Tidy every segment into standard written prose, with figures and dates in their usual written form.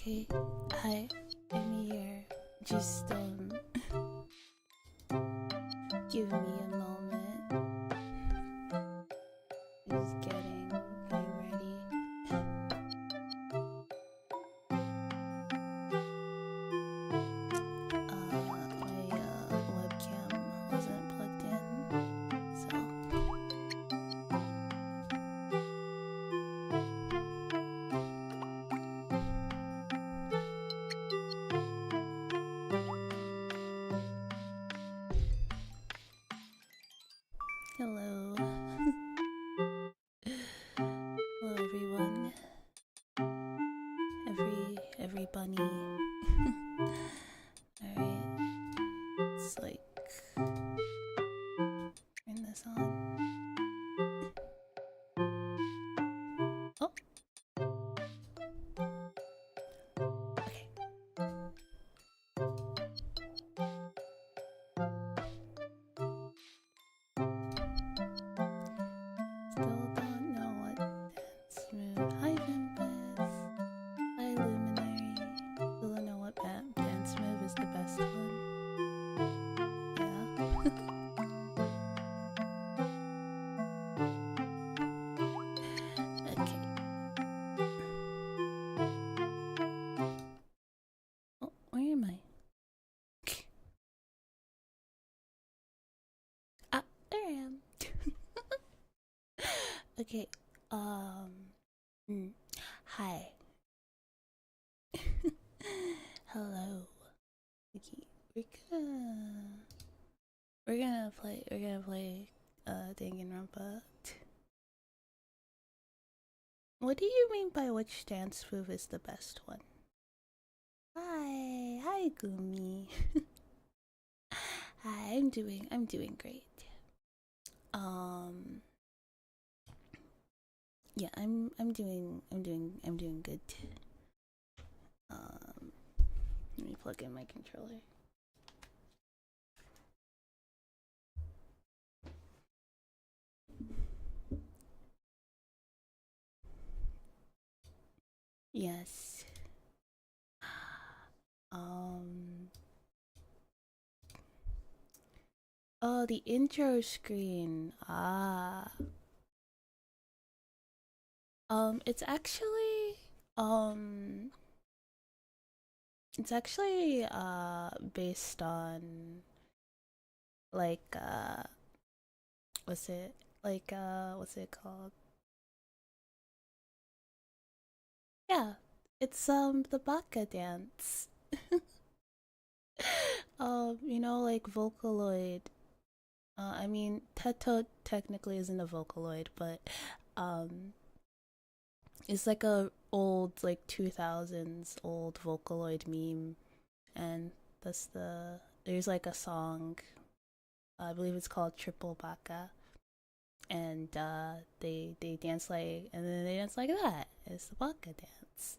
Okay, hi, I'm here. Just give me a moment. Just getting ready. My webcam wasn't plugged in, so. Hello. Hello everyone. Every bunny. Alright. It's like turn this on. Oh. Okay. Still don't know what dance move. Hi Vimpus. Hi Luminary. Still don't know what dance move is the best one. Yeah. Okay. Oh, where am I? Ah, there I am. Okay. Hi. Hello. Okay, we're gonna play Danganronpa. What do you mean by which dance move is the best one? Hi Gumi. Hi, I'm doing great. Yeah, I'm doing good. Let me plug in my controller. Yes. Oh, the intro screen. It's actually based on like what's it called? Yeah, it's the baka dance. You know, like Vocaloid. I mean, Teto technically isn't a Vocaloid, but it's like a old, like 2000s old Vocaloid meme, and there's like a song. I believe it's called Triple Baka, and they dance like, and then they dance like that. It's the Baka dance.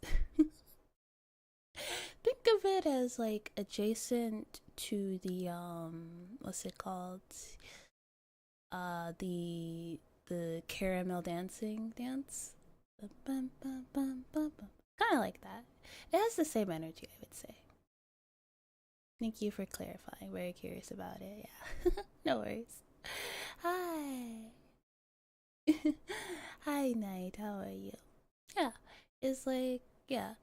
Think of it as like adjacent to the what's it called? The caramel dancing dance. Kind of like that. It has the same energy, I would say. Thank you for clarifying. Very curious about it. Yeah. No worries. Hi. Hi, Night. How are you? Yeah. It's like, yeah.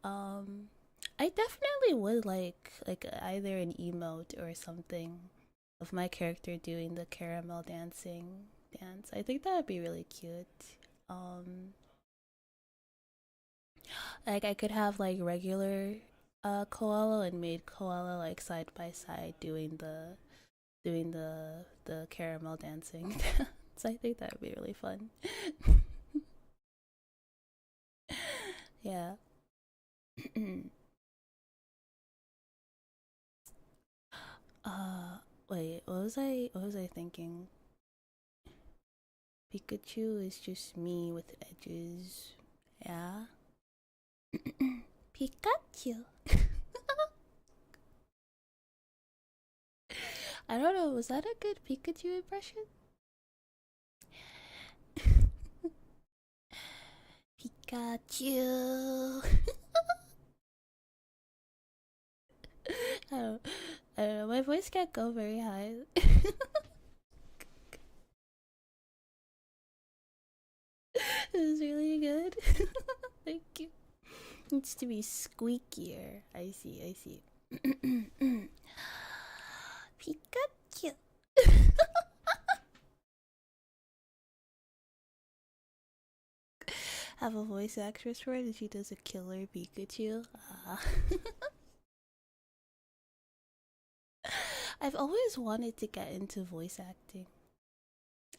I definitely would like either an emote or something of my character doing the caramel dancing dance. I think that would be really cute. Like I could have like regular koala and maid koala like side by side doing the caramel dancing dance. I think that would be really fun. Yeah. uh Wait, what was I thinking? Pikachu is just me with edges. Yeah. Pikachu. I don't know, was that a good Pikachu impression? Pikachu. voice can't go very high. This is really good. Thank you. Needs to be squeakier. I see. Pikachu. Have a voice actress for it and she does a killer Pikachu. I've always wanted to get into voice acting.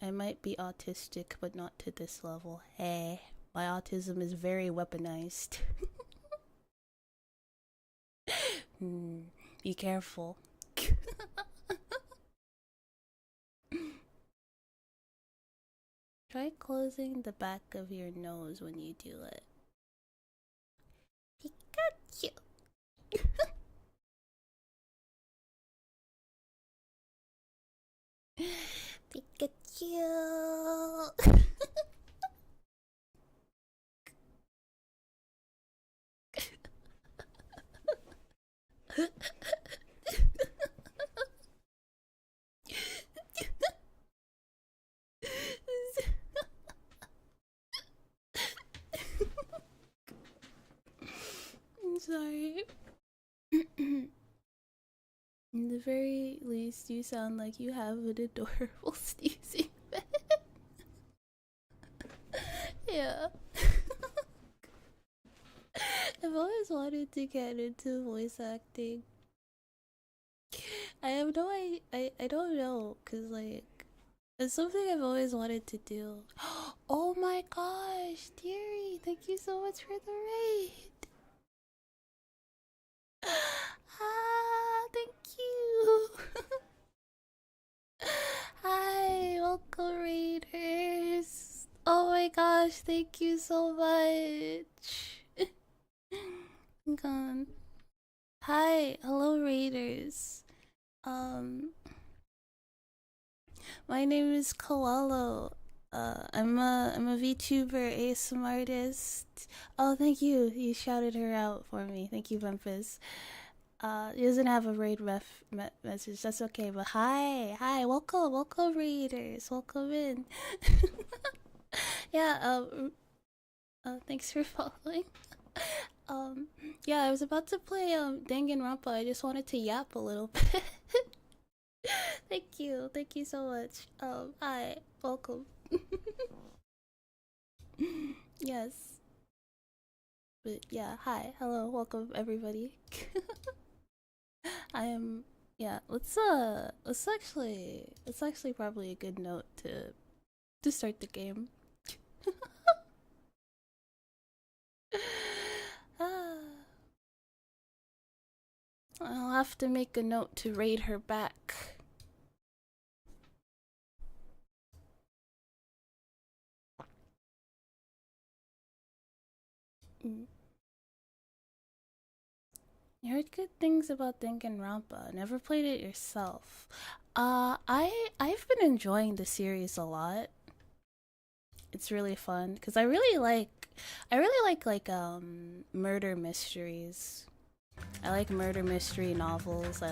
I might be autistic, but not to this level. Hey, my autism is very weaponized. Be careful. Try closing the back of your nose when you do it. Pikachu. Pikachu. I'm sorry. In the very least, you sound like you have an adorable sneezing fit. Yeah. I've always wanted to get into voice acting. I have no I don't know, cause like it's something I've always wanted to do. Oh my gosh, dearie, thank you so much for the raid. Thank you. Hi, welcome raiders. Oh my gosh, thank you so much. Gone. Hi, hello raiders. My name is Koalo. I'm a VTuber ASM artist. Oh, thank you. You shouted her out for me. Thank you, Memphis. He doesn't have a raid message. That's okay. But hi, welcome, raiders. Welcome in. Yeah. Thanks for following. Yeah, I was about to play Danganronpa. I just wanted to yap a little bit. Thank you so much. Hi, welcome. Yes. But yeah, hi, hello, welcome everybody. I am let's actually probably a good note to start the game. I'll have to make a note to raid her back. You heard good things about Danganronpa. Never played it yourself. I've been enjoying the series a lot. It's really fun because I really like murder mysteries. I like murder mystery novels. I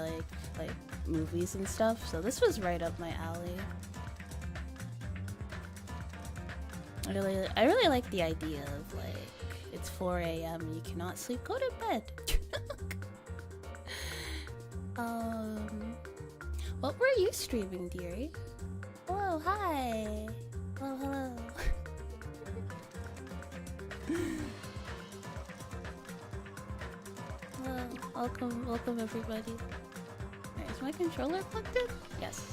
like movies and stuff. So this was right up my alley. I really like the idea of like it's 4 a.m. you cannot sleep. Go to bed. What were you streaming, dearie? Hello, hi. Hello. Hello, welcome everybody. Right, is my controller plugged in? Yes.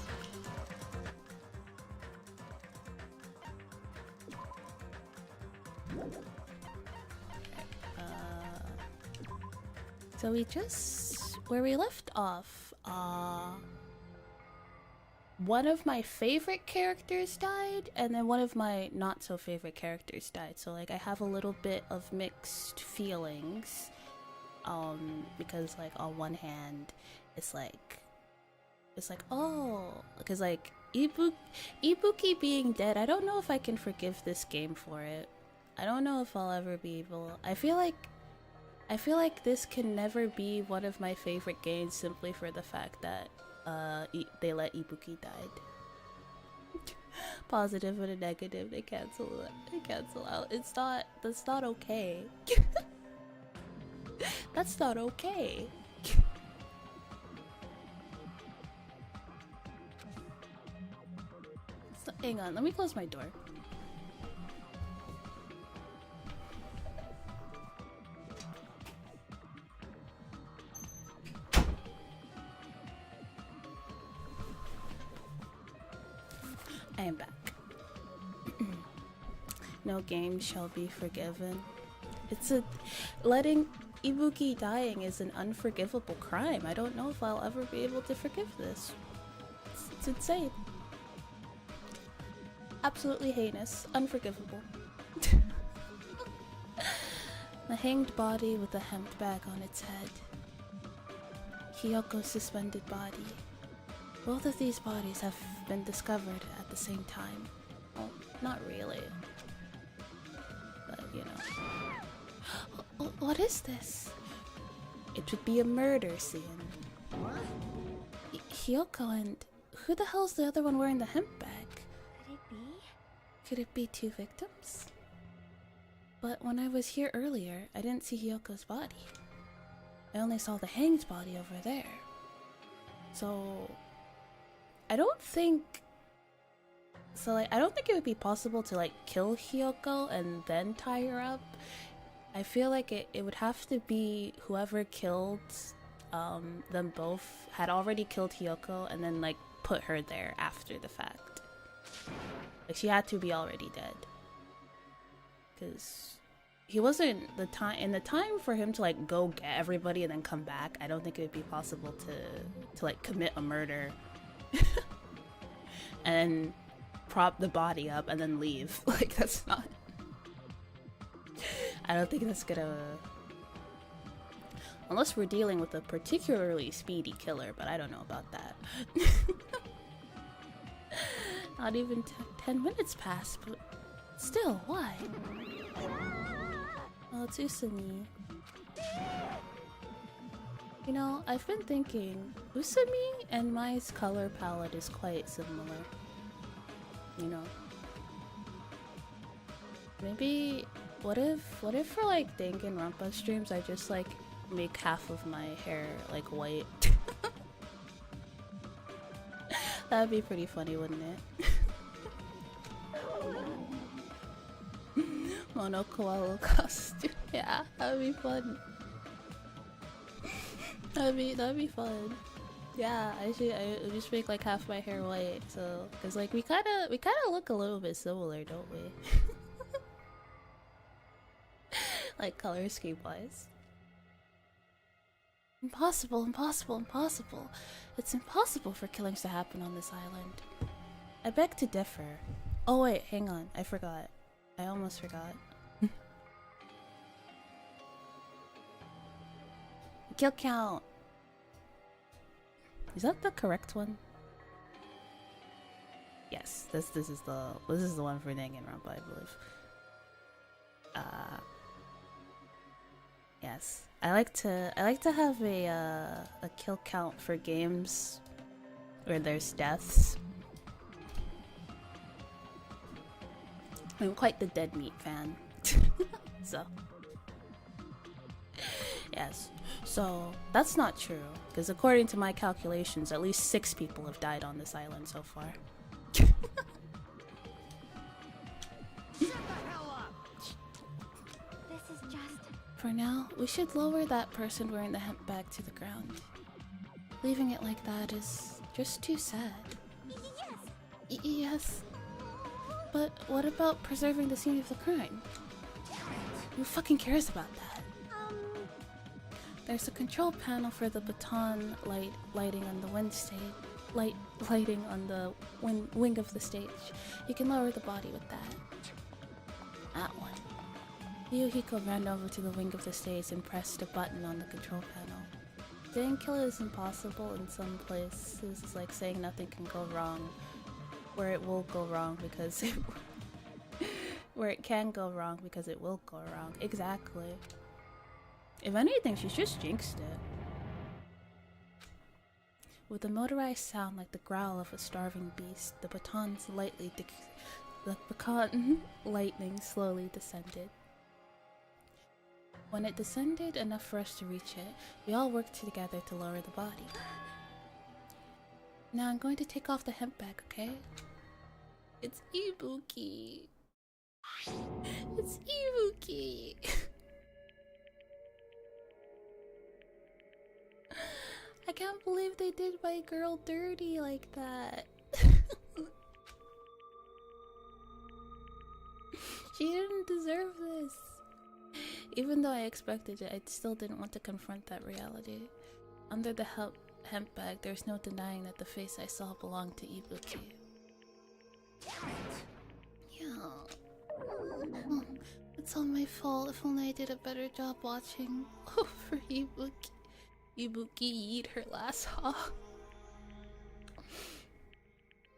So we just where we left off, one of my favorite characters died, and then one of my not so favorite characters died. So like I have a little bit of mixed feelings, because like on one hand, it's like oh, because like Ibuki being dead, I don't know if I can forgive this game for it. I don't know if I'll ever be able. I feel like this can never be one of my favorite games simply for the fact that they let Ibuki died. Positive and a negative, they cancel it. They cancel out. It's not. That's not okay. That's not okay. So, hang on. Let me close my door. I am back. No game shall be forgiven. Letting Ibuki dying is an unforgivable crime. I don't know if I'll ever be able to forgive this. It's insane. Absolutely heinous. Unforgivable. The hanged body with a hemp bag on its head. Hiyoko's suspended body. Both of these bodies have been discovered at the same time. Well, not really. But, you know. What is this? It would be a murder scene. Hiyoko and... Who the hell's the other one wearing the hemp bag? Could it be? Could it be two victims? But when I was here earlier, I didn't see Hiyoko's body. I only saw the hanged body over there. So... I don't think it would be possible to like kill Hiyoko and then tie her up. I feel like it would have to be whoever killed them both had already killed Hiyoko and then like put her there after the fact. Like she had to be already dead. Cause he wasn't in the time for him to like go get everybody and then come back. I don't think it would be possible to like commit a murder and prop the body up and then leave. Like that's not... I don't think that's gonna... Unless we're dealing with a particularly speedy killer, but I don't know about that. Not even 10 minutes passed, but still, why? Oh, it's Usumi. You know, I've been thinking, Usumi and Mai's color palette is quite similar. You know. Maybe, what if for like Danganronpa streams I just like make half of my hair like white? That would be pretty funny, wouldn't it? Mono koala costume. Yeah, that would be fun. That'd be fun. Yeah, I would just make like half my hair white, so cause like we kinda look a little bit similar, don't we? Like color scheme wise. Impossible, impossible, impossible. It's impossible for killings to happen on this island. I beg to differ. Oh wait, hang on, I forgot. I almost forgot. Kill count. Is that the correct one? Yes, this is the one for Danganronpa, I believe. Yes, I like to have a kill count for games where there's deaths. I'm quite the dead meat fan, so yes. So that's not true, because according to my calculations, at least 6 people have died on this island so far. Shut the hell up! This is just... For now, we should lower that person wearing the hemp bag to the ground. Leaving it like that is just too sad. Yes! Yes. But what about preserving the scene of the crime? Who fucking cares about that? There's a control panel for the baton lighting on the lighting on the wing of the stage. You can lower the body with that. That one. Yuhiko ran over to the wing of the stage and pressed a button on the control panel. Getting killed is impossible in some places. It's like saying nothing can go wrong, where it will go wrong because it where it can go wrong because it will go wrong. Exactly. If anything, she's just jinxed it. With a motorized sound like the growl of a starving beast, the baton lightning slowly descended. When it descended enough for us to reach it, we all worked together to lower the body. Now I'm going to take off the hemp bag, okay? It's Ibuki. It's Ibuki. I can't believe they did my girl dirty like that. She didn't deserve this. Even though I expected it, I still didn't want to confront that reality. Under the hemp bag, there's no denying that the face I saw belonged to Ibuki. Yeah. It's all my fault. If only I did a better job watching over Ibuki. Ibuki eat her last haw.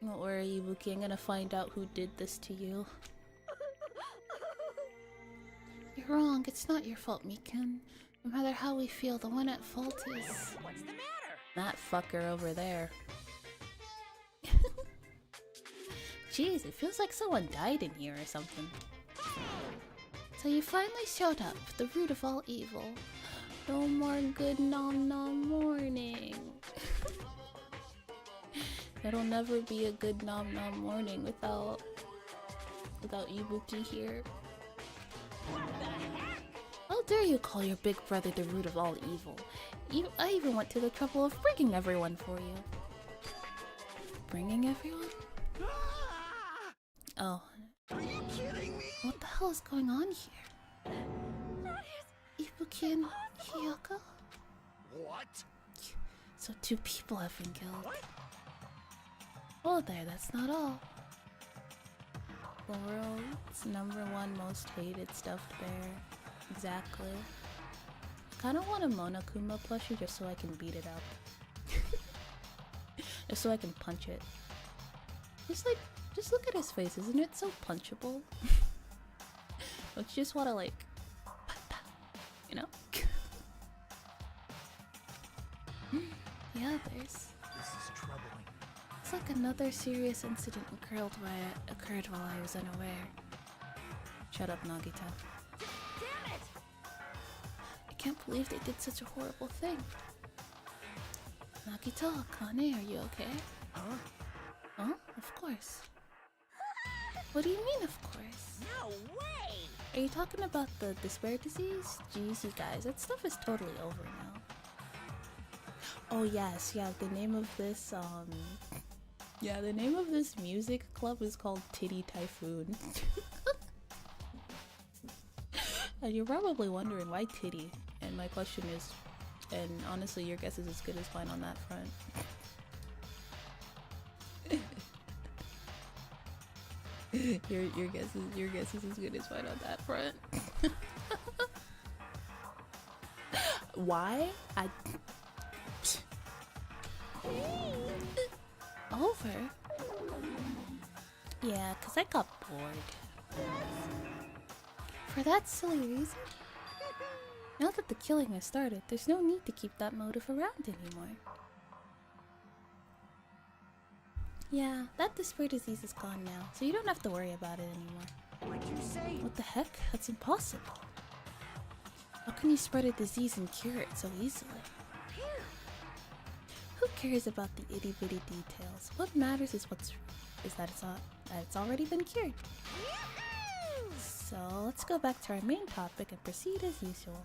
Don't worry, Ibuki, I'm gonna find out who did this to you. You're wrong, it's not your fault, Mikan. No matter how we feel, the one at fault is... What's the matter? That fucker over there. Jeez, it feels like someone died in here or something. So you finally showed up, the root of all evil. No more good nom nom morning. It'll never be a good nom nom morning without Ibuki here. How dare you call your big brother the root of all evil? I even went to the trouble of bringing everyone for you. Bringing everyone? Oh. Are you kidding me? What the hell is going on here? Ibuki and Hiyoko? What? So 2 people have been killed. What? Oh there, that's not all. The world's #1 most hated stuffed bear. Exactly. I kinda want a Monokuma plushie just so I can beat it up. Just so I can punch it. Just look at his face, isn't it so punchable? Don't you just wanna like, you know? The others. This is troubling. It's like another serious incident occurred while I was unaware. Shut up, Nagita. Damn it! I can't believe they did such a horrible thing. Nagita, Akane, are you okay? Huh? Huh? Of course. What do you mean, of course? No way! Are you talking about the despair disease? Jeez, you guys, that stuff is totally over now. Oh yes, yeah, the name of this, the name of this music club is called Titty Typhoon. And you're probably wondering why titty, and my question is, and honestly your guess is as good as mine on that front. your guess is as good as mine on that front. Why? Over? Yeah, cause I got bored. For that silly reason? Now that the killing has started, there's no need to keep that motive around anymore. Yeah, that despair disease is gone now, so you don't have to worry about it anymore. What'd you say? What the heck? That's impossible. How can you spread a disease and cure it so easily? Who cares about the itty bitty details? What matters is that it's already been cured. So let's go back to our main topic and proceed as usual.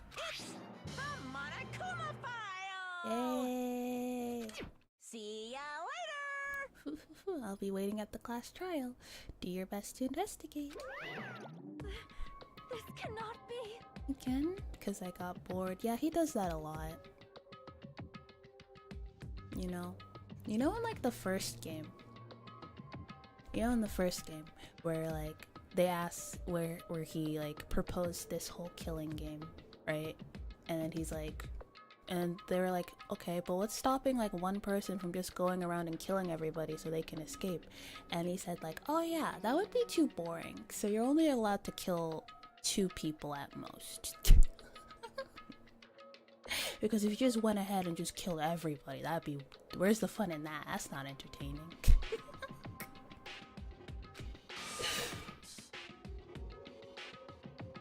The Monokuma file! Yay! See ya later! I'll be waiting at the class trial. Do your best to investigate. This cannot be. Again? Because I got bored. Yeah, he does that a lot. You know in like the first game. In the first game where like they asked where he like proposed this whole killing game, right? And then he's like, and they were like, okay, but what's stopping like one person from just going around and killing everybody so they can escape? And he said like, oh yeah, that would be too boring. So you're only allowed to kill 2 people at most. Because if you just went ahead and just killed everybody, that'd be... Where's the fun in that? That's not entertaining.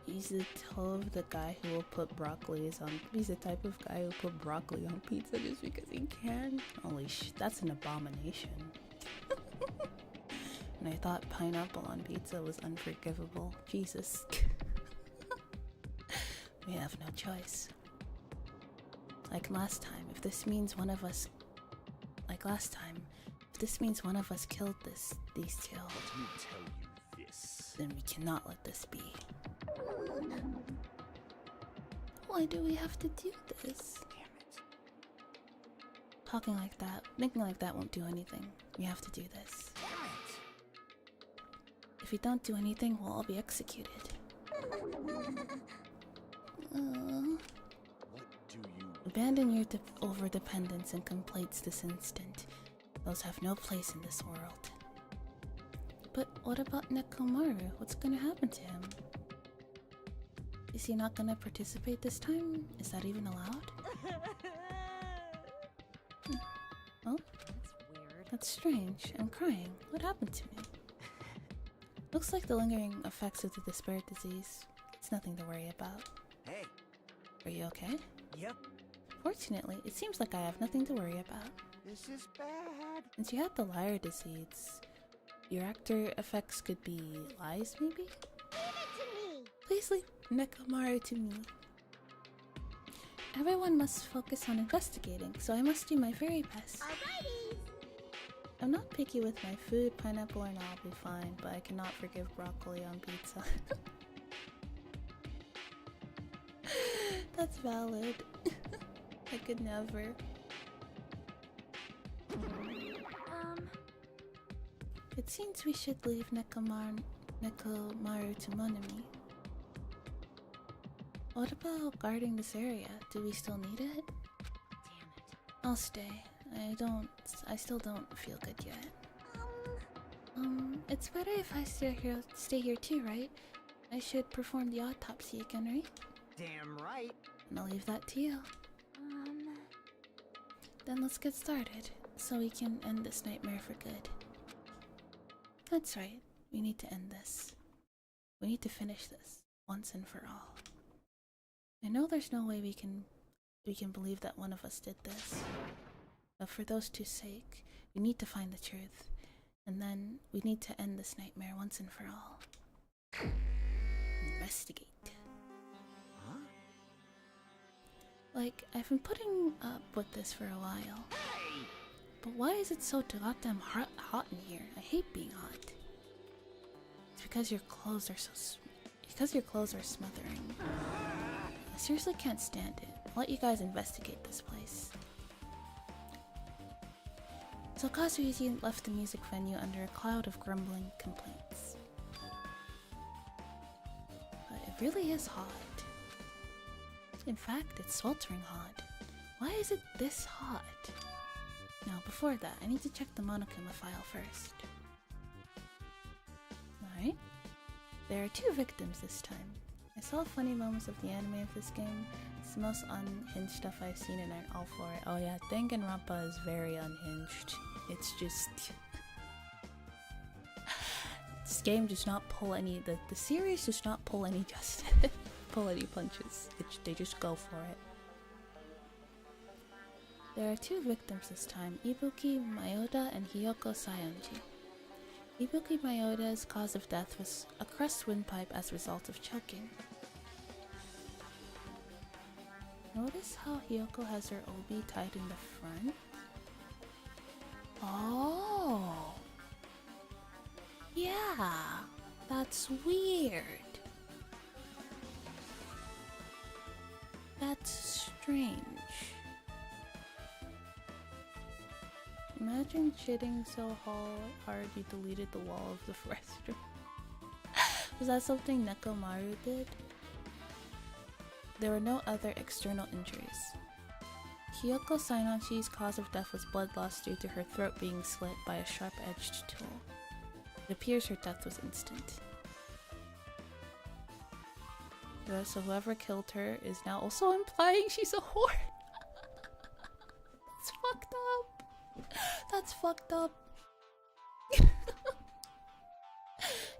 He's the toe of the guy who will put broccolis on... He's the type of guy who will put broccoli on pizza just because he can. Holy sh... That's an abomination. And I thought pineapple on pizza was unforgivable. Jesus. We have no choice. Like last time, if this means one of us... Like last time, if this means one of us killed these two... Let me tell you this. Then we cannot let this be. Why do we have to do this? Damn it. Talking like that, thinking like that won't do anything. We have to do this. Damn it. If we don't do anything, we'll all be executed. What do you... Abandon your over-dependence and complaints this instant. Those have no place in this world. But what about Nekomaru? What's gonna happen to him? Is he not gonna participate this time? Is that even allowed? Oh? That's weird. That's strange. I'm crying. What happened to me? Looks like the lingering effects of the despair disease. It's nothing to worry about. Hey. Are you okay? Yep. Fortunately, it seems like I have nothing to worry about. This is bad. Since you had the liar disease, your actor effects could be lies, maybe? Leave it to me. Please leave Nekomaru to me. Everyone must focus on investigating, so I must do my very best. Alrighty. I'm not picky with my food, pineapple or not, I'll be fine, but I cannot forgive broccoli on pizza. That's valid. I could never. It seems we should leave Nekomaru to Monami. What about guarding this area? Do we still need it? Damn it. I'll stay. I still don't feel good yet. It's better if I stay here too, right? I should perform the autopsy again, right? Damn right. And I'll leave that to you. Then let's get started, so we can end this nightmare for good. That's right, we need to end this. We need to finish this, once and for all. I know there's no way we can believe that one of us did this. But for those two's sake, we need to find the truth. And then we need to end this nightmare once and for all. Investigate. Huh? Like, I've been putting up with this for a while. Hey! But why is it so goddamn hot in here? I hate being hot. It's because your clothes are smothering. I seriously can't stand it. I'll let you guys investigate this place. So Kazuichi left the music venue under a cloud of grumbling complaints. But it really is hot. In fact, it's sweltering hot. Why is it this hot? Now, before that, I need to check the Monokuma file first. Alright. There are 2 victims this time. I saw funny moments of the anime of this game. It's the most unhinged stuff I've seen and I'm all for it. Oh yeah, Danganronpa is very unhinged. It's just... This game does not pull any... The series does not pull any pull any punches. They just go for it. There are 2 victims this time, Ibuki Mayoda and Hiyoko Sayonji. Ibuki Mayoda's cause of death was a crushed windpipe as a result of choking. Notice how Hiyoko has her obi tied in the front? Oh! Yeah! That's weird! That's strange. Imagine shitting so hard you deleted the wall of the restroom. Was that something Nekomaru did? There were no other external injuries. Hiyoko Sayonji's cause of death was blood loss due to her throat being slit by a sharp-edged tool. It appears her death was instant. So whoever killed her is now also implying she's a whore. fucked up. That's fucked up.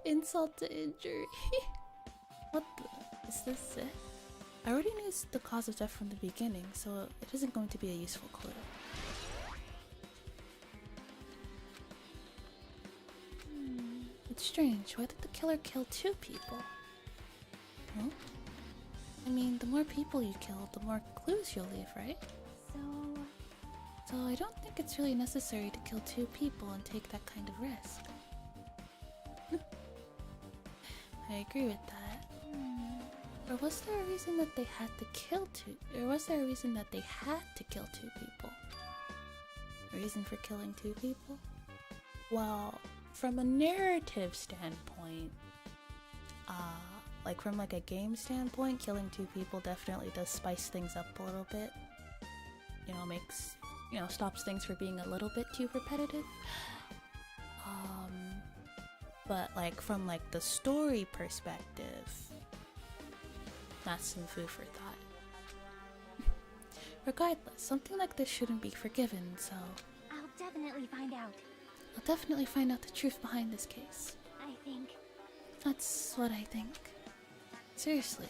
Insult to injury. What the? Is this it? I already knew the cause of death from the beginning, so it isn't going to be a useful clue. It's strange. Why did the killer kill 2 people? Huh? I mean, the more people you kill, the more clues you'll leave, right? So I don't think it's really necessary to kill 2 people and take that kind of risk. I agree with that. Or was there a reason that they had to kill 2? Or was there a reason that they had to kill 2 people? A reason for killing 2 people? Well, from a narrative standpoint, like from like a game standpoint, killing 2 people definitely does spice things up a little bit. You know, makes, you know, stops things from being a little bit too repetitive. But like from like the story perspective, that's some food for thought. Regardless, something like this shouldn't be forgiven, so I'll definitely find out. I'll definitely find out the truth behind this case. I think. That's what I think. Seriously,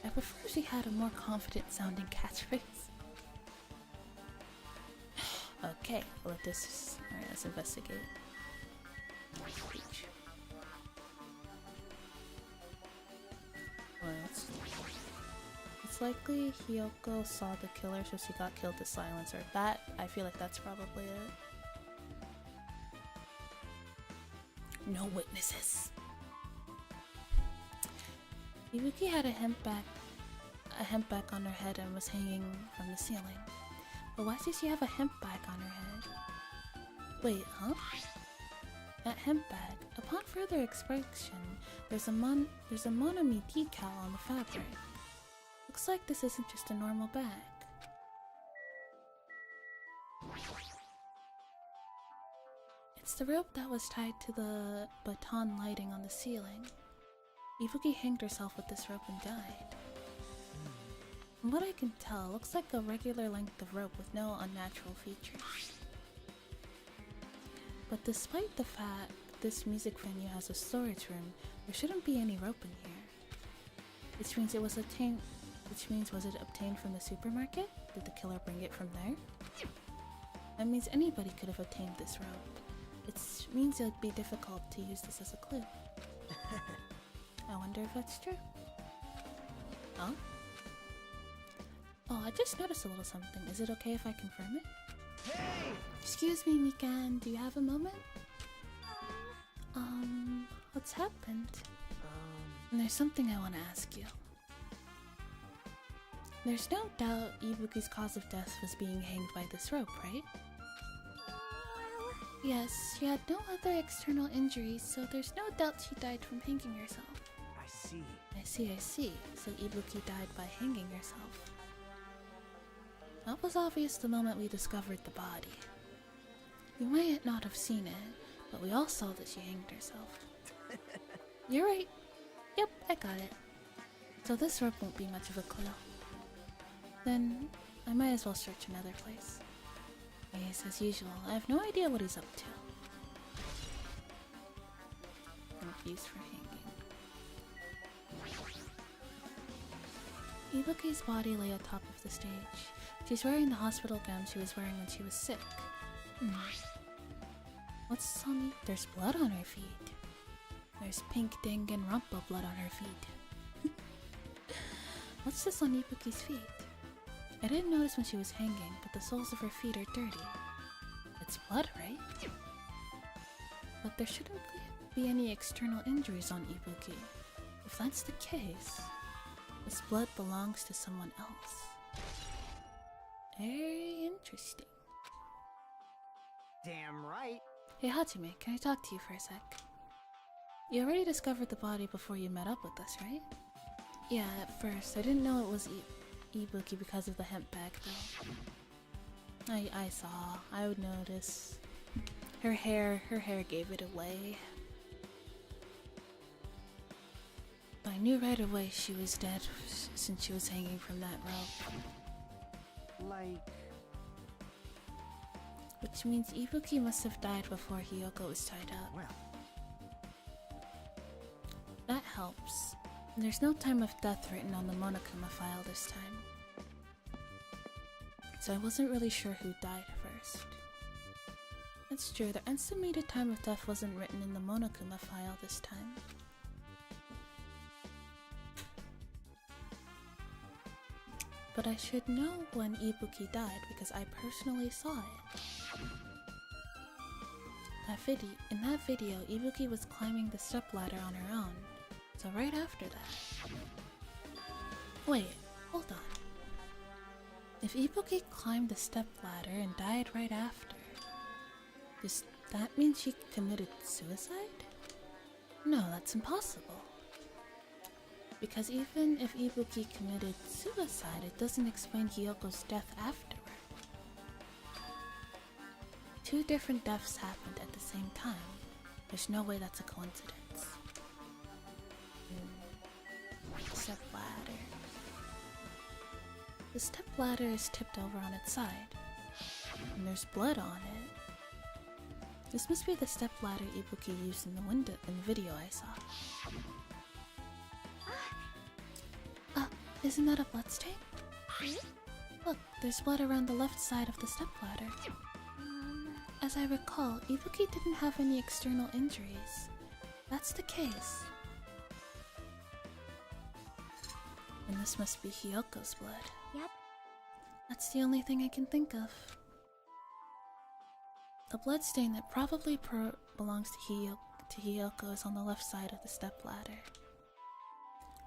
I prefer if she had a more confident sounding catchphrase. Okay, well, alright, let's investigate. Speech. Well, it's likely Hiyoko saw the killer, so she got killed to silence her. That, I feel like that's probably it. No witnesses. Ibuki had a hemp bag on her head and was hanging from the ceiling. But why does she have a hemp bag on her head? Wait, huh? That hemp bag. Upon further inspection, there's a Monami decal on the fabric. Looks like this isn't just a normal bag. It's the rope that was tied to the baton lighting on the ceiling. Ibuki hanged herself with this rope and died. From what I can tell, it looks like a regular length of rope with no unnatural features. But despite the fact this music venue has a storage room, there shouldn't be any rope in here. Which means was it obtained from the supermarket? Did the killer bring it from there? That means anybody could have obtained this rope. It means it would be difficult to use this as a clue. I wonder if that's true. Huh? Oh, I just noticed a little something. Is it okay if I confirm it? Hey! Excuse me, Mikan, do you have a moment? What's happened? There's something I want to ask you. There's no doubt Ibuki's cause of death was being hanged by this rope, right? Yes, she had no other external injuries, so there's no doubt she died from hanging herself. I see. So Ibuki died by hanging herself. That was obvious the moment we discovered the body. We might not have seen it, but we all saw that she hanged herself. You're right. Yep, I got it. So this rope won't be much of a clue. Then I might as well search another place. Yes, as usual, I have no idea what he's up to. Confused for hanging. Ibuki's body lay atop of the stage. She's wearing the hospital gown she was wearing when she was sick. What's on? There's blood on her feet. There's pink Danganronpa blood on her feet. What's this on Ibuki's feet? I didn't notice when she was hanging, but the soles of her feet are dirty. It's blood, right? But there shouldn't be any external injuries on Ibuki. If that's the case, this blood belongs to someone else. Very interesting. Damn right. Hey Hajime, can I talk to you for a sec? You already discovered the body before you met up with us, right? Yeah, at first. I didn't know it was Ibuki because of the hemp bag, though. I saw. I would notice. Her hair gave it away. I knew right away she was dead since she was hanging from that rope. Like... Which means Ibuki must have died before Hiyoko was tied up. Well. That helps. There's no time of death written on the Monokuma file this time. So I wasn't really sure who died first. That's true, the estimated time of death wasn't written in the Monokuma file this time. But I should know when Ibuki died because I personally saw it. In that video, Ibuki was climbing the stepladder on her own. So right after that... Wait, hold on. If Ibuki climbed the stepladder and died right after, does that mean she committed suicide? No, that's impossible. Because even if Ibuki committed suicide, it doesn't explain Hiyoko's death afterward. Two different deaths happened at the same time. There's no way that's a coincidence. Stepladder. The stepladder is tipped over on its side, and there's blood on it. This must be the stepladder Ibuki used in the video I saw. Isn't that a bloodstain? Look, there's blood around the left side of the stepladder. As I recall, Ibuki didn't have any external injuries. That's the case. And this must be Hiyoko's blood. Yep. That's the only thing I can think of. The bloodstain that probably belongs to Hiyoko is on the left side of the stepladder.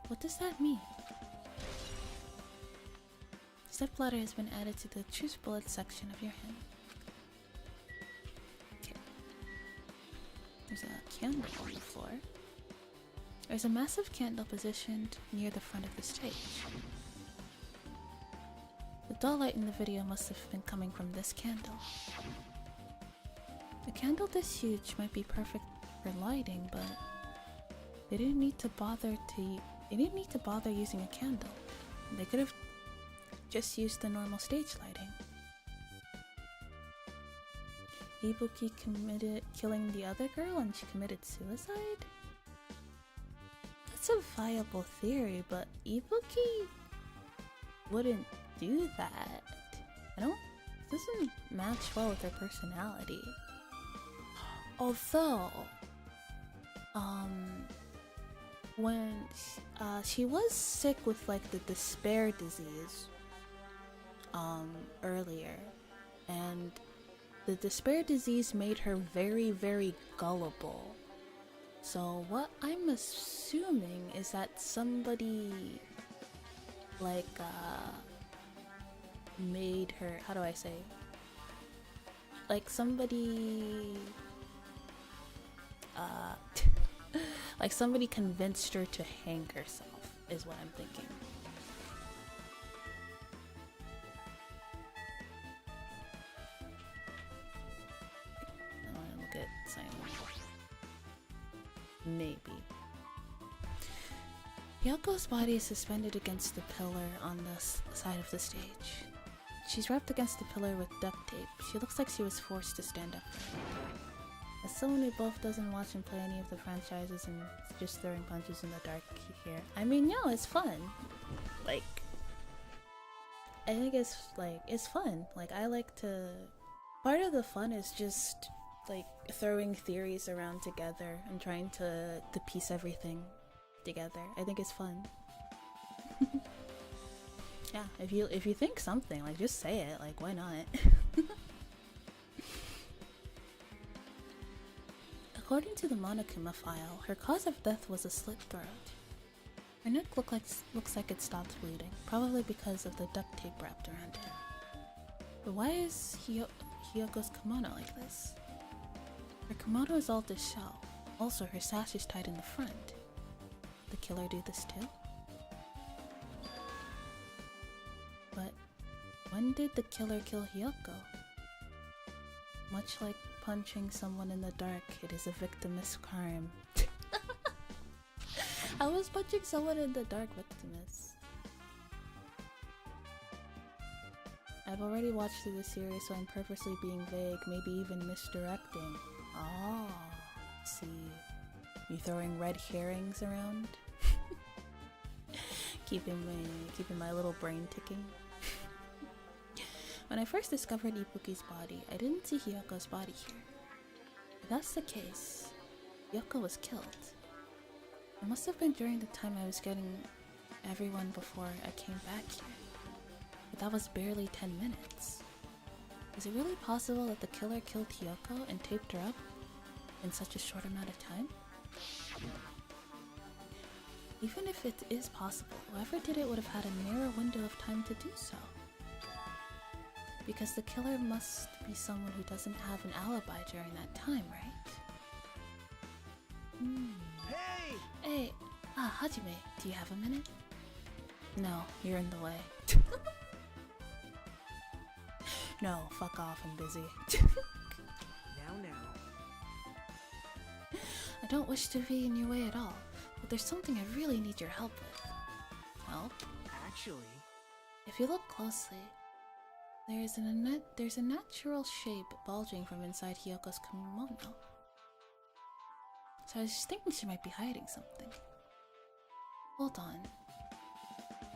What does that mean? Stepladder has been added to the choose bullet section of your hand. Okay. There's a candle on the floor. There's a massive candle positioned near the front of the stage. The dull light in the video must have been coming from this candle. A candle this huge might be perfect for lighting, but they didn't need to bother using a candle. They could have just used the normal stage lighting. Ibuki killing the other girl and she committed suicide? That's a viable theory, but Ibuki wouldn't do that. It doesn't match well with her personality. Although, when she was sick with like the despair disease earlier, and the despair disease made her very, very gullible. So what I'm assuming is that somebody like made her, how do I say, like somebody like somebody convinced her to hang herself is what I'm thinking. I want to look at sign. Maybe. Yoko's body is suspended against the pillar on the side of the stage. She's wrapped against the pillar with duct tape. She looks like she was forced to stand up. As someone who both doesn't watch and play any of the franchises and just throwing punches in the dark here, I mean, no, it's fun. Like, I think it's fun. Like, I like to... Part of the fun is just, like, throwing theories around together and trying to piece everything together. I think it's fun. Yeah, if you think something, like, just say it. Like, why not? According to the Monokuma file, her cause of death was a slit throat. Her neck looks like it stopped bleeding, probably because of the duct tape wrapped around it. But why is Hiyoko's kimono like this? Her kimono is all disheveled. Also, her sash is tied in the front. Did the killer do this too? But when did the killer kill Hiyoko? Much like punching someone in the dark, it is a victimless crime. How was punching someone in the dark victimless? I've already watched through the series, so I'm purposely being vague, maybe even misdirecting. Oh, see. You throwing red herrings around? keeping my little brain ticking. When I first discovered Ibuki's body, I didn't see Hyoko's body here. If that's the case, Hyoko was killed. It must have been during the time I was getting everyone before I came back here. But that was barely 10 minutes. Is it really possible that the killer killed Hyoko and taped her up in such a short amount of time? Even if it is possible, whoever did it would have had a narrow window of time to do so. Because the killer must be someone who doesn't have an alibi during that time, right? Hey! Hey! Hajime, do you have a minute? No, you're in the way. No, fuck off, I'm busy. Now. I don't wish to be in your way at all, but there's something I really need your help with. Help? Actually... If you look closely, there's a natural shape bulging from inside Hyoko's kimono. So I was just thinking she might be hiding something. Hold on.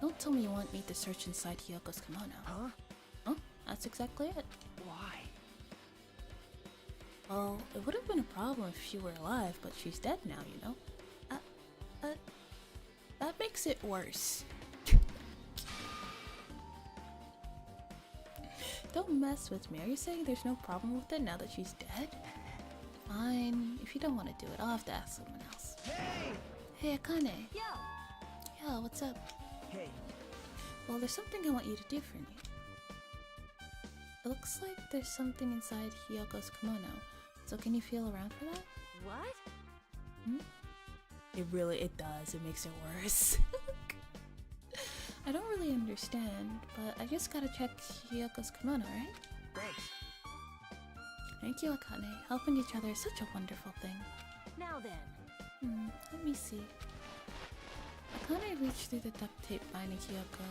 Don't tell me you want me to search inside Hyoko's kimono. Huh? Oh, that's exactly it. Why? Well, it would have been a problem if she were alive, but she's dead now, you know? That makes it worse. Don't mess with me. Are you saying there's no problem with it now that she's dead? Fine. If you don't want to do it, I'll have to ask someone else. Hey! Hey, Akane. Yo! Yo, what's up? Hey. Well, there's something I want you to do for me. It looks like there's something inside Hyoko's kimono. So can you feel around for that? What? It does. It makes it worse. I don't really understand, but I just gotta check Hyoko's kimono, right? Thanks. Thank you, Akane. Helping each other is such a wonderful thing. Now then. Let me see. Akane reached through the duct tape binding Hyoko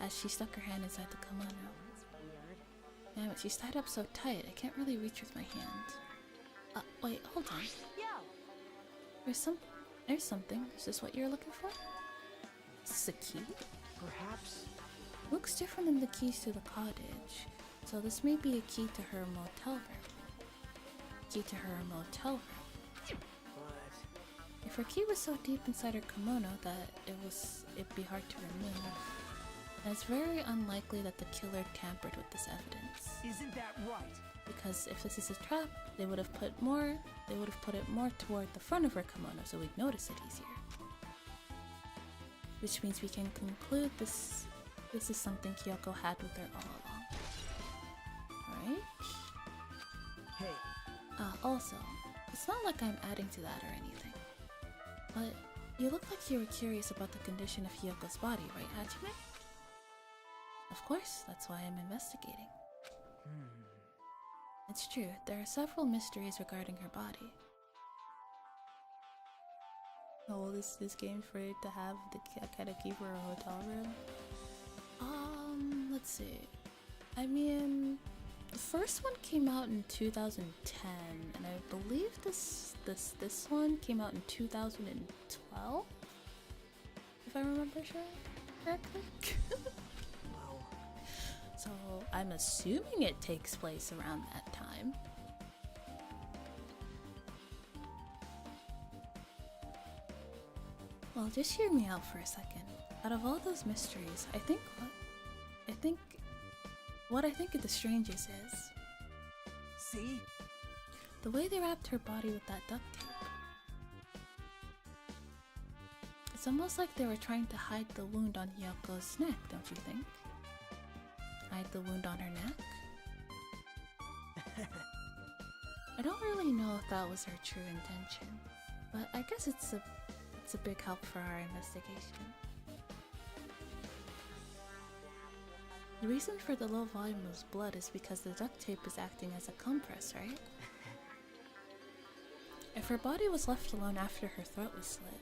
as she stuck her hand inside the kimono. That's weird. Damn it, she's tied up so tight, I can't really reach with my hand. Wait, hold on. Yo! There's something. Is this what you're looking for? Is this a key? Perhaps... Looks different than the keys to the cottage, so this may be a key to her motel room. But... If her key was so deep inside her kimono that it'd be hard to remove, then it's very unlikely that the killer tampered with this evidence. Isn't that right? Because if this is a trap, they would have put it more toward the front of her kimono so we'd notice it easier. Which means we can conclude this is something Hyoko had with her all along. Alright? Hey. Also, it's not like I'm adding to that or anything. But you look like you were curious about the condition of Hyoko's body, right, Hajime? Of course, that's why I'm investigating. It's true, there are several mysteries regarding her body. How old is this game for it to have the kind of key for a hotel room? Let's see. I mean, the first one came out in 2010, and I believe this one came out in 2012, if I remember correctly. Well... So I'm assuming it takes place around that time. Well, just hear me out for a second. Out of all those mysteries, what I think the strangest is See? the way they wrapped her body with that duct tape. It's almost like they were trying to hide the wound on Hyoko's neck, don't you think? Hide the wound on her neck? I don't really know if that was her true intention, but I guess it's a big help for our investigation. The reason for the low volume of blood is because the duct tape is acting as a compress, right? If her body was left alone after her throat was slit,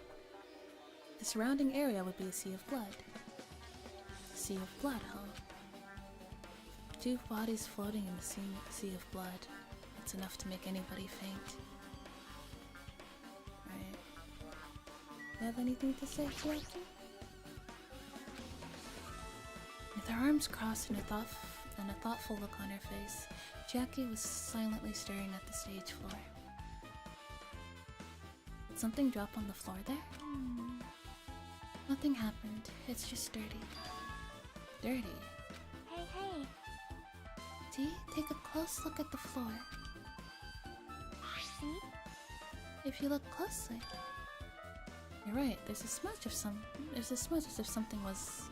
the surrounding area would be a sea of blood. A sea of blood, huh? Two bodies floating in the sea of blood. It's enough to make anybody faint. Right. You have anything to say, Chiaki? With her arms crossed and a thoughtful look on her face, Chiaki was silently staring at the stage floor. Did something drop on the floor there? Nothing happened. It's just dirty. Dirty? Hey, hey. See? Take a close look at the floor. See? If you look closely. You're right, there's a smudge as if something was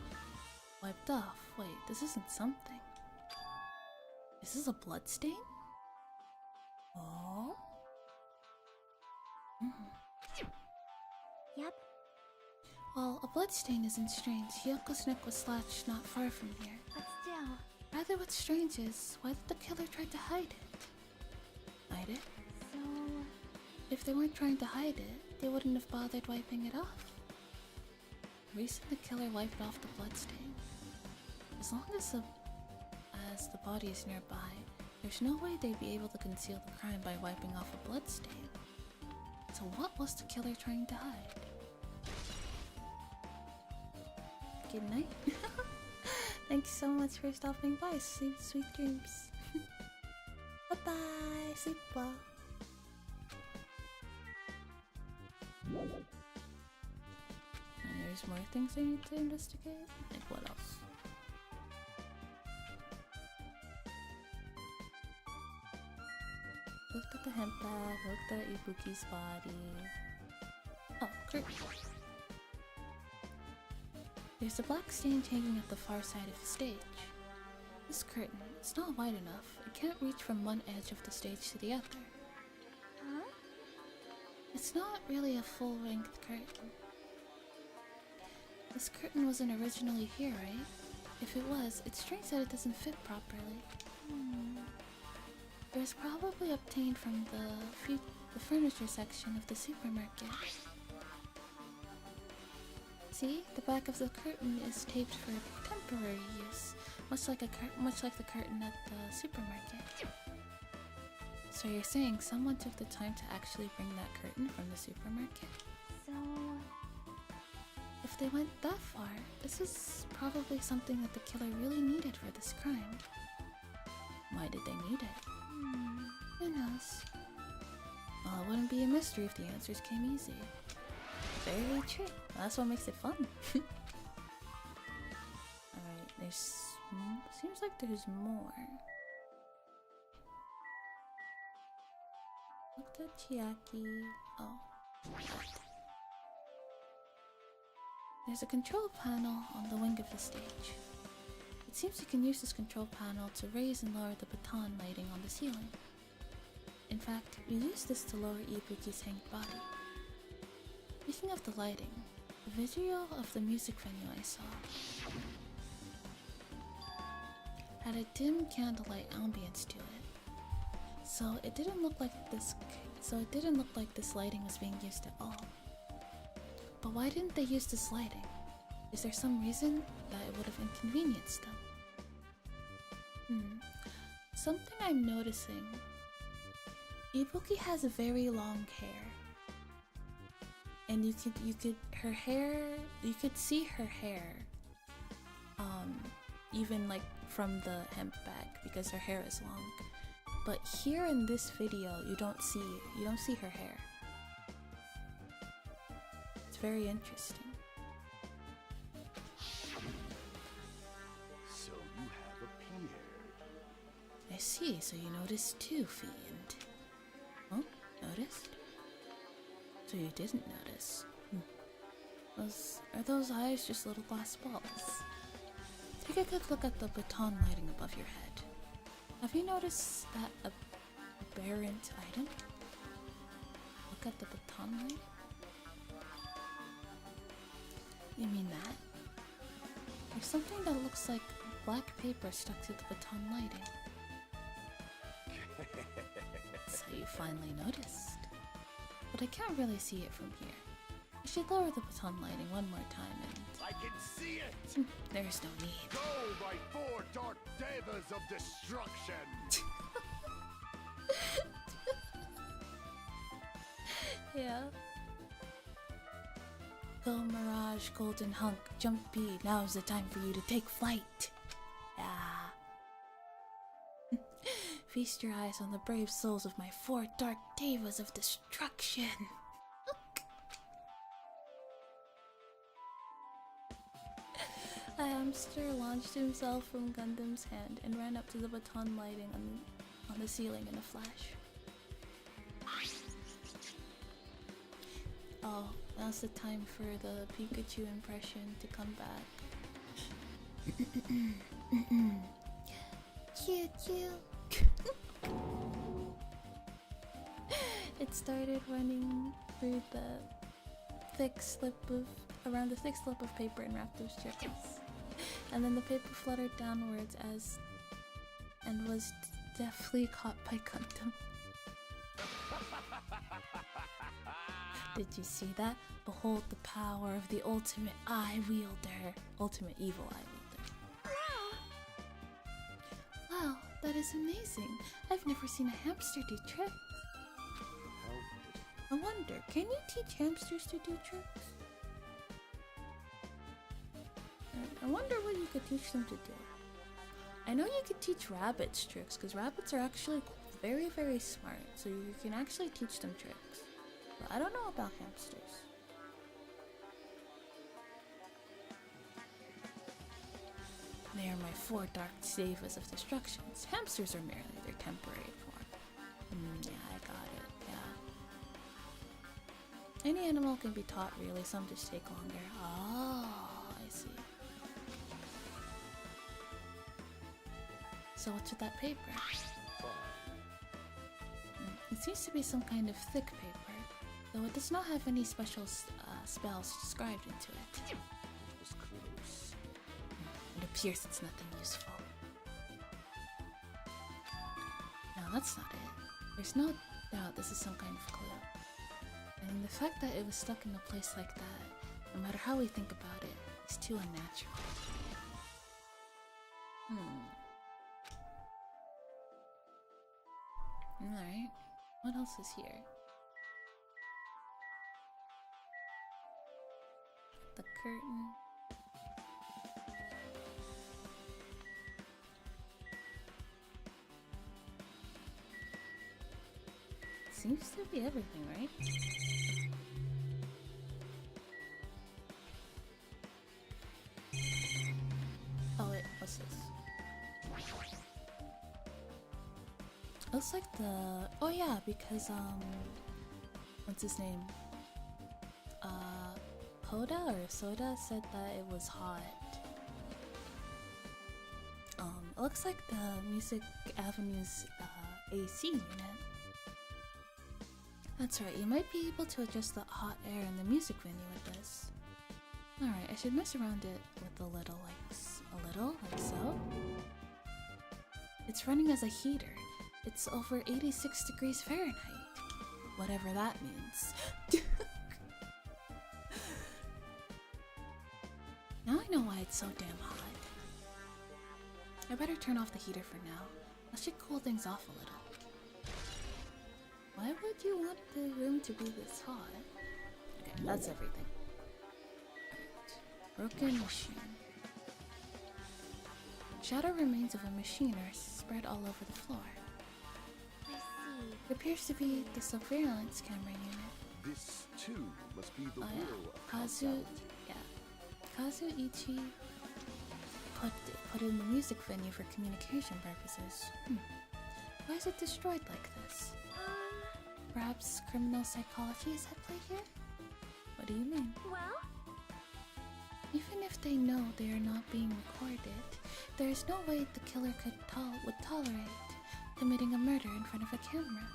wiped off. Wait, this isn't something. Is this a blood stain? Oh? Yep. Well, a blood stain isn't strange. Hyoko's neck was slashed not far from here. But still. Rather, what's strange is, why did the killer try to hide it? Hide it? So... If they weren't trying to hide it, they wouldn't have bothered wiping it off. The reason the killer wiped off the bloodstain. As long as the body is nearby, there's no way they'd be able to conceal the crime by wiping off a bloodstain. So what was the killer trying to hide? Good night. Thank you so much for stopping by. Sweet dreams. Bye bye. Sleep well. And there's more things I need to investigate. Like what else? Looked at the hemp bag, looked at Ibuki's body. Oh, curtain. There's a black stain hanging at the far side of the stage. This curtain, it's not wide enough. It can't reach from one edge of the stage to the other. Huh? It's not really a full-length curtain. This curtain wasn't originally here, right? If it was, it's strange that it doesn't fit properly. It was probably obtained from the furniture section of the supermarket. See, the back of the curtain is taped for temporary use, much like the curtain at the supermarket. So you're saying someone took the time to actually bring that curtain from the supermarket? So... If they went that far, this is probably something that the killer really needed for this crime. Why did they need it? Who knows? Well, it wouldn't be a mystery if the answers came easy. Very true. That's what makes it fun. Alright, seems like there's more. Looked at Chiaki. Oh. There's a control panel on the wing of the stage. It seems you can use this control panel to raise and lower the baton lighting on the ceiling. In fact, we use this to lower Ibuki's hanged body. Speaking of the lighting, the video of the music venue I saw had a dim candlelight ambience to it. So it didn't look like this lighting was being used at all. But why didn't they use this lighting? Is there some reason that it would have inconvenienced them? Something I'm noticing. Ibuki has very long hair. And you could see her hair even like from the hemp bag because her hair is long. But here in this video you don't see her hair. It's very interesting. So you have appeared. I see, so you noticed too, Fiend. Oh, noticed? So you didn't notice. Are those eyes just little glass balls? Take a good look at the baton lighting above your head. Have you noticed that aberrant item? Look at the baton lighting. You mean that? There's something that looks like black paper stuck to the baton lighting. So you finally noticed. But I can't really see it from here. I should lower the baton lighting one more time and... I can see it! There's no need. Go, my 4 dark devas of destruction. Yeah. Go Mirage, Golden Hunk, Jumpy, now's the time for you to take flight. Yeah. Feast your eyes on the brave souls of my 4 dark devas of destruction. A hamster launched himself from Gundam's hand and ran up to the baton lighting on the ceiling in a flash. Oh, now's the time for the Pikachu impression to come back. Cute, cute. It started running through the around the thick slip of paper and Raptor's chips. And then the paper fluttered downwards and was deftly caught by Gundam. Did you see that? Behold the power of the ultimate eye wielder. Ultimate evil eye wielder. Wow, that is amazing. I've never seen a hamster do tricks. I wonder, can you teach hamsters to do tricks? I wonder what you could teach them to do. I know you could teach rabbits tricks, because rabbits are actually very, very smart, so you can actually teach them tricks. But I don't know about hamsters. They are my 4 dark devas of destructions. Hamsters are merely their temporary form. Yeah, I got it, yeah. Any animal can be taught really, some just take longer. Oh, I see. So what's with that paper? It seems to be some kind of thick paper, though it does not have any special spells described into it. Was close. It appears it's nothing useful. No, that's not it. There's no doubt this is some kind of clue. And the fact that it was stuck in a place like that, no matter how we think about it, is too unnatural. Alright, what else is here? The curtain. Seems to be everything, right? Oh wait, what's this? Looks like the... Oh yeah, because, what's his name? Hoda or Soda said that it was hot. It looks like the Music Avenue's, AC unit. That's right, you might be able to adjust the hot air in the music venue with this. Alright, I should mess around it with a little like so. It's running as a heater. It's over 86 degrees Fahrenheit. Whatever that means. Now I know why it's so damn hot. I better turn off the heater for now. That should cool things off a little. Why would you want the room to be this hot? Okay, that's everything. Right. Broken machine. Shadow remains of a machine are spread all over the floor. I see. It appears to be the surveillance camera unit. This too must be the Oh will yeah, of Kazu, yeah. Kazuichi put it in the music venue for communication purposes. Why is it destroyed like this? Perhaps criminal psychology is at play here? What do you mean? Well, Even if they know they are not being recorded, there is no way the killer would tolerate committing a murder in front of a camera.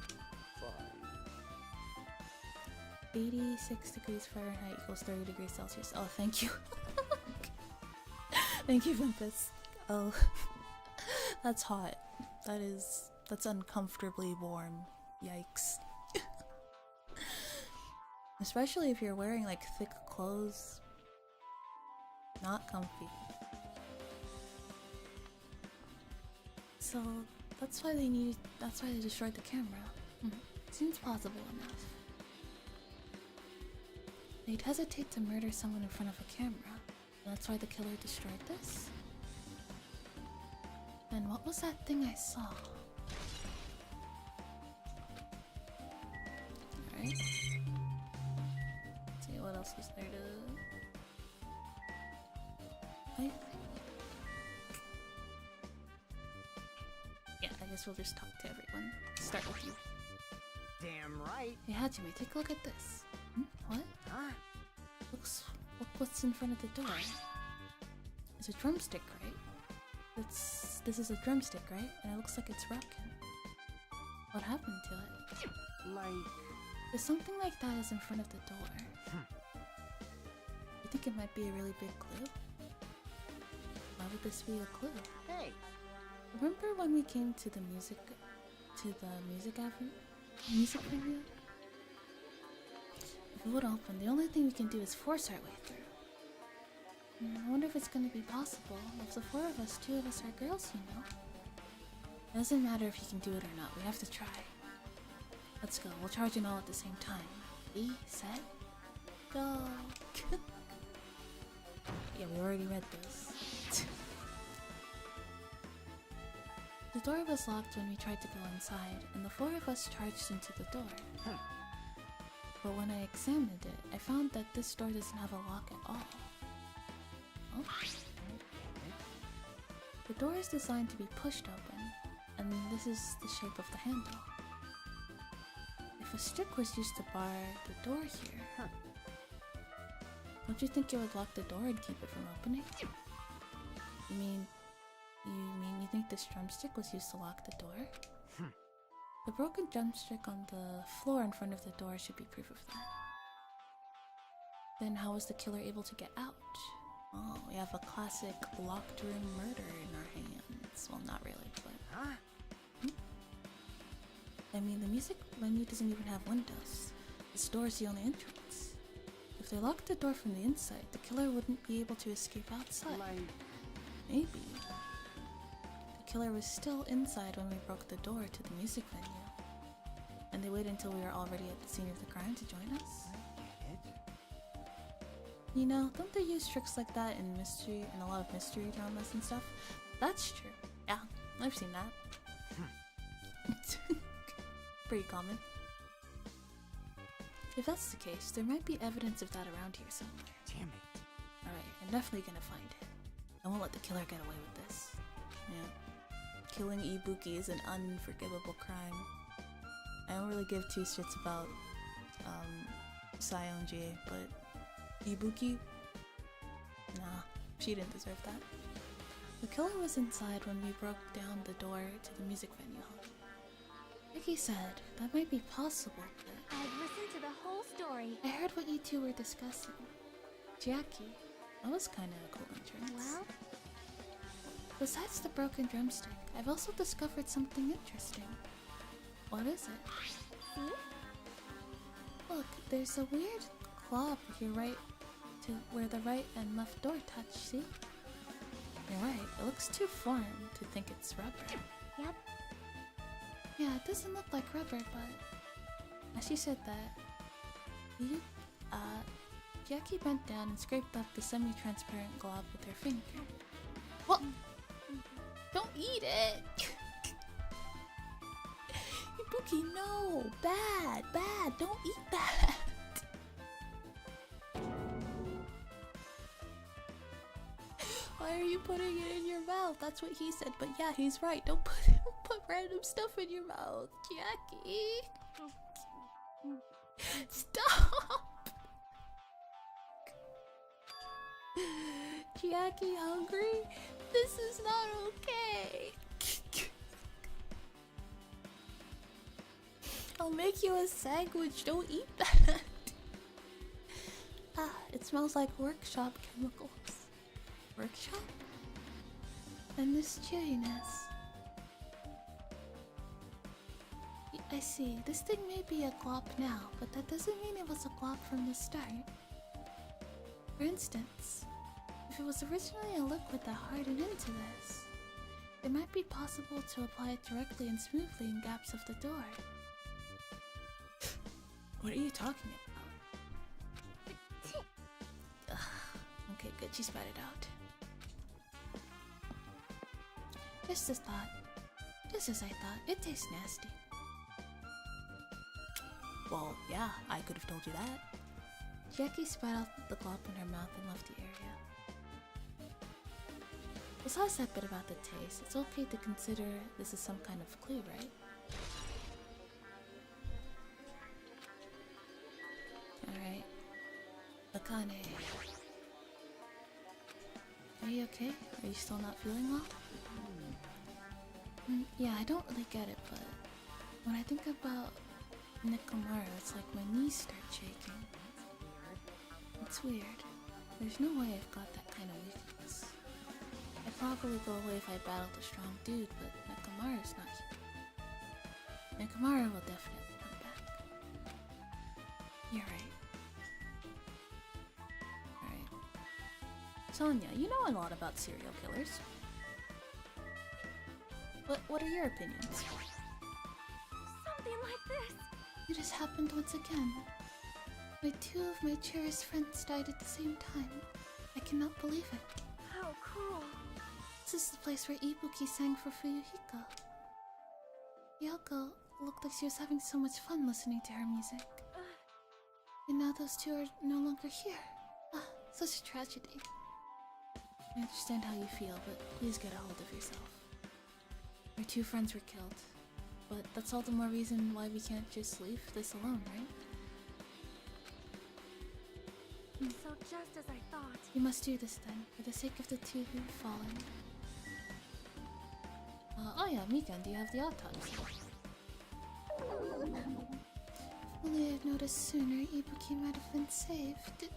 86 degrees Fahrenheit equals 30 degrees Celsius. Oh, thank you. Thank you, Ventus. Oh, that's hot. That's uncomfortably warm. Yikes. Especially if you're wearing like thick clothes. Not comfy. So that's why they destroyed the camera. Seems plausible enough. They'd hesitate to murder someone in front of a camera. That's why the killer destroyed this? And what was that thing I saw? Alright. Let's see, what else was there to... I think... Yeah, I guess we'll just talk to everyone. Start with you. Damn right. Hey Hajime, take a look at this. What? Huh? Look what's in front of the door. It's a drumstick, right? This is a drumstick, right? And it looks like it's broken. What happened to it? Like... If something like that is in front of the door, you think it might be a really big clue? Why would this be a clue? Hey! Remember when we came to the music venue? If it would open, the only thing we can do is force our way through. I wonder if it's gonna be possible. Of the 4 of us, 2 of us are girls, you know. It doesn't matter if you can do it or not, we have to try. Let's go, we'll charge it all at the same time. Ready, set, go! Yeah, we already read this. The door was locked when we tried to go inside, and the 4 of us charged into the door. But when I examined it, I found that this door doesn't have a lock at all. Oh. The door is designed to be pushed open, and this is the shape of the handle. If a stick was used to bar the door here, don't you think it would lock the door and keep it from opening? You mean you think this drumstick was used to lock the door? The broken drumstick on the floor in front of the door should be proof of that. Then how was the killer able to get out? Oh, we have a classic locked room murder in our hands. Well, not really, but... I mean, the music venue doesn't even have windows. This door is the only entrance. If they locked the door from the inside, the killer wouldn't be able to escape outside. Maybe. The killer was still inside when we broke the door to the music venue. And they waited until we were already at the scene of the crime to join us. You know, don't they use tricks like that in a lot of mystery dramas and stuff? That's true. Yeah, I've seen that. Pretty common. If that's the case, there might be evidence of that around here somewhere. Damn it. Alright, I'm definitely gonna find it. I won't let the killer get away with this. Yeah. Killing Ibuki is an unforgivable crime. I don't really give 2 shits about Sayonji, but Ibuki? Nah, she didn't deserve that. The killer was inside when we broke down the door to the music venue hall. Like he said, that might be possible, but... I've listened to the whole story. I heard what you 2 were discussing. Jackie. That was kinda a cool entrance. Well? Besides the broken drumstick, I've also discovered something interesting. What is it? See? Look, there's a weird glob here right to where the right and left door touch, see? You're right, it looks too foreign to think it's rubber. Yep. Yeah, it doesn't look like rubber, but as she said that, Jackie bent down and scraped up the semi-transparent glob with her finger. What? Don't eat it! Ibuki, no! Bad! Bad! Don't eat that! Why are you putting it in your mouth? That's what he said, but yeah, he's right. Don't put random stuff in your mouth, Jackie. Stop! Jackie, hungry? This is not okay. I'll make you a sandwich. Don't eat that. Ah, it smells like workshop chemicals. Workshop? And this chewiness. I see. This thing may be a glop now, but that doesn't mean it was a glop from the start. For instance, if it was originally a liquid that hardened into this, It might be possible to apply it directly and smoothly in gaps of the door. What are you talking about? Ugh. Okay, good, she spat it out. Just as I thought, it tastes nasty. Well, yeah, I could have told you that. Jackie spat out the glop in her mouth and left the area. Besides that bit about the taste, it's okay to consider this is some kind of clue, right? Alright. Akane. Are you okay? Are you still not feeling well? Yeah, I don't really get it, but when I think about Nekomara, it's like my knees start shaking. It's weird. There's no way I've got that kind of weakness. I'd probably go away if I battled a strong dude, but Nekomara's not here. Nekomara will definitely come back. You're right. Alright. Sonia, you know a lot about serial killers. What are your opinions? Something like this. It has happened once again. Two of my cherished friends died at the same time. I cannot believe it. How cruel. This is the place where Ibuki sang for Fuyuhiko. Yoko looked like she was having so much fun listening to her music. And now those two are no longer here. Such a tragedy. I understand how you feel, but please get a hold of yourself. Our two friends were killed, but that's all the more reason why we can't just leave this alone, right? So just as I thought. You must do this then, for the sake of the two who've fallen. Oh yeah, Mikan, do you have the autopsy? If only I had noticed sooner, Ibuki might have been saved.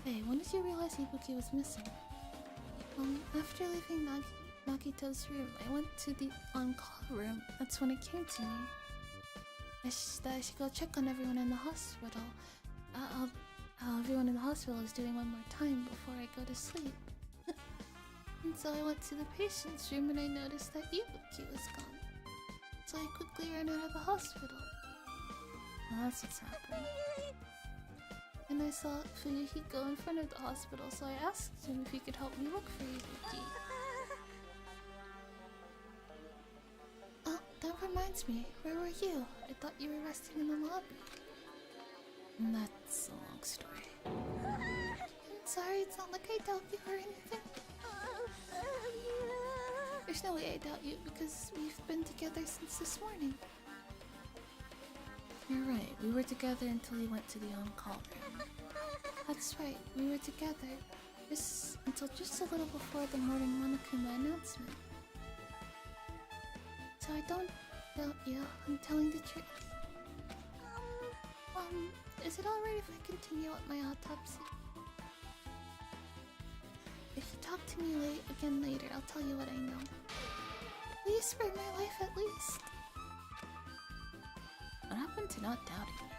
Hey, when did you realize Ibuki was missing? After leaving Nagito's room, I went to the on-call room. That's when it came to me. I should go check on everyone in the hospital. Everyone in the hospital is doing one more time before I go to sleep. And so I went to the patient's room and I noticed that Ibuki was gone. So I quickly ran out of the hospital. Well, that's what's happened. And I saw Fuyuhiko in front of the hospital, so I asked him if he could help me look for Ibuki. Oh, that reminds me. Where were you? I thought you were resting in the lobby. That's a long story. I'm sorry, it's not like I doubt you or anything. There's no way I doubt you because we've been together since this morning. You're right, we were together until you went to the on-call room. That's right, we were together until just a little before the morning Monokuma announcement. So I don't doubt you, I'm telling the truth. Is it alright if I continue with my autopsy? If you talk to me again later, I'll tell you what I know. Please spare my life at least. What happened to not doubting me?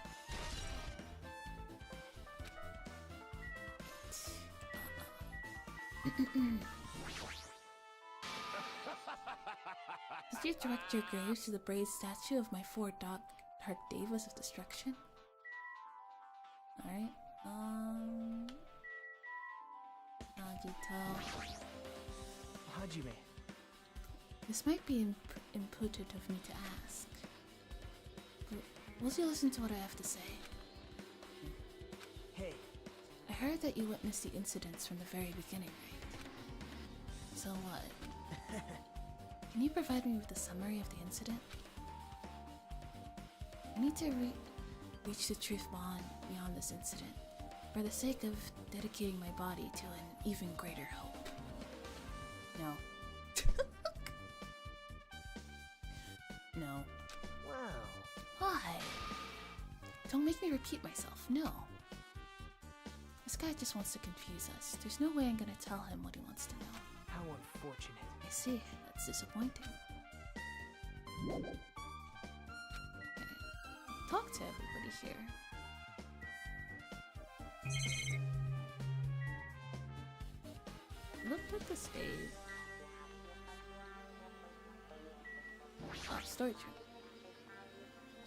Did you direct your graves to the brazen statue of my four dark devas of destruction? Alright, Nagito. Hajime. This might be impotent of me to ask, but will you listen to what I have to say? Hey. I heard that you witnessed the incidents from the very beginning, right? So what? Can you provide me with a summary of the incident? I need to reach the truth beyond this incident, for the sake of dedicating my body to an even greater hope. No. No. Wow. Why? Don't make me repeat myself, no. This guy just wants to confuse us. There's no way I'm gonna tell him what he wants to know. How unfortunate. I see, that's disappointing. Okay. Talk to everybody here. Look at the stage. storage room.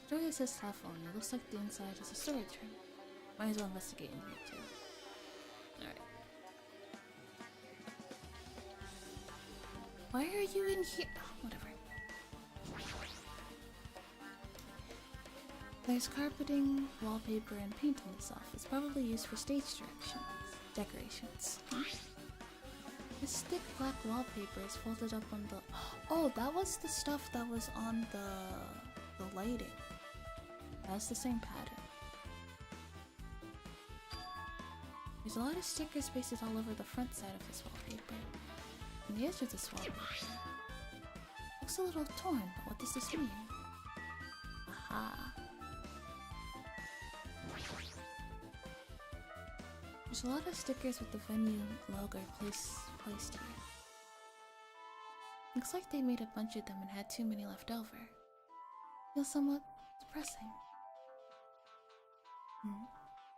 The story says half on. It looks like the inside is a storage room. Might as well investigate in here too. Alright. Why are you in here? Oh, whatever. There's carpeting, wallpaper, and paint in this office. Probably used for stage decorations. This thick black wallpaper is folded up on the... Oh, that was the stuff that was on the lighting. That's the same pattern. There's a lot of stickers pasted all over the front side of this wallpaper. And the edge of this wallpaper looks a little torn, but what does this mean? Aha. There's a lot of stickers with the venue logo placed here. Looks like they made a bunch of them and had too many left over. Feels somewhat depressing.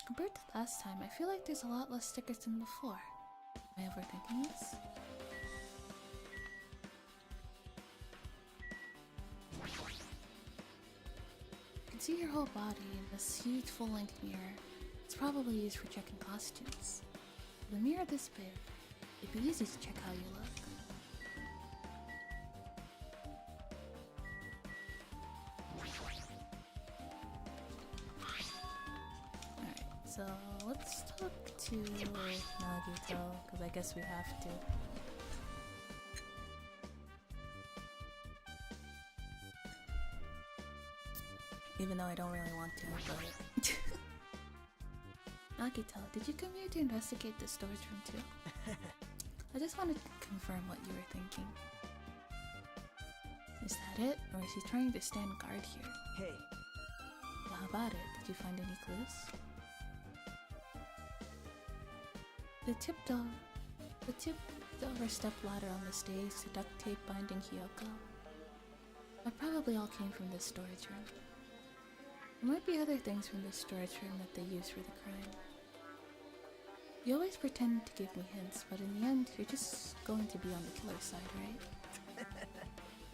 Compared to last time, I feel like there's a lot less stickers than before. Am I overthinking this? You can see your whole body in this huge full-length mirror. It's probably used for checking costumes. With a mirror this big, it'd be easy to check how you look. Alright, so let's talk to Nagito, because I guess we have to. Even though I don't really want to, but... Nagito, did you come here to investigate the storage room too? I just wanted to confirm what you were thinking. Is that it? Or is he trying to stand guard here? Hey. Well, how about it? Did you find any clues? The tipped over step ladder on the stage, the duct tape binding Hyoko. That probably all came from this storage room. There might be other things from this storage room that they use for the crime. You always pretend to give me hints, but in the end, you're just going to be on the killer's side, right?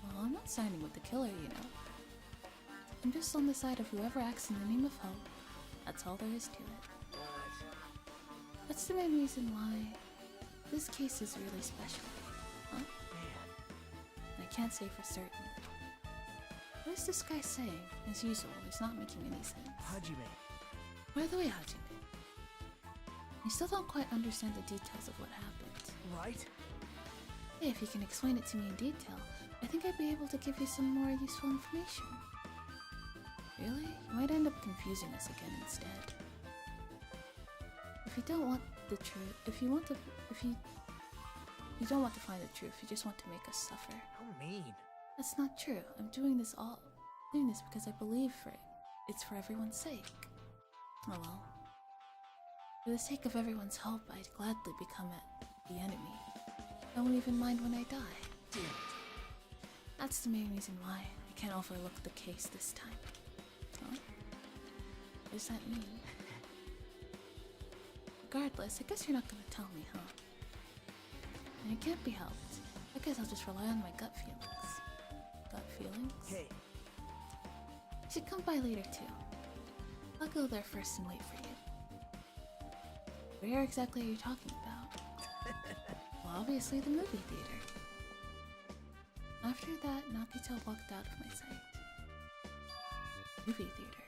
Well, I'm not siding with the killer, you know. I'm just on the side of whoever acts in the name of hope. That's all there is to it. That's the main reason why this case is really special. Huh? And I can't say for certain. What is this guy saying? As usual, it's not making any sense. Hajime. By the way, Hajime, I still don't quite understand the details of what happened. Right? Hey, if you can explain it to me in detail, I think I'd be able to give you some more useful information. Really? You might end up confusing us again instead. If you don't want the truth, if you don't want to find the truth, you just want to make us suffer. How mean. That's not true. I'm doing this because I believe it's for everyone's sake. Oh well. For the sake of everyone's hope, I'd gladly become the enemy. I won't even mind when I die. Damn it. That's the main reason why I can't overlook the case this time. Huh? What does that mean? Regardless, I guess you're not gonna tell me, huh? And it can't be helped. I guess I'll just rely on my gut feelings. Gut feelings? Hey. You should come by later too. I'll go there first and wait for you. Where exactly are you talking about? Well, obviously the movie theater. After that, Nagito walked out of my sight. Movie theater.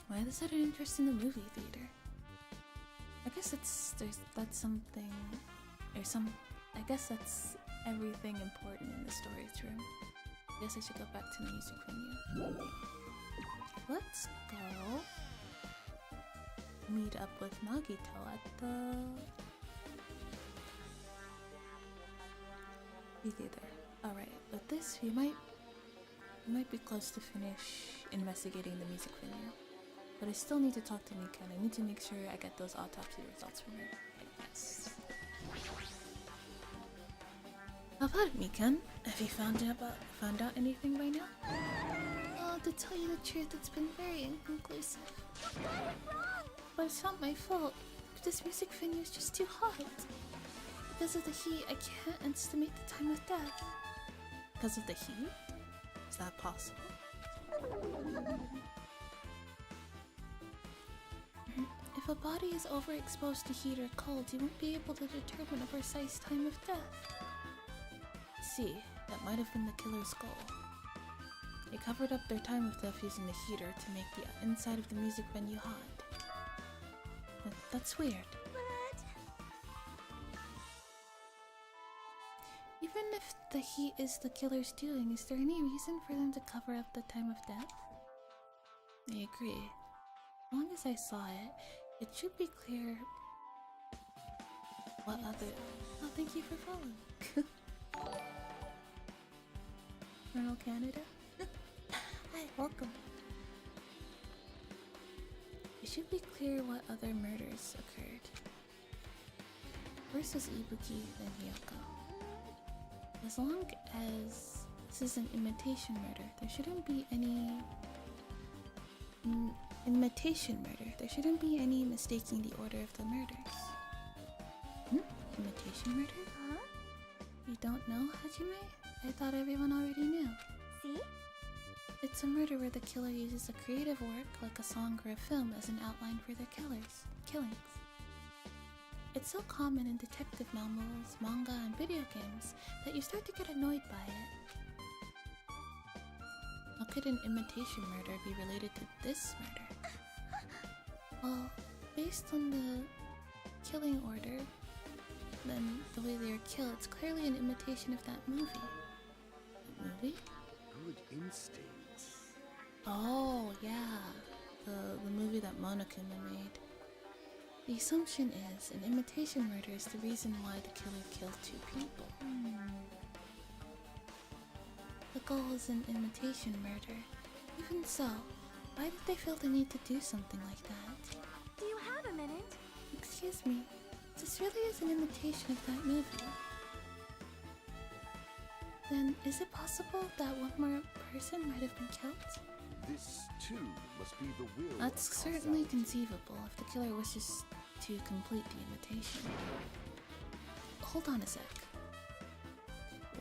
Why the sudden interest in the movie theater? I guess that's something, or I guess that's everything important in the storage room. I guess I should go back to the music venue. Let's go meet up with Nagito at the movie theater. Alright, with this we might be close to finish investigating the music venue. But I still need to talk to Mika, and I need to make sure I get those autopsy results from her, I guess. How about it, Mikan? Have you found out anything by now? Oh, to tell you the truth, it's been very inconclusive. But it's not my fault. This music venue is just too hot. Because of the heat, I can't estimate the time of death. because of the heat? Is that possible? If a body is overexposed to heat or cold, you won't be able to determine a precise time of death. See, that might have been the killer's goal. They covered up their time of death using the heater to make the inside of the music venue hot. That's weird. But Even if the heat is the killer's doing, is there any reason for them to cover up the time of death? I agree. As long as I saw it, it should be clear what other... Oh, thank you for following. Colonel Canada? Hi, welcome. It should be clear what other murders occurred. First was Ibuki, then Hyoko. As long as this is an imitation murder, there shouldn't be any... imitation murder. There shouldn't be any mistaking the order of the murders. Imitation murder? huh? You don't know, Hajime? I thought everyone already knew. See? It's a murder where the killer uses a creative work, like a song or a film, as an outline for their killings. It's so common in detective novels, manga, and video games that you start to get annoyed by it. How could an imitation murder be related to this murder? Well, based on the killing order, then the way they are killed, it's clearly an imitation of that movie. That movie? Good instincts. Oh, yeah. The movie that Monokuma made. The assumption is an imitation murder is the reason why the killer killed two people. The goal is an imitation murder. Even so, why did they feel the need to do something like that? Do you have a minute? Excuse me, this really is an imitation of that movie. Then, is it possible that one more person might have been killed? This too must be the will. That's of certainly causality. conceivable if the killer wishes to complete the imitation. Hold on a sec.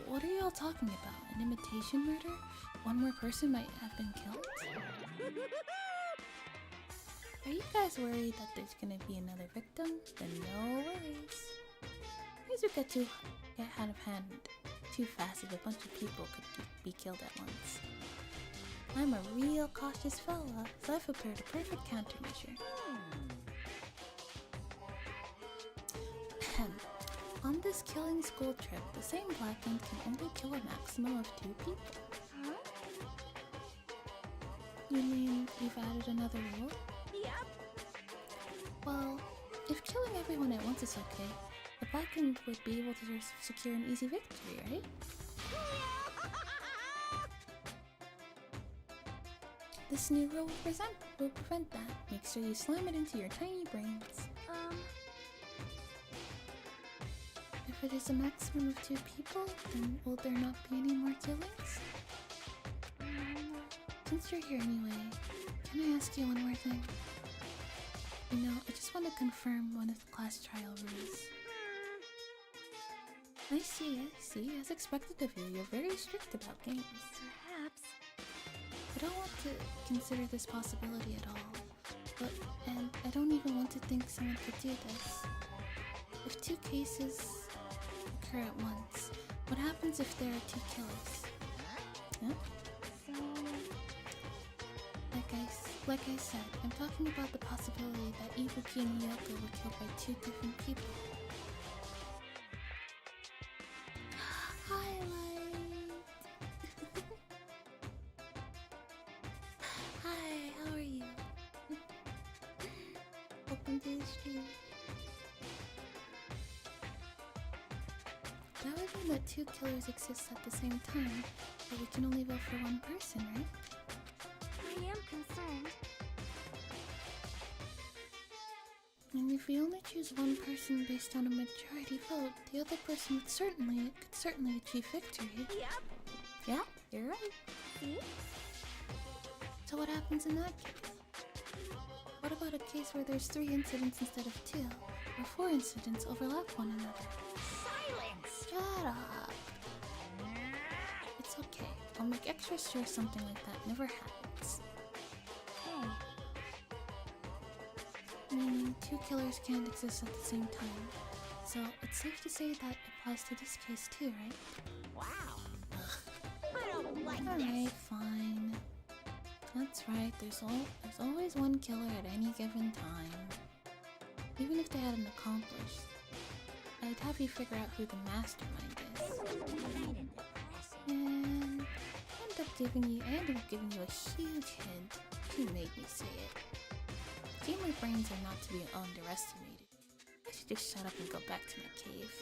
What are y'all talking about? An imitation murder? One more person might have been killed? Are you guys worried that there's gonna be another victim? Then no worries. Things would get out of hand too fast if a bunch of people could be killed at once. I'm a real cautious fella, so I've prepared a perfect countermeasure. On this killing school trip, the same blackened can only kill a maximum of 2 people. Huh? You mean you've added another rule? Yep. Well, if killing everyone at once is okay, the blackened would be able to secure an easy victory, right? This new rule will prevent that. Make sure you slam it into your tiny brains. If it is a maximum of 2 people, then will there not be any more killings? Since you're here anyway, can I ask you one more thing? You know, I just want to confirm one of the class trial rules. I see. As expected of you, you're very strict about games. Perhaps. I don't want to consider this possibility at all, and I don't even want to think someone could do this. If 2 cases occur at once, what happens if there are 2 killers? Huh? So, Like I said, I'm talking about the possibility that Ibuki and Yoko were killed by 2 different people. Highlight! Hi, how are you? Welcome to the stream. That would mean that 2 killers exist at the same time, but we can only vote for 1 person, right? I am concerned. And if we only choose 1 person based on a majority vote, the other person could certainly achieve victory. Yep. Yeah, you're right. See? So what happens in that case? What about a case where there's 3 incidents instead of 2, or 4 incidents overlap one another? Silence! Shut up! It's I'll make extra sure something like that never happens. Hey, Meaning, two killers can't exist at the same time. So it's safe to say that applies to this case too, right? wow. I don't like Alright, fine. That's right, there's always one killer at any given time. Even if they had an accomplice, I'd have you figure out who the mastermind is. And I ended up giving you a huge hint. You made me say it. Gamer brains are not to be underestimated. I should just shut up and go back to my cave.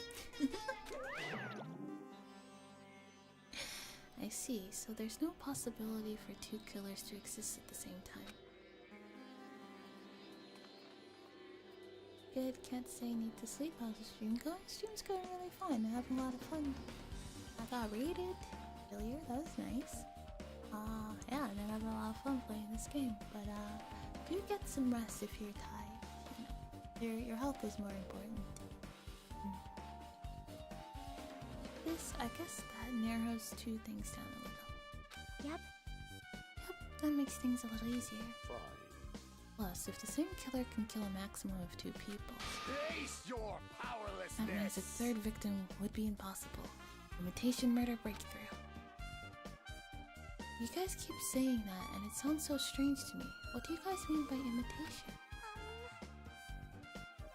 I see, so there's no possibility for two killers to exist at the same time. Good, can't say need to sleep. How's the stream going? Stream's going really fine. I'm having a lot of fun. I got rated earlier, that was nice. Yeah, and I'm having a lot of fun playing this game. But do get some rest if you're tired. You know, your health is more important. This, I guess that narrows two things down a little. Yep. Yep, that makes things a little easier. Fine. Plus, if the same killer can kill a maximum of two people, Face your that means a powerlessness. third victim would be impossible. Imitation murder breakthrough. You guys keep saying that, and it sounds so strange to me. What do you guys mean by imitation?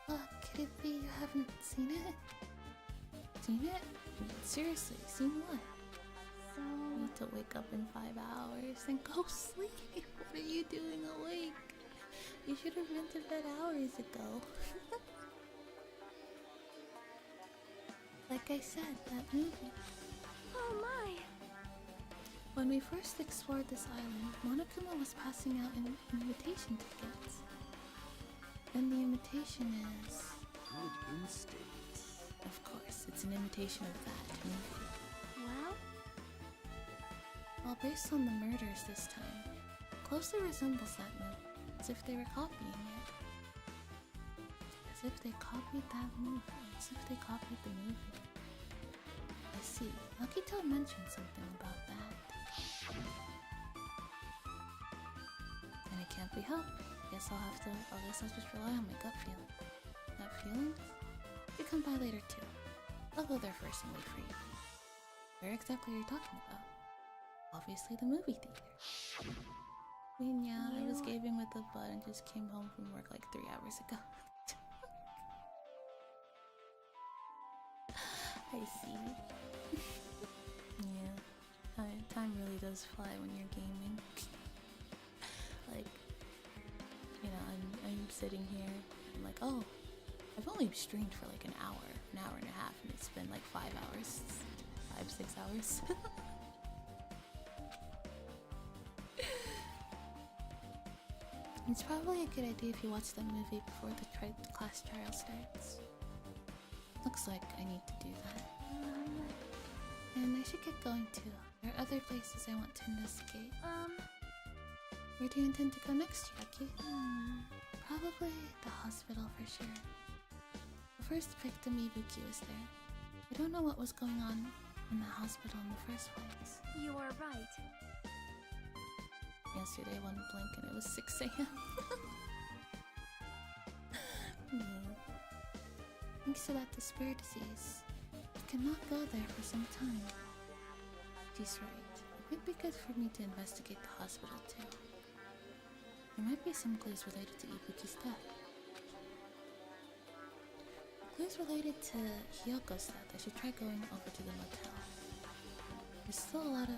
Could it be you haven't seen it? Seen it? Seriously, seen what? So, You need to wake up in 5 hours and go sleep. What are you doing awake? You should have been to bed hours ago. Like I said, that movie. oh my. When we first explored this island, Monokuma was passing out invitation tickets. And the invitation is... Good instincts. Of course, it's an imitation of that movie. Well, While based on the murders this time, closely resembles that movie, as if they were copying it. As if they copied that movie. As if they copied the movie. I see. Akito mentioned something about that. And it can't be helped. Guess I'll just rely on my gut feeling. Gut feelings? You come by later too. I'll go there first and wait for you. Where exactly are you talking about? Obviously the movie theater. I mean, yeah, I was gaming with the bud and just came home from work like 3 hours ago. I see. Yeah, time really does fly when you're gaming. Like, you know, I'm sitting here, I'm like, oh, I've only streamed for like an hour and a half, and it's been like 5 hours, 6 hours. It's probably a good idea if you watch the movie before the class trial starts. Looks like I need to do that. And I should get going too. There are other places I want to investigate. Where do you intend to go next, Jackie? Probably the hospital for sure. The first victim, Ibuki, was there. I don't know what was going on in the hospital in the first place. you are right. Yesterday, one blink and it was 6 a.m. Thanks to that despair disease, I cannot go there for some time. She's right. It would be good for me to investigate the hospital too. There might be some clues related to Ibuki's death. Clues related to Hyoko's death. I should try going over to the motel. There's still a lot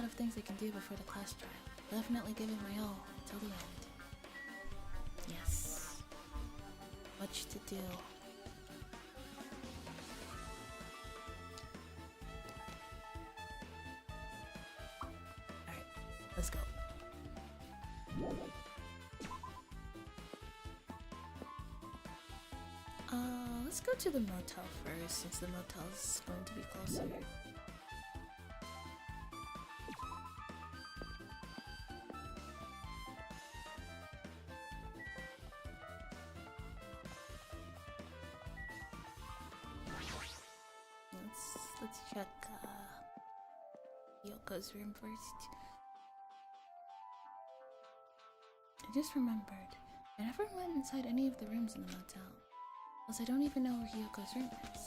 of things I can do before the class trial. Definitely give it my all until the end. Yes. Much to do. Alright, let's go. Let's go to the motel first, since the motel is going to be closer. Let's check Yoko's room first. I just remembered. I never went inside any of the rooms in the motel. Plus, I don't even know where Hyoko's room is.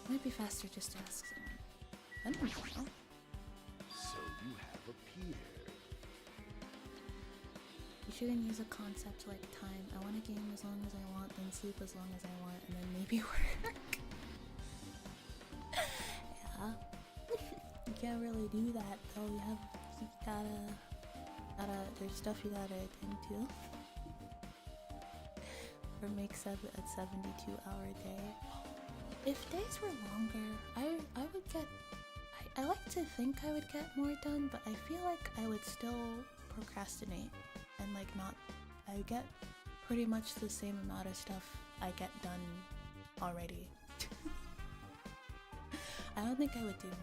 It might be faster just to ask someone. I don't know. So you have appeared. You shouldn't use a concept like time. I want to game as long as I want, then sleep as long as I want, and then maybe work. Yeah. You can't really do that though. You gotta, there's stuff you gotta attend to. Or make a 72-hour day. If days were longer, I would get, I like to think I would get more done, but I feel like I would still procrastinate and like not, I would get pretty much the same amount of stuff I get done already. I don't think I would do more.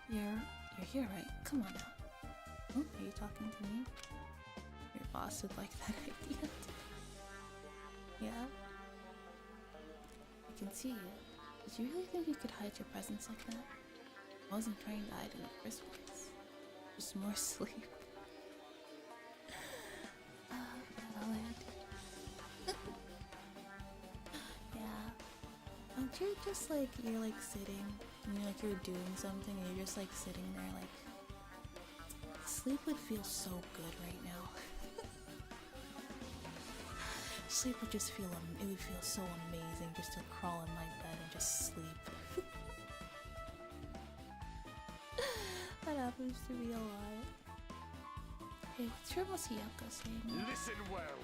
You're here, right? Come on now. Oh, are you talking to me? Your boss would like that idea too. Yeah? I can see you. Did you really think you could hide your presence like that? I wasn't trying to hide in the first place. Just more sleep. Valid. Yeah. Aren't you just like, you're like sitting, and you're doing something, and you're just like sitting there like, sleep would feel so good right now. Sleep would just feel, it would feel so amazing just to crawl in my bed and just sleep. That happens to me a lot. Hey, what's your Masayaka saying? Listen well.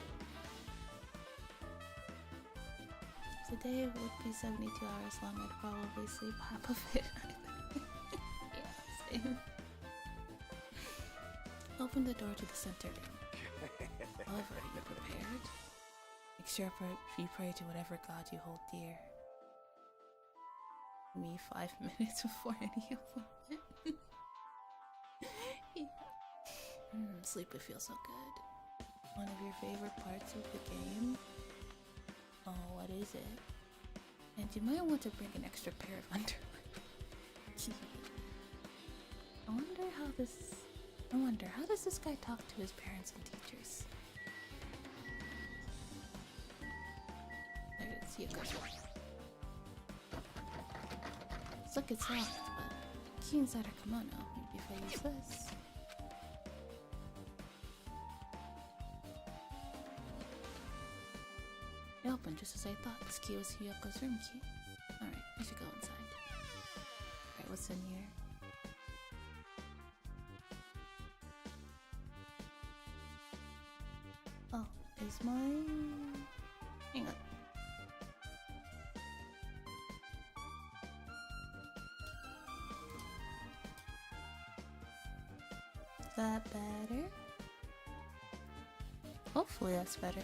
If the day would be 72 hours long, I'd probably sleep half of it. Yeah, same. Open the door to the center room. However, are you prepared? Make sure you pray to whatever god you hold dear. Me 5 minutes before any appointment. Yeah. Sleep would feel so good. One of your favorite parts of the game? Oh, what is it? And you might want to bring an extra pair of underwear. I wonder how does this guy talk to his parents and teachers? There it is, Yuka. Looks like it's locked, but key inside her kimono. Maybe if I use this. It opened just as I thought. This key was Hyoko's room key. Alright, I should go inside. Alright, what's in here? Oh, is my... Hang on. Is that better? Hopefully that's better.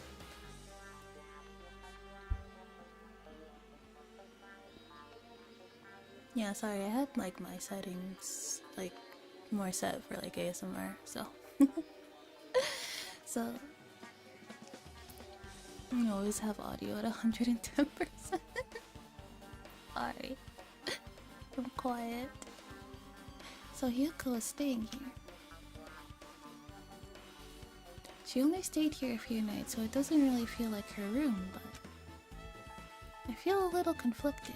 Yeah, sorry, I had like my settings like more set for like ASMR, so so I always have audio at 110%. Sorry. I'm quiet. So Hyuko is staying here. She only stayed here a few nights, so it doesn't really feel like her room, but I feel a little conflicted.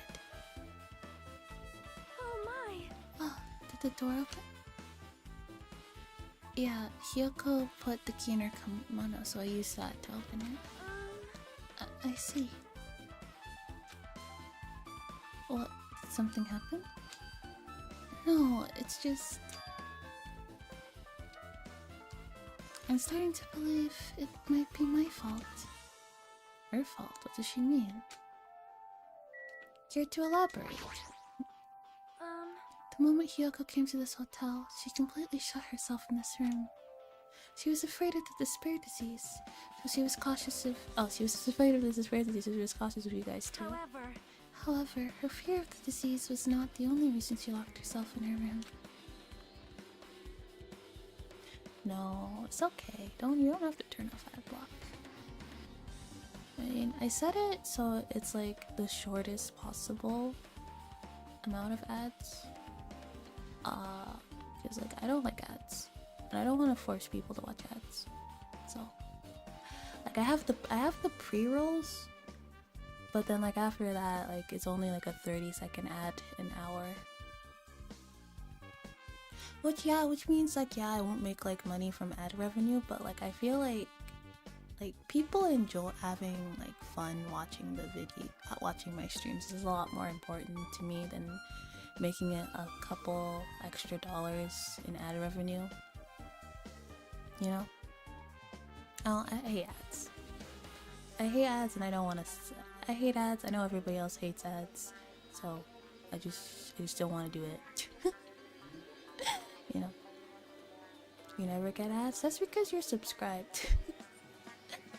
Oh, did the door open? Yeah, Hyuko put the key in her kimono, so I used that to open it. I see. What? Did something happen? No, it's just... I'm starting to believe it might be my fault. Her fault? What does she mean? Care to elaborate? The moment Hyuko came to this hotel, she completely shut herself in this room. She was afraid of the despair disease, so she was cautious of... Oh, she was afraid of the despair disease, so she was cautious of you guys too. However, her fear of the disease was not the only reason she locked herself in her room. No, it's okay. You don't have to turn off ad block. I mean, I set it so it's like the shortest possible amount of ads. Because like I don't like ads, and I don't want to force people to watch ads. So, like I have the pre-rolls, but then like after that, like it's only like a 30-second ad an hour. Which means like I won't make like money from ad revenue, but like I feel like people enjoy having like fun watching the video, watching my streams. This is a lot more important to me than making it a couple extra dollars in ad revenue. You know? Oh, I hate ads. I hate ads, and I don't want to. I hate ads. I know everybody else hates ads, so I just don't want to do it. You know? You never get ads? That's because you're subscribed.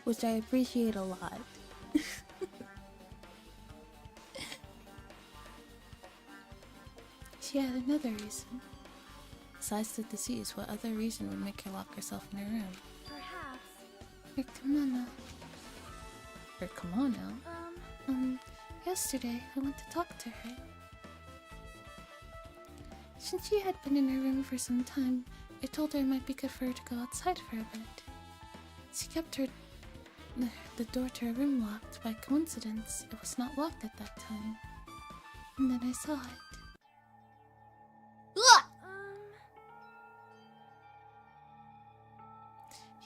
Which I appreciate a lot. She had another reason. Besides the disease, what other reason would make her lock herself in her room? Perhaps. Her kimono. Her kimono? Yesterday I went to talk to her. Since she had been in her room for some time, I told her it might be good for her to go outside for a bit. She kept the door to her room locked. By coincidence, it was not locked at that time. And then I saw it.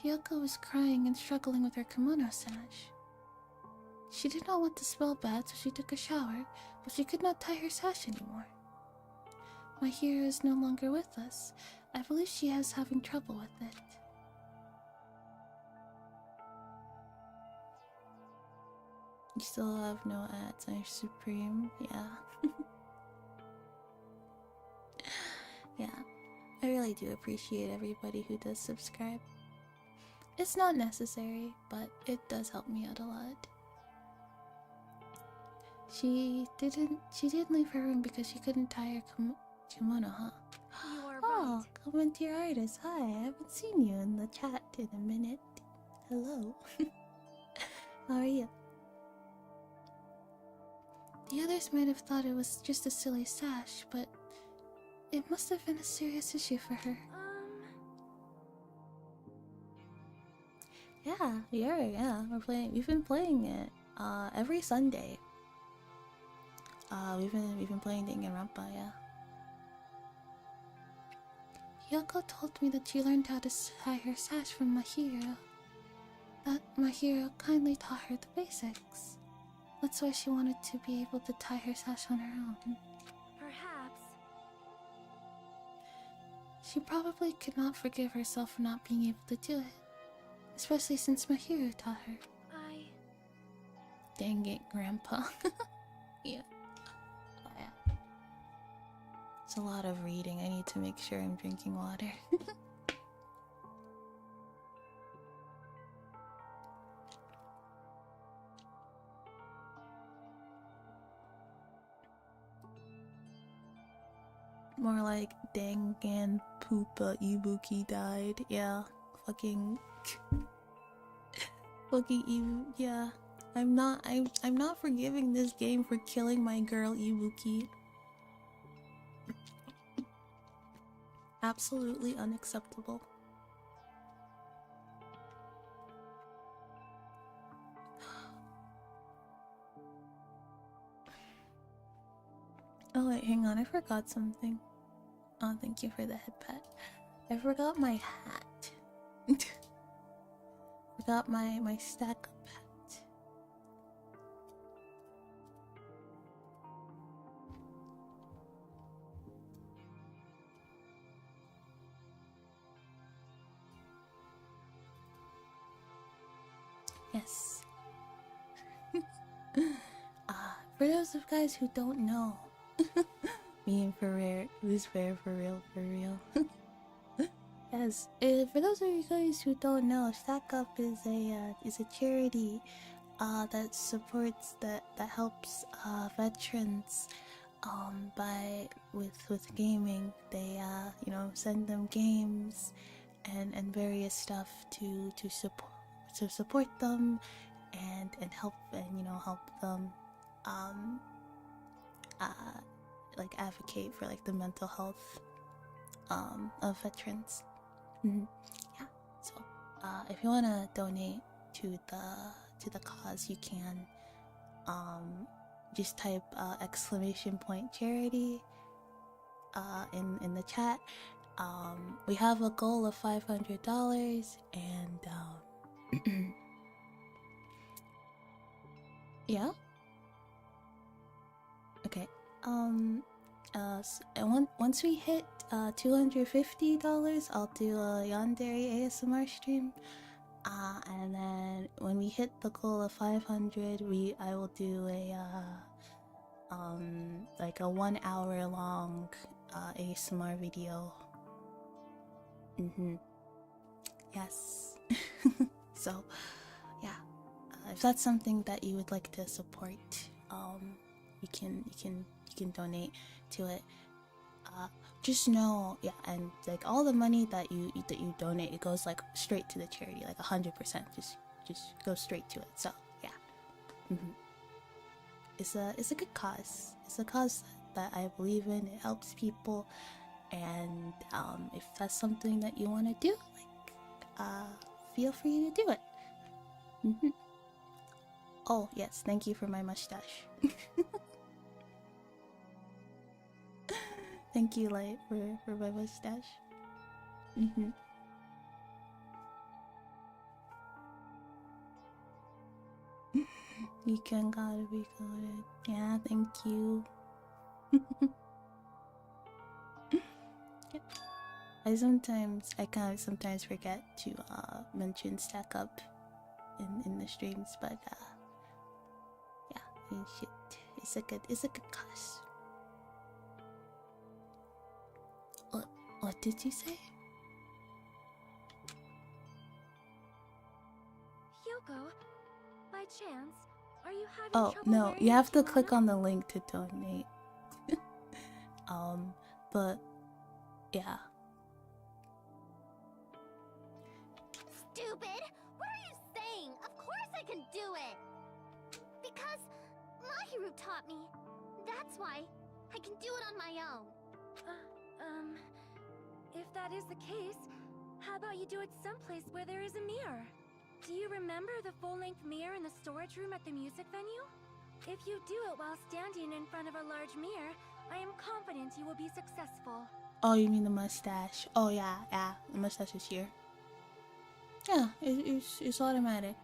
Hyoko was crying and struggling with her kimono sash. She did not want to smell bad, so she took a shower, but she could not tie her sash anymore. My hero is no longer with us. I believe she is having trouble with it. You still have no ads on your Supreme? Yeah. Yeah. I really do appreciate everybody who does subscribe. It's not necessary, but it does help me out a lot. She didn't leave her room because she couldn't tie her kimono, huh? You are Oh, right. comment to your artist. Hi, I haven't seen you in the chat in a minute. Hello. How are you? The others might have thought it was just a silly sash, but it must have been a serious issue for her. Yeah, we've been playing it every Sunday. We've been playing Danganronpa, yeah. Hyoko told me that she learned how to tie her sash from Mahiro. That Mahiro kindly taught her the basics. That's why she wanted to be able to tie her sash on her own. Perhaps. She probably could not forgive herself for not being able to do it. Especially since Mahiro taught her. Dang it, Grandpa. Yeah. Oh, yeah. It's a lot of reading. I need to make sure I'm drinking water. More like Danganronpa Ibuki died. Yeah. Fucking yeah. I'm not forgiving this game for killing my girl Ibuki. Absolutely unacceptable. Oh wait, hang on, I forgot something. Oh, thank you for the head pat. I forgot my hat. Forgot my stack up hat. Yes. For those of guys who don't know, me and Ferrer, who's fair for real. Yes, for those of you guys who don't know, Stack Up is a charity that supports that helps veterans with gaming. They send them games and various stuff to support them, and help, and help them like advocate for like the mental health of veterans. Yeah. So if you want to donate to the cause, you can just type !charity in the chat. We have a goal of $500, and yeah. Okay. And once we hit $250, I'll do a yandere ASMR stream. And then when we hit the goal of 500, I will do a like a 1 hour long ASMR video. Yes. So yeah, if that's something that you would like to support, you can donate to it. Just know, yeah, and like all the money that you donate, it goes like straight to the charity, like 100%. Just go straight to it. So yeah, it's a good cause. It's a cause that I believe in. It helps people, and if that's something that you want to do, like feel free to do it. Oh yes, thank you for my mustache. Thank you, Light, for my mustache. You can gotta be coded. Yeah, thank you. I sometimes forget to mention Stack Up in the streams, but yeah, you should. It's a good cause. What did you say? Hyoko, by chance, are you having Oh trouble no, wearing you your have to kimono? click on the link to donate. But yeah. Stupid! What are you saying? Of course I can do it! Because Mahiru taught me. That's why I can do it on my own. If that is the case, how about you do it someplace where there is a mirror? Do you remember the full-length mirror in the storage room at the music venue? If you do it while standing in front of a large mirror, I am confident you will be successful. Oh, you mean the mustache? Oh yeah, the mustache is here. Yeah, it's automatic.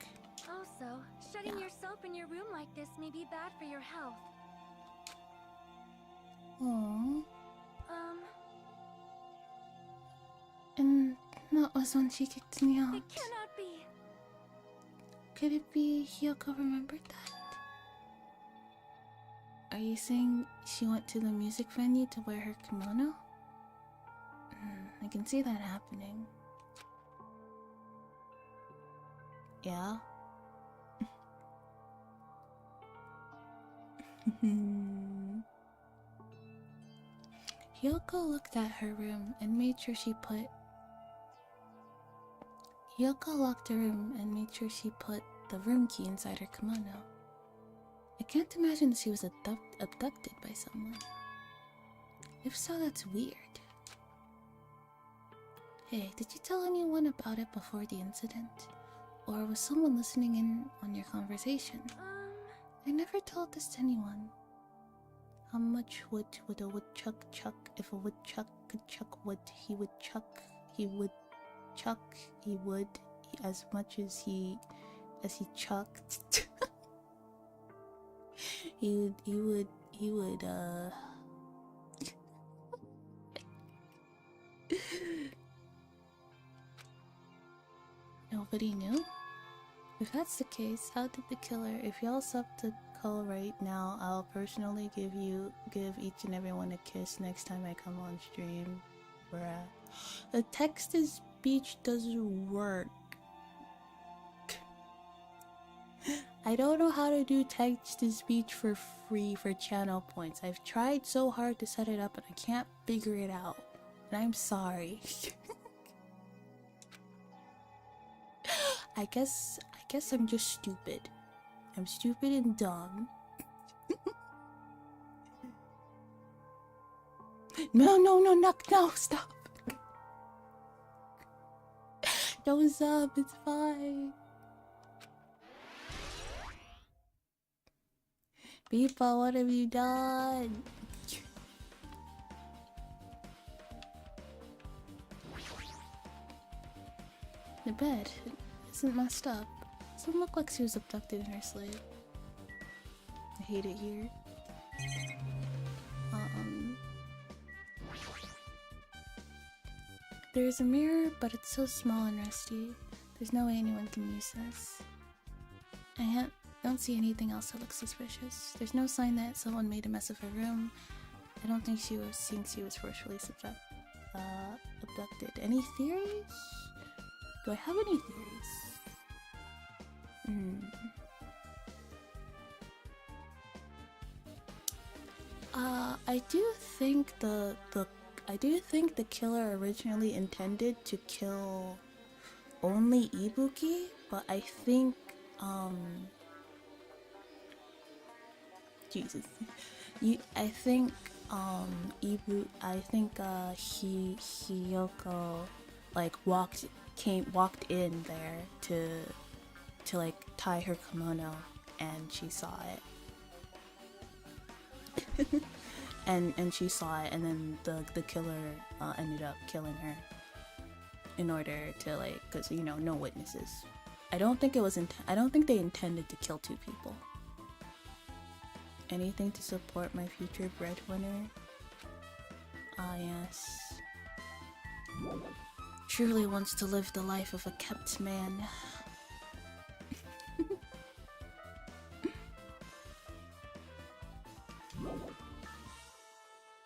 Also, shutting yourself in your room like this may be bad for your health. Aww. And that was when she kicked me out. It cannot be. Could it be Hyoko remembered that? Are you saying she went to the music venue to wear her kimono? I can see that happening. Yeah? Hyoko looked at her room and made sure she put... Hyoko locked her room and made sure she put the room key inside her kimono. I can't imagine she was abducted by someone. If so, that's weird. Hey, did you tell anyone about it before the incident? Or was someone listening in on your conversation? I never told this to anyone. How much wood would a woodchuck chuck? If a woodchuck could chuck wood, he would chuck. He would chuck. He would as much as he chucked. he would. Nobody knew? If that's the case, how did the killer? If y'all sub to call right now, I'll personally give each and every one a kiss next time I come on stream. Bruh. The text to speech doesn't work. I don't know how to do text to speech for free for channel points. I've tried so hard to set it up and I can't figure it out. And I'm sorry. I guess I'm just stupid. I'm stupid and dumb. No, stop. Don't stop, it's fine. People, what have you done? The bed isn't messed up. Doesn't look like she was abducted in her sleep. I hate it here. There's a mirror, but it's so small and rusty. There's no way anyone can use this. I don't see anything else that looks suspicious. There's no sign that someone made a mess of her room. I don't think she was forcefully abducted. Any theories? Do I have any theories? I do think the killer originally intended to kill only Ibuki, but I think Jesus. Hiyoko like walked in there to like tie her kimono, and she saw it. and she saw it, and then the killer ended up killing her in order to like, cause you know, no witnesses. I don't think they intended to kill two people. Anything to support my future breadwinner? Ah, yes. Truly wants to live the life of a kept man.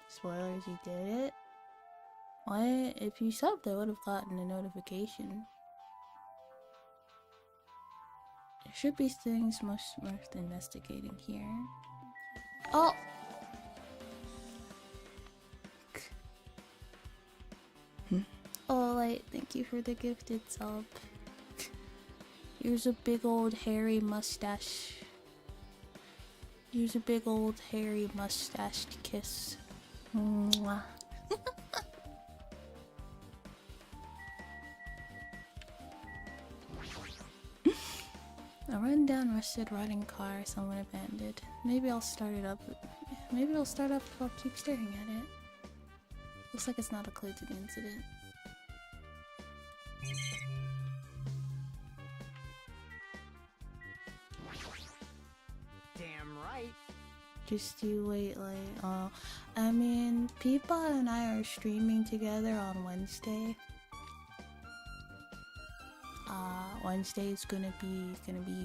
Spoilers, you did it? Why? If you subbed, I would have gotten a notification. There should be things worth investigating here. Oh! Oh, Light, thank you for the gifted sub. Here's a big old hairy mustache. Here's a big old hairy mustached kiss. Mwah. A run-down, rusted, rotting car, someone abandoned. Maybe I'll start it up. Maybe I'll start up if I'll keep staring at it. Looks like it's not a clue to the incident. Damn right. Just you wait, like, I mean, Peepa and I are streaming together on Wednesday. Wednesday is gonna be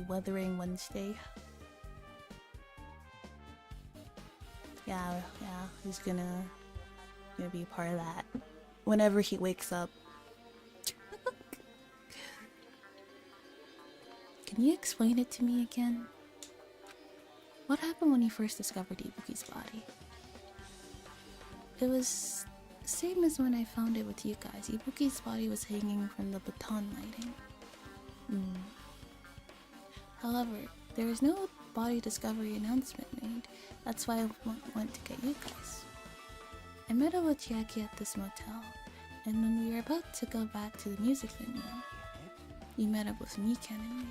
Weathering Wednesday. Yeah, he's gonna be part of that whenever he wakes up. Can you explain it to me again? What happened when you first discovered Ibuki's body? It was the same as when I found it with you guys. Ibuki's body was hanging from the baton lighting. However, there was no body discovery announcement made. That's why I went to get you guys. I met up with Chiaki at this motel, and when we were about to go back to the music venue, you met up with Mikan and me.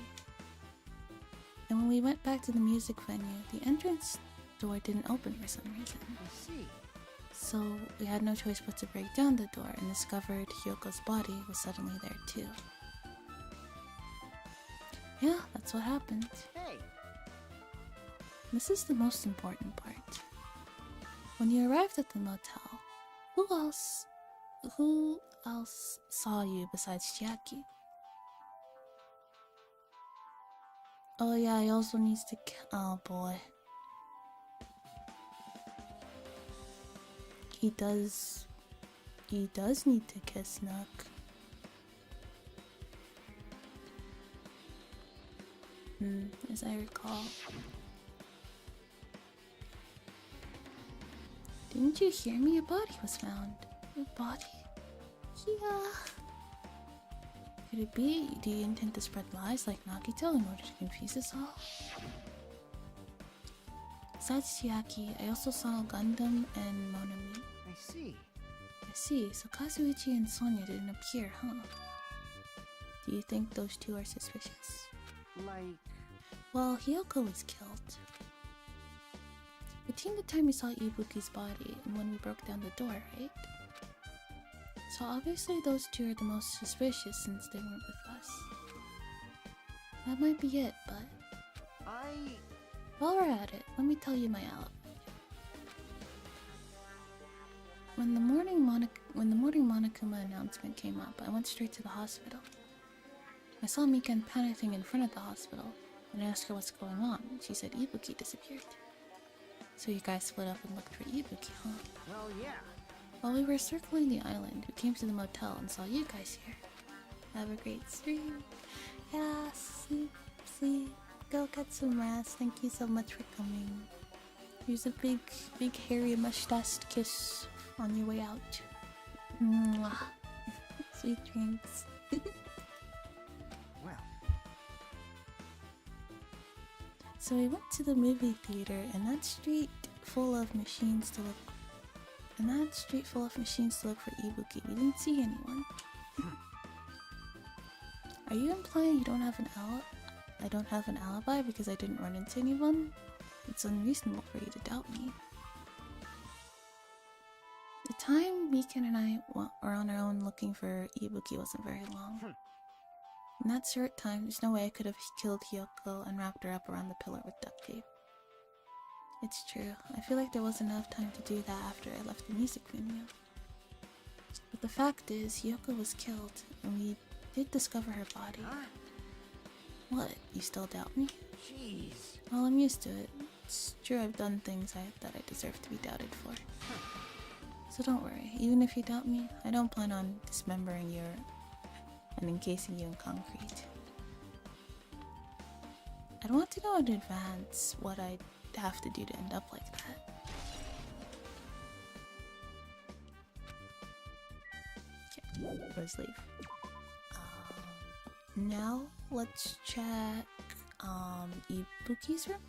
And when we went back to the music venue, the entrance door didn't open for some reason. I see. So we had no choice but to break down the door and discovered Hyoko's body was suddenly there too. Yeah, that's what happened. Hey. This is the most important part. When you arrived at the motel, who else saw you besides Chiaki? Oh yeah, he also needs to oh boy. He does need to kiss Nook. As I recall. Didn't you hear me? A body was found. A body? Yeah. Could it be? Do you intend to spread lies like Nagito in order to confuse us all? Besides Chiaki, I also saw Gundam and Monami. I see. I see, so Kazuichi and Sonia didn't appear, huh? Do you think those two are suspicious? Like... Well, Hyoko was killed. Between the time we saw Ibuki's body and when we broke down the door, right? So obviously those two are the most suspicious since they weren't with us. That might be it, but... While we're at it, let me tell you my alibi. When the morning Monokuma announcement came up, I went straight to the hospital. I saw Mikan panicking in front of the hospital. When I asked her what's going on, she said Ibuki disappeared. So you guys split up and looked for Ibuki, huh? Well, yeah. While we were circling the island, we came to the motel and saw you guys here. Have a great stream. Yeah, sleep. Go get some rest. Thank you so much for coming. Here's a big hairy mustached kiss on your way out. Mwah. Sweet dreams. Well. So we went to the movie theater, and that street full of machines to look. For Ibuki. We didn't see anyone. Are you implying you don't have an I don't have an alibi because I didn't run into anyone? It's unreasonable for you to doubt me. The time Mikan and I were on our own looking for Ibuki wasn't very long. In that short time, there's no way I could have killed Hyoko and wrapped her up around the pillar with duct tape. It's true. I feel like there wasn't enough time to do that after I left the music venue. But the fact is, Hyoko was killed, and we did discover her body. What? You still doubt me? Jeez. Well, I'm used to it. It's true I've done things that I deserve to be doubted for. So don't worry. Even if you doubt me, I don't plan on dismembering you and encasing you in concrete. I'd want to know in advance what I'd have to do to end up like that. Okay, let's leave. Now let's check Ibuki's room.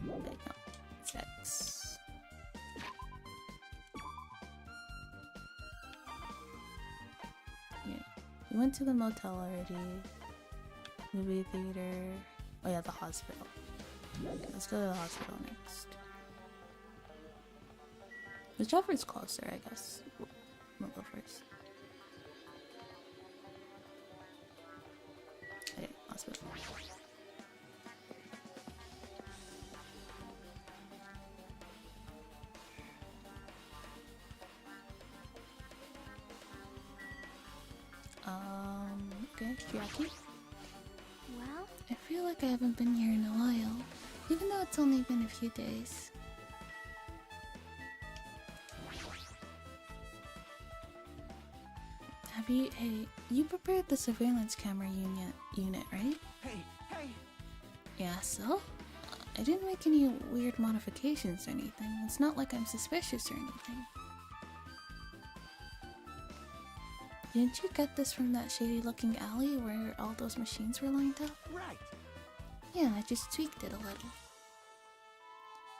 Wait, no, it's X. Yeah, we went to the motel already. Movie theater. Oh yeah, the hospital. Okay, let's go to the hospital next. Whichever's closer, I guess. We'll go first. Okay, hospital. Okay, Chiaki. Well? I feel like I haven't been here in a while, even though it's only been a few days. Hey, you prepared the surveillance camera unit, right? Hey! Yeah, so? I didn't make any weird modifications or anything. It's not like I'm suspicious or anything. Didn't you get this from that shady looking alley where all those machines were lined up? Right! Yeah, I just tweaked it a little.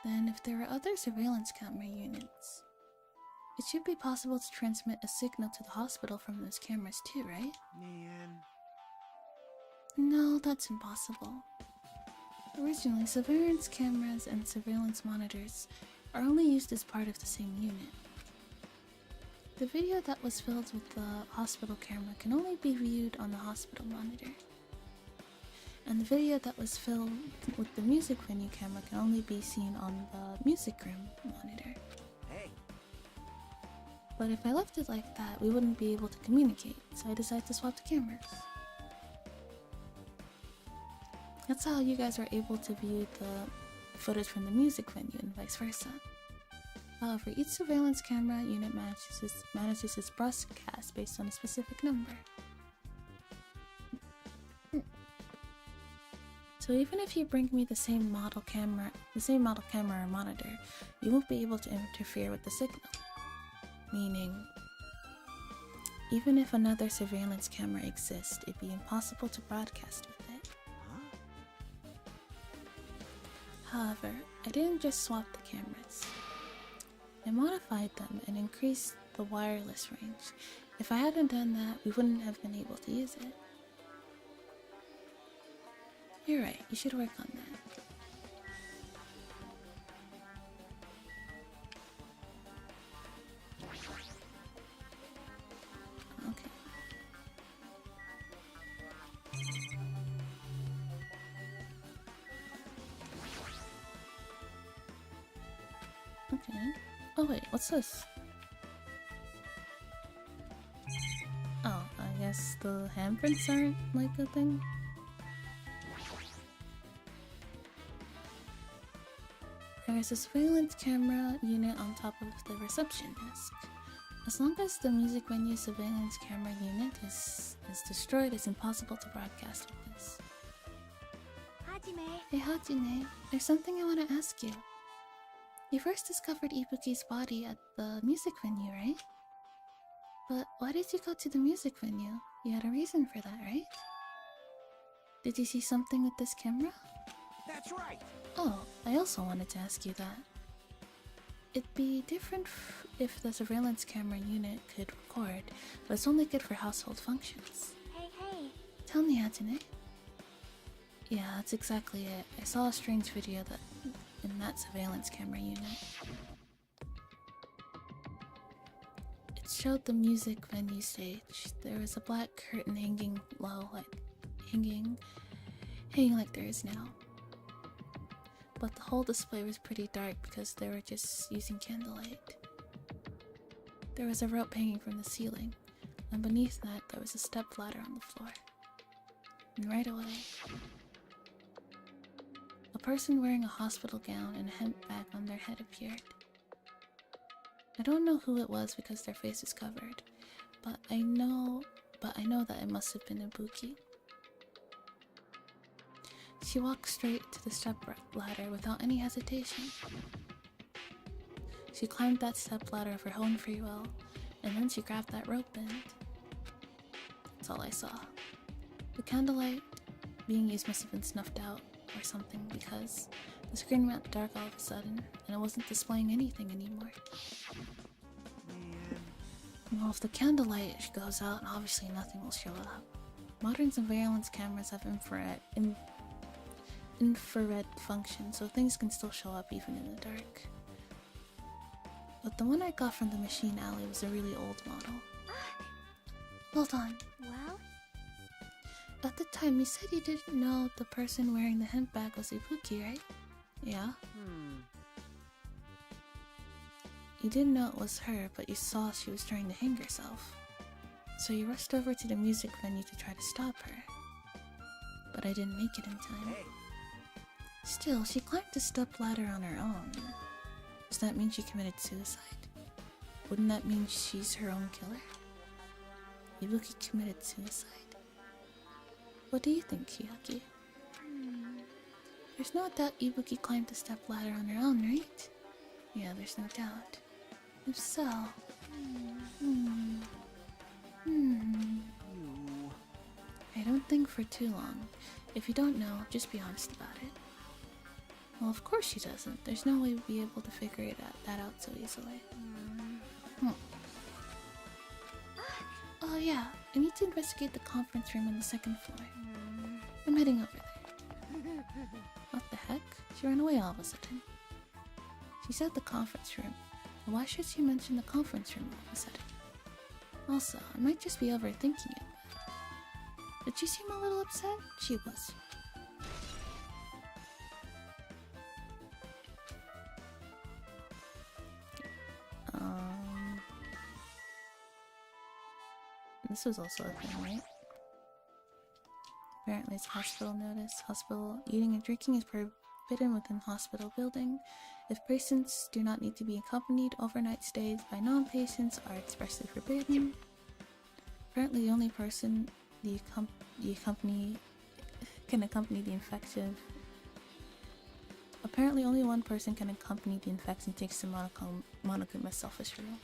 Then if there are other surveillance camera units, it should be possible to transmit a signal to the hospital from those cameras too, right? Man. No, that's impossible. Originally, surveillance cameras and surveillance monitors are only used as part of the same unit. The video that was filmed with the hospital camera can only be viewed on the hospital monitor. And the video that was filmed with the music venue camera can only be seen on the music room monitor. Hey. But if I left it like that, we wouldn't be able to communicate, so I decided to swap the cameras. That's how you guys were able to view the footage from the music venue and vice versa. However, each surveillance camera unit manages its broadcast based on a specific number. So even if you bring me the same model camera or monitor, you won't be able to interfere with the signal. Meaning, even if another surveillance camera exists, it'd be impossible to broadcast with it. However, I didn't just swap the cameras. I modified them and increased the wireless range. If I hadn't done that, we wouldn't have been able to use it. You're right, you should work on that. Okay. Okay. Oh wait, what's this? Oh, I guess the handprints aren't like a thing? There's a surveillance camera unit on top of the reception desk. As long as the music venue surveillance camera unit is destroyed, it's impossible to broadcast with this. Hajime. Hey Hajime, there's something I want to ask you. You first discovered Ibuki's body at the music venue, right? But why did you go to the music venue? You had a reason for that, right? Did you see something with this camera? That's right. Oh, I also wanted to ask you that. It'd be different if the surveillance camera unit could record, but it's only good for household functions. Hey, hey. Tell me, Hatsune. Yeah, that's exactly it. I saw a strange video in that surveillance camera unit. It showed the music venue stage. There was a black curtain hanging low, hanging like there is now. But the whole display was pretty dark because they were just using candlelight. There was a rope hanging from the ceiling, and beneath that there was a step ladder on the floor. And right away, a person wearing a hospital gown and a hemp bag on their head appeared. I don't know who it was because their face is covered, but I know that it must have been Ibuki. She walked straight to the step ladder without any hesitation. She climbed that step ladder of her own free will, and then she grabbed that rope bend. That's all I saw. The candlelight being used must have been snuffed out or something because the screen went dark all of a sudden and it wasn't displaying anything anymore. Well, if the candlelight goes out, obviously nothing will show up. Modern surveillance cameras have infrared function, so things can still show up even in the dark. But the one I got from the machine alley was a really old model. Hold on. Well? At the time, you said you didn't know the person wearing the hemp bag was Ibuki, right? Yeah? You didn't know it was her, but you saw she was trying to hang herself. So you rushed over to the music venue to try to stop her. But I didn't make it in time. Hey. Still, she climbed the step ladder on her own. Does that mean she committed suicide? Wouldn't that mean she's her own killer? Ibuki committed suicide. What do you think, Chiaki? There's no doubt Ibuki climbed the step ladder on her own, right? Yeah, there's no doubt. If so... I don't think for too long. If you don't know, just be honest about it. Well, of course she doesn't. There's no way we'd be able to figure that out so easily. Oh yeah, I need to investigate the conference room on the second floor. I'm heading over there. What the heck? She ran away all of a sudden. She said the conference room. Why should she mention the conference room all of a sudden? Also, I might just be overthinking it. Did she seem a little upset? She was. This was also a thing, right? Apparently it's hospital notice. Hospital eating and drinking is forbidden within hospital building. If patients do not need to be accompanied, overnight stays by non-patients are expressly forbidden. Apparently the only person can accompany the infected. Apparently only one person can accompany the infected and takes the Monokuma selfish rule.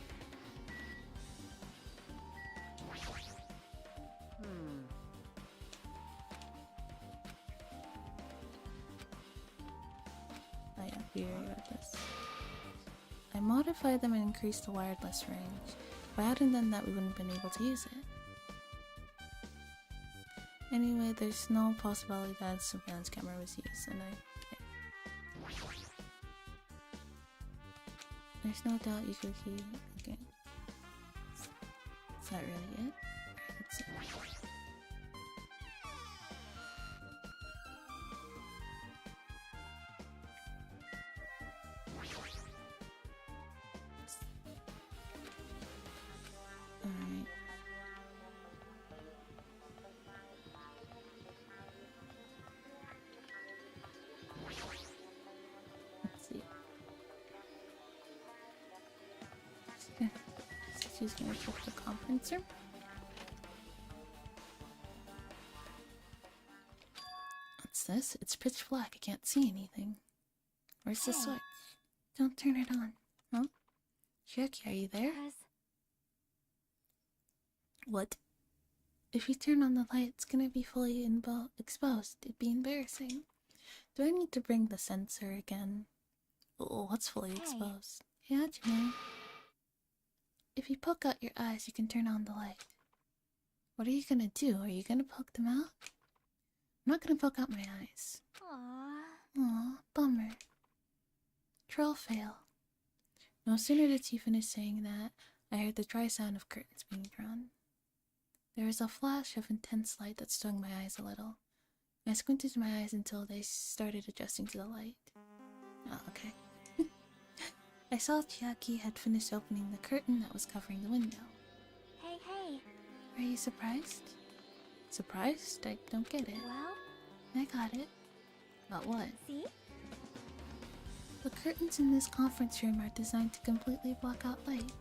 modify them and increase the wireless range. If I hadn't done that, we wouldn't have been able to use it. Anyway, there's no possibility that a surveillance camera was used, and there's no doubt Ibuki. Okay. Is that really it? Let's see. Alright. Let's see. She's gonna check the conference room. What's this? It's pitch black. I can't see anything. Where's the switch? Don't turn it on. Huh? Chiaki, are you there? What? If you turn on the light, it's gonna be fully exposed. It'd be embarrassing. Do I need to bring the sensor again? Oh, what's fully exposed? Hey, Hajime. If you poke out your eyes, you can turn on the light. What are you gonna do? Are you gonna poke them out? I'm not gonna poke out my eyes. Aw, bummer. Troll fail. No sooner did she finish saying that, I heard the dry sound of curtains being drawn. There was a flash of intense light that stung my eyes a little. I squinted my eyes until they started adjusting to the light. Oh, okay. I saw Chiaki had finished opening the curtain that was covering the window. Hey. Are you surprised? Surprised? I don't get it. Well? I got it. About what? See? The curtains in this conference room are designed to completely block out light.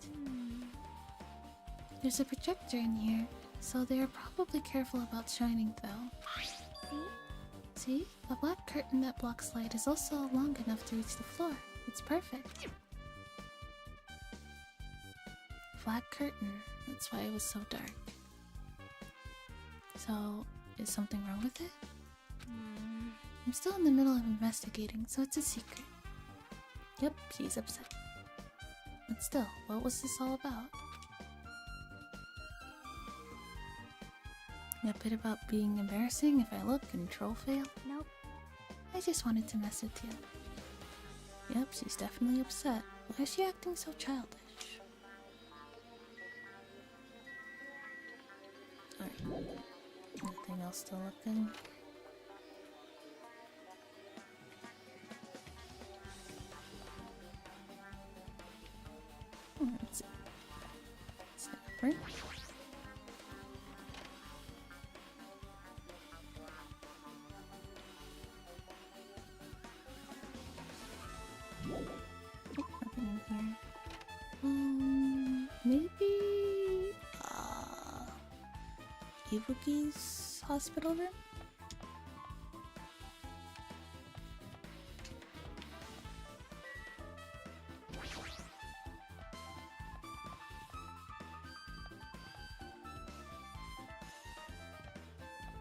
There's a projector in here, so they are probably careful about shining though. See? The black curtain that blocks light is also long enough to reach the floor. It's perfect. Black curtain. That's why it was so dark. So, is something wrong with it? I'm still in the middle of investigating, so it's a secret. Yep, she's upset. But still, what was this all about? A bit about being embarrassing if I look and troll fail? Nope. I just wanted to mess with you. Yep, she's definitely upset. Why is she acting so childish? Alright. Nothing else to look in. Let's see. Snapper. Nothing in here. Maybe Ibuki's hospital room?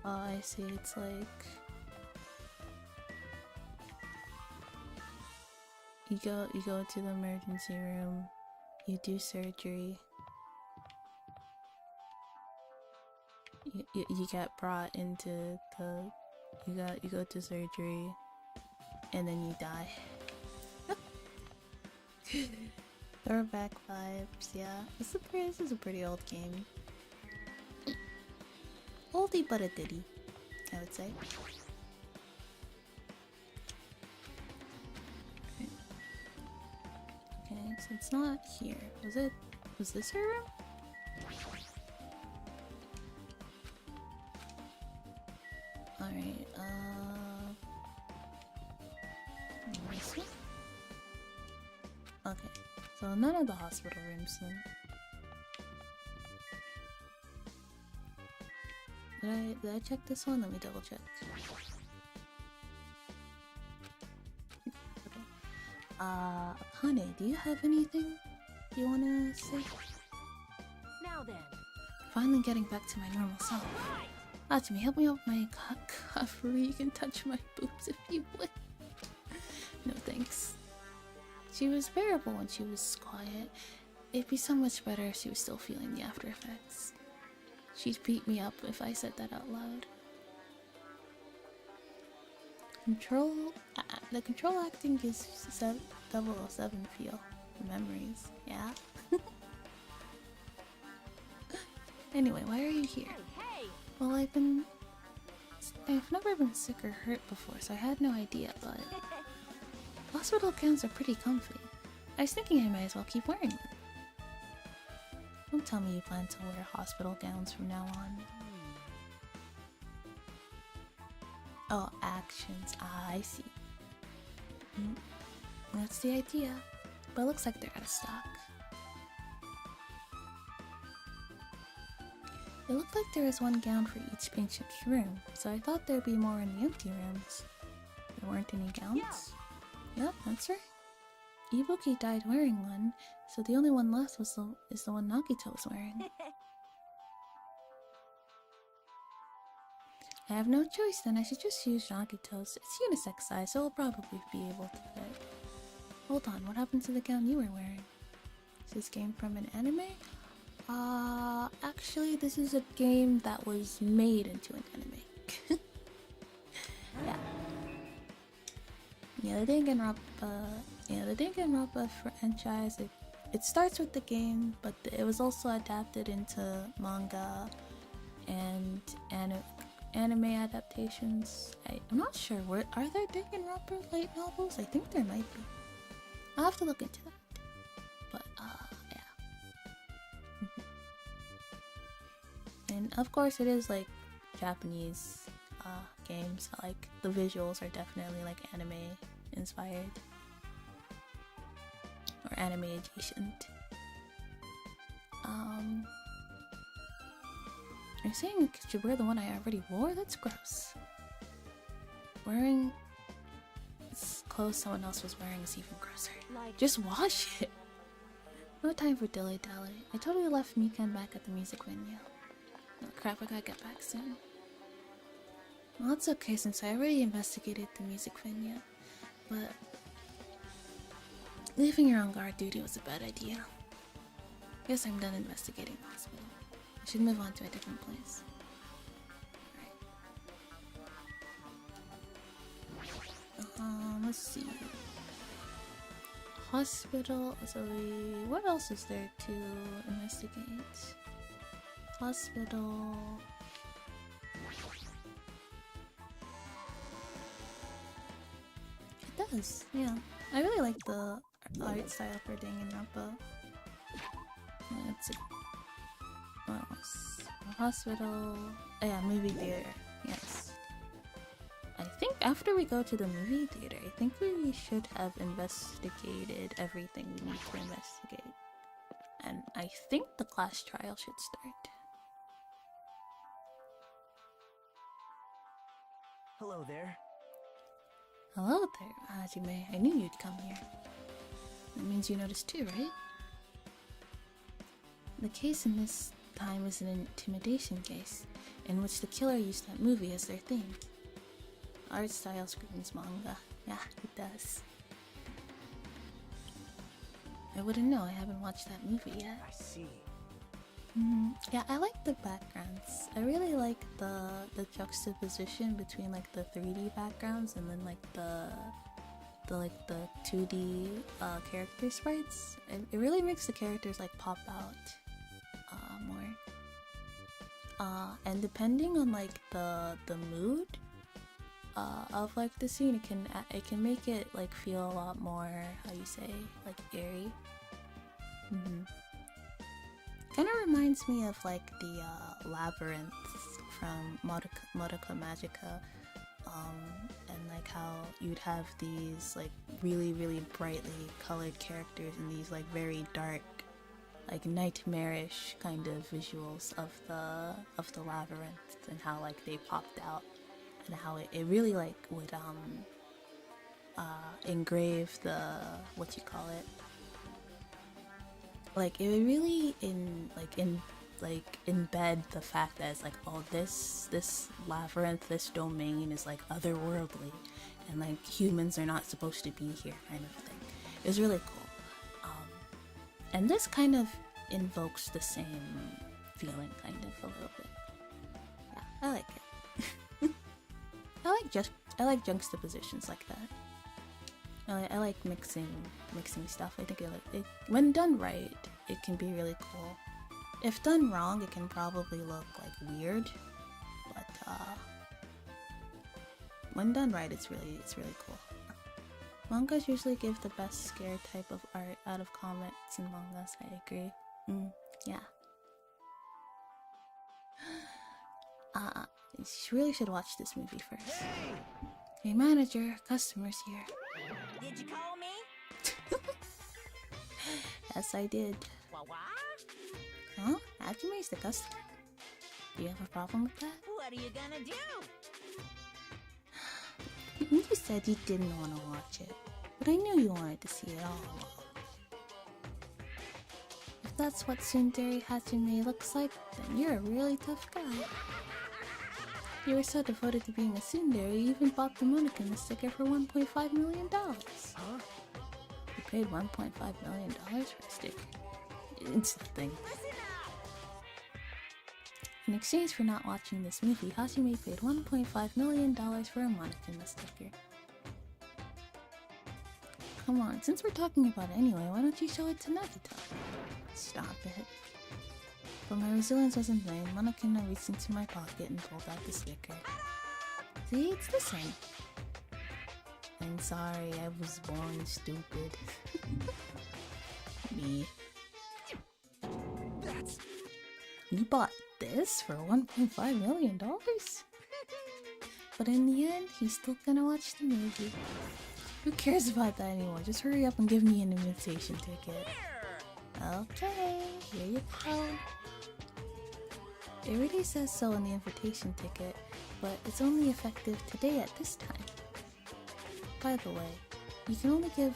Oh, I see. It's like you go to the emergency room, you do surgery, you get brought into the you go to surgery, and then you die. Throwback vibes, yeah. This is a pretty old game. Oldie but a ditty, I would say. Okay, so it's not here. Was this her room? Alright, this one? Okay, so none of the hospital rooms then. Did I check this one? Let me double check. Okay. Akane, do you have anything you wanna say? Now then. Finally getting back to my normal self. Hajime, help me open my cover. You can touch my boobs if you would. No thanks. She was bearable when she was quiet. It'd be so much better if she was still feeling the after effects. She'd beat me up if I said that out loud. The control acting gives 007 feel. Memories, yeah. Anyway, why are you here? Hey! Well, I've never been sick or hurt before, so I had no idea, but hospital gowns are pretty comfy. I was thinking I might as well keep wearing them. Don't tell me you plan to wear hospital gowns from now on. Oh, actions. Ah, I see. That's the idea. But it looks like they're out of stock. It looked like there was one gown for each patient's room, so I thought there'd be more in the empty rooms. There weren't any gowns? Yep, that's right. Ibuki died wearing one, so the only one left is the one Nagito was wearing. I have no choice then, I should just use Nagito's. It's unisex size, so it'll probably be able to fit. Hold on, what happened to the gown you were wearing? Is this game from an anime? Actually, this is a game that was made into an anime. Yeah, the Danganronpa franchise, it starts with the game, but it was also adapted into manga and anime adaptations. I'm not sure, are there Danganronpa light novels? I think there might be. I'll have to look into that. But, yeah. And of course it is like Japanese games, like the visuals are definitely like anime inspired. Or anime adjacent. Are you saying I should wear the one I already wore? That's gross. Wearing clothes someone else was wearing is even grosser. Just wash it! No time for dilly-dally. I totally left Mikan back at the music venue. Oh crap, I gotta get back soon. Well, it's okay since I already investigated the music venue, but leaving your on guard duty was a bad idea. Guess I'm done investigating the hospital. I should move on to a different place. Alright. Let's see. Hospital, so what else is there to investigate? Hospital... It does, yeah. I really like the art style for Danganronpa. Let's see. What else? Hospital... Oh yeah, movie theater. Yes. I think after we go to the movie theater, I think we should have investigated everything we need to investigate. And I think the class trial should start. Hello there. Hello there, Hajime. I knew you'd come here. That means you noticed too, right? The case in this time is an intimidation case, in which the killer used that movie as their theme. Art style screams manga. Yeah, it does. I wouldn't know, I haven't watched that movie yet. I see. Yeah, I like the backgrounds. I really like the juxtaposition between like the 3D backgrounds and then like the 2D character sprites. It really makes the characters like pop out more. And depending on like the mood of like the scene, it can make it like feel a lot more, how you say, like airy. Kind of reminds me of like the labyrinth from Madoka Magica, and like how you'd have these like really brightly colored characters and these like very dark, like nightmarish kind of visuals of the labyrinth, and how like they popped out, and how it really like would engrave the, what you call it, like it would really embed the fact that it's like, oh, this labyrinth, this domain is like otherworldly, and like humans are not supposed to be here, kind of thing. It was really cool. And this kind of invokes the same feeling, kind of, a little bit. Yeah, I like it. I like juxtapositions like that. I like mixing stuff. I think it, when done right, it can be really cool. If done wrong, it can probably look like weird, but when done right, it's really cool. Mangas usually give the best scare type of art out of comics and mangas. I agree. Yeah. You really should watch this movie first. Hey manager, customers here. Did you call me? Yes, I did. What? Huh? Hajime's the customer. Do you have a problem with that? What are you gonna do? You said you didn't want to watch it, but I knew you wanted to see it all along. If that's what Tsundere Hajime looks like, then you're a really tough guy. You were so devoted to being a tsundere, you even bought the Monokin sticker for $1.5 million. Huh? You paid $1.5 million for a sticker. It's nothing. In exchange for not watching this movie, Hajime paid $1.5 million for a Monokin sticker. Come on, since we're talking about it anyway, why don't you show it to Nagito? Stop it. But my resilience wasn't vain. Monokina reached into my pocket and pulled out the sticker. See, it's the same. I'm sorry, I was born stupid. Me. That's... You bought this for $1.5 million? But in the end, he's still gonna watch the movie. Who cares about that anymore? Just hurry up and give me an invitation ticket. Okay, here you go. It really says so in the invitation ticket, but it's only effective today at this time. By the way, I can only give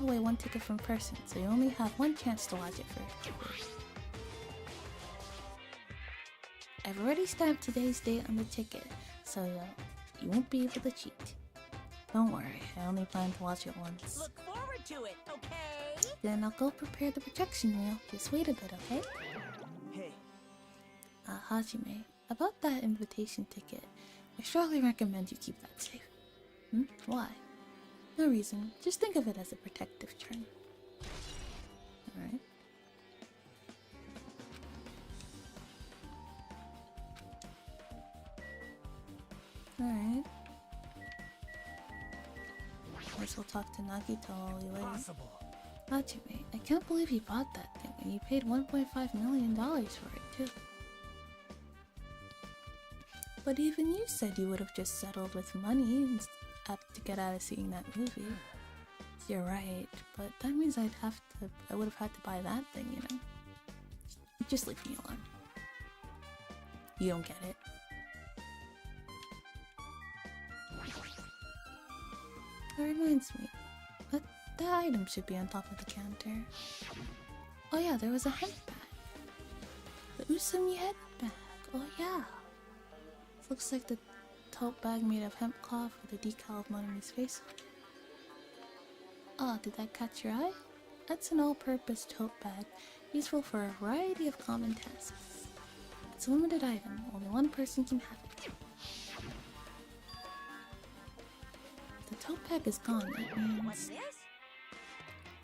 away one ticket from person, so you only have one chance to watch it first. I've already stamped today's date on the ticket, so you won't be able to cheat. Don't worry, I only plan to watch it once. Look forward to it, okay? Then I'll go prepare the projection reel. Just wait a bit, okay? Hey. Hajime, about that invitation ticket, I strongly recommend you keep that safe. Why? No reason, just think of it as a protective term. Alright. Alright. Guess we'll talk to Nagito while we wait. Hajime, I can't believe you bought that thing and you paid $1.5 million for it too. But even you said you would have just settled with money to get out of seeing that movie. You're right, but that means I would have had to buy that thing, you know? Just leave me alone. You don't get it. That reminds me, that item should be on top of the counter. Oh yeah, there was a hemp bag. The Usumi head bag. Oh yeah. This looks like the tote bag made of hemp cloth with a decal of Monomi's face. Oh, did that catch your eye? That's an all-purpose tote bag, useful for a variety of common tasks. It's a limited item, only one person can have it. The tote bag is gone, that means... What's this?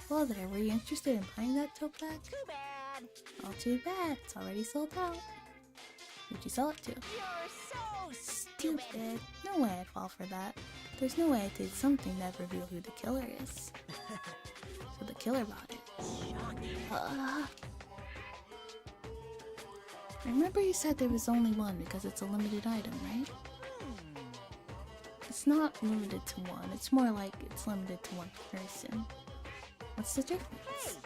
Well there, were you interested in buying that tote bag? Too bad. All too bad, it's already sold out. Who'd you sell it to? You're so Stupid. No way I'd fall for that. There's no way I did something that revealed who the killer is. So the killer bought it. I remember you said there was only one because it's a limited item, right? It's not limited to one. It's more like it's limited to one person. What's the difference?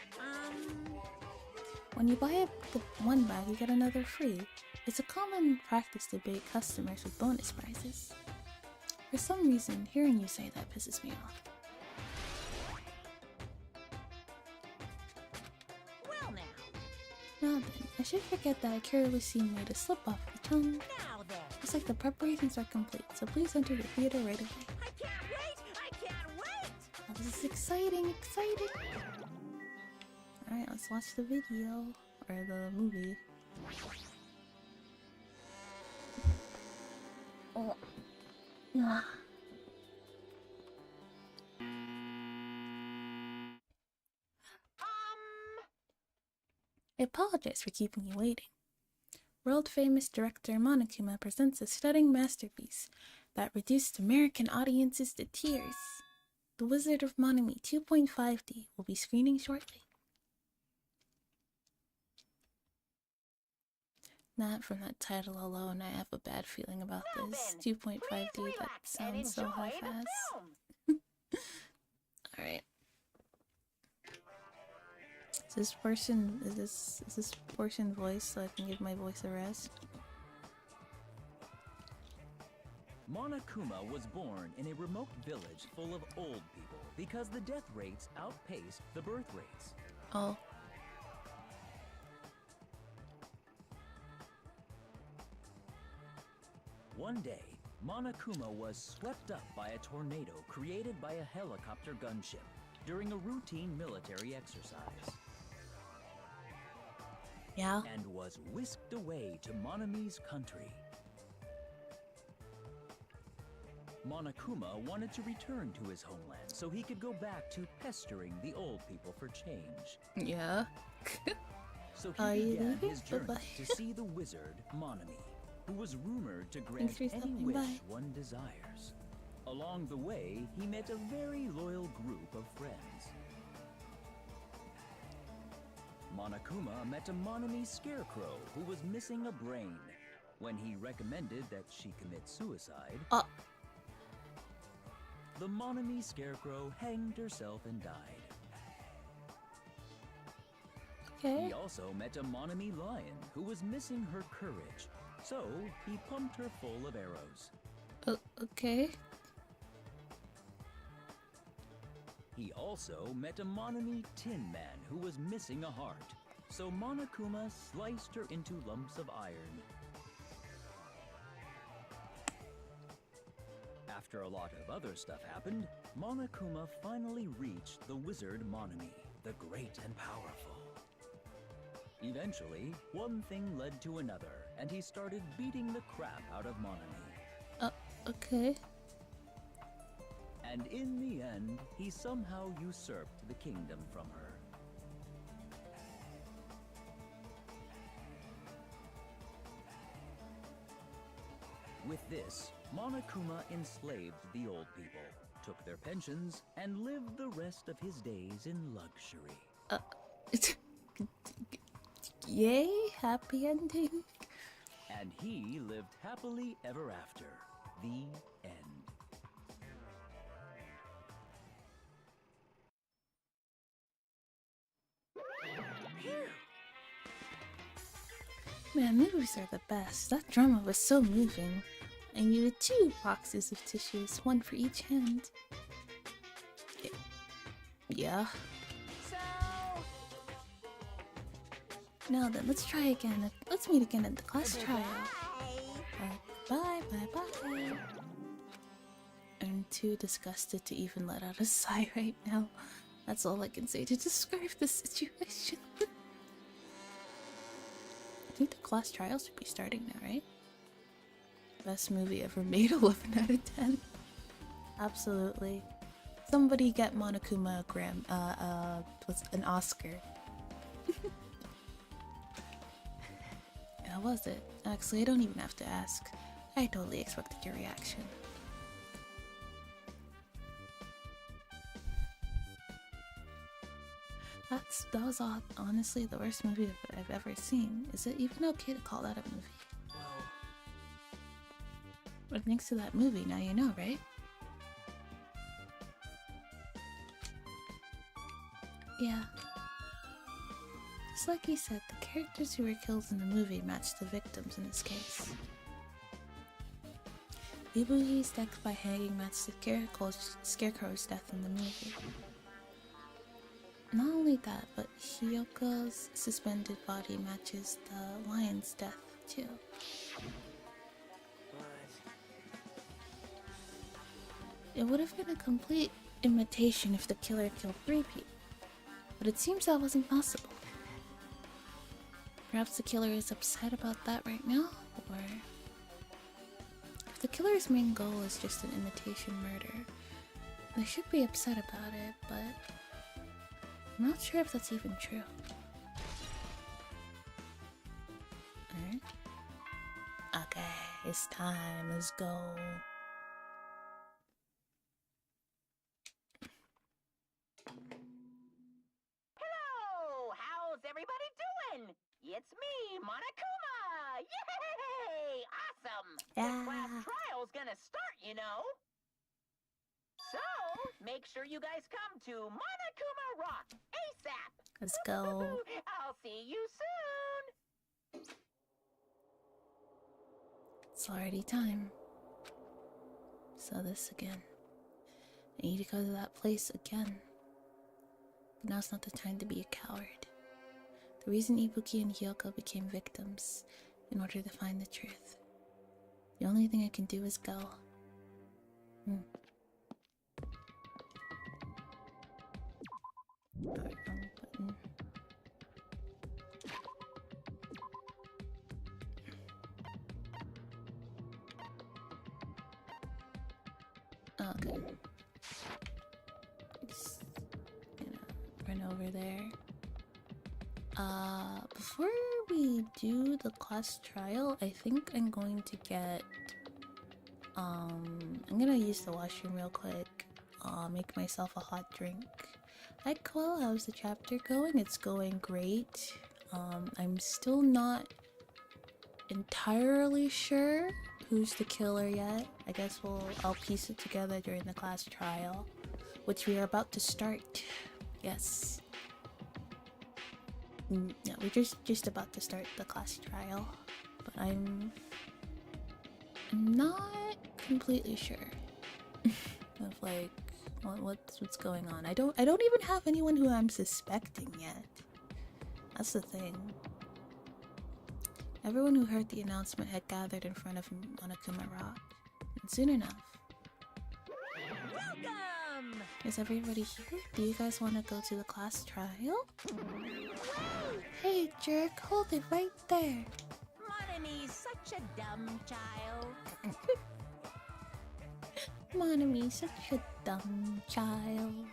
When you buy the one bag, you get another free. It's a common practice to bait customers with bonus prizes. For some reason, hearing you say that pisses me off. Well now. Now then, I should forget that I carelessly made a slip off the tongue. Now then. Looks like the preparations are complete, so please enter the theater right away. I can't wait! I can't wait! I'll This is exciting, exciting! Alright, let's watch the video. Or the movie. Oh. Ah. I apologize for keeping you waiting. World-famous director Monokuma presents a stunning masterpiece that reduced American audiences to tears. The Wizard of Monami 2.5D will be screening shortly. Not from that title alone, I have a bad feeling about this. 2.5D, that sounds so half-assed. Alright. Is this portion voice so I can give my voice a rest? Monokuma was born in a remote village full of old people because the death rates outpaced the birth rates. Oh. One day, Monokuma was swept up by a tornado created by a helicopter gunship during a routine military exercise. Yeah? And was whisked away to Monami's country. Monokuma wanted to return to his homeland so he could go back to pestering the old people for change. Yeah. So he began his journey to see the wizard Monami, who was rumored to grant any wish one desires. Along the way, he met a very loyal group of friends. Monokuma met a Monami scarecrow who was missing a brain. When he recommended that she commit suicide, the Monami scarecrow hanged herself and died. Okay. He also met a Monami lion who was missing her courage, so he pumped her full of arrows. Okay. He also met a Monami tin man who was missing a heart, so Monokuma sliced her into lumps of iron. After a lot of other stuff happened, Monokuma finally reached the wizard Monami, the great and powerful. Eventually, one thing led to another, and he started beating the crap out of Monami. Okay. And in the end, he somehow usurped the kingdom from her. With this, Monokuma enslaved the old people, took their pensions, and lived the rest of his days in luxury. Yay, happy ending. And he lived happily ever after. The end. Man, movies are the best. That drama was so moving. I needed 2 boxes of tissues, 1 for each hand. Yeah. So... Now then, let's try again. Let's meet again at the class trial. Bye, bye, bye. I'm too disgusted to even let out a sigh right now. That's all I can say to describe the situation. I think the class trial should be starting now, right? Best movie ever made, 11 out of 10. Absolutely. Somebody get Monokuma an Oscar. How was it? Actually, I don't even have to ask. I totally expected your reaction. That was honestly the worst movie I've ever seen. Is it even okay to call that a movie? But thanks to that movie, now you know, right? Yeah. Just like he said, the characters who were killed in the movie matched the victims in this case. Ibuki's death by hanging matched the Scarecrow's death in the movie. Not only that, but Hyoko's suspended body matches the lion's death too. It would have been a complete imitation if the killer killed 3 people. But it seems that wasn't possible. Perhaps the killer is upset about that right now, or if the killer's main goal is just an imitation murder, they should be upset about it, but I'm not sure if that's even true. Alright. Okay, it's time, let's go. Hello! How's everybody doing? It's me, Monokuma! Yay! Awesome! Yeah. The class trial's gonna start, you know? So, make sure you guys come to Monokuma Rock ASAP! Let's go. I'll see you soon! It's already time. So this again. I need to go to that place again. But now's not the time to be a coward. The reason Ibuki and Hyoko became victims in order to find the truth. The only thing I can do is go. Alright, wrong button. Okay. Just gonna run over there. Before we do the class trial, I think I'm going to get I'm gonna use the washroom real quick. Make myself a hot drink. Hi Quill, how's the chapter going? It's going great. I'm still not entirely sure who's the killer yet. I guess I'll piece it together during the class trial, which we are about to start. Yes. Yeah, we're just about to start the class trial, but I'm not completely sure of like what's going on. I don't even have anyone who I'm suspecting yet. That's the thing. Everyone who heard the announcement had gathered in front of Monokuma Rock, and soon enough. Welcome! Is everybody here? Do you guys want to go to the class trial? Hey jerk, hold it right there. Monomi's such a dumb child. Monami, such a dumb child.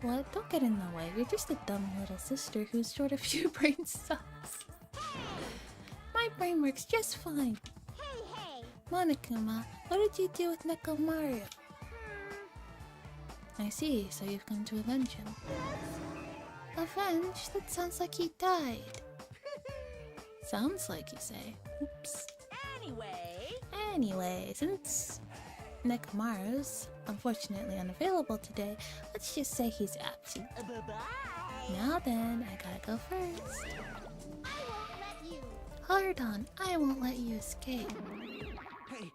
What? Don't get in the way. You're just a dumb little sister who's short of few brain cells. My brain works just fine. Hey! Monokuma, what did you do with Nekomaru? I see, so you've come to avenge him. Avenge? That sounds like he died. Sounds like you say. Oops. Anyway, since Nekomaru's unfortunately unavailable today, let's just say he's absent. Bye-bye! Now then, I gotta go first. I won't let you. Hold on, I won't let you escape. Hey!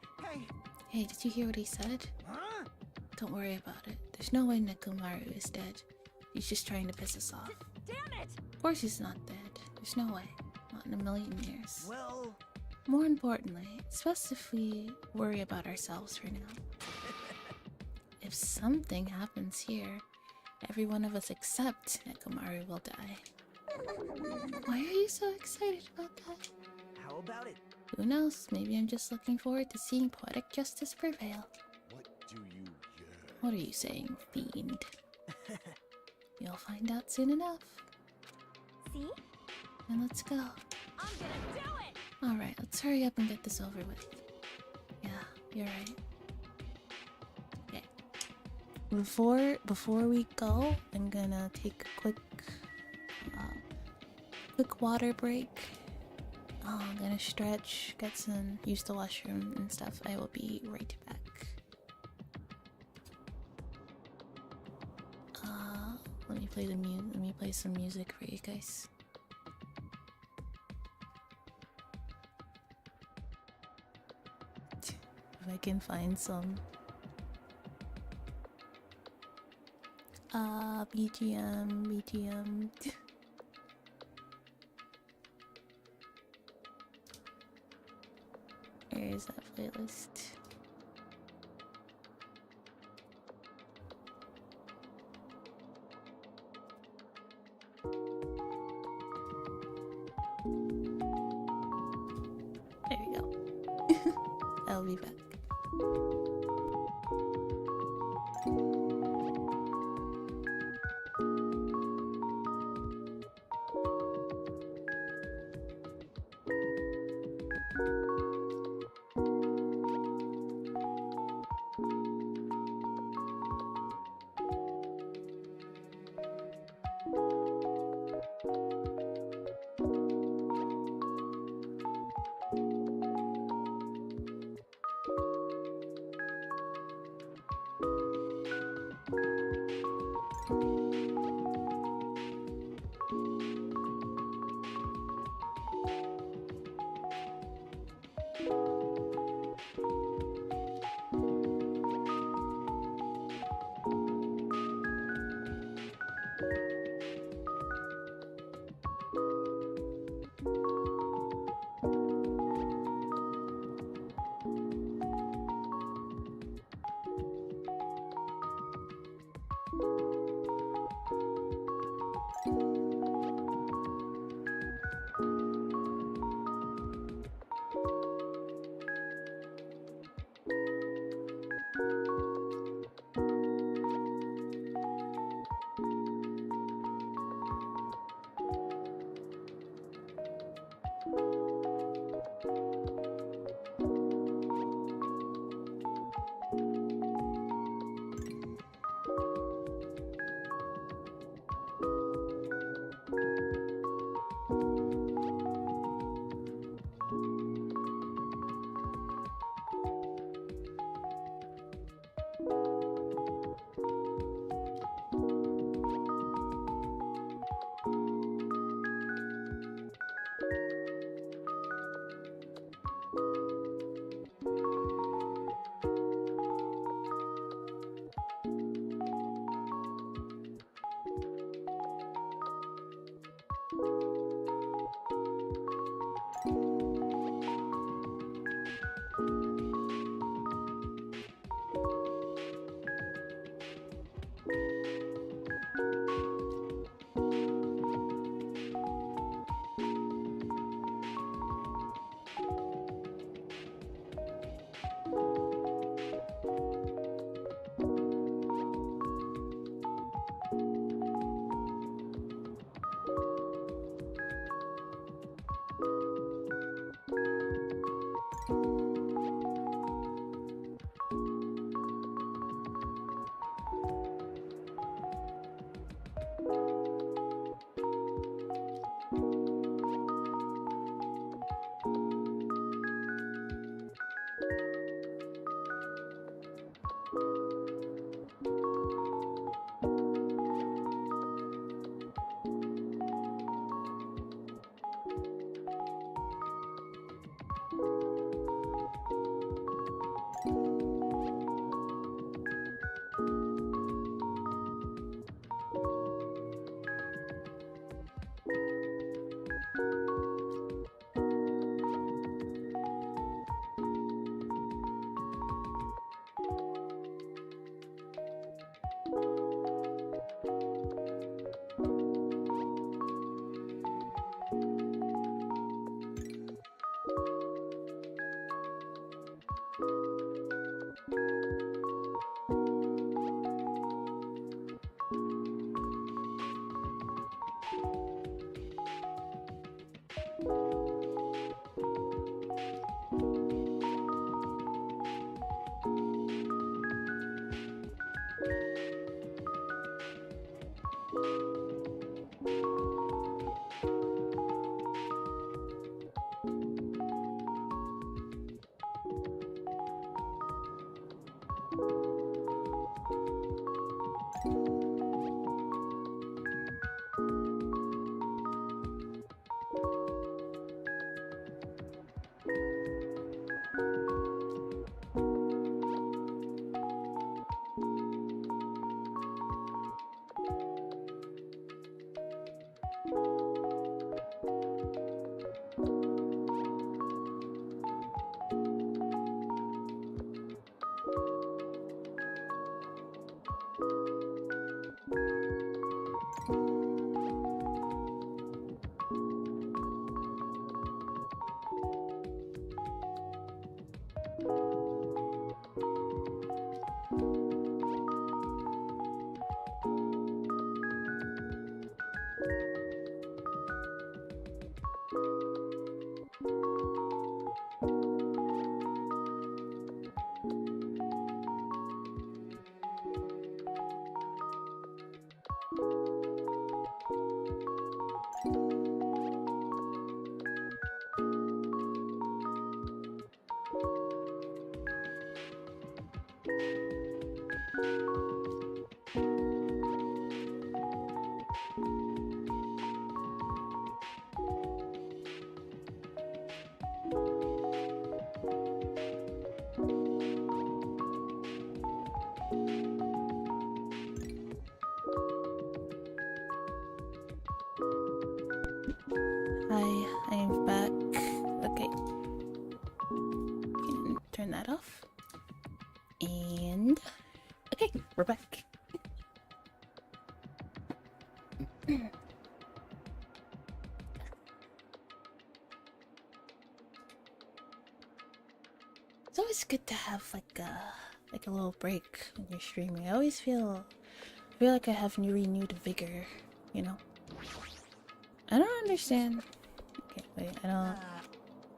Hey, did you hear what he said? Huh? Don't worry about it. There's no way Nekomaru is dead. He's just trying to piss us off. Damn it! Of course he's not dead. There's no way. Not in a million years. Well... More importantly, it's best if we worry about ourselves for now. If something happens here, every one of us except Nekomaru will die. Why are you so excited about that? How about it? Who knows? Maybe I'm just looking forward to seeing poetic justice prevail. What do you yearn? What are you saying, fiend? You'll find out soon enough. See? And let's go. I'm gonna do it! Alright, let's hurry up and get this over with. Yeah, you're right. Okay. Before we go, I'm gonna take a quick water break. I'm gonna stretch, use the washroom and stuff. I will be right back. Let me play some music for you guys. If I can find some BGM. Where is that playlist? I'll be back. turn that off. And okay, we're back. It's always good to have like a little break when you're streaming. I always feel like I have renewed vigor, you know? I don't understand. Okay, wait, I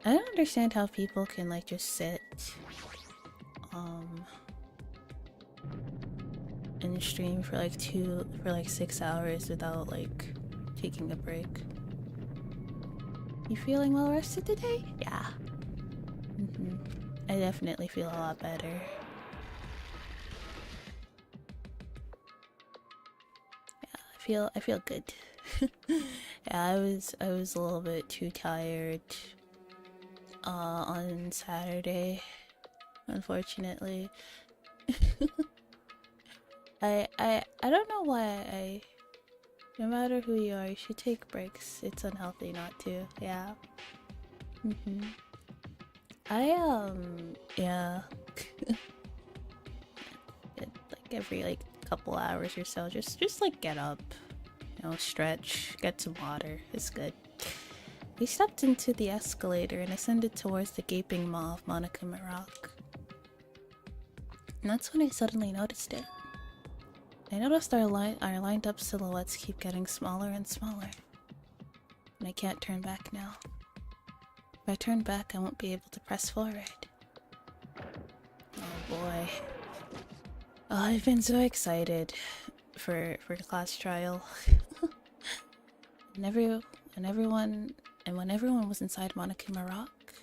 don't understand how people can like just sit and stream for like 6 hours without like taking a break. You feeling well rested today? Yeah. I definitely feel a lot better. Yeah, I feel good. Yeah, I was a little bit too tired on Saturday, unfortunately. I don't know why no matter who you are, you should take breaks. It's unhealthy not to. Yeah. Yeah. Like every like couple hours or so, just like get up, you know, stretch, get some water. It's good. We stepped into the escalator and ascended towards the gaping maw of Monokuma Rock. And that's when I suddenly noticed it. I noticed our lined up silhouettes keep getting smaller and smaller. And I can't turn back now. If I turn back, I won't be able to press forward. Oh boy. Oh, I've been so excited for the class trial. When everyone was inside Monokuma Rock,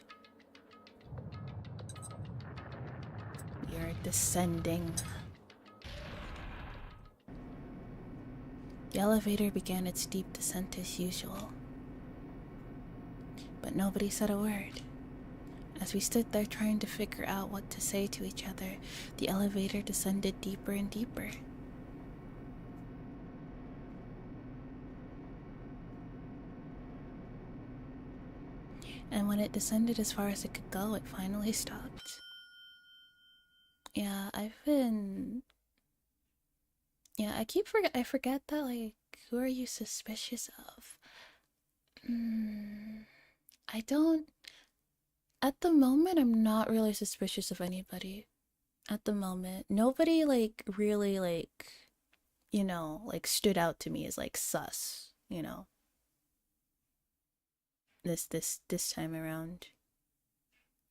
we are descending. The elevator began its deep descent as usual. But nobody said a word. As we stood there trying to figure out what to say to each other, the elevator descended deeper and deeper. And when it descended as far as it could go, it finally stopped. Yeah, I forget that, like, who are you suspicious of? At the moment, I'm not really suspicious of anybody. At the moment, nobody, like, really, like, you know, like, stood out to me as, like, sus, you know? This time around.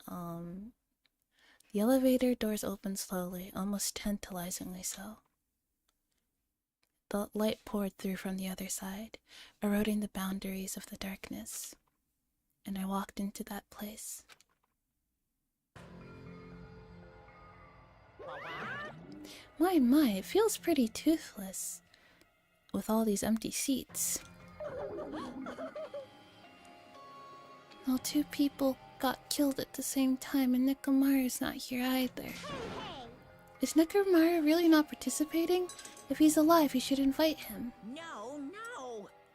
The elevator doors opened slowly, almost tantalizingly so. The light poured through from the other side, eroding the boundaries of the darkness. And I walked into that place. My, it feels pretty toothless, with all these empty seats. Well, 2 people got killed at the same time and Nekomaru's not here either. Is Nekomaru really not participating? If he's alive, you should invite him. No.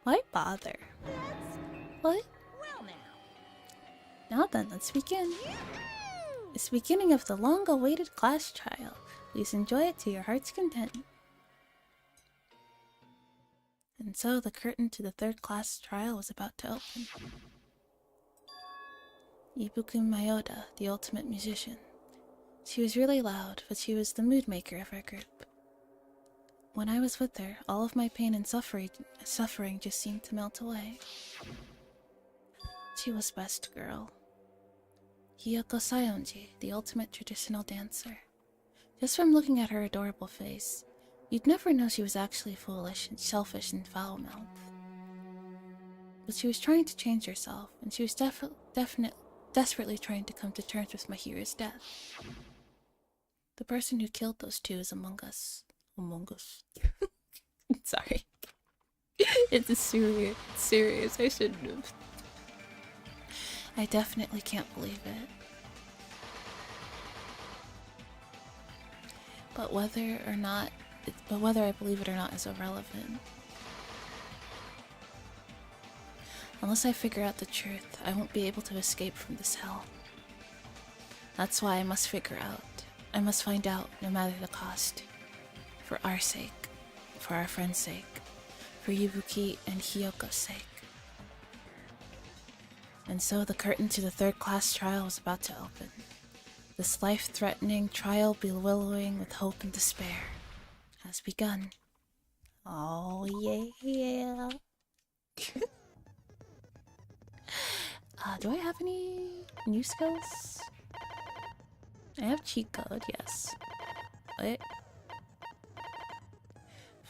Why bother? What? Well Now then, let's begin. It's the beginning of the long-awaited class trial. Please enjoy it to your heart's content. And so the curtain to the 3rd class trial was about to open. Ibuki Mayoda, the ultimate musician. She was really loud, but she was the mood maker of our group. When I was with her, all of my pain and suffering just seemed to melt away. She was best girl. Hiyoko Sayonji, the ultimate traditional dancer. Just from looking at her adorable face, you'd never know she was actually foolish and selfish and foul-mouthed. But she was trying to change herself, and she was desperately trying to come to terms with Mahiru's death. The person who killed those 2 is among us. Sorry. It's serious. I shouldn't have. I definitely can't believe it. But whether I believe it or not is irrelevant. Unless I figure out the truth, I won't be able to escape from this hell. That's why I must figure out. I must find out, no matter the cost. For our sake. For our friend's sake. For Ibuki and Hyoko's sake. And so the curtain to the third-class trial was about to open. This life-threatening trial billowing with hope and despair has begun. Oh yeah. Do I have any new skills? I have cheat code, yes. What?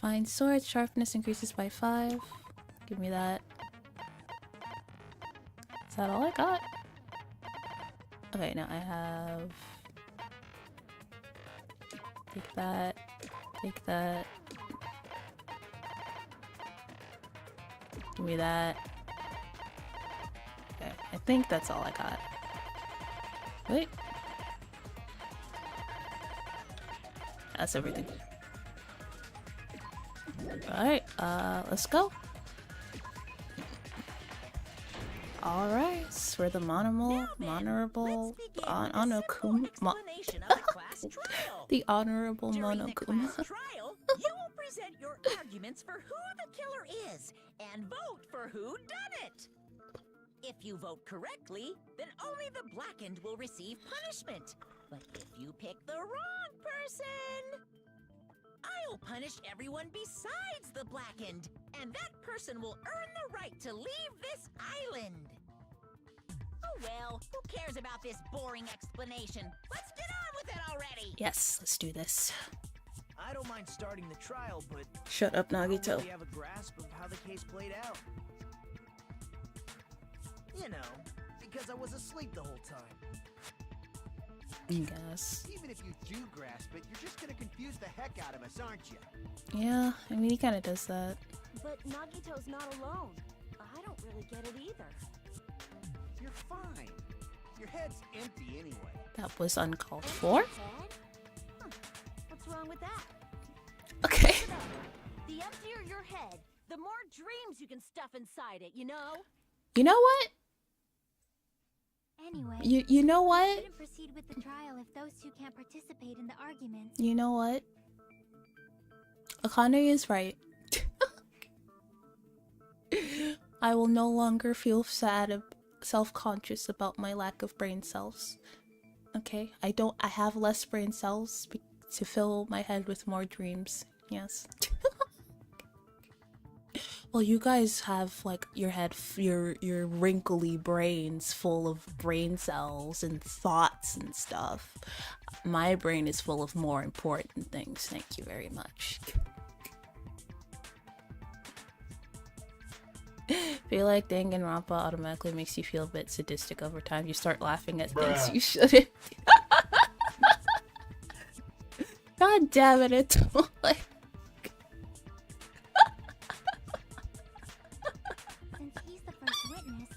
Find sword, sharpness increases by 5. Give me that. Is that all I got? Okay, now I have... Take that. Take that. Give me that. Okay, I think that's all I got. Wait. That's everything. Alright, let's go. Alright, we're the honorable Monokuma. The honorable Monokuma. You will present your arguments for who the killer is and vote for who done it. If you vote correctly, then only the blackened will receive punishment. But if you pick the wrong person, I'll punish everyone besides the blackened, and that person will earn the right to leave this island. Oh well, who cares about this boring explanation? Let's get on with it already! Yes, let's do this. I don't mind starting the trial, but Shut up, I don't Nagito. really have a grasp of how the case played out. You know, because I was asleep the whole time. I guess. Even if you do grasp it, you're just gonna confuse the heck out of us, aren't you? Yeah, I mean, he kind of does that. But Nagito's not alone. I don't really get it either. You're fine. Your head's empty anyway. That was uncalled for. Head? Huh. What's wrong with that? Okay. The emptier your head, the more dreams you can stuff inside it, you know? You know what? Anyway, You know we what? shouldn't proceed with the trial if those two can't participate in the argument. You know what? Akane is right. I will no longer feel sad, self-conscious about my lack of brain cells. Okay? I have less brain cells to fill my head with more dreams. Yes. Well, you guys have like your head, your wrinkly brains full of brain cells and thoughts and stuff. My brain is full of more important things. Thank you very much. Feel like Danganronpa automatically makes you feel a bit sadistic over time. You start laughing at things you shouldn't. God damn it! It's like. Since he's the first witness,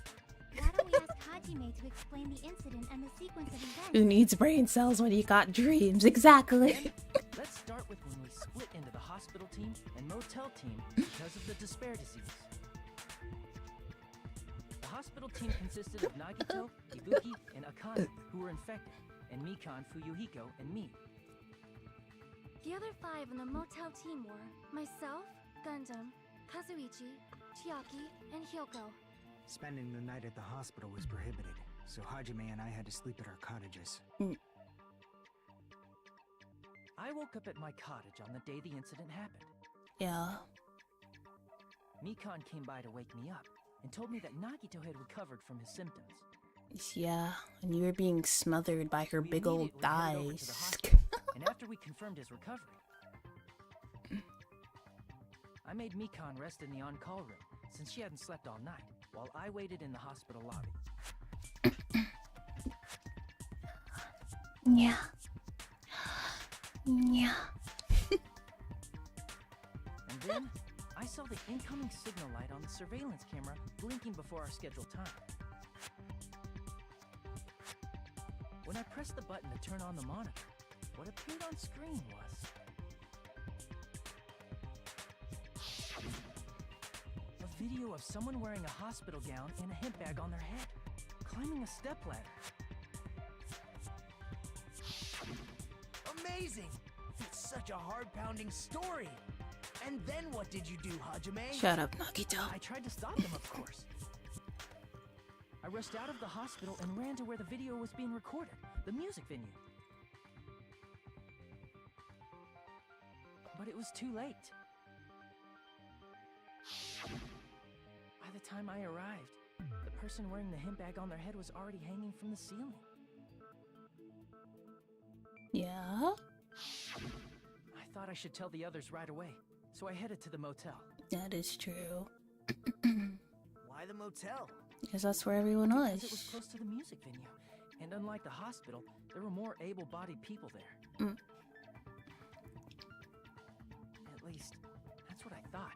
why don't we ask Hajime to explain the incident and the sequence of events? Who needs brain cells when you got dreams? Exactly. Let's start with when we split into the hospital team and motel team because of the despair disease. The hospital team consisted of Nagito, Ibuki, and Akane, who were infected, and Mikan, Fuyuhiko, and me. The other 5 in the motel team were myself, Gundam, Kazuichi, Chiaki, and Hyoko. Spending the night at the hospital was prohibited, so Hajime and I had to sleep at our cottages. I woke up at my cottage on the day the incident happened. Yeah. Mikan came by to wake me up and told me that Nagito had recovered from his symptoms. Yeah, and you were being smothered by her We big old immediately headed over to the thighs. hospital, and after we confirmed his recovery, I made Mikan rest in the on-call room since she hadn't slept all night, while I waited in the hospital lobby. Yeah. Yeah. And then, I saw the incoming signal light on the surveillance camera blinking before our scheduled time. When I pressed the button to turn on the monitor, what appeared on screen was a video of someone wearing a hospital gown and a hemp bag on their head, climbing a stepladder. amazing. That's such a heart-pounding story. And then what did you do, Hajime? Shut up, Nagito. I tried to stop them, of course. I rushed out of the hospital and ran to where the video was being recorded, the music venue. But it was too late. By the time I arrived, the person wearing the hemp bag on their head was already hanging from the ceiling. Yeah? I thought I should tell the others right away, so I headed to the motel. That is true. Why the motel? Because that's where everyone Because it was was. close to the music venue, and unlike the hospital, there were more able-bodied people there. Mm. At least, that's what I thought.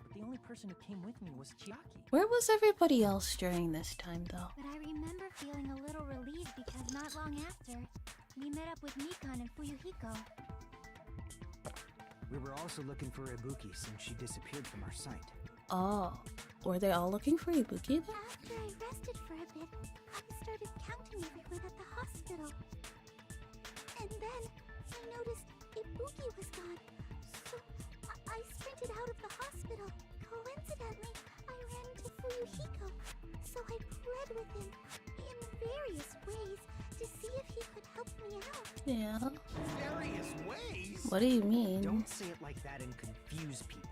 But the only person who came with me was Chiaki. Where was everybody else during this time, though? But I remember feeling a little relieved because not long after, we met up with Mikan and Fuyuhiko. We were also looking for Ibuki since she disappeared from our sight. Oh, were they all looking for Ibuki then? After I rested for a bit, I started counting everyone at the hospital. And then I noticed Ibuki was gone. So I sprinted out of the hospital. Coincidentally, I ran into Fuyuhiko. So I pled with him in various ways to see if he could help me out. Yeah. Various ways? What do you mean? Don't say it like that and confuse people.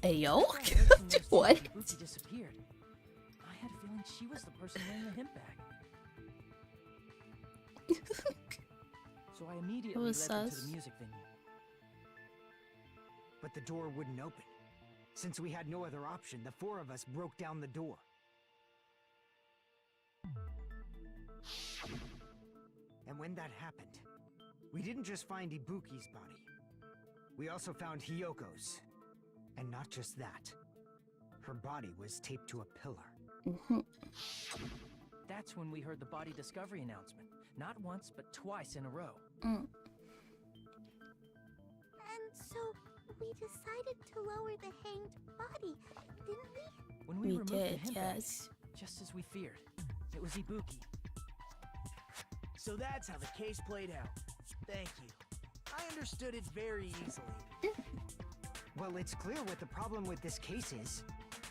Ayo? After I heard from those What? that Ibuki disappeared. I had a feeling she was the person wearing the hemp bag. So I immediately was led them to sus. the music venue. But the door wouldn't open. Since we had no other option, the four of us broke down the door. And when that happened, we didn't just find Ibuki's body. We also found Hyoko's. And not just that. Her body was taped to a pillar. Mhm. That's when we heard the body discovery announcement. Not once, but twice in a row. Mm. And so we decided to lower the hanged body, didn't we? When we We removed the did, hemp bag, yes. just as we feared, it was Ibuki. So that's how the case played out. Thank you. I understood it very easily. Well, it's clear what the problem with this case is.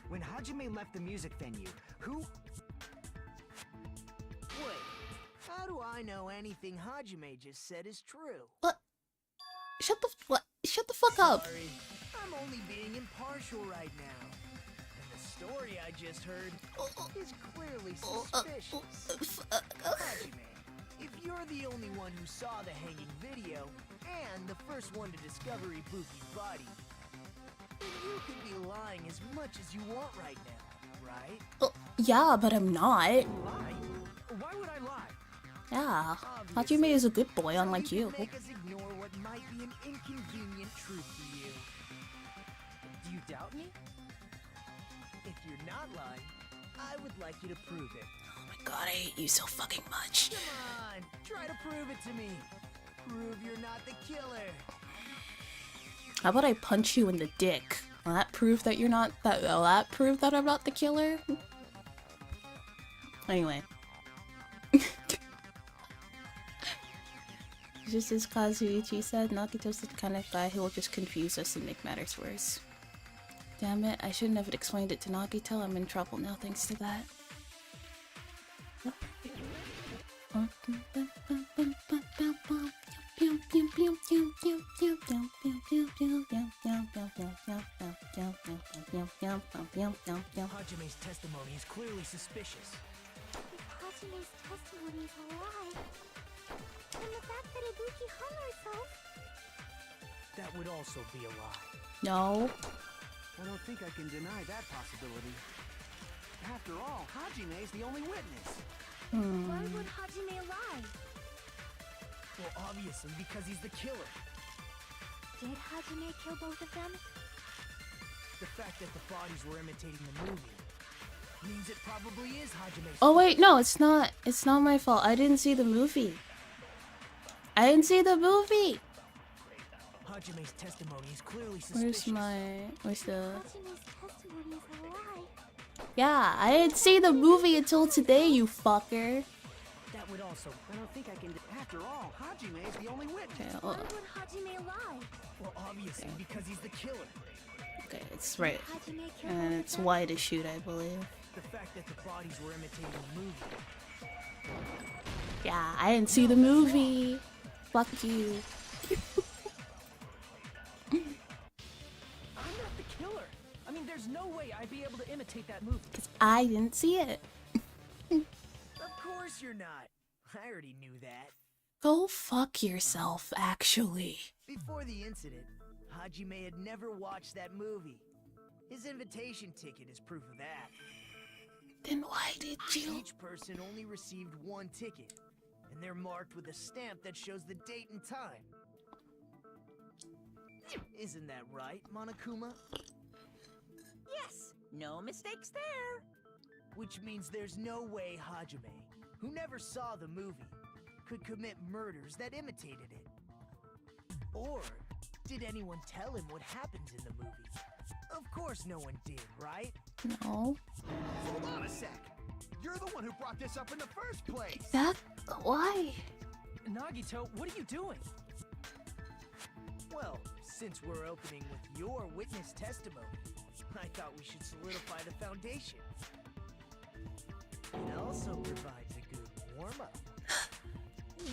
When Hajime left the music venue, who... Wait, how do I know anything Hajime just said is true? What? Shut the fuck up. Sorry, I'm only being impartial right now. And the story I just heard is clearly suspicious. Hajime, if you're the only one who saw the hanging video, and the first one to discover Ibuki's body, then you could be lying as much as you want right now, right? Yeah, but I'm not. Lie? Why would I lie? Yeah. Obviously, Hajime is a good boy, so unlike you. can make us ignore what might be an inconvenient truth to you. Do you doubt me? If you're not lying, I would like you to prove it. Oh my god, I hate you so fucking much. Come on, try to prove it to me. Prove you're not the killer. How about I punch you in the dick? Will that prove that you're not that? Will that prove that I'm not the killer? Anyway. Just as Kazuichi said, Nagito's the kind of guy who will just confuse us and make matters worse. Damn it, I shouldn't have explained it to Nagito. I'm in trouble now thanks to that. Hajime's testimony is clearly suspicious. If Hajime's testimony is a lie, and the fact that Ibuki hung herself, That would also be a lie. No. I don't think I can deny that possibility. After all, Hajime is the only witness. Why would Hajime lie? Well, obviously because he's the killer. did Hajime kill both of them? The fact that the bodies were imitating the movie means it probably is Hajime's Oh fault. wait, no, it's not. It's not my fault. I didn't see the movie. I didn't see the movie. Hajime's testimony is clearly suspicious. Where's the... Hajime's testimony is a lie. Yeah, I didn't see the movie until today, you fucker. That would also... I don't think I can... After all, Hajime is the only witness. Why would Hajime lie? Well, obviously, because he's the killer. Okay, it's right. Hajime kill And both it's of them? Y to shoot, I believe. The fact that the bodies were imitating the movie. Yeah, I didn't see the movie. Fuck you. I'm not the killer. I mean, there's no way I'd be able to imitate that movie. Because I didn't see it. Of course you're not. I already knew that. Go fuck yourself, actually. Before the incident, Hajime had never watched that movie. His invitation ticket is proof of that. Then why did you? Each person only received one ticket, and they're marked with a stamp that shows the date and time. Isn't that right, Monokuma? Yes, no mistakes there. Which means there's no way Hajime, who never saw the movie, could commit murders that imitated it. Or did anyone tell him what happens in the movie? Of course no one did, right? No. Hold on a sec. You're the one who brought this up in the first place. That why? Nagito, what are you doing? Well, since we're opening with your witness testimony, I thought we should solidify the foundation. It also provides a good warm-up.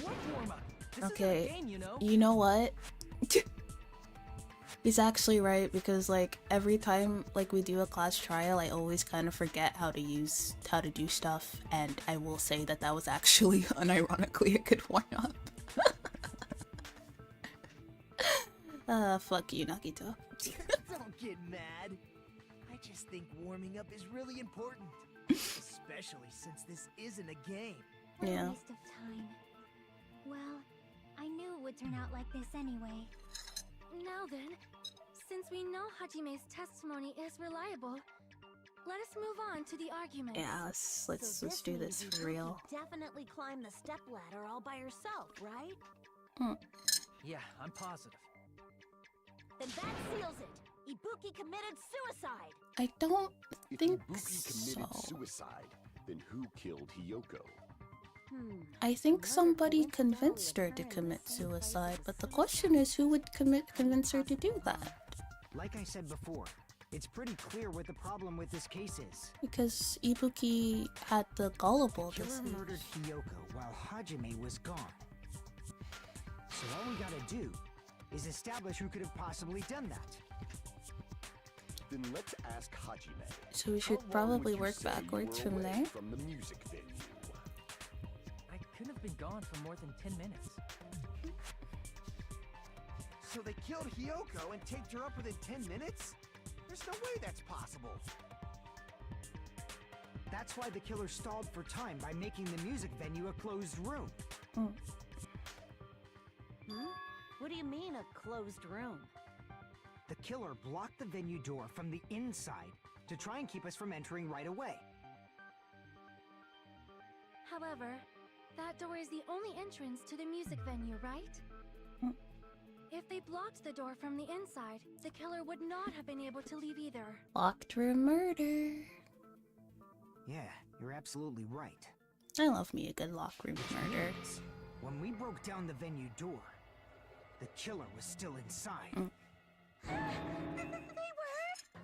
What warm-up? This Okay. isn't a game, you know? You know what? He's actually right, because like every time like we do a class trial, I always kind of forget how to do stuff, and I will say that that was actually unironically a good warm-up. Fuck you, Nagito. Don't get mad. I just think warming up is really important. Especially since this isn't a game. What Yeah. a waste of time. Well, I knew it would turn out like this anyway. Now then, since we know Hajime's testimony is reliable, let us move on to the argument. Yeah, let's So do this means for real. Ibuki definitely climbed the stepladder all by herself, right? Yeah, I'm positive. Then that seals it. Ibuki committed suicide. I don't If think Ibuki committed so. suicide, then who killed Hiyoko? I think somebody convinced her to commit suicide, but the question is who would convince her to do that? Like I said before, it's pretty clear what the problem with this case is. Because Ibuki had the gullible to Killer see. murdered Hiyoko while Hajime was gone. So all we gotta do is establish who could have possibly done that. Then let's ask Hajime. So we should How long probably would you work say you backwards were from away there. From the music venue? I couldn't have been gone for more than 10 minutes. So they killed Hiyoko and taped her up within 10 minutes? There's no way that's possible. That's why the killer stalled for time by making the music venue a closed room. What do you mean, a closed room? The killer blocked the venue door from the inside to try and keep us from entering right away. However, that door is the only entrance to the music venue, right? If they blocked the door from the inside, the killer would not have been able to leave either. Locked room murder. Yeah, you're absolutely right. I love me a good locked room murder. When we broke down the venue door, the killer was still inside. They were?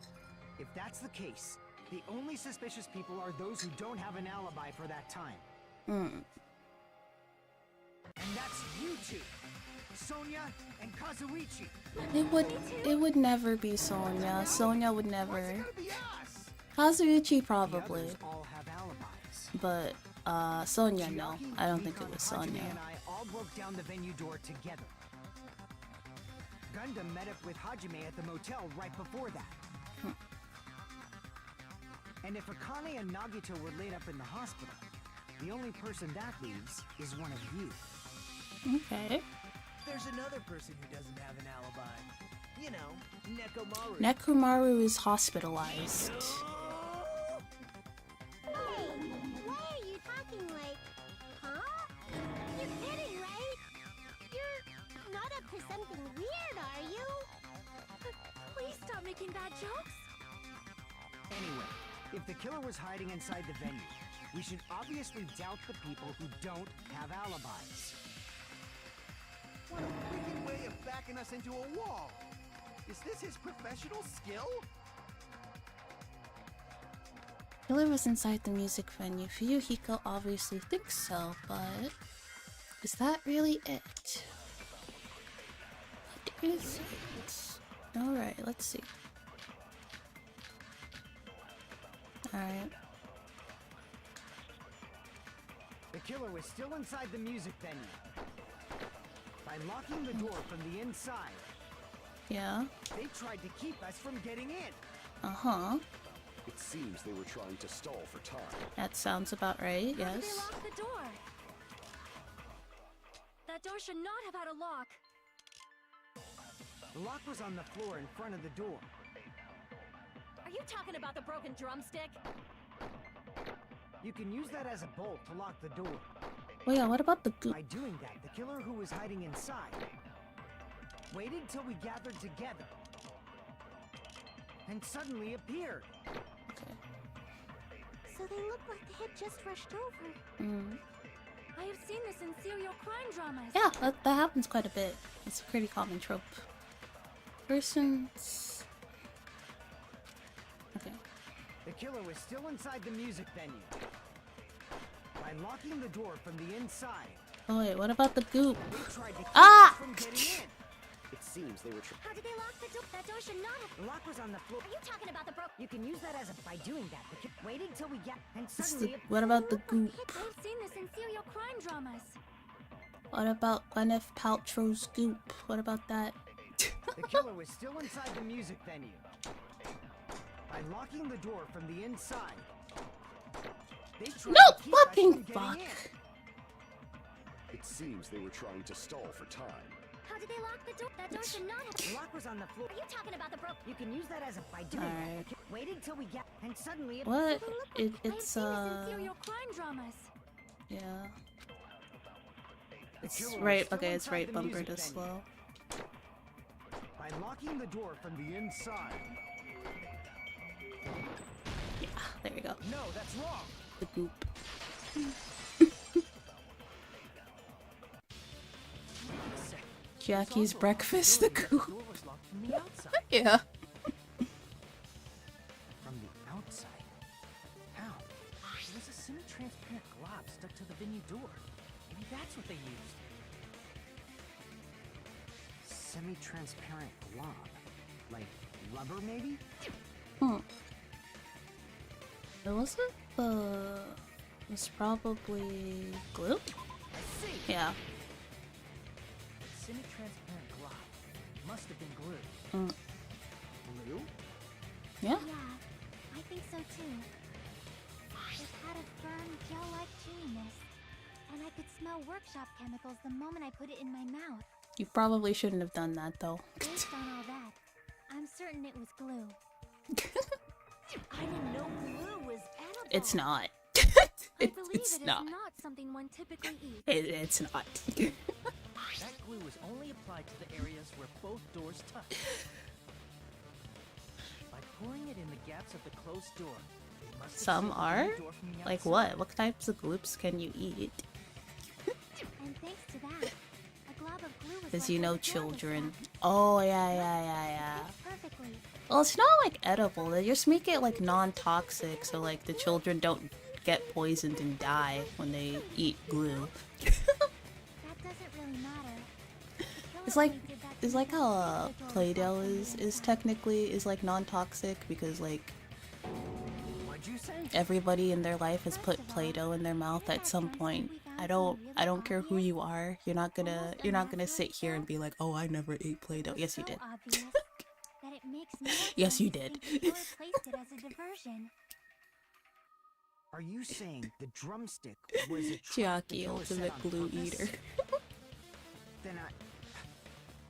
If that's the case, the only suspicious people are those who don't have an alibi for that time. And that's you two, Sonia and Kazuichi. It would never be Sonia. Sonia would never. It's gonna be us! Kazuichi The probably. others all have alibis. But Sonia no. Chiaki, I don't think it Mikan, was Hajime, Sonia. and I all broke down the venue door together. Gundam met up with Hajime at the motel right before that. And if Akane and Nagito were laid up in the hospital, the only person that leaves is one of you. Okay. There's another person who doesn't have an alibi. You know, Nekomaru. Nekomaru is hospitalized. Hey, why are you talking like, huh? You're kidding, right? You're not up to something weird, are you? Please stop making bad jokes. Anyway, if the killer was hiding inside the venue, We should obviously doubt the people who don't have alibis. What a freaking way of backing us into a wall! Is this his professional skill? Killer was inside the music venue. Fuyuhiko obviously thinks so, but is that really it? What is it? Alright, let's see. Alright. The killer was still inside the music venue. By locking the door from the inside, Yeah. they tried to keep us from getting in. Uh-huh. It seems they were trying to stall for time. That sounds about right, How did they yes. lock the door? That door should not have had a lock. The lock was on the floor in front of the door. Are you talking about the broken drumstick? You can use that as a bolt to lock the door. Well, yeah, what about the goop? By doing that, the killer who was hiding inside waited till we gathered together and suddenly appeared. Okay. So they look like they had just rushed over. Mm. I have seen this in serial crime dramas. Yeah, that happens quite a bit. It's a pretty common trope. Persons... Okay. The killer was still inside the music venue. By locking the door from the inside, Oh wait, what about the goop? they tried to keep Ah! us from getting in. It seems they were How did they lock the door? That door should not have. The lock was on the floor. Are you talking about the You can use that as a... By doing that, the killer waited till we get... And What's suddenly... what about the goop? I've seen this in serial crime dramas. What about Gwyneth Paltrow's goop? What about that? The killer was still inside the music venue. By locking the door from the inside, they tried No to keep us fucking from getting fuck! in. It seems they were trying to stall for time. How did they lock the door? That door should not have. The lock was on the floor. Are you talking about the You can use that as a... By doing that, Alright. the killer waited till we get... And suddenly... What? I've It's seen this in serial crime dramas. yeah. The It's killer was right. still Okay, it's inside right the bumper music to venue. slow. By locking the door from the inside. Yeah, there we go. No, that's wrong. The goop. Jackie's breakfast, the The goop. door was locked from the outside. Yeah. From the outside? How? There was a semi-transparent glob stuck to the venue door. Maybe that's what they used. Semi-transparent glob. Like rubber, maybe? It wasn't the... It was probably glue? I see! Yeah. Semi-transparent glob. Must have been glue. Blue? Yeah. Yeah, I think so too. It had a firm, gel-like chewiness, and I could smell workshop chemicals the moment I put it in my mouth. You probably shouldn't have done that though. Based on all that, I'm certain it was glue. I didn't know glue was edible. It's not. I believe It's it is not. not something one typically eats. It's not. That glue is only applied to the areas where both doors touch. By pouring it in the gaps of the closed door, it must have Some sealed the are? venue door from the Like outside. what? What types of gloops can you eat? And thanks to that, a glob of glue was Because left you where know the door was children. locked. Oh, yeah. Fits perfectly. Well, it's not like edible. They just make it like non-toxic so like the children don't get poisoned and die when they eat glue. That doesn't really matter. The killer It's like only did that to it's make like us how think the door was Play-Doh locked from the is inside. technically is like non-toxic because like What'd you say? everybody in their life has put Play-Doh in their mouth at some point. I don't care who you are. You're not gonna sit here and be like, "Oh, I never ate Play-Doh." It was Yes, you so did. obvious that it makes more Yes, sense you to did. think the killer placed it as a diversion. Are you saying the drumstick was a trap the Jackie, killer set ultimate on glue purpose? eater. Then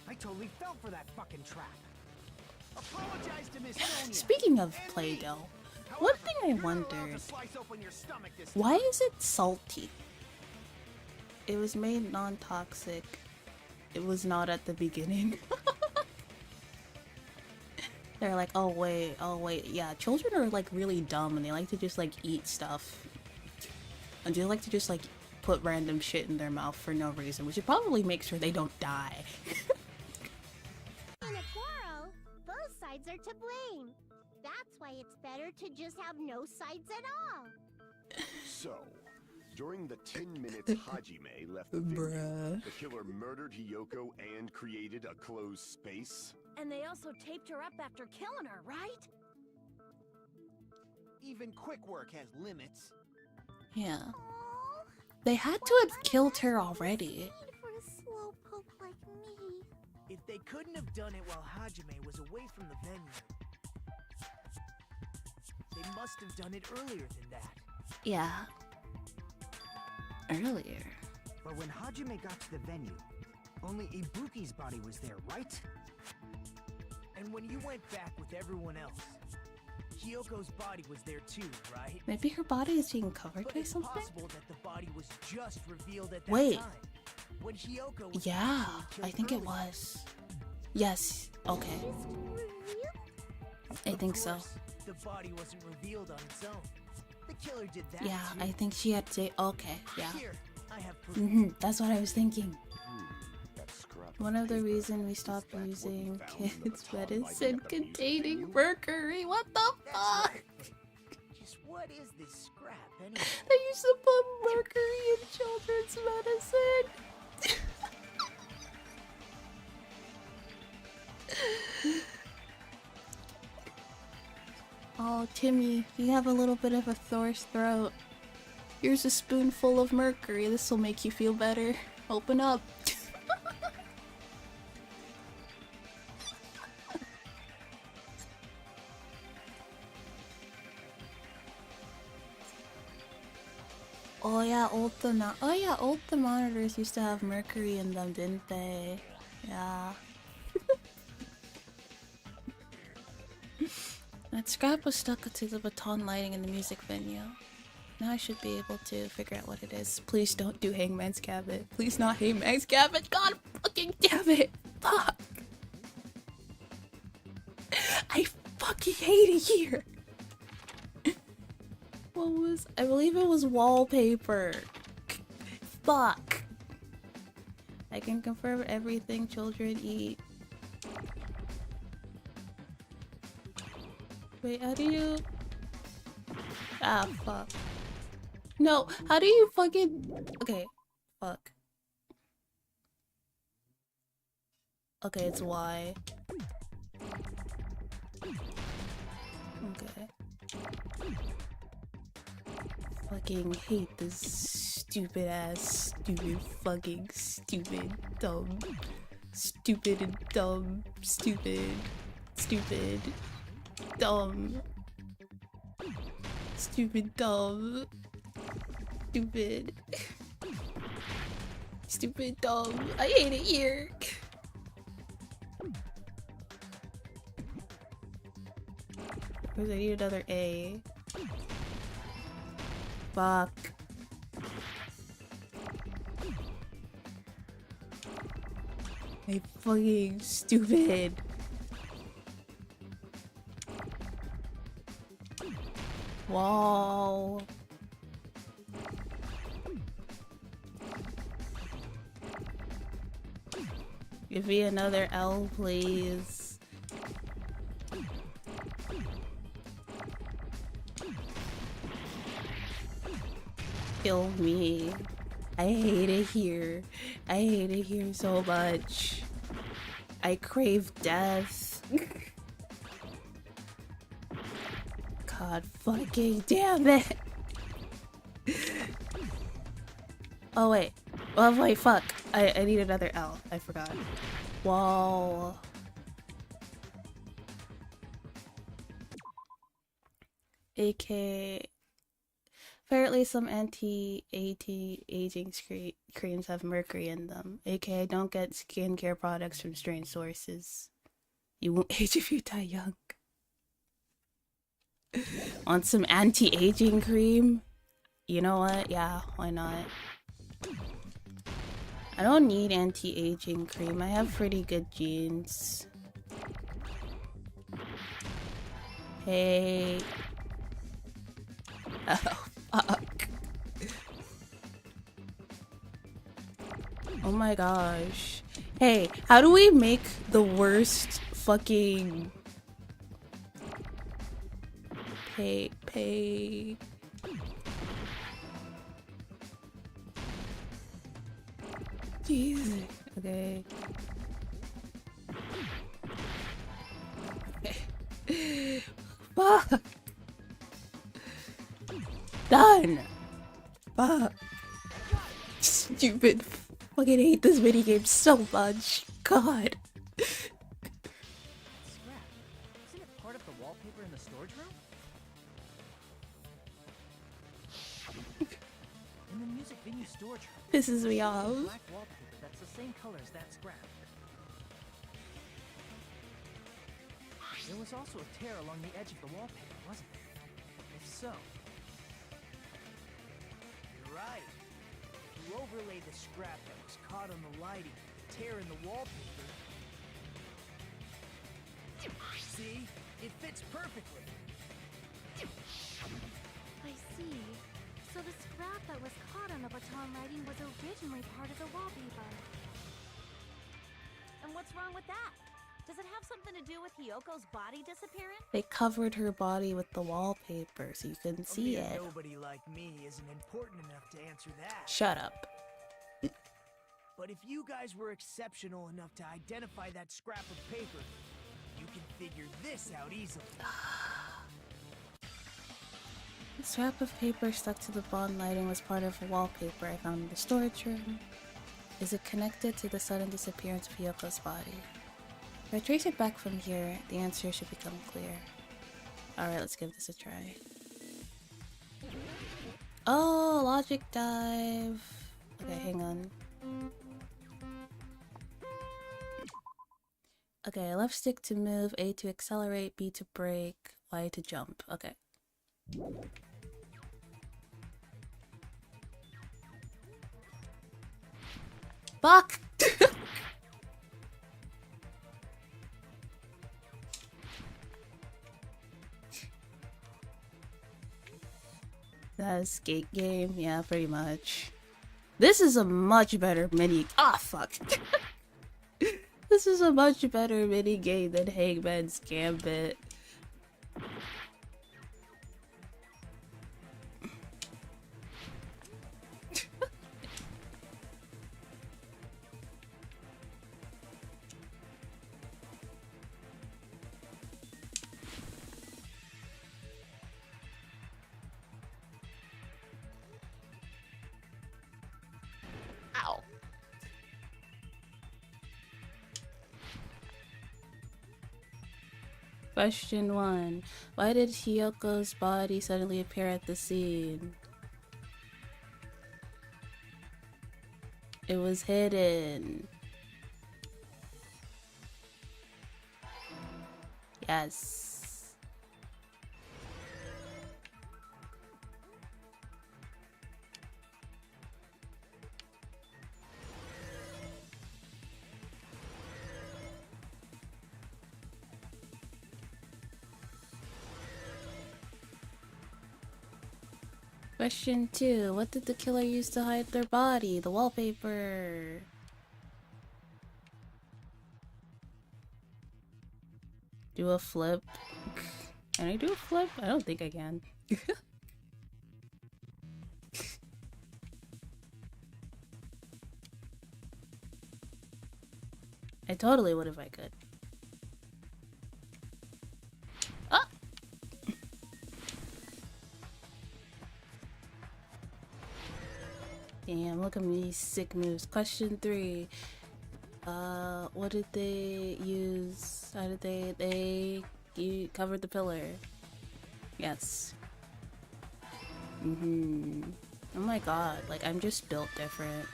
I totally fell for that fucking trap. Apologize to Miss Sonia. Speaking of Play-Doh, one thing I wondered, why is it salty? It was made non-toxic. It was not at the beginning. They're like, oh wait, yeah, children are like really dumb and they like to just like eat stuff. And they like to just like put random shit in their mouth for no reason, which would probably make sure they don't die. In a quarrel, both sides are to blame. That's why it's better to just have no sides at all. So, during the 10 minutes Hajime left the venue, the killer murdered Hiyoko and created a closed space? And they also taped her up after killing her, right? Even quick work has limits. Yeah. They had to have killed her already. For a slowpoke like me. If they couldn't have done it while Hajime was away from the venue, they must have done it earlier than that. Yeah. Earlier. But when Hajime got to the venue, only Ibuki's body was there, right? And when you went back with everyone else, Hiyoko's body was there too, right? Maybe her body is being covered But by it's something? possible that the body was just revealed at that Wait. time. When Hiyoko was Yeah, actually I think it killed earlier. was. Yes, okay. Just revealed? I think so. Of course, the body wasn't revealed on its own. The killer did that Yeah, too. I think she had to. Okay, yeah. Here, I have proof. That's what I was thinking. That scrap One of the paper reasons we is stopped that what we using found in the kids' baton medicine lighting at the music containing venue? mercury. What the That's fuck? right. Just what is this scrap anyway? They used to put mercury in children's medicine. Oh, Timmy, you have a little bit of a sore throat. Here's a spoonful of mercury. This will make you feel better. Open up. old thermometers used to have mercury in them, didn't they? Yeah. That scrap was stuck to the baton lighting in the music venue. Now I should be able to figure out what it is. Please don't do Hangman's Cabin. Please not Hangman's Cabin. God fucking damn it. Fuck. I fucking hate it here. I believe it was wallpaper. Fuck. I can confirm everything children eat. Wait, how do you... Ah, fuck. No, how do you fucking... Okay, fuck. Okay, it's Y. Okay. Fucking hate this stupid ass, dumb, stupid and dumb, stupid, dumb, stupid, dumb, stupid, dumb. I hate it here. Because I need another A. Fuck. I fucking stupid. Wow. Give me another L, please. Kill me. I hate it here. I hate it here so much. I crave death. God fucking damn it. Oh wait. Oh wait, fuck. I need another L. I forgot. Whoa. AK. Apparently some anti-aging creams have mercury in them. AKA don't get skincare products from strange sources. You won't age if you die young. Want some anti-aging cream? You know what? Yeah, why not? I don't need anti-aging cream. I have pretty good genes. Hey. Oh, fuck. Oh my gosh. Hey, how do we make the worst fucking pay? Jesus. Okay. Fuck. Done. Fuck. Stupid. Fucking hate this minigame so much. God. Scrap. Isn't it part of the wallpaper in the storage room? In the music venue storage room. Pisses me off. Black wallpaper that's the same color as that scrap. There was also a tear along the edge of the wallpaper, wasn't there? If so... You're right. You overlaid the scrap that was caught on the lighting, tear in the wallpaper. See? It fits perfectly. I see. So the scrap that was caught on the baton lighting was originally part of the wallpaper. And what's wrong with that? Does it have something to do with Hiyoko's body disappearing? They covered her body with the wallpaper so you couldn't see it. Nobody like me isn't important enough to answer that. Shut up. But if you guys were exceptional enough to identify that scrap of paper, you can figure this out easily. The scrap of paper stuck to the bond lighting was part of a wallpaper I found in the storage room. Is it connected to the sudden disappearance of Hiyoko's body? If I trace it back from here, the answer should become clear. Alright, let's give this a try. Oh, logic dive. Okay, hang on. Okay, left stick to move, A to accelerate, B to brake, Y to jump. Okay. Fuck! That skate game? Yeah, pretty much. This is a much better mini- Ah, fuck. This is a much better mini game than Hangman's Gambit. Question 1. Why did Hiyoko's body suddenly appear at the scene? It was hidden. Yes. Question 2. What did the killer use to hide their body? The wallpaper. Do a flip. Can I do a flip? I don't think I can. I totally would if I could. Ah! Damn, look at me, sick moves. Question 3. What did they use? How did they covered the pillar? Yes. Oh my god, like I'm just built different.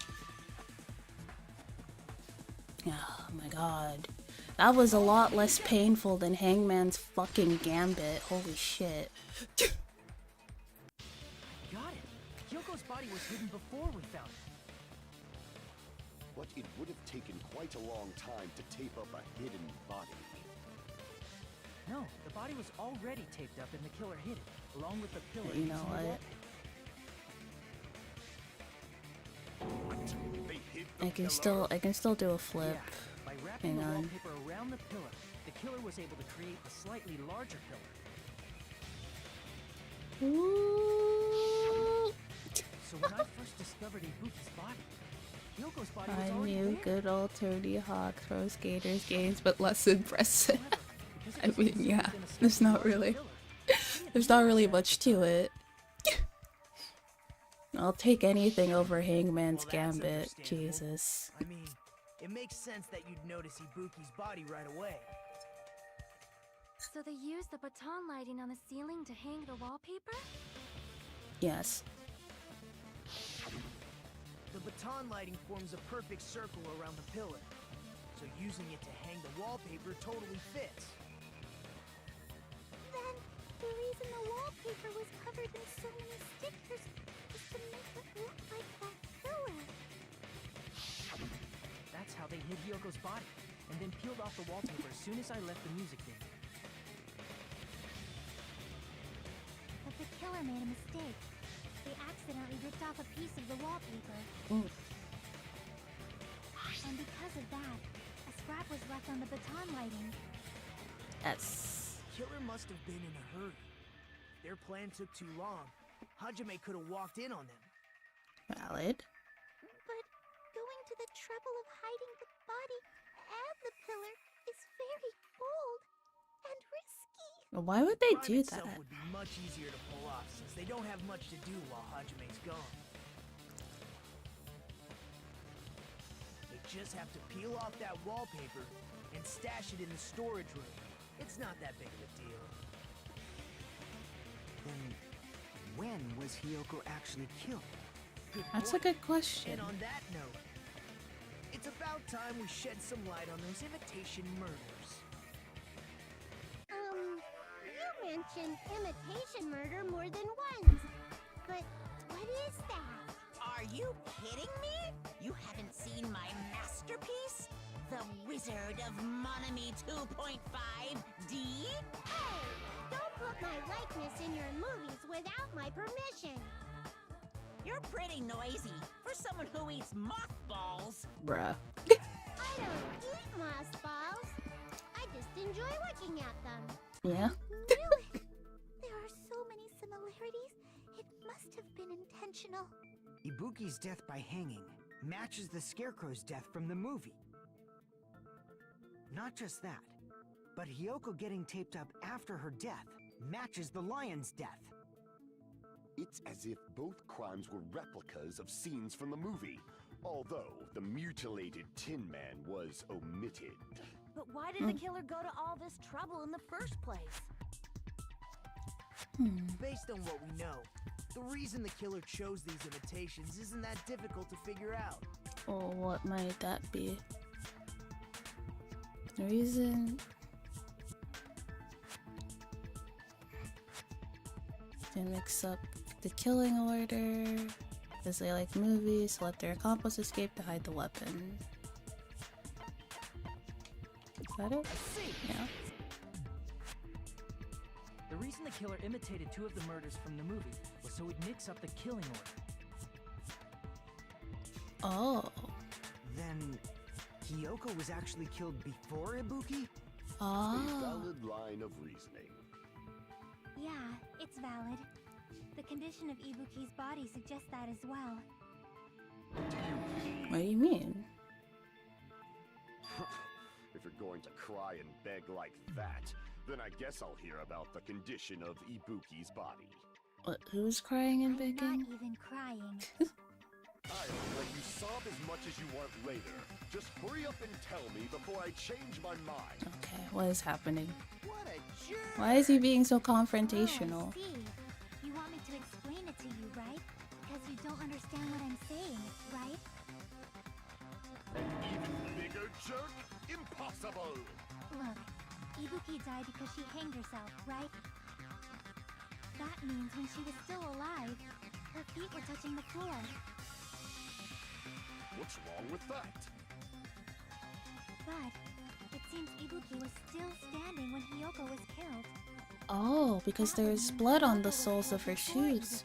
Oh my god. That was a lot less painful than Hangman's fucking Gambit. Holy shit. Got it. Yoko's body was hidden before we found it. But it would have taken quite a long time to tape up a hidden body. No, the body was already taped up and the killer hid it, along with the pillar. You know what? What? They hid I can still do a flip. Yeah, by wrapping Hang the on. wallpaper around the pillar, the killer was able to create a slightly larger pillar. Ooh. So when I first discovered Ibuki's body, Hyoko's body was I already knew there. good old Tony Hawk Pro Skaters games, but less impressive. However, because it I was mean, concealed yeah, within a there's slightly not larger really- pillar, There's not really much to it. I'll take anything over Hangman's Well, that's Gambit. understandable. Jesus. I mean, it makes sense that you'd notice Ibuki's body right away. So they used the baton lighting on the ceiling to hang the wallpaper? Yes. The baton lighting forms a perfect circle around the pillar, so using it to hang the wallpaper totally fits. Then, the reason the wallpaper was covered in so many stickers was to make it look like that pillar. That's how they hid Hyoko's body, and then peeled off the wallpaper as soon as I left the music venue. But the killer made a mistake. They accidentally ripped off a piece of the wallpaper. Ooh. And because of that, a scrap was left on the baton lighting. Yes. Killer must have been in a hurry. If their plan took too long, Hajime could have walked in on them. Valid. But going to the trouble of hiding the body and the pillar is very bold and risky. Why would they Crime do itself that? would be much easier to pull off since they don't have much to do while Hajime's gone. They just have to peel off that wallpaper and stash it in the storage room. It's not that big of a deal. Then, when was Hyoko actually killed? Good That's a point. good question. And on that note, it's about time we shed some light on those imitation murders. You mentioned imitation murder more than once. But what is that? Are you kidding me? You haven't seen my masterpiece? The Wizard of Monami 2.5D? Hey, don't put my likeness in your movies without my permission. You're pretty noisy for someone who eats mothballs. Bruh. I don't eat mothballs. I just enjoy looking at them. Yeah. Knew it. There are so many similarities. It must have been intentional. Ibuki's death by hanging matches the Scarecrow's death from the movie. Not just that, but Hyoko getting taped up after her death matches the lion's death. It's as if both crimes were replicas of scenes from the movie, although the mutilated Tin Man was omitted. But why did the killer go to all this trouble in the first place? Based on what we know, the reason the killer chose these imitations isn't that difficult to figure out. Oh, what might that be? The reason they mix up the killing order because they like movies, let their accomplice escape to hide the weapon. Is that it? I see. Yeah. The reason the killer imitated two of the murders from the movie was so he'd mix up the killing order. Oh. Then, Hyoko was actually killed before Ibuki? A Ah. valid line of reasoning. Yeah, it's valid. The condition of Ibuki's body suggests that as well. What do you mean? If you're going to cry and beg like that, then I guess I'll hear about the condition of Ibuki's body. What? Who's crying and I'm begging? not even crying. I'll let you sob as much as you want later. Just hurry up and tell me before I change my mind. Okay, what is happening? What a jerk! Why is he being so Oh, confrontational? I see. You want me to explain it to you, right? Because you don't understand what I'm saying, right? An even bigger jerk? Impossible! Look, Ibuki died because she hanged herself, right? That means when she was still alive, her feet were touching the floor. What's wrong with that? But it seems Ibuki was still standing when Hyoko was killed. Oh, because That would there's mean blood on Hyoko the was soles of her killed before shoes.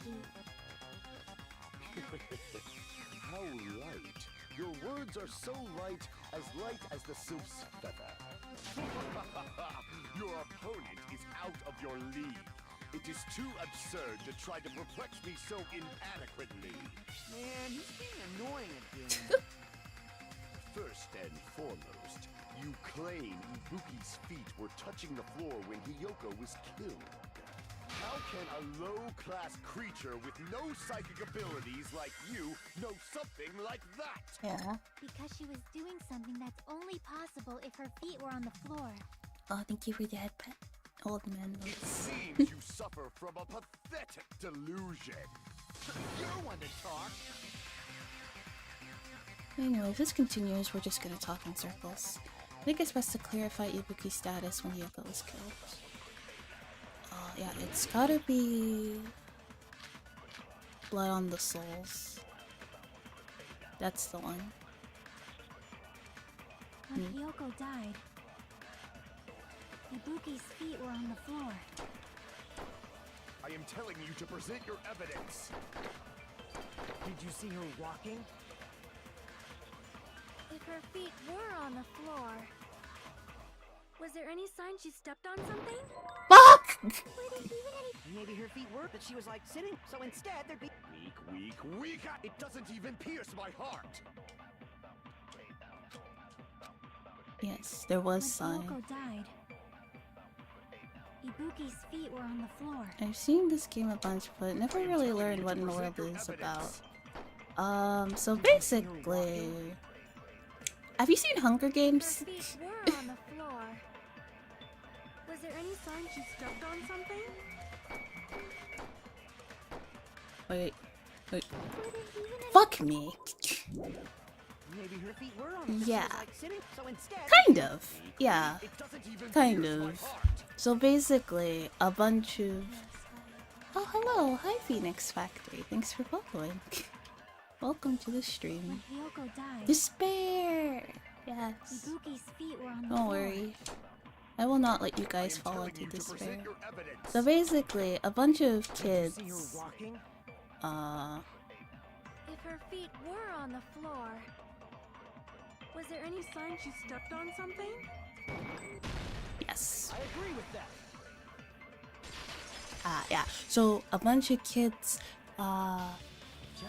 Ibuki. How right. Your words words are so light as the sylph's feather. Your opponent is out of your league. It is too absurd to try to perplex me so inadequately. Man, he's being annoying again. First and foremost, you claim Ibuki's feet were touching the floor when Hiyoko was killed. How can a low-class creature with no psychic abilities like you know something like that? Yeah. Because she was doing something that's only possible if her feet were on the floor. Oh, thank you for the head pet, old man. It seems you suffer from a pathetic delusion. You're one to talk. Anyway, if this continues, we're just gonna talk in circles. I think it's best to clarify Ibuki's status when Hiyoko was killed. Yeah, it's gotta be blood on the soles. That's the one. When Hiyoko died, Ibuki's feet were on the floor. I am telling you to present your evidence. Did you see her walking? If her feet were on the floor, was there any sign she stepped on something? Fuck! Were there even any... Maybe her feet were, but she was like sitting, so instead there'd be... Weak. It doesn't even pierce my heart. Yes, there was When sign. Hiyoko died, Ibuki's feet were on the floor. I've seen this game a bunch, but never really learned what in the world it is about. So basically... Have you seen Hunger Games? Her feet were on the floor. Was there any sign she stepped on something? Wait. Were there even any... Fuck me. Maybe her feet were on the Yeah. she was like sitting, so instead... Kind of. Yeah. It doesn't even Kind pierce my of. heart. So basically, a bunch of... Oh, hello. Hi, Phoenix Factory. Thanks for following. Welcome to the When stream. Hiyoko died, Despair! Yes. Ibuki's feet were on the Don't floor. worry. I will not let you I guys am fall telling into you to despair. present your evidence. So basically, a bunch of Did kids, you see her walking? If her feet were on the floor, was there any sign she stepped on something? yes. I agree with that. Yeah. So a bunch of kids,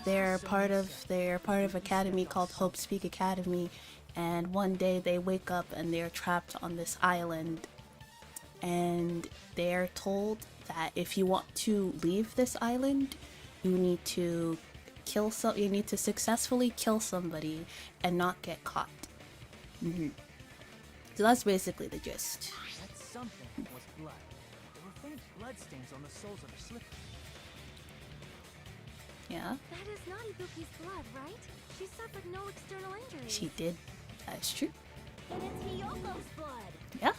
they're part of academy called Hope Speak Academy, and one day they wake up and they're trapped on this island, and they're told that if you want to leave this island, you need to successfully kill somebody and not get caught. So that's basically the gist. That something was blood. There were faint blood stains on the soles of her slippers. Yeah, That is not Ibuki's blood, right? She suffered no external injuries. she did. That's true. And it's Hiyoko's blood. Yeah.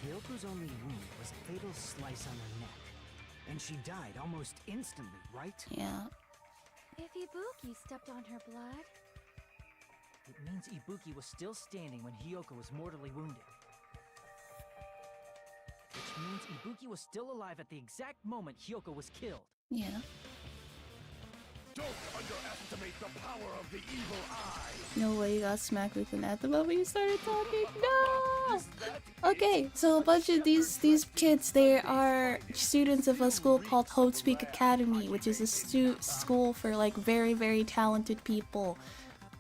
Hyoko's only wound was a fatal slice on her neck. And she died almost instantly, right? Yeah. If Ibuki stepped on her blood, It means Ibuki was still standing when Hiyoko was mortally wounded. Which means Ibuki was still alive at the exact moment Hiyoko was killed. Yeah. Don't underestimate the power of the evil eye. No way you got smacked with an at the moment you started talking. No! Okay, so a bunch of these kids, they are students of a school called Hope Speak Academy, which is a school for like very, very talented people.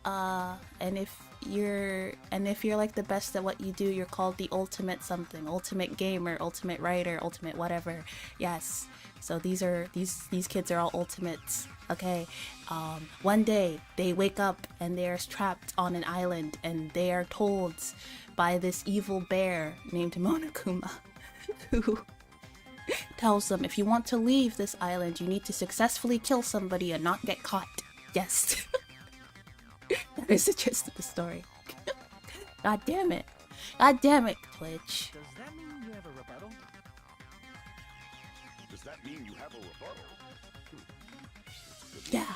And if you're like the best at what you do, you're called the ultimate something, ultimate gamer, ultimate writer, ultimate whatever. Yes. So these kids are all ultimates. Okay. One day they wake up and they're trapped on an island, and they are told by this evil bear named Monokuma, who tells them if you want to leave this island, you need to successfully kill somebody and not get caught. Yes. That is the gist of the story. God damn it. God damn it, Twitch. Does that mean you have a rebuttal? Does that mean you have a rebuttal? Yeah.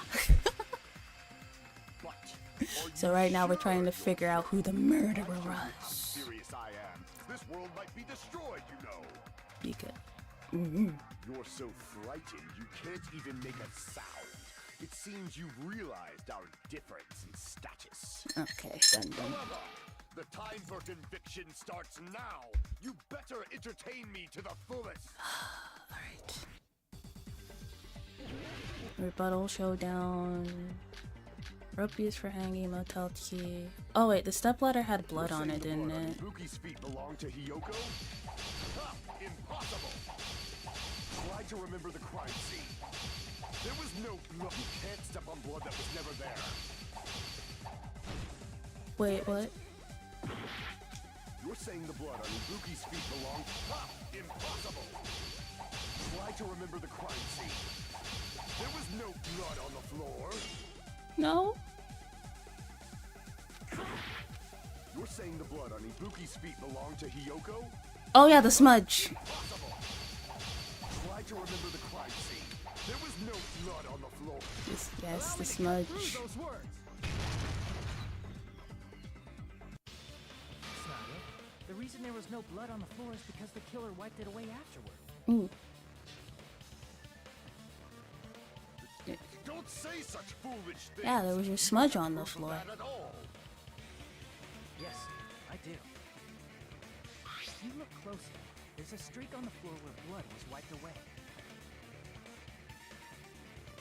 So right now we're trying to figure out who the murderer How was. serious I am. This world might be destroyed, you know. Because You're so frightened you can't even make a sound. It seems you've realized our difference in status. Okay, done. However, the time for conviction starts now. You better entertain me to the fullest. Alright. Rebuttal showdown. Rope used for hanging, motel key. Oh wait, the stepladder had blood on it, didn't it? Ibuki's feet belong to Hiyoko? Ha! Impossible! Try to remember the crime scene. There was no blood. You can't step on blood that was never there. Wait, what? You're saying the blood on Ibuki's feet belonged? Ha! Impossible! Try to remember the crime scene. There was no blood on the floor. No? You're saying the blood on Ibuki's feet belonged to Hiyoko? Oh yeah, the smudge. Impossible! Try to remember the crime scene. There was no blood on the floor. Yes, the smudge. Those words. That's not it. The reason there was no blood on the floor is because the killer wiped it away afterward. Ooh. Don't say such foolish things. Yeah, there was your smudge on the floor. Not at all. Yes, I do. If you look closely, there's a streak on the floor where blood was wiped away.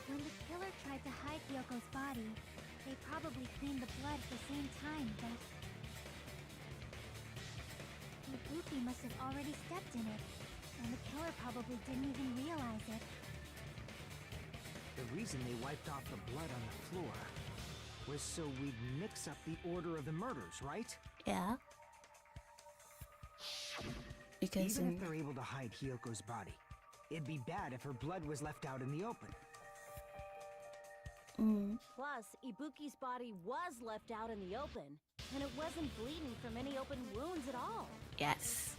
When the killer tried to hide Hyoko's body, they probably cleaned the blood at the same time, but Ibuki must have already stepped in it, and the killer probably didn't even realize it. The reason they wiped off the blood on the floor was so we'd mix up the order of the murders, right? Yeah. Because Even if they're able to hide Hyoko's body, it'd be bad if her blood was left out in the open. Plus, Ibuki's body was left out in the open, and it wasn't bleeding from any open wounds at all. yes.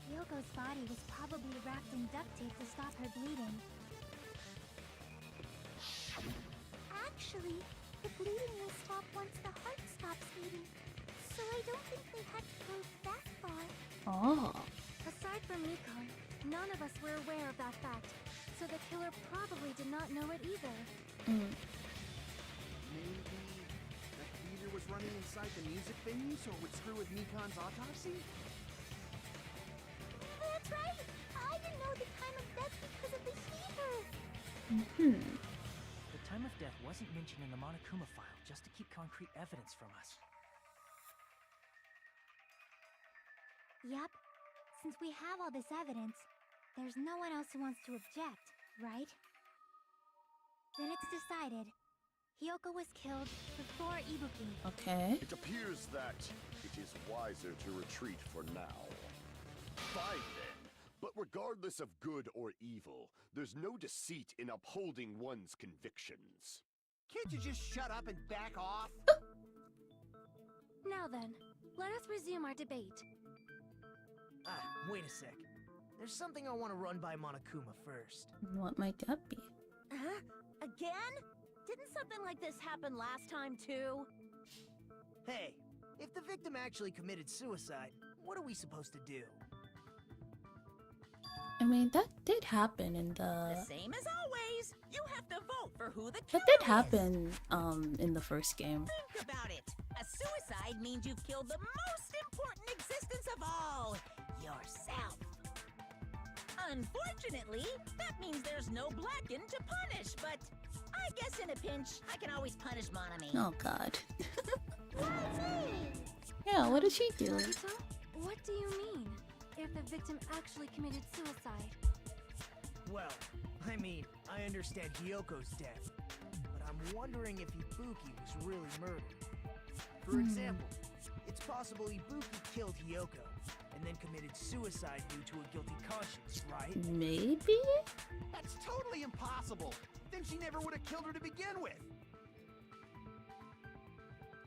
Hyoko's body was probably wrapped in duct tape to stop her bleeding. Actually, the bleeding will stop once the heart stops beating. So I don't think they had to go that far. Oh. Aside from Miko, none of us were aware of that fact, so the killer probably did not know it either. Maybe the theater was running inside the music venue so it would screw with Mikon's autopsy? That's right! I didn't know the time of death because of the heater! The time of death wasn't mentioned in the Monokuma file just to keep concrete evidence from us. Yup. Since we have all this evidence, there's no one else who wants to object, right? Then it's decided. Hiyoko was killed before Ibuki. Okay. It appears that it is wiser to retreat for now. Fine then. But regardless of good or evil, there's no deceit in upholding one's convictions. Can't you just shut up and back off? Now then, let us resume our debate. Wait a sec. There's something I want to run by Monokuma first. What might that be? Huh? Again? Didn't something like this happen last time too? Hey, if the victim actually committed suicide, what are we supposed to do? I mean, that did happen in The same as always. You have to vote for who the that killer did is. happen in the first game. Think about it. A suicide means you've killed the most important existence of all, yourself. Unfortunately, that means there's no Blackened to punish, but I guess in a pinch, I can always punish Monami. Oh god. Yeah, what did she do? Nagito, what do you mean? If the victim actually committed suicide? Well, I mean, I understand Hyoko's death, but I'm wondering if Ibuki was really murdered. For example, it's possible Ibuki killed Hiyoko and then committed suicide due to a guilty conscience, right? Maybe? That's totally impossible! Then she never would have killed her to begin with!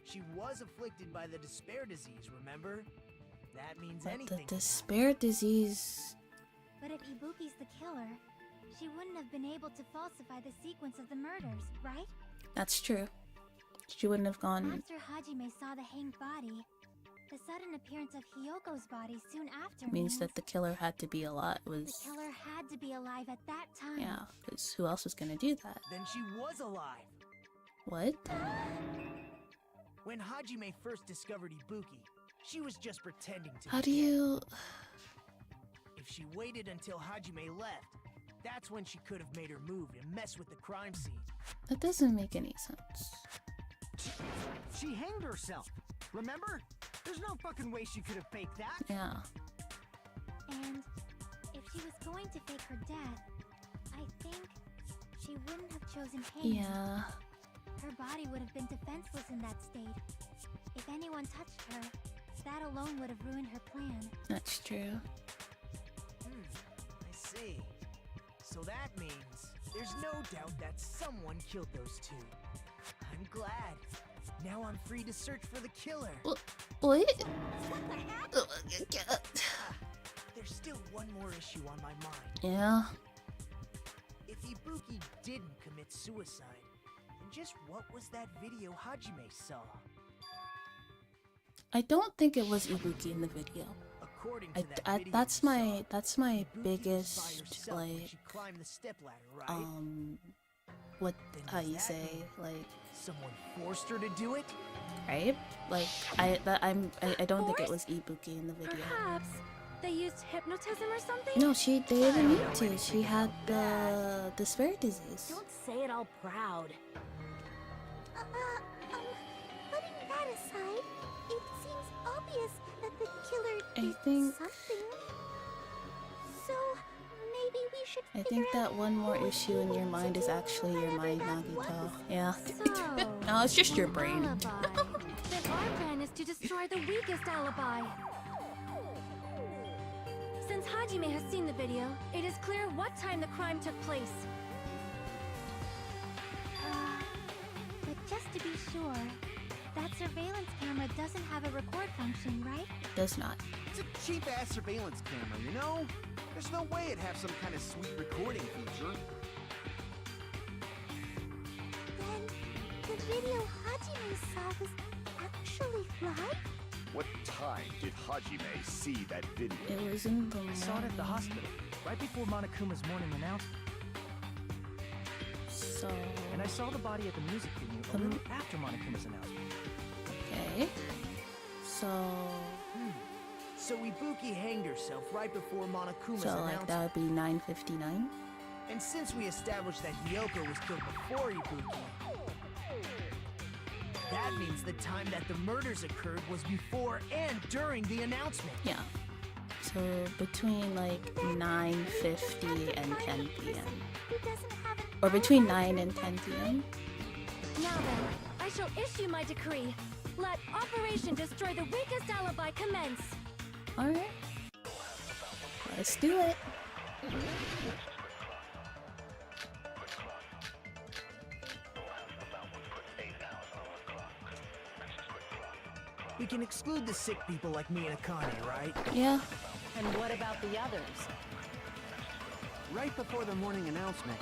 She was afflicted by the despair disease, remember? That means But anything. the despair disease. But if Ibuki's the killer, she wouldn't have been able to falsify the sequence of the murders, right? That's true. She wouldn't have gone. After Hajime saw the hanged body, the sudden appearance of Hyoko's body soon after Means that the killer had to be alive. the killer had to be alive at that time. Yeah, because who else was gonna do that? Then she was alive. What? When Hajime first discovered Ibuki, she was just pretending to How be do dead. you... If she waited until Hajime left, that's when she could have made her move and mess with the crime scene. That doesn't make any sense. She hanged herself. Remember? There's no fucking way she could have faked that. Yeah. And if she was going to fake her death, I think she wouldn't have chosen hanging. Yeah. Her body would have been defenseless in that state. If anyone touched her, that alone would have ruined her plan. That's true. I see. So that means there's no doubt that someone killed those two. I'm glad. Now I'm free to search for the killer. What? There's still one more issue on my mind. Yeah. If Ibuki didn't commit suicide, then just what was that video Hajime saw? I don't think it was Ibuki in the video. According to that video that's you my saw, my Ibuki was by biggest herself when like she climbed the stepladder, right? what Then how does you that say mean like someone forced her to do it? right? Like I don't think it was Ibuki in the video. Perhaps they used hypnotism or something? No, they didn't need to. She had the spirit disease. Don't say it all proud. Putting that aside, it seems obvious that the killer I did think- something. So maybe we should I figure think out that one more who issue in your mind is actually your mind, Nagito. Yeah. So, No, it's just your brain. alibi. Then our plan is to destroy the weakest alibi. Since Hajime has seen the video, it is clear what time the crime took place. But just to be sure, that surveillance camera doesn't have a record function, right? Does not. It's a cheap-ass surveillance camera, you know? There's no way it'd have some kind of sweet recording feature. Then the video Hajime saw was actually live? What time did Hajime see that video? It was in the I saw it at the hospital, right before Monokuma's morning announcement. So And I saw the body at the music venue a little after Monokuma's announcement. okay. So So Ibuki hanged herself right before Monokuma's so like announcement. that would be 9:59. And since we established that Hiyoko was killed before Ibuki, that means the time that the murders occurred was before and during the announcement. Yeah. So between like 9:50 and 10 p.m. Who doesn't have an Or between 9 and 10 p.m. Now then, I shall issue my decree. Let Operation Destroy the Weakest Alibi commence. Alright. Let's do it. We can exclude the sick people like me and Akane, right? Yeah. And what about the others? Right before the morning announcement,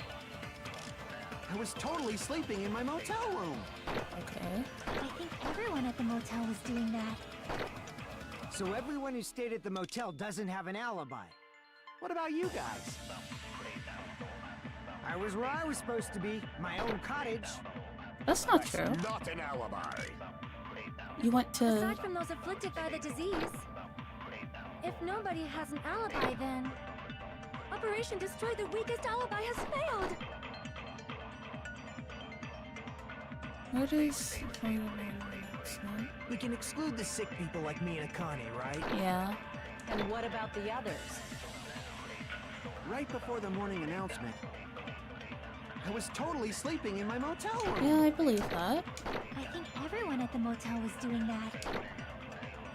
I was totally sleeping in my motel room. Okay. I think everyone at the motel was doing that. So everyone who stayed at the motel doesn't have an alibi. What about you guys? I was where I was supposed to be, my own cottage. That's not true. Not an alibi. You went to Aside from those afflicted by the disease, if nobody has an alibi, then Operation Destroy the Weakest Alibi has failed. what is We can exclude the sick people like me and Akane, right? Yeah. And what about the others? Right before the morning announcement, I was totally sleeping in my motel room. Yeah, I believe that. I think everyone at the motel was doing that.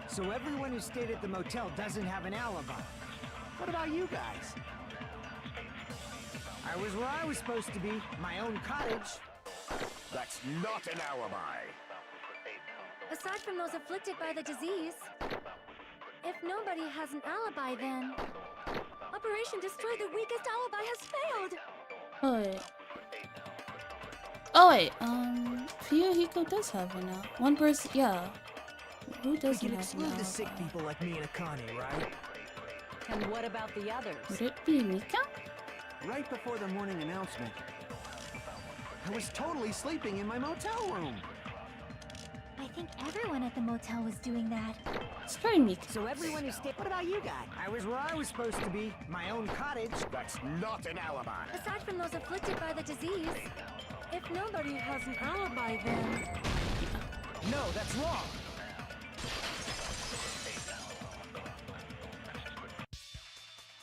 So everyone who stayed at the motel doesn't have an alibi. What about you guys? I was where I was supposed to be, my own cottage. That's not an alibi. Aside from those afflicted by the disease, if nobody has an alibi, then Operation Destroy the Weakest Alibi has failed. Oh wait. Oh wait. Fuyuhiko does have an alibi. One person. Yeah. Who We doesn't can have an exclude the sick alibi? people like me and Akane, right? And what about the others? Would it be Mika? Right before the morning announcement, I was totally sleeping in my motel room. I think everyone at the motel was doing that. It's probably me. So everyone who stayed. What about you guys? I was where I was supposed to be, my own cottage. That's not an alibi. Aside from those afflicted by the disease, if nobody has an alibi, then... No, that's wrong.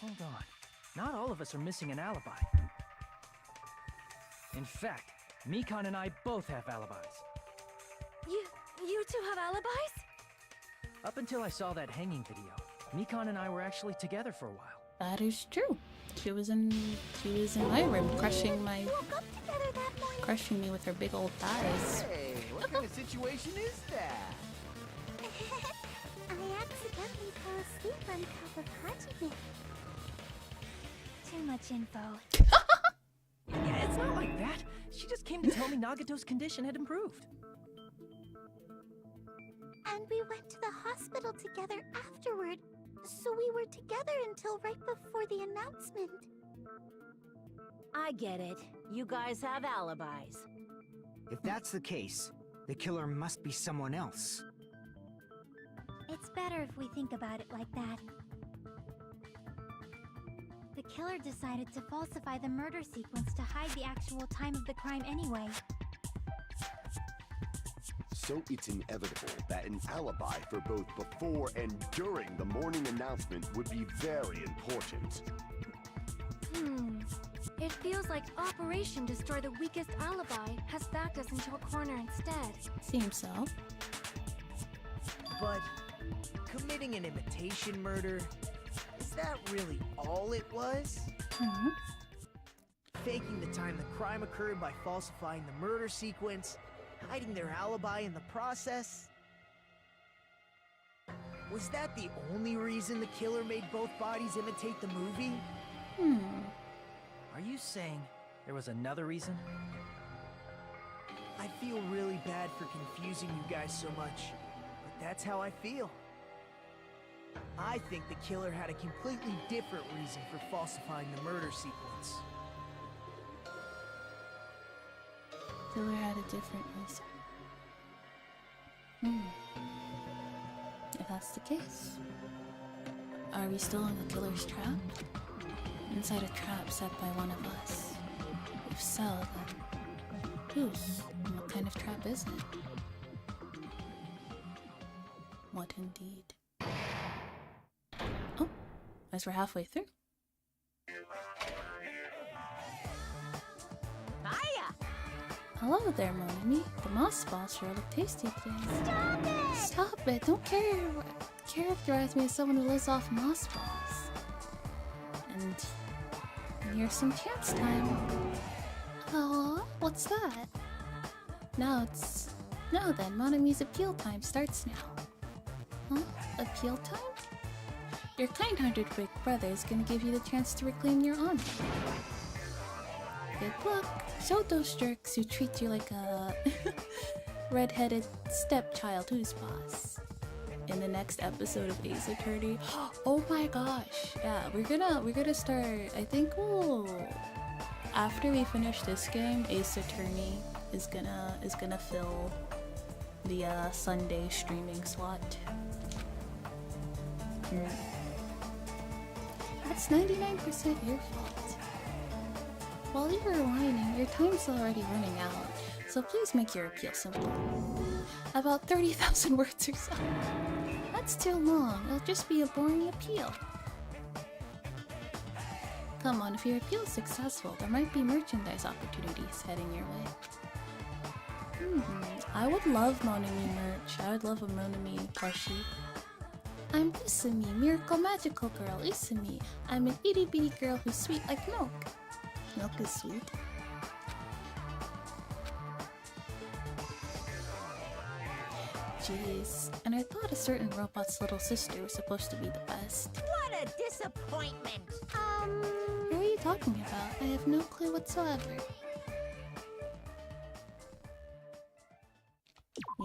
Hold on. Not all of us are missing an alibi. In fact, Mikan and I both have alibis. You two have alibis? Up until I saw that hanging video, Mikan and I were actually together for a while. That is true. She was in my room, crushing me with her big old thighs. Hey, what kind of situation is that? I accidentally fell asleep on top of Hajime. Too much info. Yeah, it's not like that. She just came to tell me Nagato's condition had improved. And we went to the hospital together afterward, so we were together until right before the announcement. I get it. You guys have alibis. If that's the case, the killer must be someone else. It's better if we think about it like that. The killer decided to falsify the murder sequence to hide the actual time of the crime anyway. So it's inevitable that an alibi for both before and during the morning announcement would be very important. It feels like Operation Destroy the Weakest Alibi has backed us into a corner instead. Seems so. But committing an imitation murder, is that really all it was? Mm-hmm. Faking the time the crime occurred by falsifying the murder sequence, hiding their alibi in the process? Was that the only reason the killer made both bodies imitate the movie? Are you saying there was another reason? I feel really bad for confusing you guys so much, but that's how I feel. I think the killer had a completely different reason for falsifying the murder sequence. Killer had a different reason. If that's the case, are we still in the killer's trap? Inside a trap set by one of us? If so, then whose? And what kind of trap is it? What indeed? Oh, as we're halfway through. Hello there, mon ami. The moss balls sure look tasty today. Stop it! Stop it! Don't characterize me as someone who lives off moss balls. And here's some chance time. Oh, what's that? Now then, mon ami's appeal time starts now. Huh? Appeal time? Your kind-hearted big brother is gonna give you the chance to reclaim your honor. Good luck. Show those jerks who treat you like a red-headed stepchild who's boss. In the next episode of Ace Attorney. Oh my gosh. Yeah, we're gonna start, I think after we finish this game, Ace Attorney is gonna fill the Sunday streaming slot. That's 99% your fault. While you were whining, your time's already running out, so please make your appeal simple. About 30,000 words or so. That's too long, it'll just be a boring appeal. Come on, if your appeal is successful, there might be merchandise opportunities heading your way. I would love Monami merch. I would love a Monami plushie. I'm Usumi, miracle magical girl, Usumi. I'm an itty bitty girl who's sweet like milk. Milk is sweet. Jeez, and I thought a certain robot's little sister was supposed to be the best. What a disappointment! Who are you talking about? I have no clue whatsoever.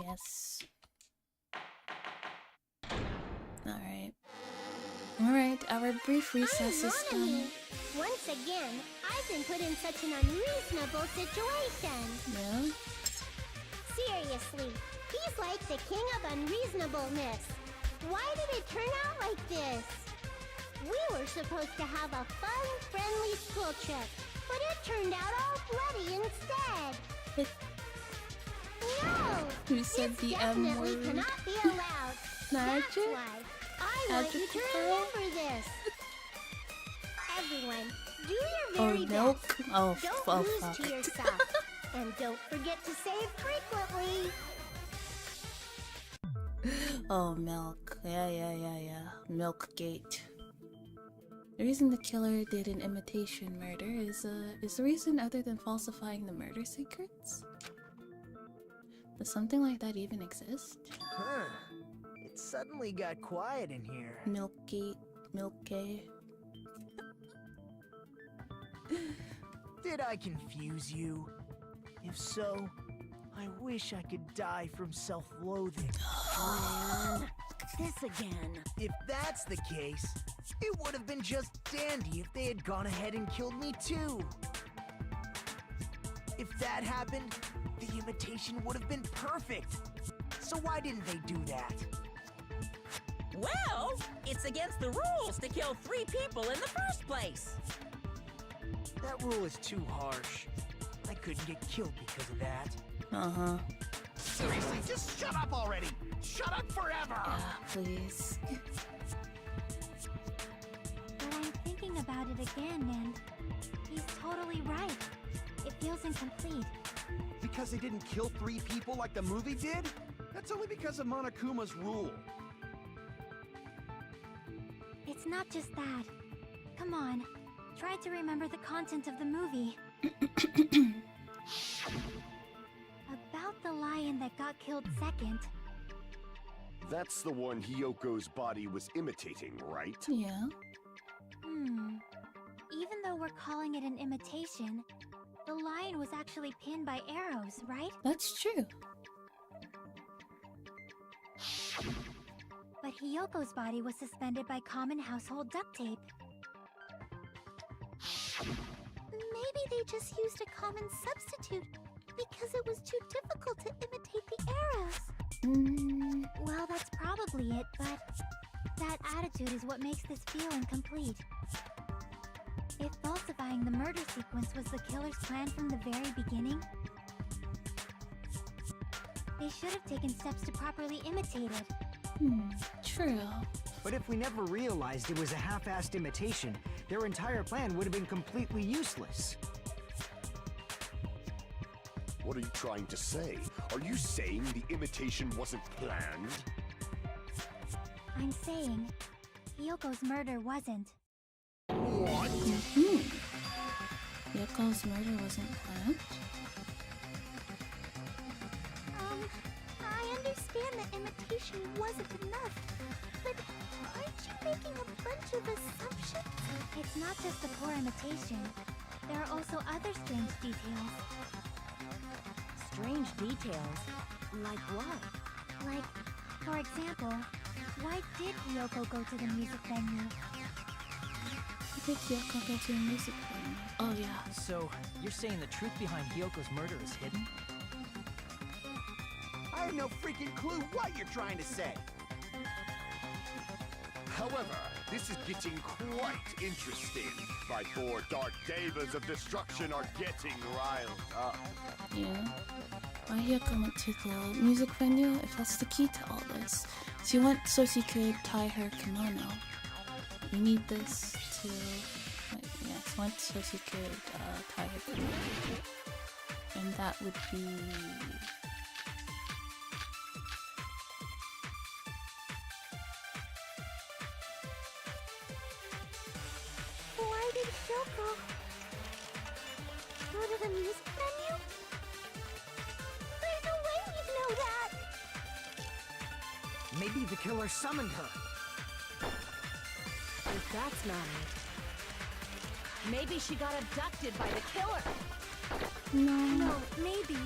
Yes. Alright. Alright, our brief recess is done. Once again, I've been put in such an unreasonable situation. Yeah? Seriously, he's like the king of unreasonableness. Why did it turn out like this? We were supposed to have a fun, friendly school trip, but it turned out all bloody instead. No! Who said this the M definitely word? cannot be allowed. That's Magic? why I want you to remember this. Everyone, do your very milk? best. Oh, Don't lose fuck. to yourself. And don't forget to save frequently. Oh, milk. Yeah. Milkgate. The reason the killer did an imitation murder is the reason other than falsifying the murder secrets? Does something like that even exist? Huh. It suddenly got quiet in here. Milkgate. Milkgate. Did I confuse you? If so, I wish I could die from self-loathing. Man, this again. If that's the case, it would have been just dandy if they had gone ahead and killed me too. If that happened, the imitation would have been perfect. So why didn't they do that? Well, it's against the rules to kill 3 people in the first place. That rule is too harsh. I couldn't get killed because of that. Uh-huh. Seriously, just shut up already! Shut up forever! Yeah, please. But I'm thinking about it again, and he's totally right. It feels incomplete. Because they didn't kill 3 people like the movie did? That's only because of Monokuma's rule. It's not just that. Come on, try to remember the content of the movie. About the lion that got killed second. That's the one Hyoko's body was imitating, right? Yeah. Even though we're calling it an imitation, the lion was actually pinned by arrows, right? That's true. But Hyoko's body was suspended by common household duct tape. Maybe they just used a common substitute because it was too difficult to imitate the arrows. Well, that's probably it, but that attitude is what makes this feel incomplete. If falsifying the murder sequence was the killer's plan from the very beginning, they should have taken steps to properly imitate it. True. But if we never realized it was a half-assed imitation, their entire plan would have been completely useless. What are you trying to say? Are you saying the imitation wasn't planned? I'm saying Hyoko's murder wasn't. What? Hyoko's murder wasn't planned? I understand that imitation wasn't enough, but aren't you making a bunch of assumptions? It's not just the poor imitation. There are also other strange details. Strange details? Like what? Like, for example, why did Hyoko go to the music venue? I think Hyoko go to a music venue. Oh yeah. So, you're saying the truth behind Hyoko's murder is hidden? I have no freaking clue what you're trying to say. However, this is getting quite interesting. My 4 dark devas of destruction are getting riled up. Yeah. Why Hyoko went to the music venue, if that's the key to all this. She went so she could tie her kimono. You need this to... yes, went so she could tie her kimono. And that would be... Why did Hyoko go to the music venue? There's no way we'd know that! Maybe the killer summoned her. If that's not it, maybe she got abducted by the killer. No, maybe.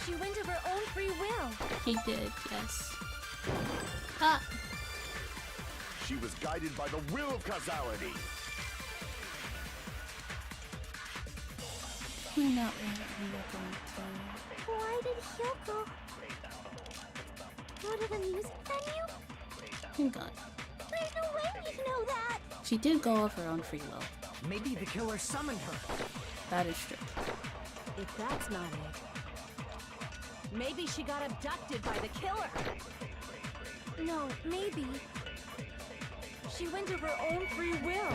She went of her own free will. He did, yes. Ah! she was guided by the will of causality. Why not Hyoko? Why did Hyoko go to the music venue? Hang on. There's no way you'd know that! She did go of her own free will. Maybe the killer summoned her. That is true. If that's not it, maybe she got abducted by the killer. No, maybe. She went of her own free will.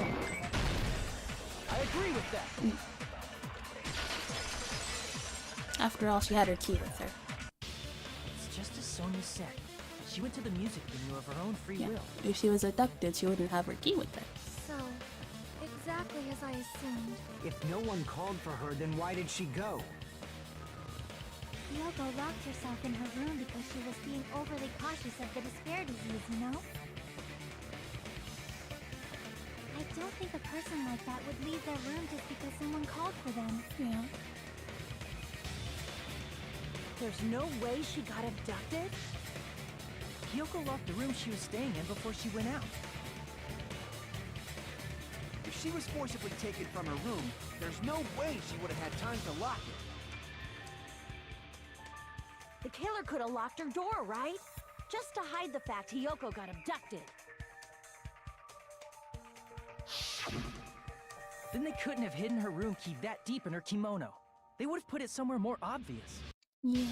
I agree with that. After all, she had her key with her. It's just as Sonia said. She went to the music venue of her own free will. If she was abducted, she wouldn't have her key with her. So, exactly as I assumed. If no one called for her, then why did she go? Hyoko locked herself in her room because she was being overly cautious of the despair disease, you know? I don't think a person like that would leave their room just because someone called for them. Yeah. There's no way she got abducted? Hyoko locked the room she was staying in before she went out. If she was forcibly taken from her room, there's no way she would have had time to lock it. The killer could have locked her door, right? Just to hide the fact Hyoko got abducted. Then they couldn't have hidden her room key that deep in her kimono. They would have put it somewhere more obvious. Yeah.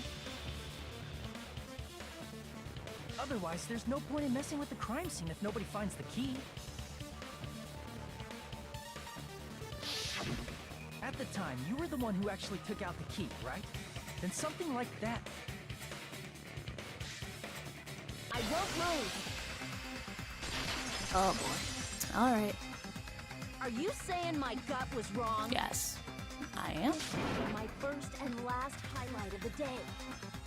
Otherwise, there's no point in messing with the crime scene if nobody finds the key. At the time, you were the one who actually took out the key, right? Then something like that. I won't move. Oh boy. Alright. Are you saying my gut was wrong? Yes. I am. This is my first and last highlight of the day.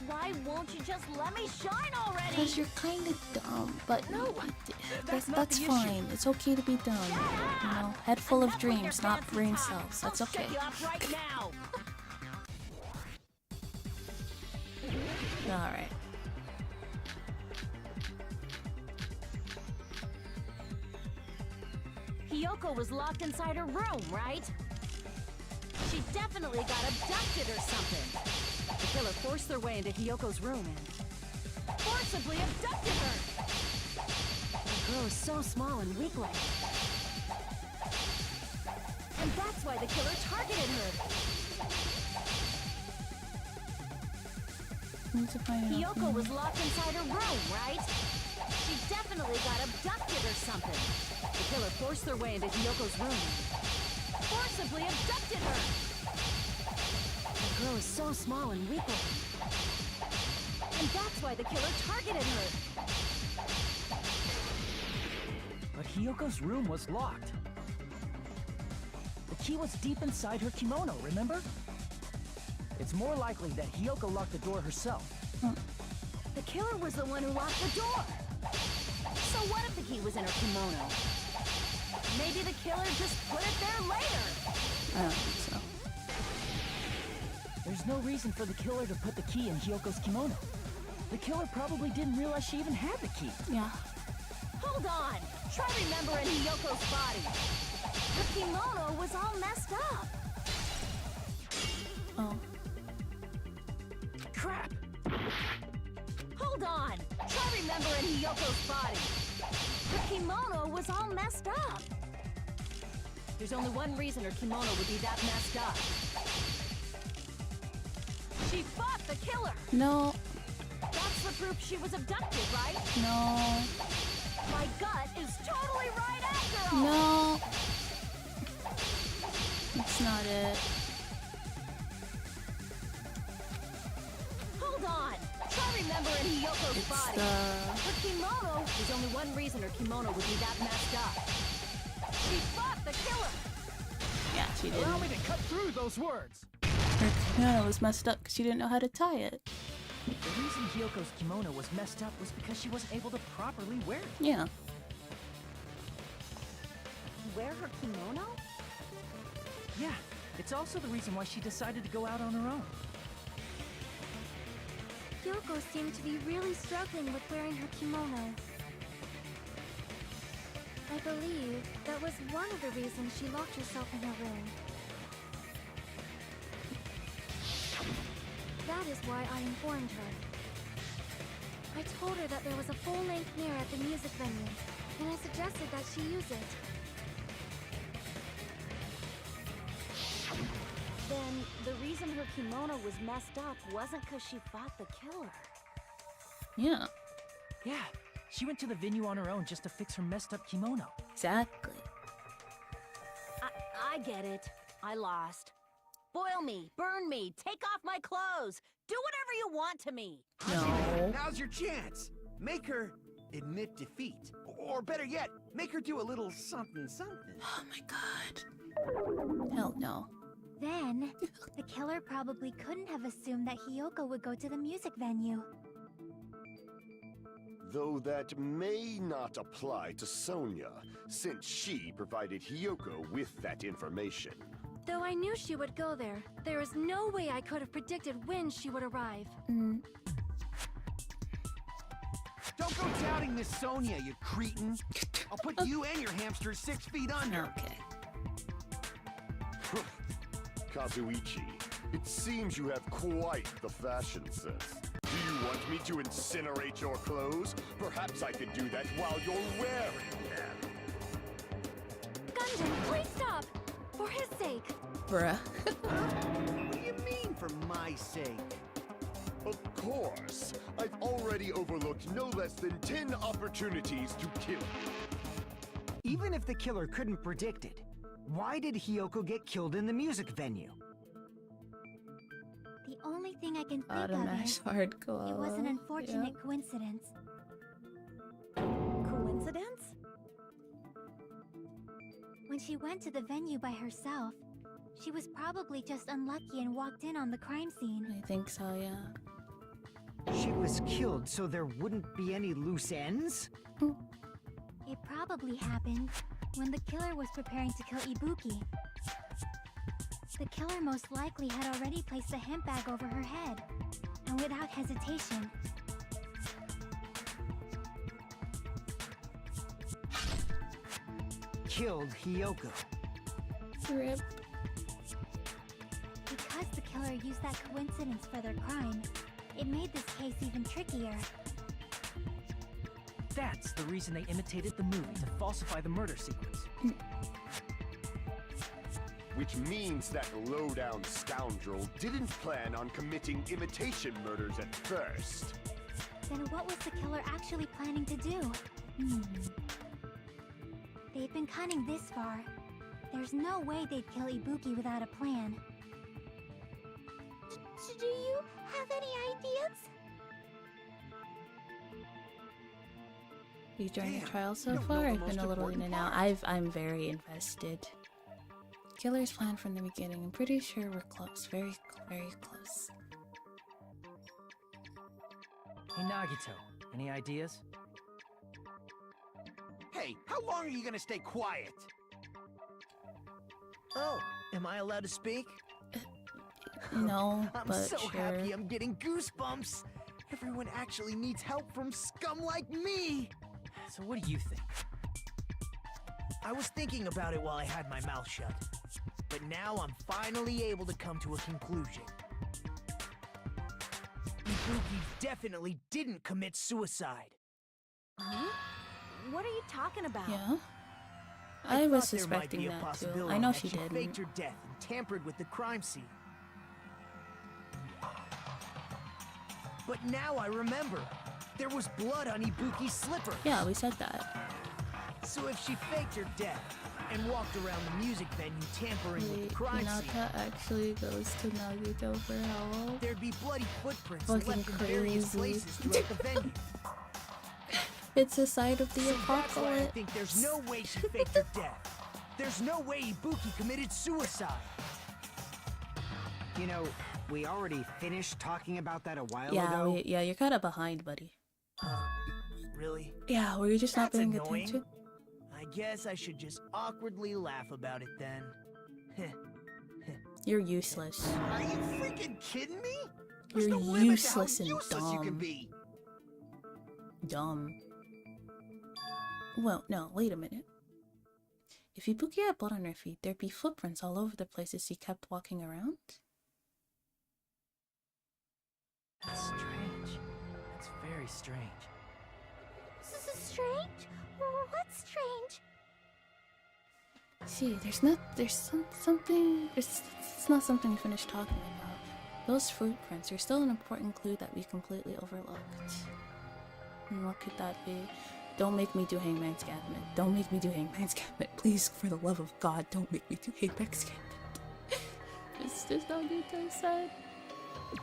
Why won't you just let me shine already? Because you're kind of dumb, but No, that's fine. It's okay to be dumb. You know, head full of dreams, not brain cells. That's okay. I'll set you up right now. Alright. Hyoko was locked inside her room, right? She definitely got abducted or something. The killer forced their way into Hyoko's room and forcibly abducted her. The girl is so small and weak-like. And that's why the killer targeted her. Hyoko was locked inside her room, right? She definitely got abducted or something. The killer forced their way into Hyoko's room and forcibly abducted her. The girl is so small and weak. And that's why the killer targeted her. But Hyoko's room was locked. The key was deep inside her kimono, remember? It's more likely that Hyoko locked the door herself. The killer was the one who locked the door. So what if the key was in her kimono? Maybe the killer just put it there later. I don't think so. There's no reason for the killer to put the key in Hyoko's kimono. The killer probably didn't realize she even had the key. Yeah. Hold on. Try remembering Hyoko's body. Her kimono was all messed up. Oh. Crap! Hold on. Try remembering Hyoko's body. Her kimono was all messed up. There's only one reason her kimono would be that messed up. She fought the killer. No. That's the proof she was abducted, right? No. My gut is totally right after all. No. It's not it. Hold on. Try remembering Hyoko's body. Her kimono. There's only one reason her kimono would be that messed up. She fought the killer. Yeah, she did. Allow me to cut through those words. Her kimono was messed up because she didn't know how to tie it. The reason Hyoko's kimono was messed up was because she wasn't able to properly wear it. Yeah. Wear her kimono? Yeah, it's also the reason why she decided to go out on her own. Hyoko seemed to be really struggling with wearing her kimono. I believe that was one of the reasons she locked herself in her room. That is why I informed her. I told her that there was a full-length mirror at the music venue, and I suggested that she use it. Then the reason her kimono was messed up wasn't because she fought the killer. Yeah. Yeah, she went to the venue on her own just to fix her messed up kimono. Exactly. I get it. I lost. Boil me, burn me, take off my clothes. Do whatever you want to me. No. Now's your chance. Make her admit defeat. Or better yet, make her do a little something something. Oh my god. Hell no. Then, the killer probably couldn't have assumed that Hiyoko would go to the music venue. Though that may not apply to Sonia, since she provided Hiyoko with that information. Though I knew she would go there, there is no way I could have predicted when she would arrive. Don't go doubting Miss Sonia, you cretin. I'll put you and your hamster 6 feet under. Okay. Kazuichi, it seems you have quite the fashion sense. Do you want me to incinerate your clothes? Perhaps I could do that while you're wearing them. Gundam, please stop! For his sake. Bruh. What do you mean, for my sake? Of course. I've already overlooked no less than 10 opportunities to kill you. Even if the killer couldn't predict it, why did Hiyoko get killed in the music venue? The only thing I can think Automash of is hardcore. it was an unfortunate coincidence. Coincidence? When she went to the venue by herself, she was probably just unlucky and walked in on the crime scene. I think so, yeah. She was killed so there wouldn't be any loose ends? It probably happened when the killer was preparing to kill Ibuki. The killer most likely had already placed a hemp bag over her head, and without hesitation, killed Hiyoko. Rip. because the killer used that coincidence for their crime, it made this case even trickier. That's the reason they imitated the movie to falsify the murder sequence. Which means that low-down scoundrel didn't plan on committing imitation murders at first. Then what was the killer actually planning to do? They've been cunning this far. There's no way they'd kill Ibuki without a plan. Do you have any ideas? You joined the trial so far? I've been a little in and out. I'm very invested. Killer's plan from the beginning. I'm pretty sure we're close. Very, very close. Hey Nagito, any ideas? Hey, how long are you gonna stay quiet? Oh, am I allowed to speak? No, I'm but so sure. happy I'm getting goosebumps. Everyone actually needs help from scum like me. So what do you think? I was thinking about it while I had my mouth shut. But now I'm finally able to come to a conclusion. Ibuki definitely didn't commit suicide. Huh? What are you talking about? Yeah? I was thought there might suspecting be a that too. possibility I know that she faked didn't. her death and tampered with the crime scene. But now I remember. There was blood on Ibuki's slipper. Yeah, we said that. So if she faked her death and walked around the music venue tampering with the crime scene, Hinata actually goes to Nagito for help. there'd be bloody footprints Fucking left in various crazy. places throughout the venue. It's a side of the So that's why I apocalypse. think there's no way she faked her death. There's no way Ibuki committed suicide. You know, we already finished talking about that a while Yeah, ago. yeah, you're kind of behind, buddy. Really? Yeah, were you just not That's paying annoying. attention? I guess I should just awkwardly laugh about it then. You're useless. Are you freaking kidding me? There's You're no limit to how useless and useless you can dumb. be. Dumb. Well, no, wait a minute. If Ibuki had blood on her feet, there'd be footprints all over the places he kept walking around. That's strange. That's very strange. Strange? What's strange? See, it's not something we finished talking about. Those footprints are still an important clue that we completely overlooked. And what could that be? Don't make me do Hangman's Gambit. Don't make me do Hangman's Gambit. Please, for the love of God, don't make me do Hangman's Gambit. It's just how good I said.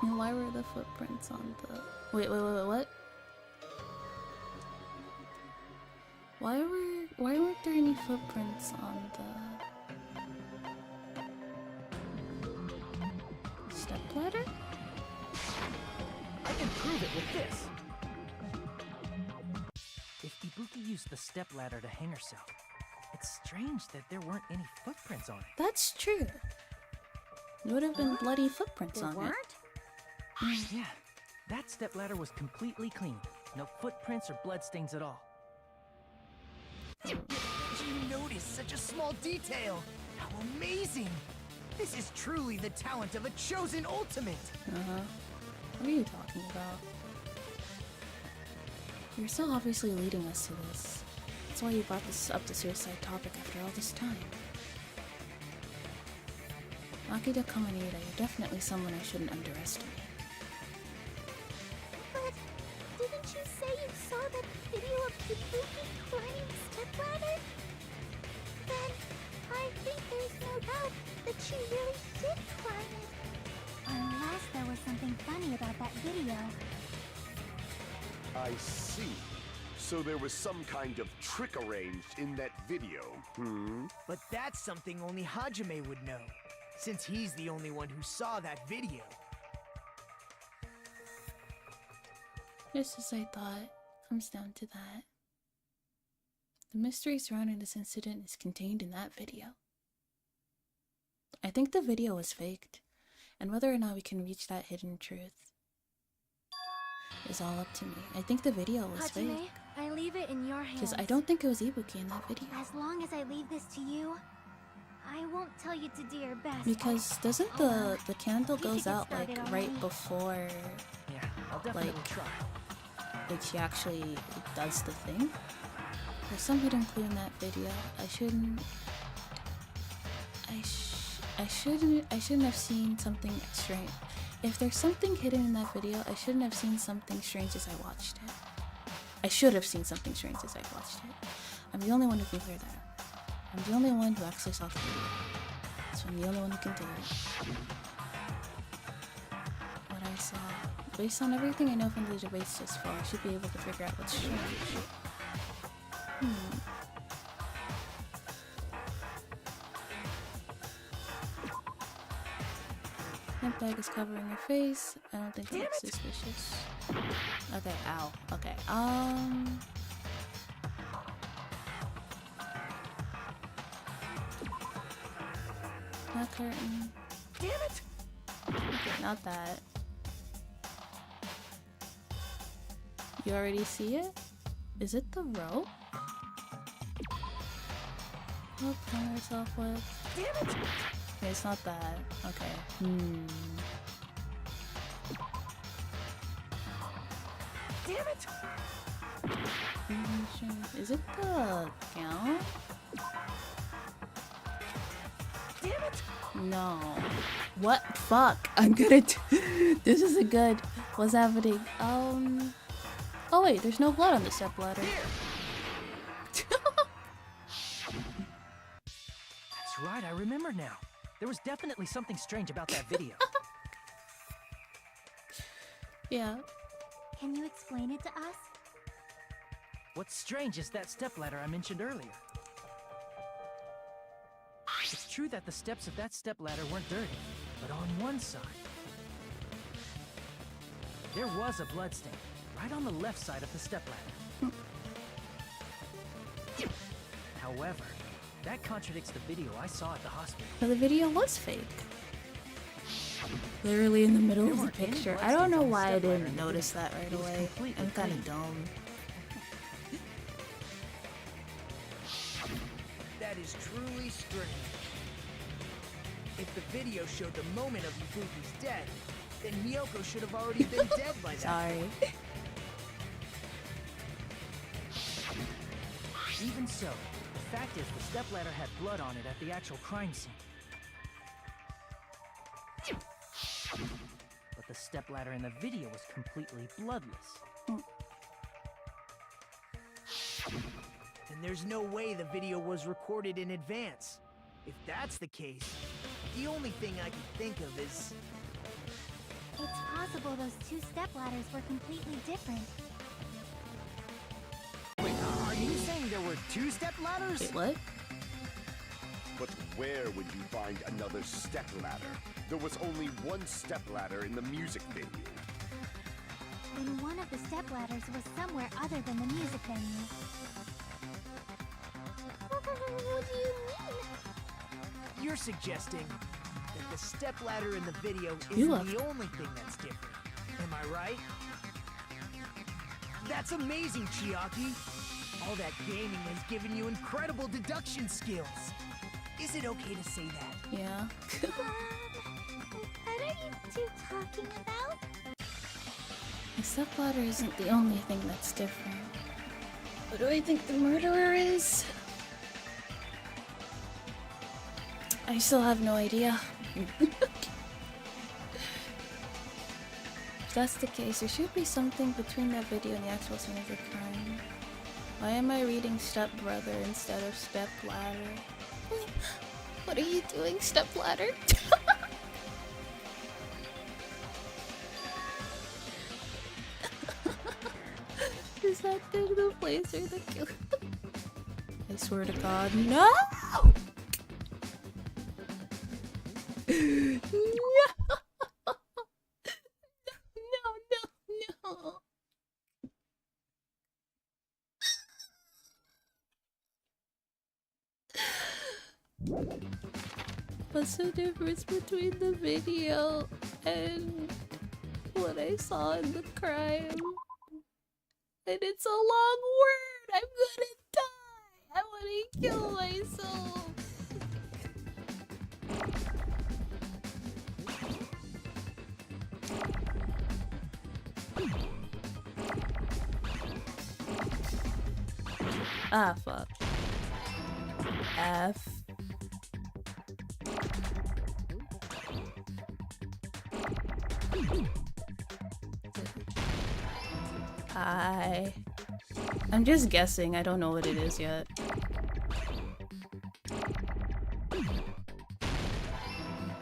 And why were the footprints on the... Wait, what? Why weren't there any footprints on the stepladder? I can prove it with this. If Ibuki used the stepladder to hang herself, it's strange that there weren't any footprints on it. That's true. There would have been bloody footprints on weren't? it. Yeah, that stepladder was completely clean. No footprints or bloodstains at all. Did you notice such a small detail? How amazing! This is truly the talent of a chosen ultimate! What are you talking about? You're still obviously leading us to this. That's why you brought this up the suicide topic after all this time. Akira Kamaneda, you're definitely someone I shouldn't underestimate. But didn't you say you saw that video of Ibuki climbing the stepladder? Then I think there's no doubt that she really did climb it. Unless there was something funny about that video. I see. So there was some kind of trick arranged in that video, But that's something only Hajime would know, since he's the only one who saw that video. Just as I thought, comes down to that. The mystery surrounding this incident is contained in that video. I think the video was faked, and whether or not we can reach that hidden truth is all up to me. I think the video was Hajime, fake. I leave it in your hands. Because I don't think it was Ibuki in that video. As long as I leave this to you, I won't tell you to do your best. Because doesn't the candle goes out like right before Yeah, I'll definitely try. like she actually does the thing? There's some hidden clue in that video. I shouldn't have seen something strange. If there's something hidden in that video, I shouldn't have seen something strange as I watched it. I should have seen something strange as I watched it. I'm the only one who can hear that. I'm the only one who actually saw the video. So I'm the only one who can do it. What I saw. Based on everything I know from the debates thus far, I should be able to figure out what's strange. That bag is covering her face. I don't think that's suspicious. Okay, ow. Okay, Not curtain. Damn it! Okay, not that. You already see it? Is it the rope? What hung herself with? Damn it! Okay, it's not that. Okay. Damn it! Is it the gown? Damn it! No. What? Fuck. I'm gonna this isn't good. What's happening? Oh wait, there's no blood on the stepladder. That's right, I remember now. There was definitely something strange about that video. Yeah. Can you explain it to us? What's strange is that stepladder I mentioned earlier. It's true that the steps of that stepladder weren't dirty, but on one side, there was a bloodstain, right on the left side of the stepladder. However, that contradicts the video I saw at the hospital. So the video was fake. Literally in the middle of the picture. I don't know why I didn't notice that right away. I'm kind of dumb. That That is truly strange. If the video showed the moment of Ibuki's death, then Hiyoko should have already been dead by that Sorry. point. Even so, the fact is the stepladder had blood on it at the actual crime scene. But the stepladder in the video was completely bloodless. And there's no way the video was recorded in advance. If that's the case, the only thing I can think of is... It's possible those two stepladders were completely different. Wait, are you saying there were two stepladders? Wait, what? But where would you find another stepladder? There was only one stepladder in the music venue. Then one of the stepladders was somewhere other than the music venue. What do you mean? You're suggesting that the stepladder in the video You isn't the only thing that's different. Am I right? That's amazing, Chiaki! All that gaming has given you incredible deduction skills. Is it okay to say that? Yeah. What are you two talking about? The stepladder isn't the only thing that's different. What do I think the murderer is? I still have no idea. If that's the case, there should be something between that video and the actual scene of the crime. Why am I reading stepbrother instead of stepladder? What are you doing, stepladder? Is that the place or the kill? I swear to God, no! No! No. What's the difference between the video and what I saw in the crime? And it's a long word! I'm gonna die! I wanna kill myself! Ah, fuck. F. I'm just guessing. I don't know what it is yet.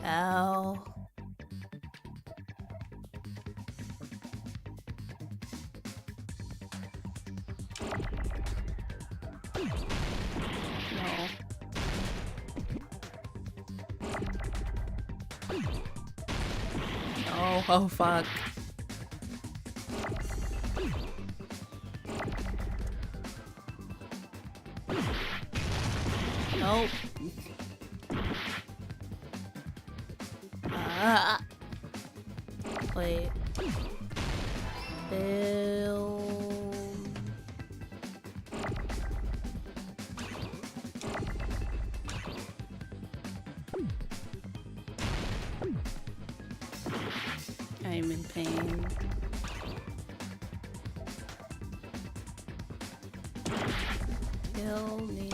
Ow. No. Oh, fuck. Nope. Wait. I'm in pain. Kill me.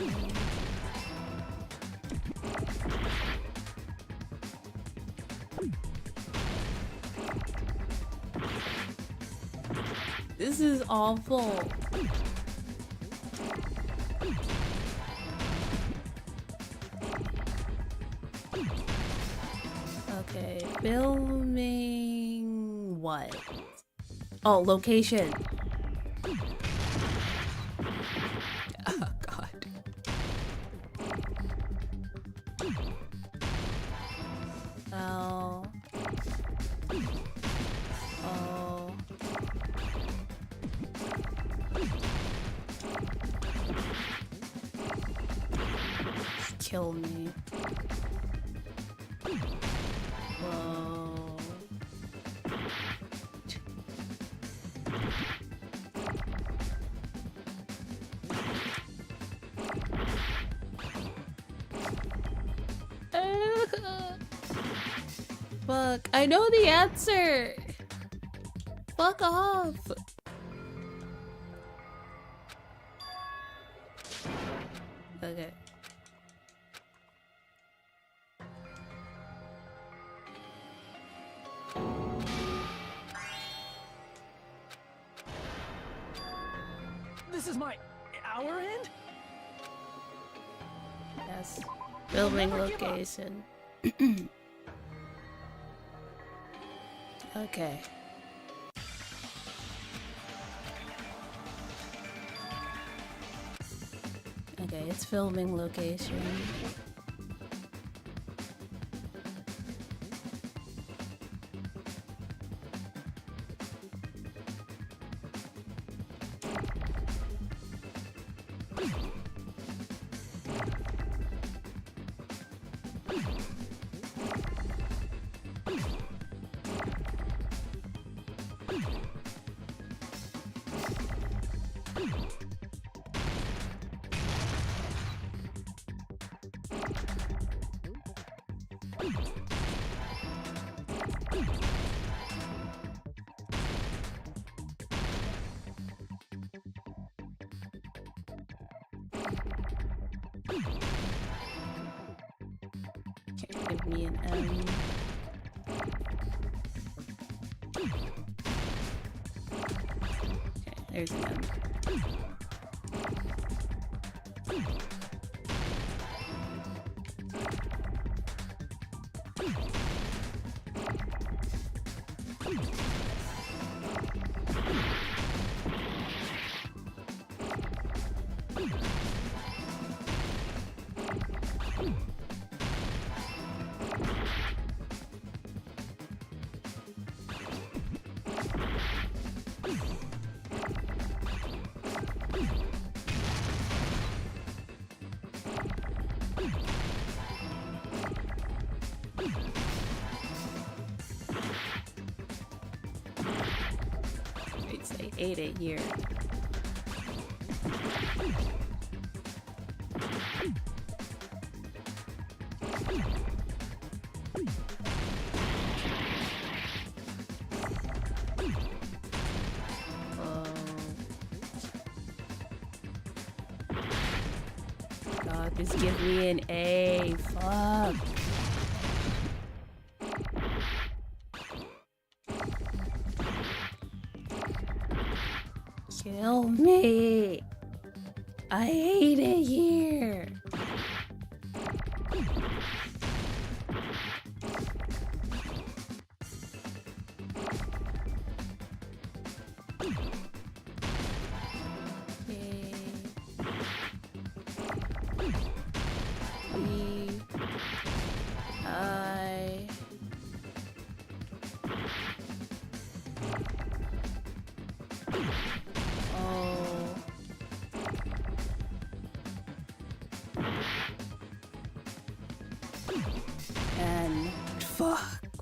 This is awful. Okay, filming what? Oh, location. Oh god. Oh. Oh. Kill me. Whoa. Fuck. I know the answer. Fuck off. Okay. This is our end? Yes. Filming location. Okay. Okay, it's filming location. Give me an M. Okay, there's an M. They ate it here. God, just give me an A. Fuck. Kill me. I hate it here.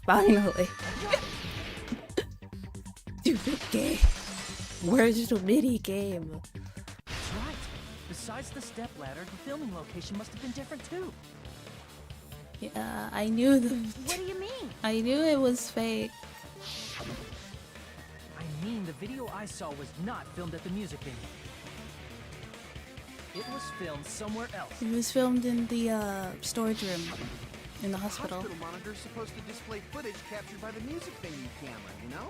Finally. Stupid game. Where's the mini game? That's right. Besides the step ladder, the filming location must have been different too. Yeah, I knew the. What do you mean? I knew it was fake. I mean, the video I saw was not filmed at the music venue. It was filmed somewhere else. It was filmed in the storage room. In the hospital. The hospital monitor's supposed to display footage captured by the music venue camera, you know?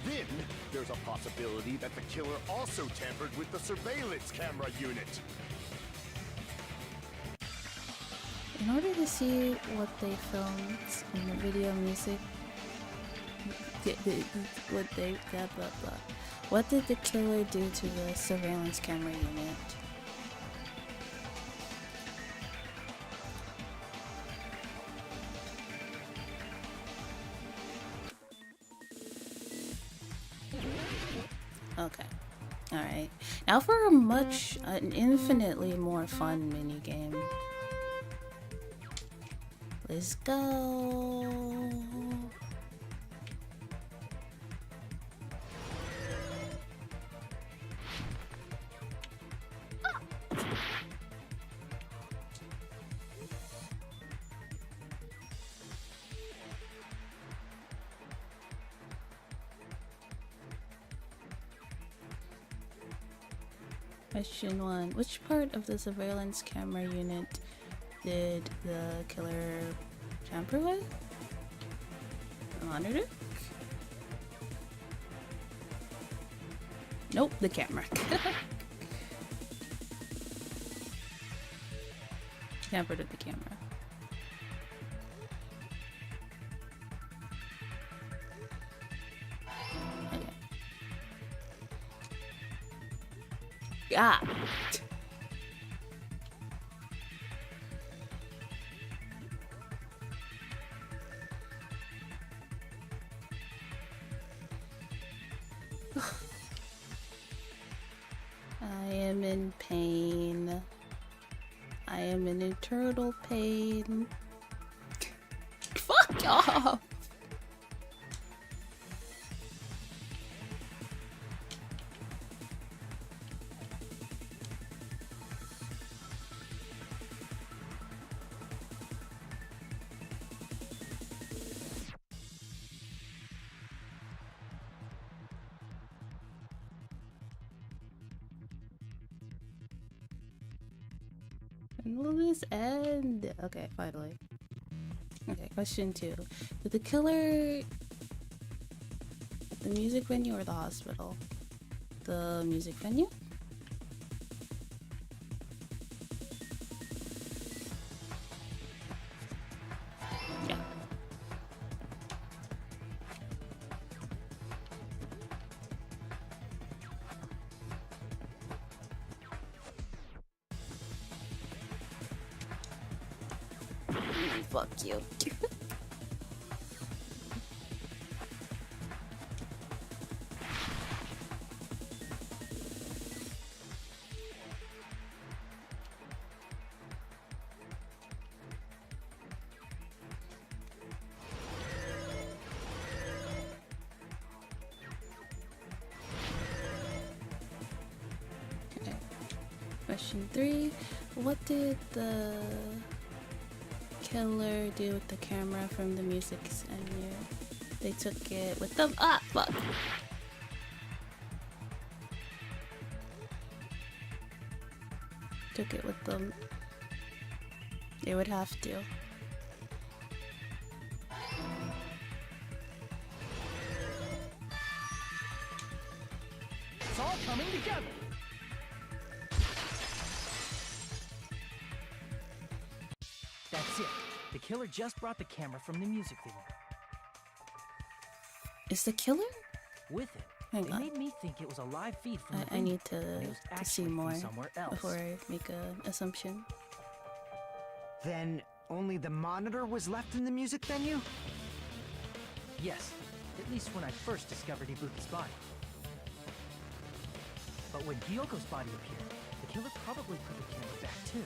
Then, there's a possibility that the killer also tampered with the surveillance camera unit. In order to see what they filmed in the video music, what did the killer do to the surveillance camera unit? Okay. Alright. Now for an infinitely more fun minigame. Let's go. Question 1. Which part of the surveillance camera unit did the killer tamper with? The monitor? Nope, the camera. Tampered with the camera. Okay. Ah! I am in pain. I am in eternal pain. Fuck off! When will this end? Okay, finally. Okay, question 2. Did the killer at the music venue or the hospital? The music venue? Yeah. Fuck you. Okay. Question 3. What did the killer do with the camera from the music venue? They took it with them. Ah, fuck. Took it with them. They would have to. It's all coming together. That's it. The killer just brought the camera from the music venue. Is the killer? With it, Hang it on. made me think it was a live feed from the I venue, need but it was to see actually from more somewhere else. before I make an assumption. Then only the monitor was left in the music venue? Yes, at least when I first discovered Ibuki's body. But when Hyoko's body appeared, the killer probably put the camera back too.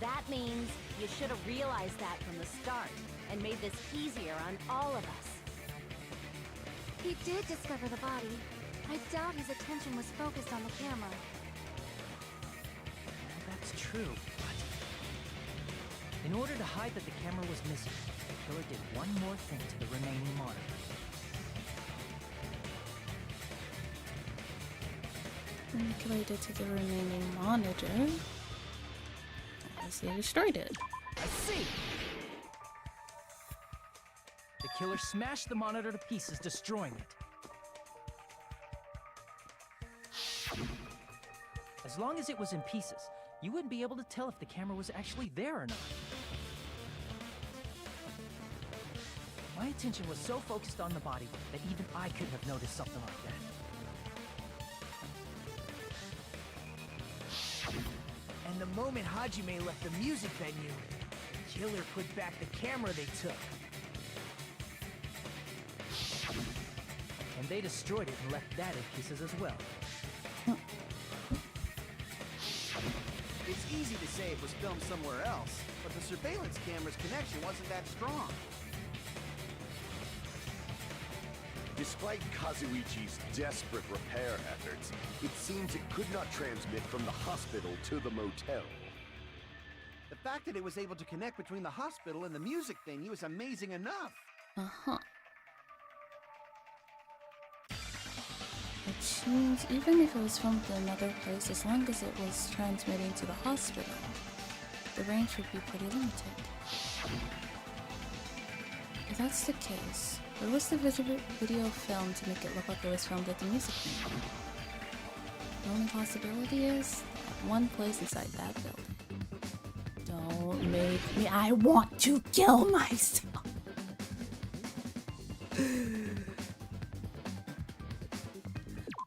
That means you should have realized that from the start and made this easier on all of us. He did discover the body. I doubt his attention was focused on the camera. That's true, but in order to hide that the camera was missing, the killer did one more thing to the remaining monitor. And the killer did to the remaining monitor. As they destroyed it. I see! The killer smashed the monitor to pieces, destroying it. As long as it was in pieces, you wouldn't be able to tell if the camera was actually there or not. My attention was so focused on the body that even I couldn't have noticed something like that. And the moment Hajime left the music venue, the killer put back the camera they took. And they destroyed it and left that in pieces as well. It's easy to say it was filmed somewhere else, but the surveillance camera's connection wasn't that strong. Despite Kazuichi's desperate repair efforts, it seems it could not transmit from the hospital to the motel. The fact that it was able to connect between the hospital and the music venue is amazing enough. It's Which means even if it was filmed in another place, as long as it was transmitting to the hospital, the range would be pretty limited. If that's the case, where was the video filmed to make it look like it was filmed at the music venue? The only possibility is that one place inside that building. Don't make me. I want to kill myself.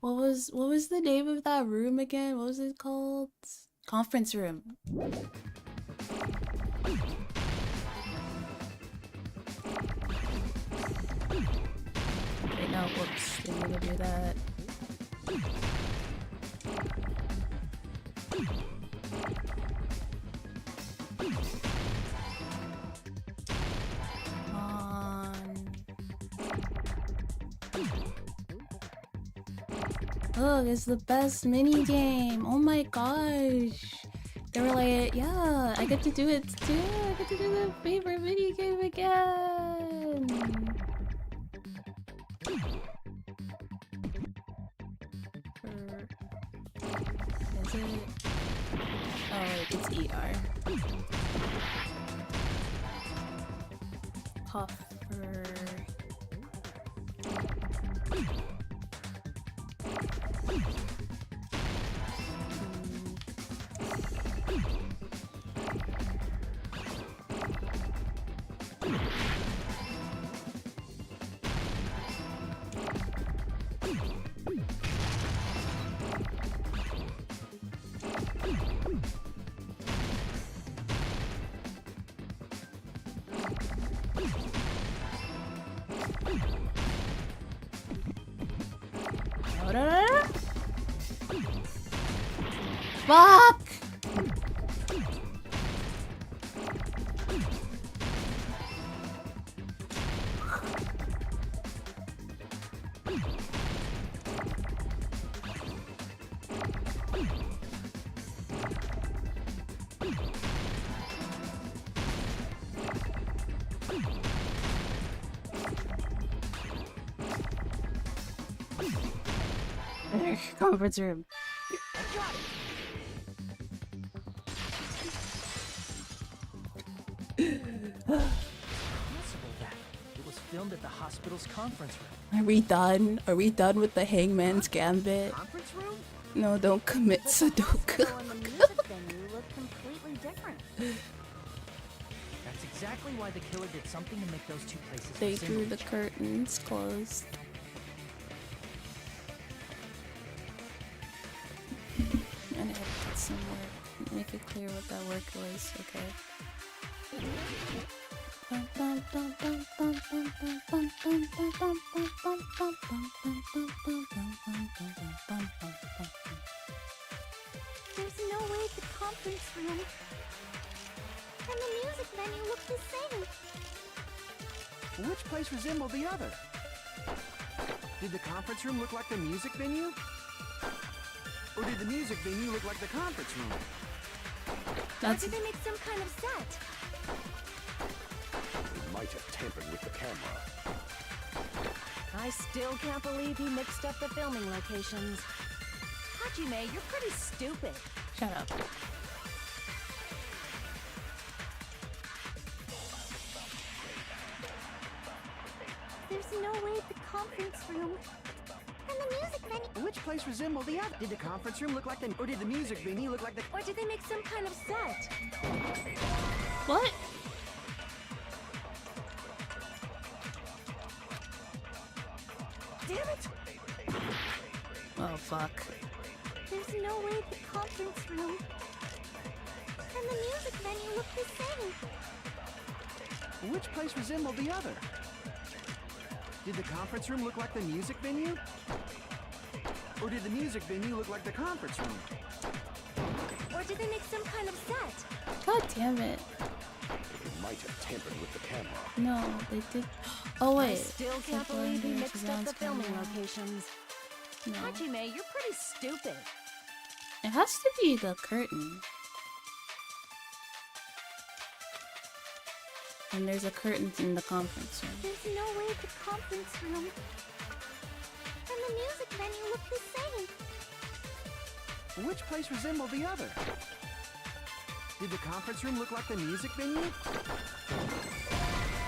What was the name of that room again? What was it called? Conference room. Wait, no, whoops. Didn't mean to do that. Look, it's the best mini game. Oh my gosh. They were like, yeah, I get to do it too. I get to do the favorite mini game again. Is it? Oh, wait, it's ER. Coffer. Fuck! Conference room. It was filmed at the hospital's conference room. Are we done? Are we done with the Hangman's Gambit? Conference room? No, don't commit Sudoku. The music venue looked completely different. That's exactly why the killer did something to make those two places They drew resemble the each other. curtains closed. And I had to put some work. Make it clear what that work was, okay? There's no way the conference room and the music venue look the same. Which place resembled the other? Did the conference room look like the music venue? Or did the music venue look like the conference room? Or did they make some kind of set? They might have tampered with the camera. I still can't believe he mixed up the filming locations. Hajime, you're pretty stupid. Shut up. There's no way the conference room and the music venue. Which place resembled the other? Did the conference room look like the... Or did the music venue look like the... Or did they make some kind of set? What? Damn it! Oh, fuck. There's no way the conference room and the music venue look the same. Which place resembled the other? Did the conference room look like the music venue? Or did the music venue look like the conference room? Or did they make some kind of set? God damn it. They might have tampered with the camera. No, they did. Oh, wait. I still can't believe he mixed up the filming locations. No. Hajime, you're pretty stupid. It has to be the curtain. And there's a curtain in the conference room. There's no way the conference room and the music venue look the same. Which place resembled the other? Did the conference room look like the music venue?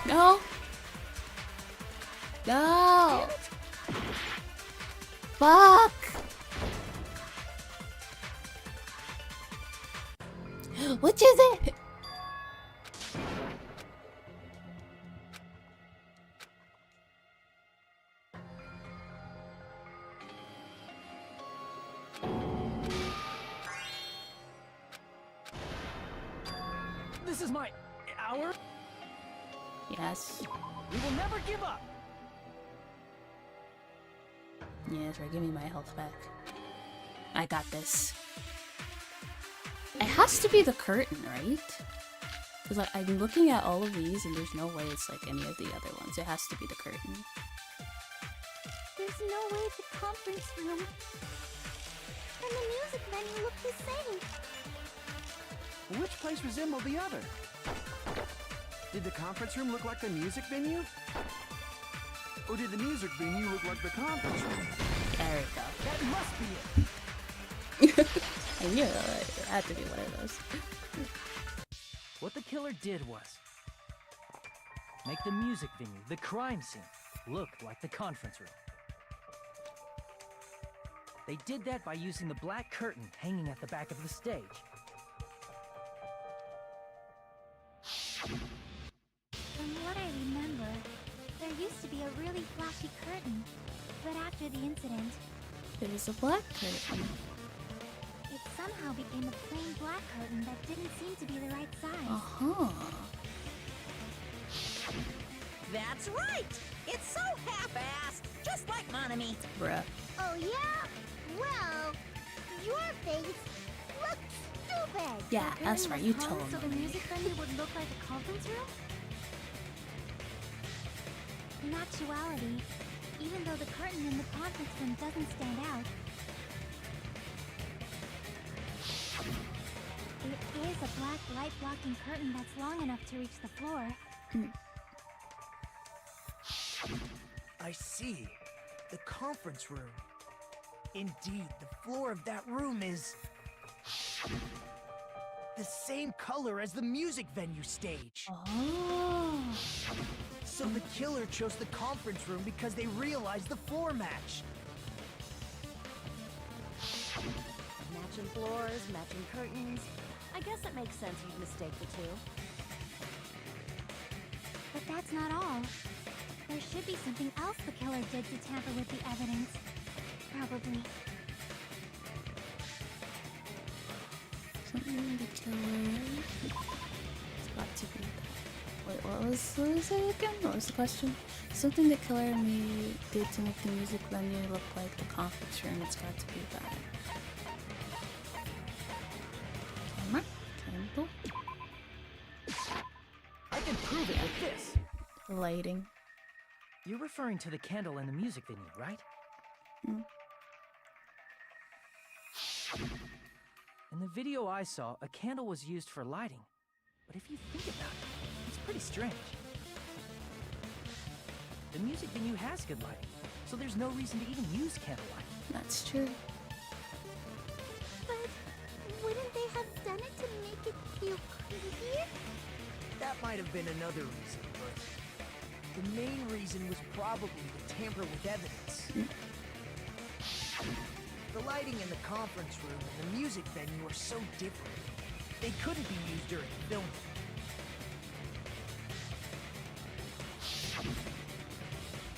No. No. Fuck. Which is it? This is my hour? Yes. We will never give up! Yes, or give me my health back. I got this. It has to be the curtain, right? Because like, I'm looking at all of these and there's no way it's like any of the other ones. It has to be the curtain. There's no way the conference room and the music venue look the same. Which place resembled the other? Did the conference room look like the music venue? Or did the music venue look like the conference room? There we go. That must be it! I knew it had to be one of those. What the killer did was make the music venue, the crime scene, look like the conference room. They did that by using the black curtain hanging at the back of the stage. From what I remember, there used to be a really flashy curtain, but after the incident, It was a black curtain. it somehow became a plain black curtain that didn't seem to be the right size. Uh-huh. That's right! It's so half-assed, just like Monami. Bruh. Oh yeah? Well, your face looks stupid! Yeah, The that's curtain right. was You hung told so the me. music venue would look like a conference room? In actuality, even though the curtain in the conference room doesn't stand out, it is a black light-blocking curtain that's long enough to reach the floor. I see. The conference room. Indeed, the floor of that room is the same color as the music venue stage. Oh. So the killer chose the conference room because they realized the floor match. Matching floors, matching curtains. I guess it makes sense you'd mistake the two. But that's not all. There should be something else the killer did to tamper with the evidence. Probably. Something the killer. It's got to be that. Wait, what was it again? What was the question? Something the killer did to make the music venue look like the conference room. It's got to be that. Camera? Candle? I can prove it with this. Lighting. You're referring to the candle in the music venue, right? In the video I saw, a candle was used for lighting. But if you think about it, it's pretty strange. The music venue has good lighting, so there's no reason to even use candlelight. That's true. But wouldn't they have done it to make it feel creepier? That might have been another reason, but the main reason was probably to tamper with evidence. The lighting in the conference room and the music venue are so different. They couldn't be used during filming.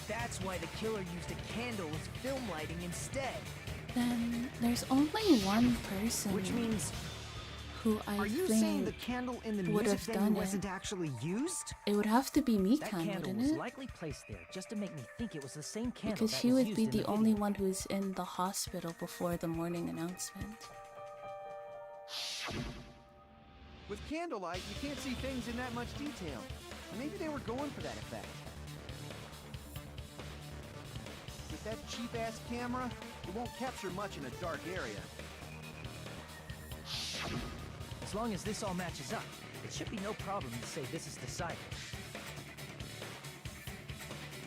That's why the killer used a candle as film lighting instead. Then there's only one person Which means, who I Are you saying the think candle in the would music have venue done wasn't it. actually used? It would have to be That Mikan, candle wouldn't was it? likely placed there just to make me think it was the same candle Because that she was would used be in the video. only one who's in the hospital before the morning announcement. With candlelight, you can't see things in that much detail. Maybe they were going for that effect. With that cheap-ass camera, it won't capture much in a dark area. As long as this all matches up, it should be no problem to say this is decided.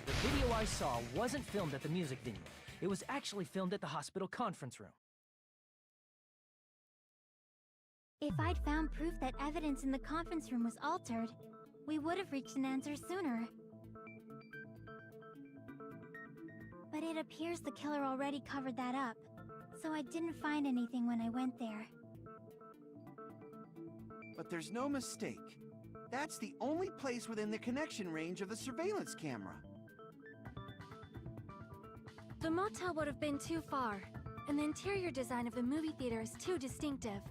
The video I saw wasn't filmed at the music venue. It was actually filmed at the hospital conference room. If I'd found proof that evidence in the conference room was altered, we would have reached an answer sooner. But it appears the killer already covered that up, so I didn't find anything when I went there. But there's no mistake. That's the only place within the connection range of the surveillance camera. The motel would have been too far, and the interior design of the movie theater is too distinctive.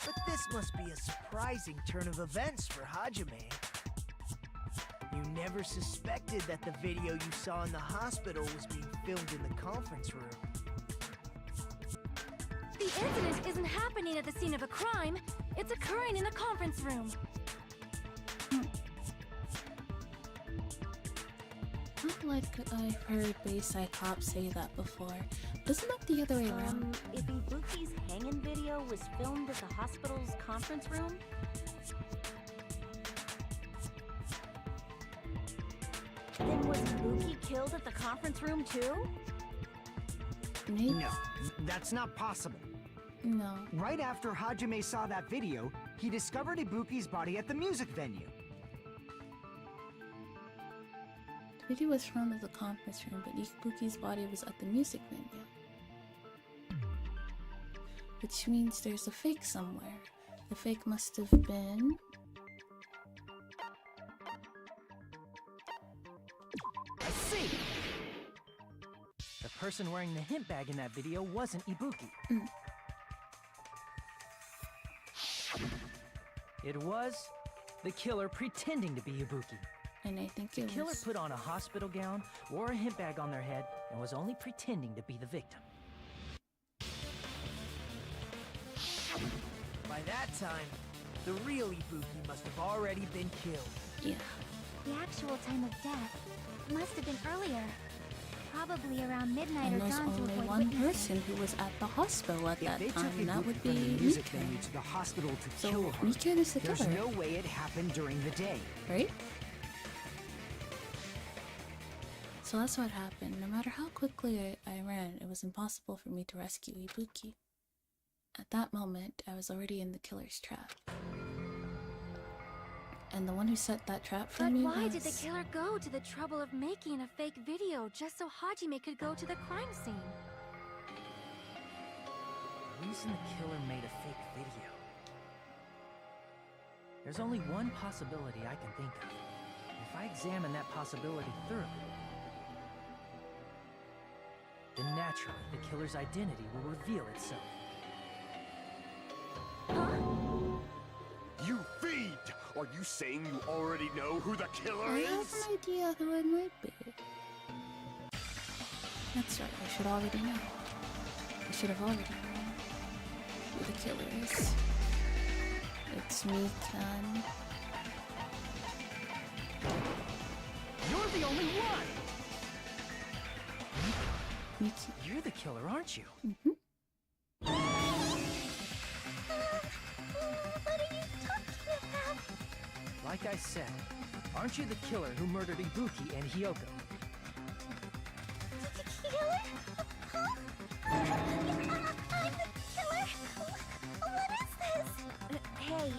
But this must be a surprising turn of events for Hajime. You never suspected that the video you saw in the hospital was being filmed in the conference room. The incident isn't happening at the scene of a crime, it's occurring in the conference room. Not like I've heard Bayside cops say that before. Isn't that the other way around? If Ibuki's hanging video was filmed at the hospital's conference room? Then was Ibuki killed at the conference room too? Maybe? No, that's not possible. No. Right after Hajime saw that video, he discovered Ibuki's body at the music venue. The video was filmed at the conference room, but Ibuki's body was at the music venue. Which means there's a fake somewhere. The fake must have been... I see! The person wearing the hint bag in that video wasn't Ibuki. It was the killer pretending to be Ibuki. And I think the killer put on a hospital gown, wore a hint bag on their head, and was only pretending to be the victim. By that time, the real Ibuki must have already been killed. Yeah. The actual time of death must have been earlier. Probably around midnight and or there's dawn to only avoid one witnesses. person who was at the hospital at that If they time, took and that Ibuki would be from the music Mika. venue to the hospital to So kill her, Mika is the there's killer. no way it happened during the day. Right? So that's what happened. No matter how quickly I ran, it was impossible for me to rescue Ibuki. At that moment, I was already in the killer's trap. And the one who set that trap for But me why was... did the killer go to the trouble of making a fake video just so Hajime could go to the crime scene? The reason the killer made a fake video. There's only one possibility I can think of. If I examine that possibility thoroughly, then naturally the killer's identity will reveal itself. You fiend! Are you saying you already know who the killer I is? have an idea who it might be. That's right, I should already know. I should have already known who the killer is. It's me, Kan. You're the only one! Miki. You're the killer, aren't you? Mm-hmm. What are you talking about? Like I said, aren't you the killer who murdered Ibuki and Hyoko? Killer? Huh? I'm the killer? What is this? Hey,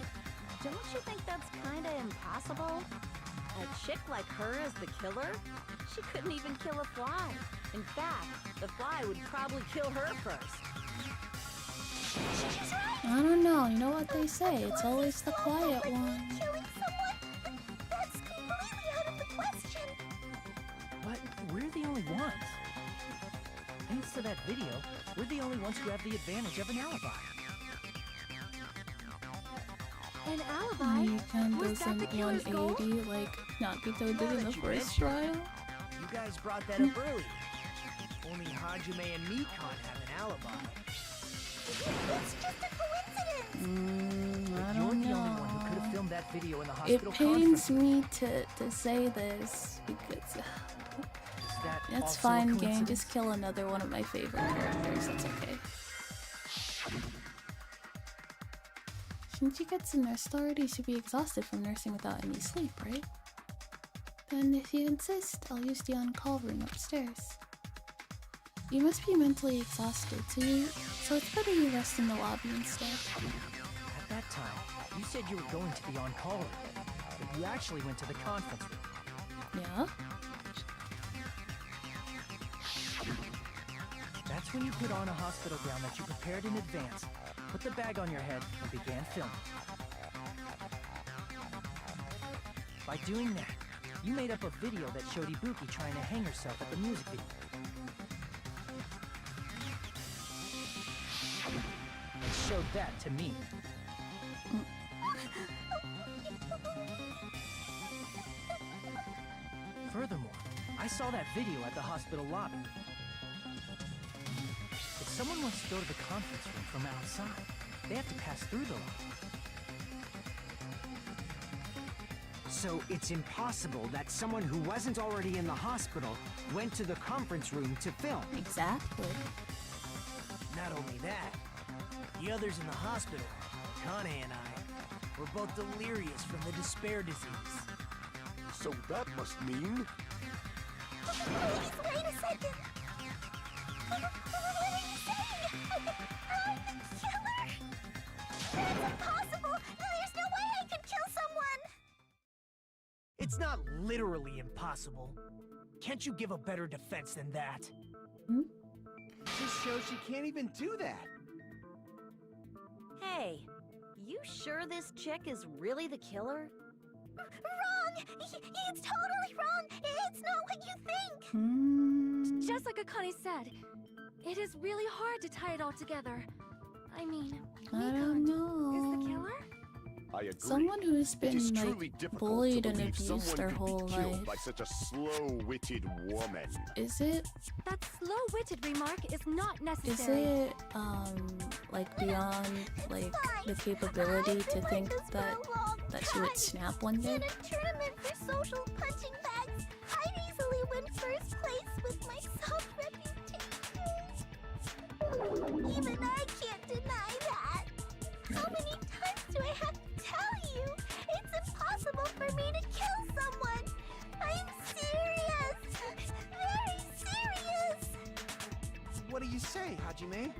don't you think that's kinda impossible? A chick like her as the killer? She couldn't even kill a fly. In fact, the fly would probably kill her first. She's right. I don't know, you know what they say, it's always the quiet one. Killing someone? That's completely out of the question. But we're the only ones. Thanks to that video, we're the only ones who have the advantage of an alibi. An alibi? Mikan Was does that an the killer's goal? 180 like Nagito did Now in the that you first mention it, trial. You guys brought that up earlier. Only Hajime and Mikan have an alibi. It's just a coincidence. I You're don't the only one who could have know. filmed that video in the It hospital pains conference. me to say this because Is that it's also a fine, gang. coincidence? Just kill another one of my favorite characters. That's okay. Since you get to nurse already, you should be exhausted from nursing without any sleep, right? Then if you insist, I'll use the on-call room upstairs. You must be mentally exhausted, so it's better you rest in the lobby instead. At that time, you said you were going to the on-call room, but you actually went to the conference room. Yeah? That's when you put on a hospital gown that you prepared in advance, put the bag on your head, and began filming. By doing that, you made up a video that showed Ibuki trying to hang herself at the music video. And showed that to me. Furthermore, I saw that video at the hospital lobby. If someone wants to go to the conference room from outside, they have to pass through the lobby. So it's impossible that someone who wasn't already in the hospital went to the conference room to film. Exactly. Not only that, the others in the hospital, Kane and I, were both delirious from the despair disease. So that must mean... Please, wait a second! What are you saying? I'm the killer? That's impossible! There's no way I could kill someone! It's not literally impossible. Can't you give a better defense than that? This shows she can't even do that. Hey, you sure this chick is really the killer? Wrong! It's totally wrong! It's not what you think! Just like Akane said, it is really hard to tie it all together. I mean, I don't know. is the killer? I agree. Someone who's It been is like truly difficult bullied to and believe abused someone their could whole be killed life. by such a slow-witted woman. Is it? That slow-witted remark is not Is necessary. it like beyond like the capability to think that she would snap one day? In a tournament for social punching bags, I'd easily win first place with my soft reputation. Even I can't deny that. How many times do I have to tell you? It's impossible for me to kill someone. I'm serious. Very serious. What do you say, Hajime?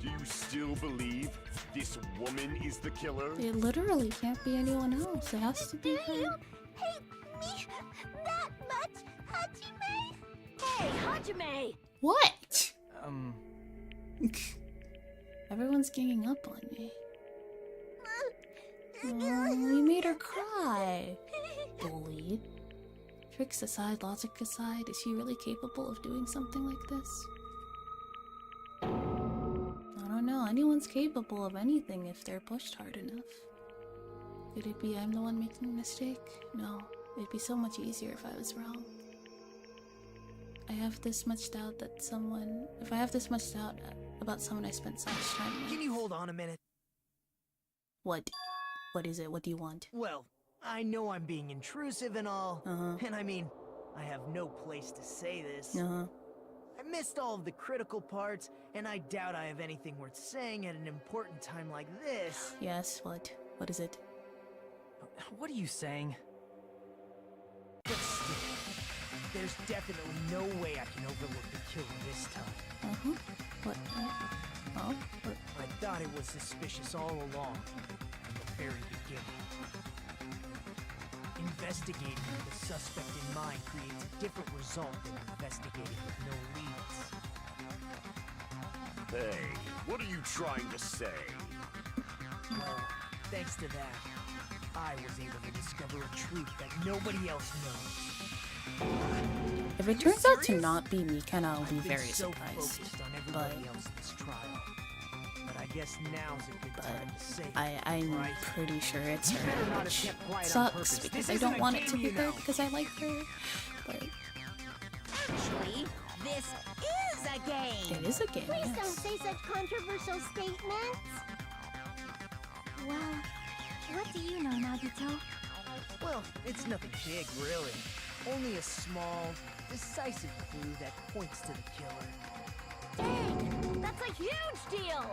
Do you still believe this woman is the killer? It literally can't be anyone else. It has to be Do you her. hate me that much, Hajime? Hey, Hajime! What? Everyone's ganging up on me. Oh, you made her cry. Bully. Tricks aside, logic aside, is she really capable of doing something like this? I don't know. Anyone's capable of anything if they're pushed hard enough. Could it be I'm the one making a mistake? No. It'd be so much easier if I was wrong. I have this much doubt that someone... If I have this much doubt about someone I spent so much time with... Can you hold on a minute? What? What is it? What do you want? Well, I know I'm being intrusive and all, and I mean, I have no place to say this. I missed all of the critical parts, and I doubt I have anything worth saying at an important time like this. Yes, what? What is it? What are you saying? But still, there's definitely no way I can overlook the killer this time. What? Oh? What? I thought it was suspicious all along, from the very beginning. Investigating with the suspect in mind creates a different result than investigating with no leads. Hey, what are you trying to say? Well, thanks to that, I was able to discover a truth that nobody else knows. If it turns out to not be Mikana, I'll be very so surprised. Focused on everybody else in this trial. But I guess now's a good time to say I'm right? pretty sure it's You better her, not have which kept quiet on sucks purpose. because This I isn't don't a want it game, to be you her know. because I like her, but Actually, this is a game. it is a game, Please don't yes. say such controversial statements. Well, what do you know, Nagito? Well, it's nothing big, really. Only a small, decisive clue that points to the killer. Dang! That's a huge deal!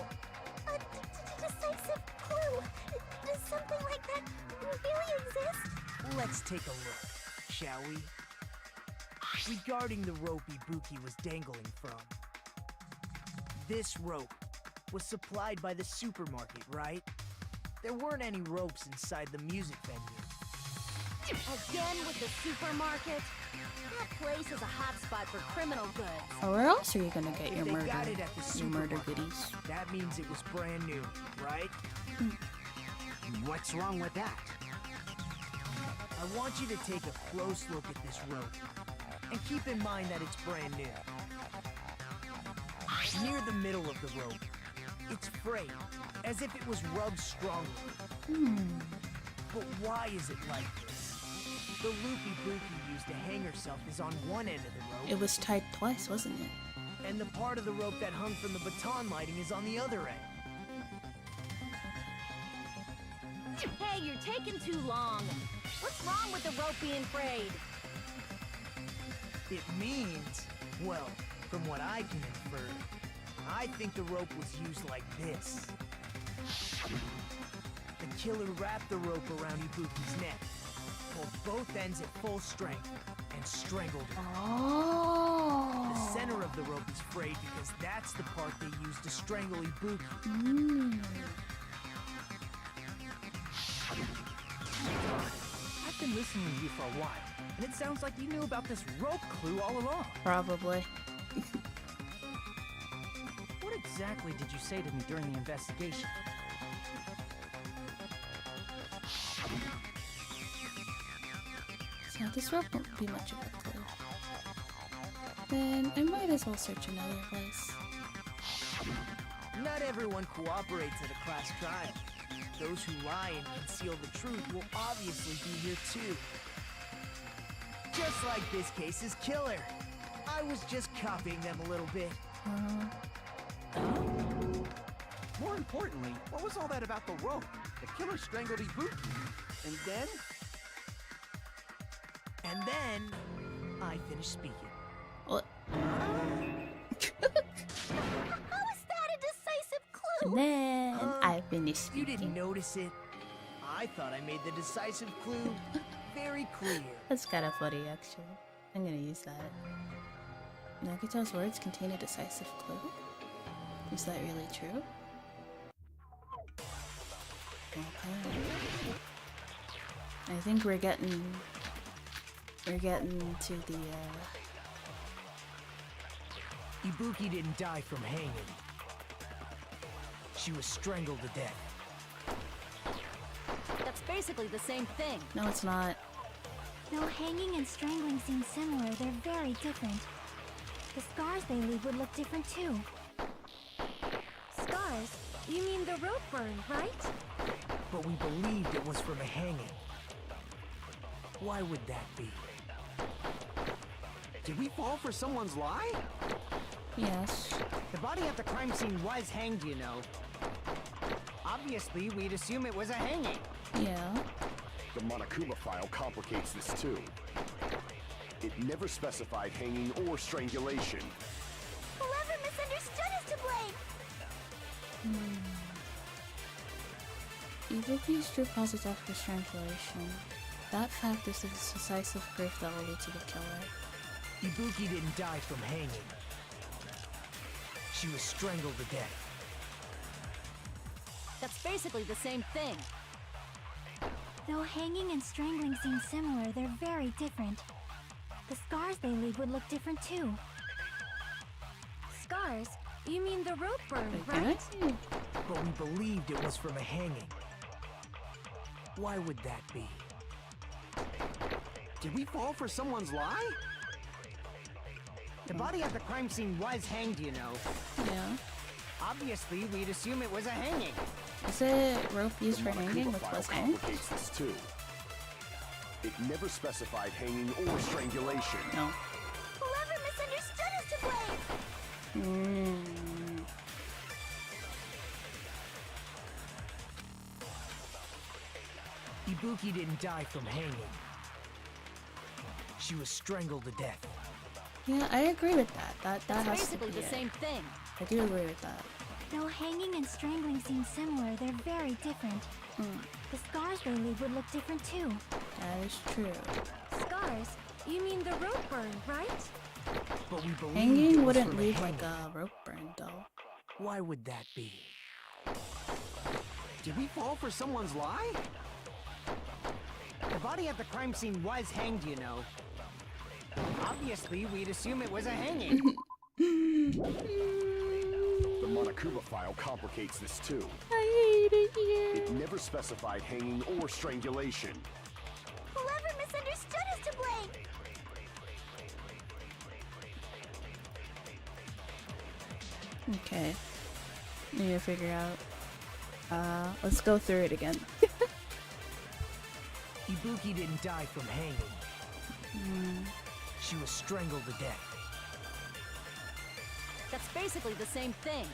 A decisive clue. Does something like that really exist? Let's take a look, shall we? Regarding the rope Ibuki was dangling from. This rope was supplied by the supermarket, right? There weren't any ropes inside the music venue. Again with the supermarket? That place is a hotspot for criminal goods. Or where else are you gonna get If your they murder, got it at the your murder supermarket, goodies? that means it was brand new, right? What's wrong with that? I want you to take a close look at this rope. And keep in mind that it's brand new. Near the middle of the rope, it's frayed, as if it was rubbed strongly. But why is it like this? The loop Ibuki used to hang herself is on one end of the rope. It was tied twice, wasn't it? And the part of the rope that hung from the baton lighting is on the other end. Hey, you're taking too long. What's wrong with the rope being frayed? It means, well, from what I can infer, I think the rope was used like this. The killer wrapped the rope around Ibuki's neck, pulled both ends at full strength, and strangled her. Oh. The center of the rope is frayed because that's the part they used to strangle Ibuki. I've been listening to you for a while, and it sounds like you knew about this rope clue all along. Probably. What exactly did you say to me during the investigation? So this rope won't be much of a clue. Then I might as well search another place. Not everyone cooperates at a class trial. Those who lie and conceal the truth will obviously be here too. Just like this case's killer. I was just copying them a little bit. More importantly, what was all that about the rope? The killer strangled Ibuki. And then? And then, I finished speaking. What? How is that a decisive clue? And then I finished You speaking. didn't notice it? I thought I made the decisive clue very clear. That's kind of funny, actually. I'm gonna use that. Nagito's words contain a decisive clue? Is that really true? Okay. I think we're getting to the Ibuki didn't die from hanging. She was strangled to death. That's basically the same thing. No, it's not. Though hanging and strangling seem similar, they're very different. The scars they leave would look different too. Scars? You mean the rope burn, right? But we believed it was from a hanging. Why would that be? Did we fall for someone's lie? Yes. The body at the crime scene was hanged, you know. Obviously, we'd assume it was a hanging. Yeah. The Monokuma file complicates this too. It never specified hanging or strangulation. Whoever misunderstood is to blame! Ibuki's true cause is after strangulation. That fact is the decisive proof that will lead to the killer. Ibuki didn't die from hanging. She was strangled to death. That's basically the same thing. Though hanging and strangling seem similar, they're very different. The scars they leave would look different too. Scars? You mean the rope burn, Wait, right? can But we believed it was from a hanging. Why would that be? Did we fall for someone's lie? The body at the crime scene was hanged, you know. Yeah. Obviously, we'd assume it was a hanging. Is it rope used The for hanging, Monokuma which file was hanged? complicates this too. It never specified hanging or strangulation. No. Whoever misunderstood is to blame! Ibuki didn't die from hanging. She was strangled to death. Yeah, I agree with that. That That's has to basically be the it. same thing. I do agree with that. Though hanging and strangling seem similar, they're very different. The scars they leave would look different too. That is true. Scars? Scars, you mean the rope burn, right? But we believe Hanging wouldn't leave like a rope burn though. Why would that be? Did we fall for someone's lie? The body at the crime scene was hanged, you know. Obviously, we'd assume it was a hanging. The Monokuma file complicates this too. I hate it here. It never specified hanging or strangulation. Whoever misunderstood is to blame. Okay. I need to figure out. Let's go through it again. Ibuki didn't die from hanging. She was strangled to death. That's basically the same thing.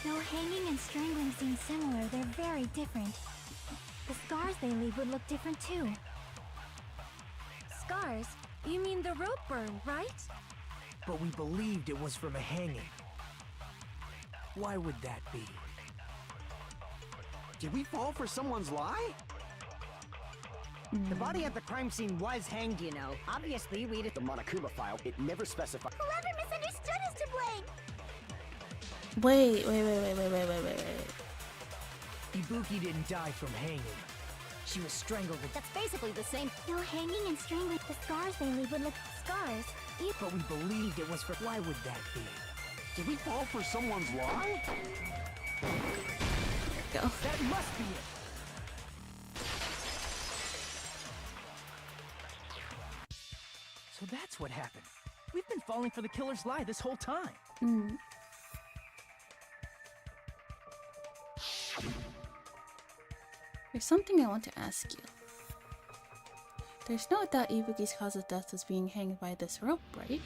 Though hanging and strangling seem similar, they're very different. The scars they leave would look different too. Scars, you mean the rope burn, right? But we believed it was from a hanging. Why would that be? Did we fall for someone's lie? The body at the crime scene was hanged, you know. Obviously, we'd... The Monokuma file, it never specified. Whoever misunderstood is to blame. Wait. Ibuki didn't die from hanging. She was strangled to death. That's basically the same. Though hanging and strangling, the scars they leave would look... Scars, But we believed it was for... Why would that be? Did we fall for someone's lie? Go. That must be it! So that's what happened. We've been falling for the killer's lie this whole time. There's something I want to ask you. There's no doubt Ibuki's cause of death was being hanged by this rope, right?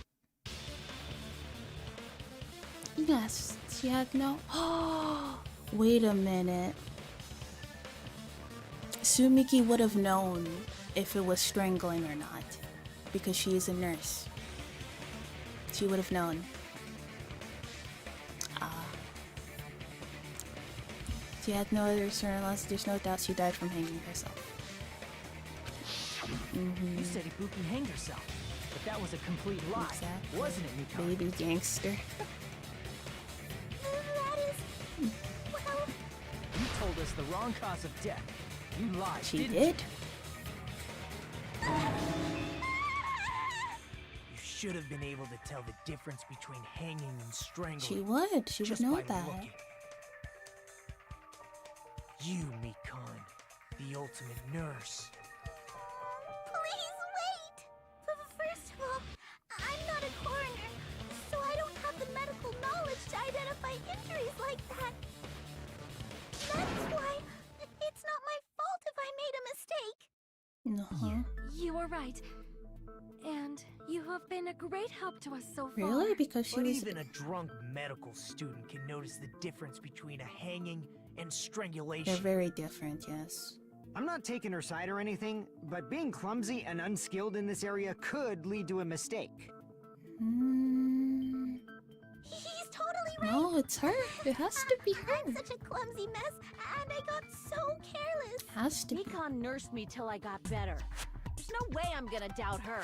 Yes, she had no... Wait a minute. Sumiki would have known if it was strangling or not, because she is a nurse. She would have known. She had no other concern unless there's no doubt she died from hanging herself. You said Ibuki hanged herself, but that was a complete lie, Exactly. wasn't it, Mikami? Baby gangster. That is... well... You told us the wrong cause of death. You lied, She didn't did? You should have been able to tell the difference between hanging and strangling. She would. She would just know by that. looking. You, Mikan, the ultimate nurse. Please wait! First of all, I'm not a coroner, so I don't have the medical knowledge to identify injuries like that. That's why it's not my fault if I made a mistake. you were right. And you have been a great help to us so far. Really? Because she But was... even a drunk medical student can notice the difference between a hanging and strangulation. They're very different, yes. I'm not taking her side or anything, but being clumsy and unskilled in this area could lead to a mistake. He's totally right. No, it's her. It has to be her. I'm such a clumsy mess, and I got so careless. Has to be. Mikon nursed me till I got better. There's no way I'm gonna doubt her.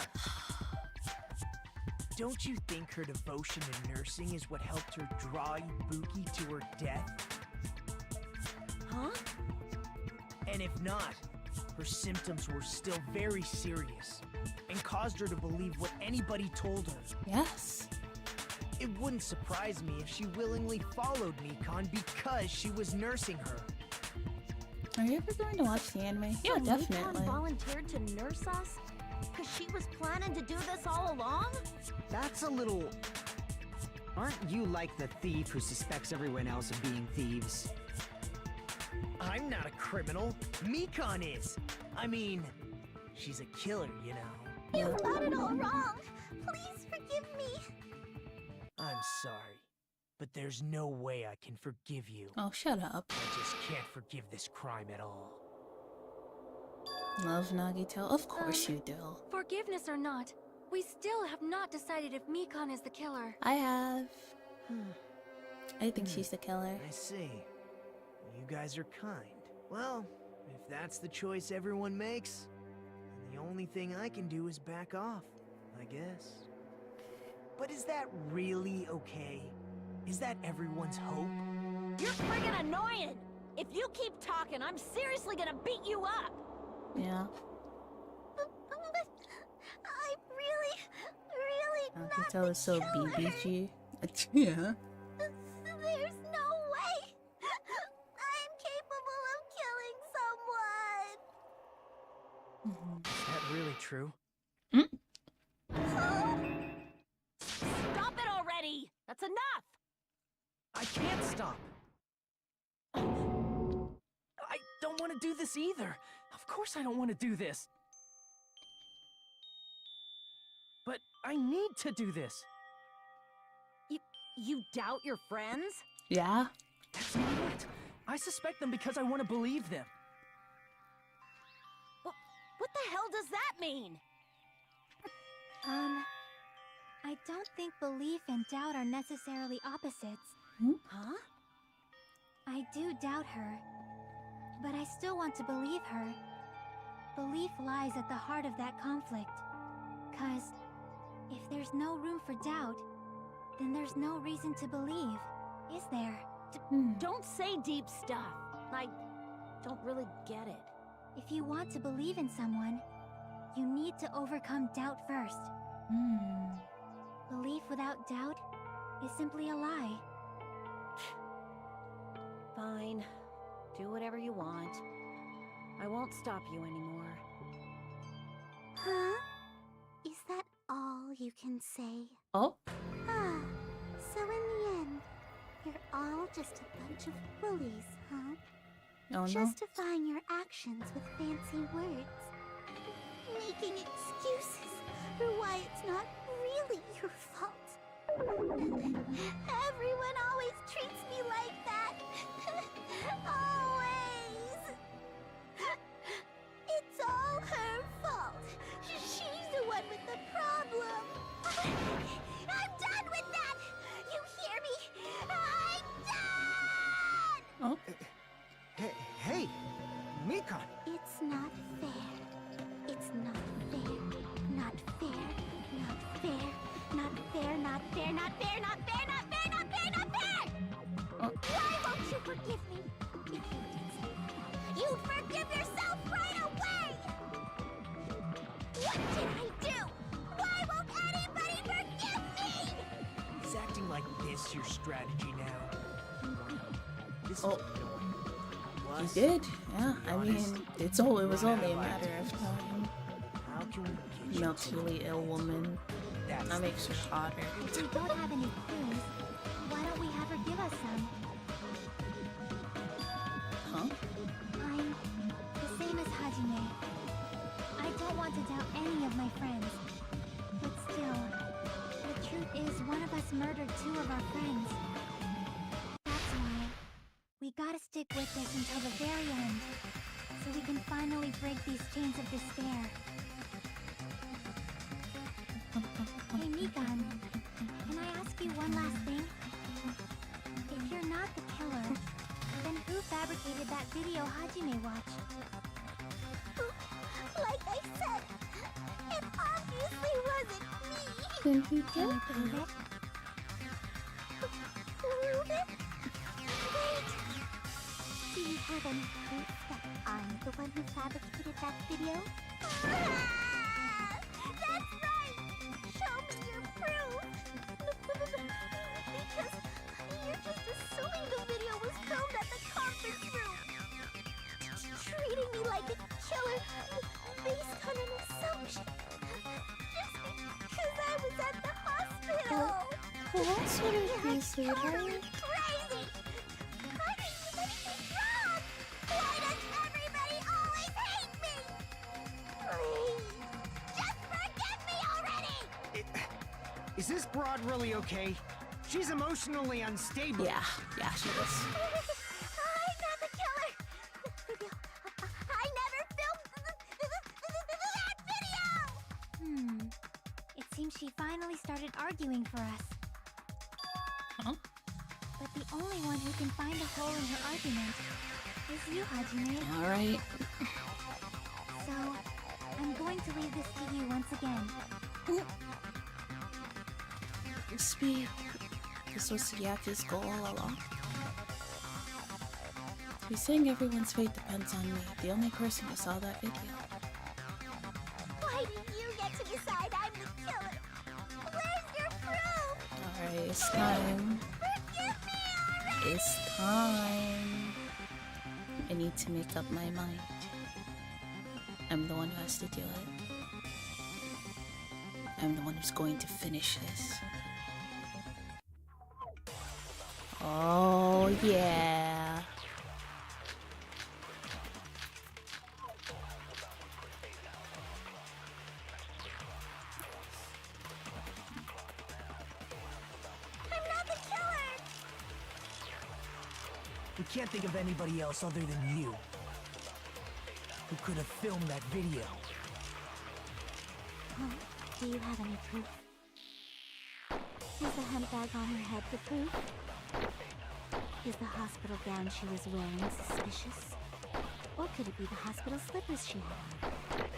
Don't you think her devotion to nursing is what helped her draw Ibuki to her death? Huh? And if not, her symptoms were still very serious and caused her to believe what anybody told her. Yes. It wouldn't surprise me if she willingly followed Mikan because she was nursing her. Are you ever going to watch the anime? Yeah, So definitely. Mikon volunteered to nurse us? Because she was planning to do this all along? That's a little... Aren't you like the thief who suspects everyone else of being thieves? I'm not a criminal. Mikan is. I mean, she's a killer, you know. You got it all wrong. Please forgive me. I'm sorry, but there's no way I can forgive you. Oh, shut up. I just can't forgive this crime at all. Love Nagito? Of course you do. Forgiveness or not, we still have not decided if Mikon is the killer. I have. I think she's the killer. I see. You guys are kind. Well, if that's the choice everyone makes, then the only only thing I can do is back off, I guess. But is that really okay? Is that everyone's hope? You're friggin' annoying! If you keep talking, I'm seriously gonna beat you up! Yeah. But I'm really I not can tell the it's so killer. BBG. Yeah. There's no way I'm capable of killing someone. Is that really true? Stop it already! That's enough! I can't stop. I don't want to do this either. Of course I don't want to do this. But I need to do this. You doubt your friends? Yeah. That's not it. I suspect them because I want to believe them. What the hell does that mean? I don't think belief and doubt are necessarily opposites. Huh? I do doubt her, but I still want to believe her. Belief lies at the heart of that conflict. 'Cause if there's no room for doubt, then there's no reason to believe, is there? Don't say deep stuff. I don't really get it. If you want to believe in someone, you need to overcome doubt first. Belief without doubt is simply a lie. Fine. Do whatever you want. I won't stop you anymore. Huh? Is that all you can say? Oh? Ah, so in the end, you're all just a bunch of bullies, huh? Oh no. Justifying your actions with fancy words. Making excuses for why it's not really your fault. Everyone always treats me like that. Always. It's all her fault. She's the one with the problem. I'm done with that. You hear me? I'm done. Oh. Hey, Mikan. It's not fair. It's not fair. Not fair. Not fair. Not fair. Not fair. Not fair. Not fair. Not fair. Not fair. Not fair. Why won't you forgive me? If you did so, you'd forgive yourself right away. What did I do? Why won't anybody forgive me? Is acting like this your strategy now? This Oh. Plus, You did? Yeah. to be I mean, honest, it was only a matter of time. How can we get Mentally ill woman. That's That makes her hotter. If we don't have any clues, why don't we have her give us some? Huh? I'm the same as Hajime. I don't want to doubt any of my friends. But still, the truth is one of us murdered 2 of our friends. That's why we gotta stick with this until the very end, so we can finally break these chains of despair. Hey Mikan, can I ask you one last thing? If you're not the killer, then who fabricated that video Hajime watched? Like I said, it obviously wasn't me. Then who Can you prove it? Prove it? Wait! Do you have any proof that I'm the one who fabricated that video? That's right! Show me your proof! Because you're just assuming the video was filmed at the conference room. Treating me like a killer based on an assumption. Just because I was at the hospital. What sort of You're piece of totally crazy! I didn't do anything wrong! Why does everybody always hate me? Please, just forgive me already! Is this broad really okay? She's emotionally unstable. Yeah, she is. I'm not the killer! Video. I never filmed that video! It seems she finally started arguing for us. Huh? But the only one who can find a hole in her argument is you, Hajime. Alright. So, I'm going going to leave this to you once again. This was Yaki's goal all along. He's saying everyone's fate depends on me, the only person who saw that video. Why do you get to decide I'm the killer? Where's your proof? Alright, it's time. Forgive me already! It's time. I need to make up my mind. I'm the one who has to do it. I'm the one who's going to finish this. Oh yeah. I'm not the killer! We can't think of anybody else other than you who could have filmed that video. Do you have any proof? Is the handbag on her head the proof? Is the hospital gown she was wearing suspicious? Or could it be the hospital slippers she had on?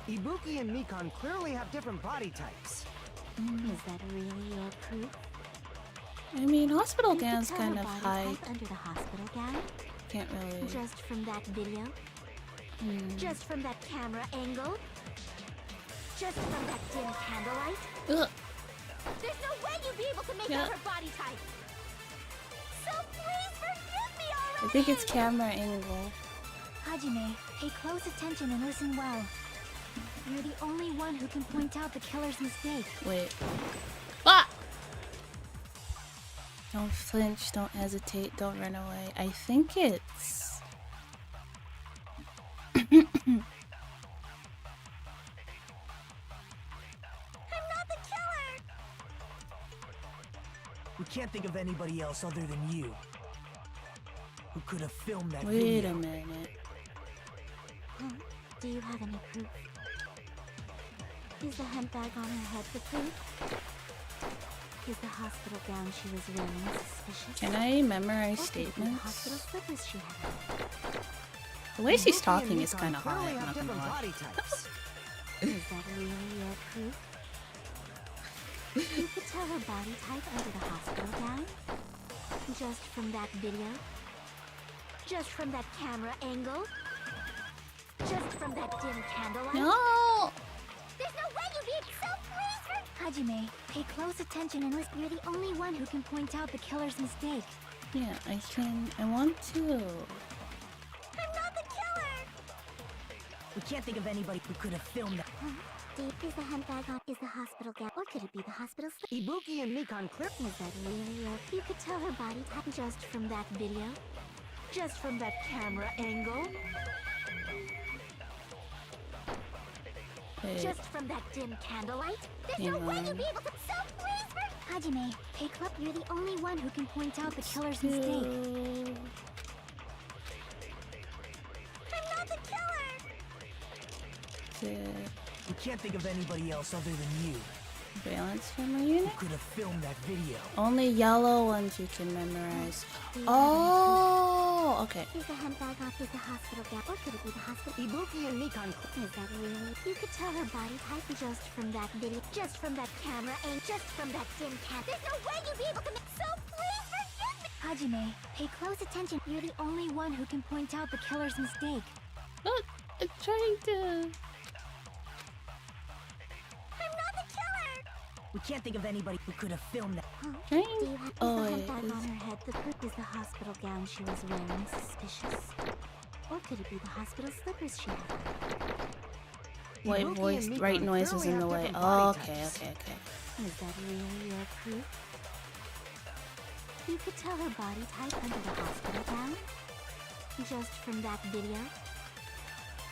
Ibuki and Mikan clearly have different body types. Is that really your proof? I mean, hospital You could gowns tell kind her of body hide. type under the hospital gown? Can't really. Just from that video? Just from that camera angle? Just from that dim candlelight? Ugh. There's no way you'd be able to make out her body type! So please forgive me already! I think it's camera angle. Hajime, pay close attention and listen well. You're the only one who can point out the killer's mistake. Wait. Ah! Don't flinch, don't hesitate, don't run away. I think it's... I'm not the killer! We can't think of anybody else other than you who could have filmed that Wait video. a minute. Do you have any proof? Is the handbag on her head the proof? Is the hospital gown she was wearing suspicious? Can I memorize Or could it be the statements? hospital slippers she had on? The way she's Ibuki talking and is Mikan kind of hot, clearly I'm have not gonna different lie. body types. Is that really your proof? You could tell her body type under the hospital gown? Just from that video? Just from that camera angle? Just from that dim candlelight? No! There's no way you'd be so pleased! Hajime, pay close attention and listen. You're the only one who can point out the killer's mistake. Yeah, I can. I want to. I'm not the killer! We can't think of anybody who could have filmed that. Deep is the handbag on is the hospital gown, or could it be the hospital slip? Ibuki and Mikan clear. Is that really your? You could tell her body type just from that video, just from that camera angle, Wait. just from that dim candlelight. There's Hang no way on. you'd be able to. So please, Hajime, hey club, you're the only one who can point out the killer's mistake. I'm not the killer. We can't think of anybody else other than you Valence camera who unit? could have filmed that video. Only yellow ones you can memorize. Oh, okay. Is the handbag on is the hospital gown, or could it be the hospital? Ibuki and Mikan. Is that really? You could tell her body type just from that video, just from that camera, and just from that dim cat. There's no way you'd be able to make. So please forgive me. Hajime, pay close attention. You're the only one who can point out the killer's mistake. Look, I'm trying to. I'm not the killer. We can't think of anybody who could have filmed that. Do you have Oh, the wait, handbag is- on her head? The proof is the hospital gown she was wearing suspicious, or could it be the hospital slippers she had on? White Ibuki voice, and right Mikan noise is clearly in the have way. different Oh, body okay, types. okay, okay. Is that really your proof? You could tell her body type under the hospital gown? Just from that video?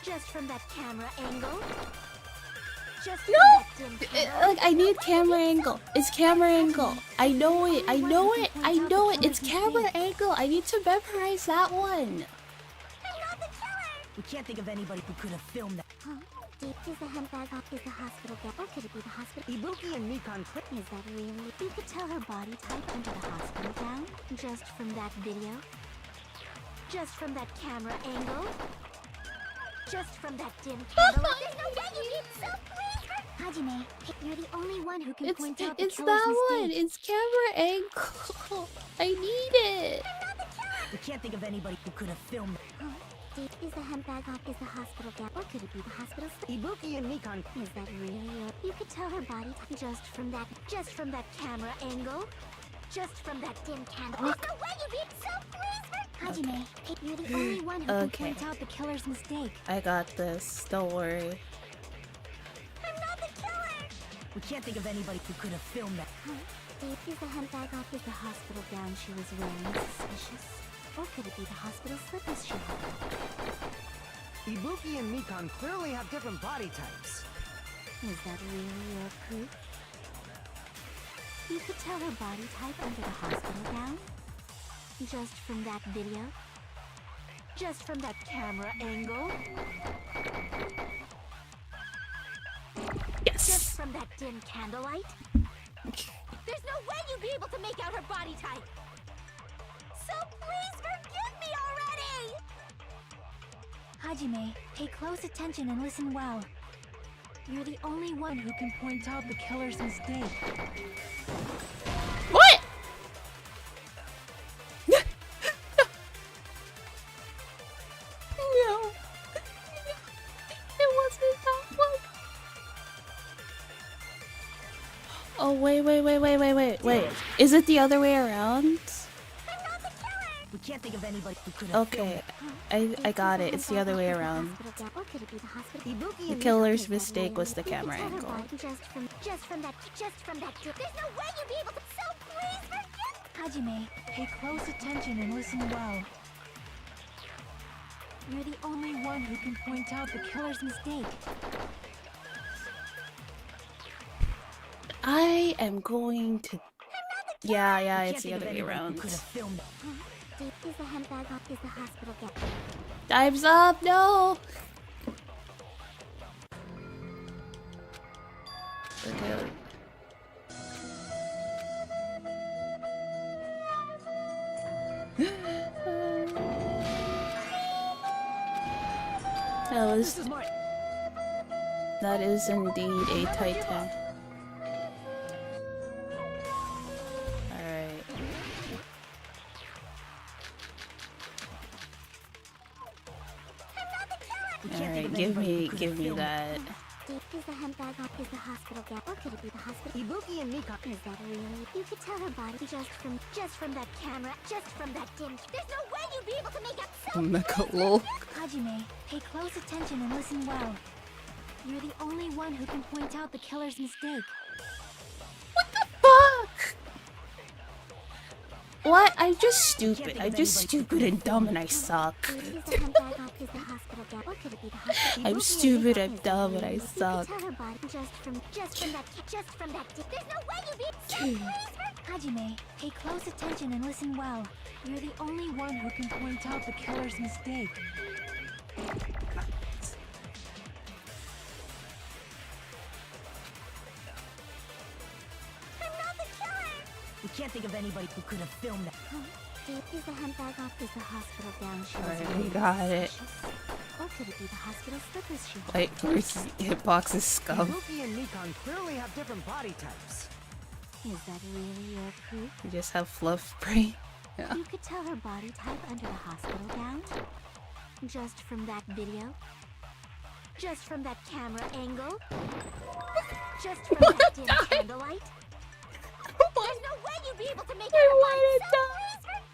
Just from that camera angle? Just from that dim camera? Like, I need camera angle. It's camera angle. I know it. I know it. I know it. It's camera angle. I need to memorize that one. I'm not the killer! We can't think of anybody who could have filmed that. Deep is the handbag on is the hospital gown, or could it be the hospital? Ibuki and Mikan clear. Is that really? You could tell her body type under the hospital gown? Just from that video? Just from that camera angle? Just from that dim candle. There's no way you beat so please. Hajime, you're the only one who can point out the It's killer's that mistake. one. It's camera angle. I need it. We can't think of anybody who could have filmed. Is the handbag off? Is the hospital gown? Or could it be the hospital slip? Ibuki and Mikan. Is that really your... You could tell her body just from that camera angle. Just from that dim candle. There's no way you beat so please. Hajime, you're the only one who can point out the killer's mistake. I got this. Don't worry. I'm not the killer. We can't think of anybody who could have filmed that. Is the handbag off? Is the hospital gown she was wearing suspicious? Or could it be the hospital slippers she had? Ibuki and Mikan clearly have different body types. Is that really your proof? You could tell her body type under the hospital gown? Just from that video? Just from that camera angle? Yes. Just from that dim candlelight? There's no way you'd be able to make out her body type! So please forgive me already! Hajime, pay close attention and listen well. You're the only one who can point out the killer's mistake. What? No. It wasn't that one. Oh, wait. Is it the other way around? We can't think of anybody who could have Okay, I got it. It's the other way around. The killer's mistake was the camera angle. Just from that. There's no way you'd be able to. So please forgive. Hajime, pay close attention and listen well. You're the only one who can point out the killer's mistake. I am going to. Yeah, it's the other way around. Is the handbag off? Is the hospital gown? Time's up, no! Okay. That is indeed a titan. Alright, give me that. Is the handbag off? Is the hospital gown? Or could it be the hospital? Ibuki and Mikan. Is that really? You could tell her body just from that camera, just from that dim. There's no way you'd be able to make out so. Mecha lol. Hajime, pay close attention and listen well. You're the only one who can point out the killer's mistake. What the fuck? What? I'm just stupid. I'm just stupid and dumb and I suck. I'm stupid, I'm dumb, and I suck. Hajime, pay close attention and listen well. You're the only one who can point out the killer's mistake. We can't think of anybody who could have filmed that. Is the handbag off? Is the hospital gown she was Alright, wearing we got it. Or could it be the hospital slippers she Wait, where's Hitbox's scum? Ibuki and Mikan clearly have different body types. Is that really your proof? You just have fluff brain. Yeah. You could tell her body type under the hospital gown? Just from that video? Just from that camera angle? Just from that dim candlelight? There's no way you'd be able to make out her body so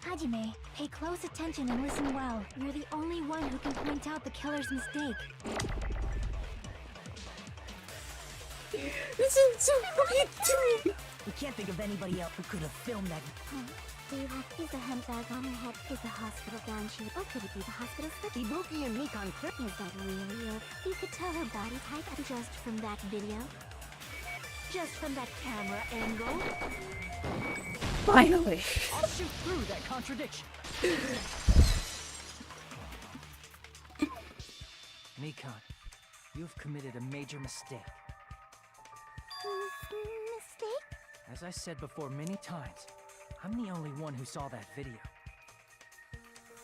Hajime, pay close attention and listen well. You're the only one who can point out the killer's mistake. This is so funny. We can't think of anybody else who could have filmed that. Is the handbag on her head? Is the hospital gown she? Or could it be the hospital slip? Ibuki and Mikan. Is that really your? You could tell her body type just from that video? Just from that camera angle? Finally. I'll shoot through that contradiction. Mikan, you've committed a major mistake. Mistake? As I said before many times, I'm the only one who saw that video.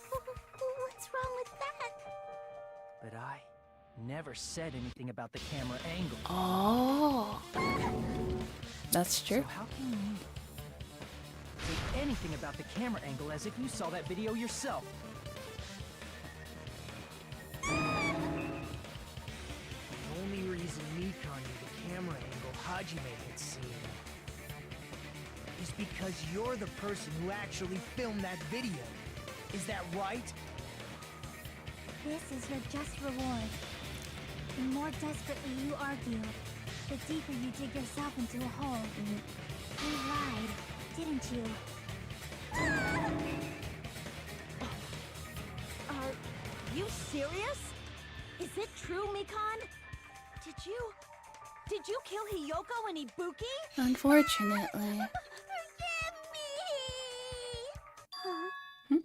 What's wrong with that? But I never said anything about the camera angle. Oh, that's true. So how can you say anything about the camera angle as if you saw that video yourself? The only reason Mikan knew the camera angle Hajime had seen is because you're the person who actually filmed that video. Is that right? This is your just reward. The more desperately you argue, the deeper you dig yourself into a hole. You lied, didn't you? Are you serious? Is it true, Mikan? Did you kill Hiyoko and Ibuki? Unfortunately. Forgive me! Huh? Hmm?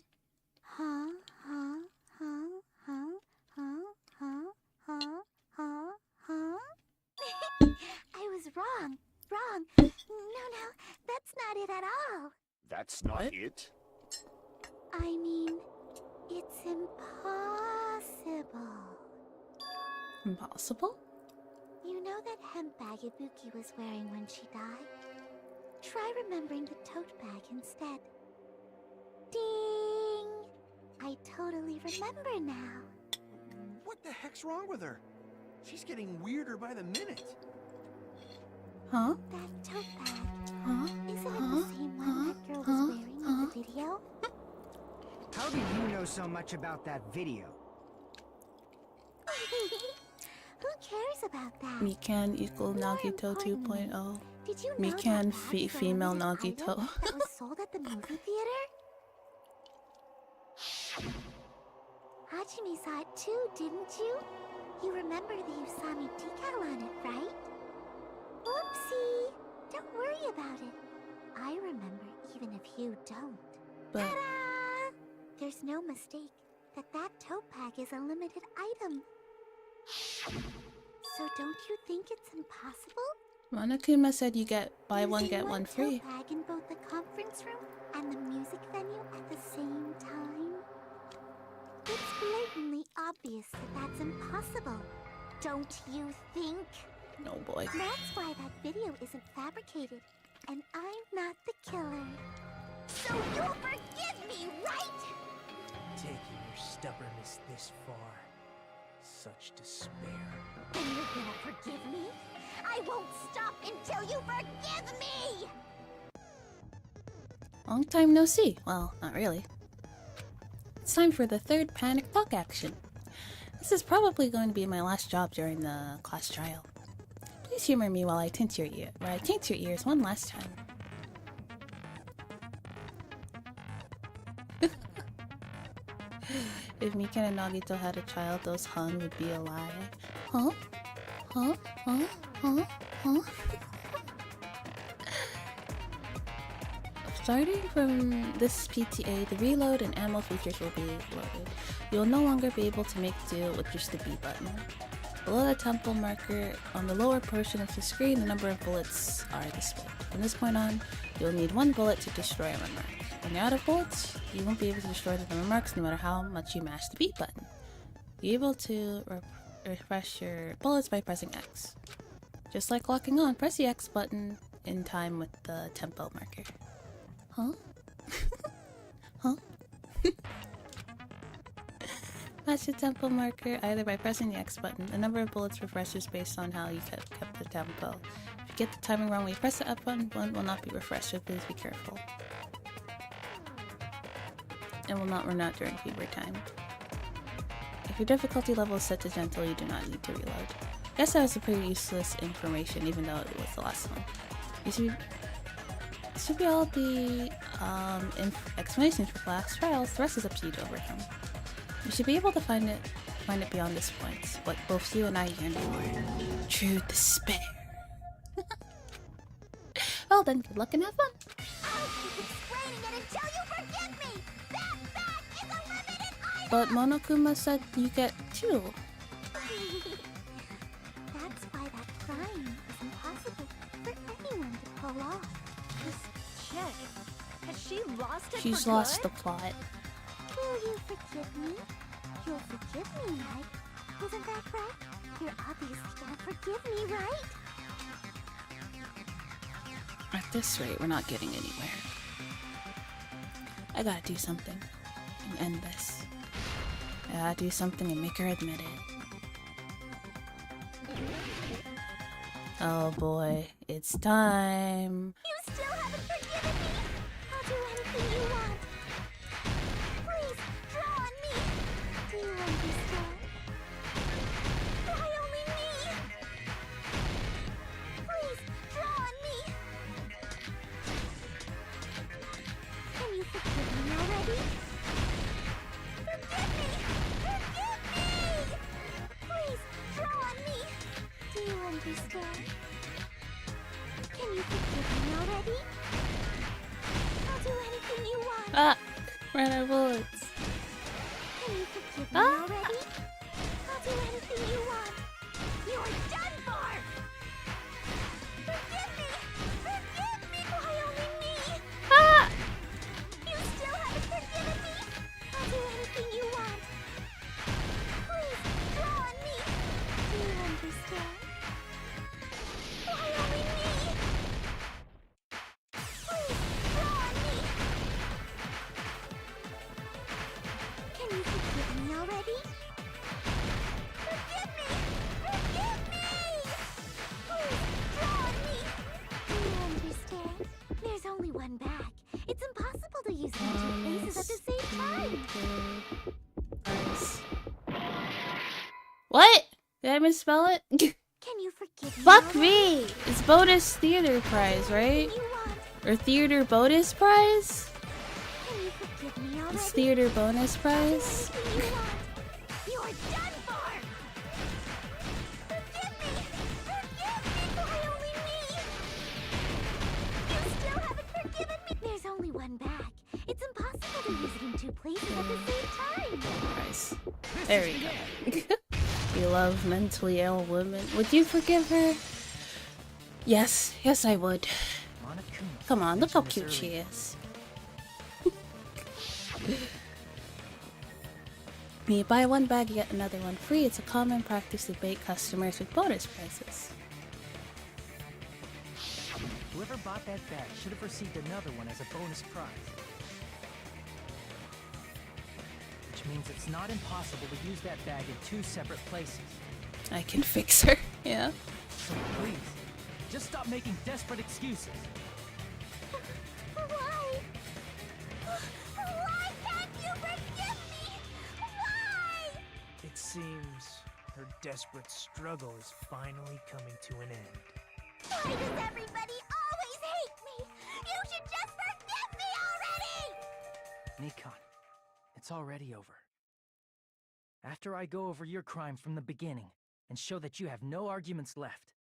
Huh? Huh? Huh? Huh? Huh? Huh? Huh? Huh? Huh? I was wrong. Wrong. No, that's not it at all. That's not What? it? I mean, it's impossible. Impossible? You know that hemp bag Ibuki was wearing when she died? Try remembering the tote bag instead. Ding! I totally remember now. What the heck's wrong with her? She's getting weirder by the minute. Huh? That tote bag. Huh? Isn't it the same one that girl was wearing in the video? How do you know so much about that video? Who cares about that? Mikan equal Nagito 2.0. Did you know Mikan that bag female was an item Nagito. that was sold at the movie theater? Hajime saw it too, didn't you? You remember the Usami decal on it, right? Whoopsie! Don't worry about it. I remember even if you don't. But Ta-da! There's no mistake that tote bag is a limited item. So don't you think it's impossible? Monokuma said you get buy one get Using one free. tote bag in both the conference room and the music venue at the same time? It's blatantly obvious that that's impossible. Don't you think? No boy. That's why that video isn't fabricated, and I'm not the killer. So you'll forgive me, right? Taking your stubbornness this far. Such despair. And you're gonna forgive me? I won't stop until you forgive me! Long time no see. Well, not really. It's time for the third panic talk action. This is probably going to be my last job during the class trial. Please humor me while I tint your ears one last time. If Mikan and Nagito had a child, those Han would be a lie. Huh? Huh? Huh? Huh? Huh? Starting from this PTA, the reload and ammo features will be loaded. You'll no longer be able to make do with just the B button. Below the temple marker, on the lower portion of the screen, the number of bullets are displayed. From this point on, you'll need one bullet to destroy a remark. When you're out of bullets, you won't be able to destroy the remarks no matter how much you mash the B button. You're able to refresh your bullets by pressing X. Just like locking on, press the X button in time with the tempo marker. Huh? Huh? Match the tempo marker either by pressing the X button. The number of bullets refreshes based on how you kept the tempo. If you get the timing wrong when you press the up button, one will not be refreshed, so please be careful. It will not run out during fever time. If your difficulty level is set to gentle, you do not need to reload. I guess that was a pretty useless information, even though it was the last one. This should be all the explanations for class trials. The rest is up to you to overcome. You should be able to find it beyond this point, what both you and I yearn for. True despair. Well then, good luck and have fun. I'll keep explaining it until you forgive me! That bag is a limited item! But Monokuma said you get 2. That's why that crime is impossible for anyone to pull off. This chick, has she lost it She's for lost good? the plot. Will you forgive me? You'll forgive me, right? Isn't that right? You're obviously gonna forgive me, right? At this rate, we're not getting anywhere. I gotta do something and end this. I gotta do something and make her admit it. Oh boy, it's time. You still haven't forgiven me! I'll do anything you want. Please, draw on me! Do you understand? Why only me? Please, draw on me! Can you forgive me already? Forgive me! Forgive me! Please, draw on me! Do you understand? Can you forgive me already? I'll do anything you want. Ah! Ran out of bullets. Can you forgive me already? I'll do anything you want. You're done for! Forgive me! Forgive me! Why only me? Ah! You still haven't forgiven me? I'll do anything you want. Please, draw on me. Do you understand? Why only me? Please, draw on me. Can you forgive me already? Forgive me! Forgive me! Please, draw on me. Do you understand? There's only one bag. It's impossible to use it in two places at the same time. What? Did I misspell it? Can you forgive me? Fuck already? me! It's bonus theater prize, right? You want? Or theater bonus prize? Can you forgive me already? It's theater bonus prize? Anything you want. You're done for! Forgive me! Forgive me! Why only me? You still haven't forgiven me! There's only one bag. It's impossible to use it in two places at the same time. Prize. There we go. You love mentally ill women. Would you forgive her? Yes. Yes, I would. Come on, look how cute she is. When you buy one bag, you get another one free. It's a common practice to bait customers with bonus prizes. Whoever bought that bag should have received another one as a bonus prize. Which means it's not impossible to use that bag in two separate places. I can fix her. Yeah. So please, just stop making desperate excuses. Why? Why can't you forgive me? Why? It seems her desperate struggle is finally coming to an end. Why does everybody always hate me? You should just forgive me already! Nikon, it's already over. After I go over your crime from the beginning and show that you have no arguments left.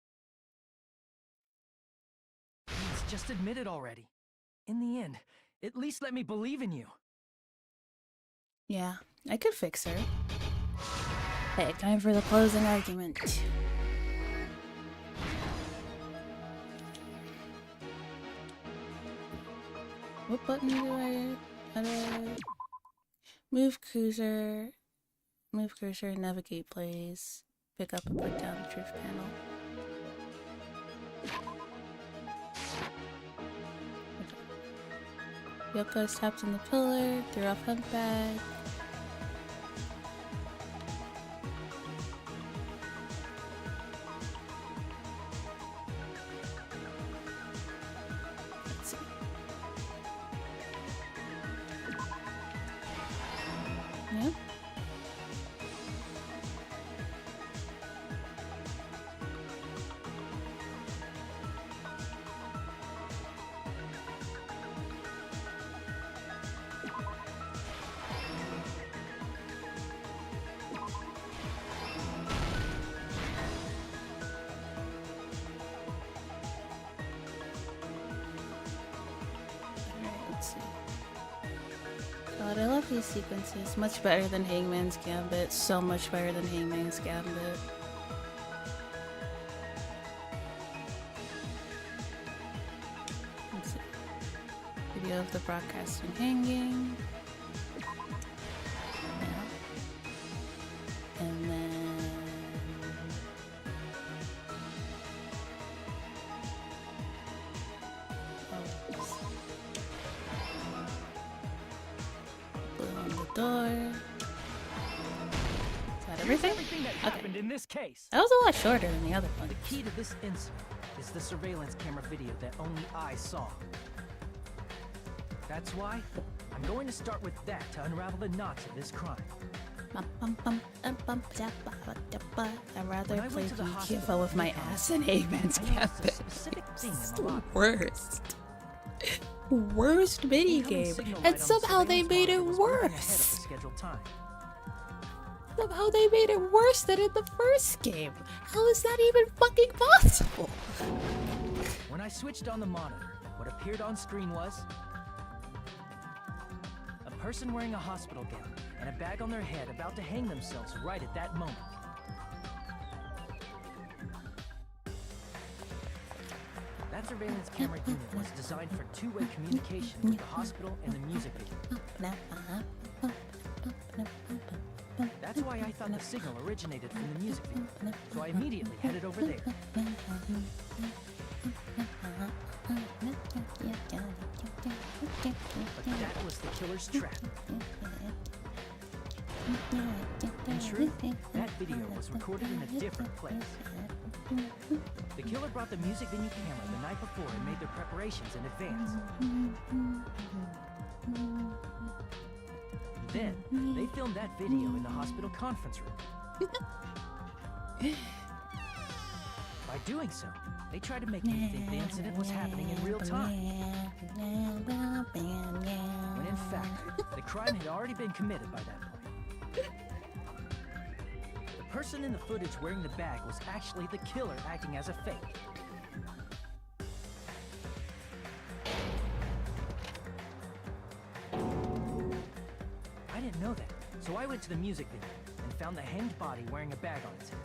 Please, just admit it already. In the end, at least let me believe in you. Yeah, I could fix her. Hey, time for the closing argument. What button do I... How do I... Move cursor, navigate plays, pick up and put down the truth panel. Yoko is tapped on the pillar, threw off hunt bag. Let's see. Yep. Let's see. God, I love these sequences. Much better than Hangman's Gambit. So much better than Hangman's Gambit. Let's see. Video of the broadcasting hanging. Yeah. And then door. Is that everything? That happened in this case. That was a lot shorter than the other one. The key to this incident is the surveillance camera video that only I saw. That's why I'm going to start with that to unravel the knots of this crime. I'd rather play UFO with my ass in Avenged campus. It's the worst. Worst minigame. And somehow they made it worse. Somehow they made it worse than in the first game. How is that even fucking possible? When I switched on the monitor, what appeared on screen was a person wearing a hospital gown and a bag on their head about to hang themselves right at that moment. That surveillance camera unit was designed for two-way communication with the hospital and the music video. That's why I thought the signal originated from the music video, so I immediately headed over there. But that was the killer's trap. In truth, that video was recorded in a different place. The killer brought the music venue camera the night before and made their preparations in advance. Then, they filmed that video in the hospital conference room. By doing so, they tried to make me think the incident was happening in real time. When in fact, the crime had already been committed by that point. The person in the footage wearing the bag was actually the killer acting as a fake. I didn't know that, so I went to the music venue and found the hanged body wearing a bag on its head.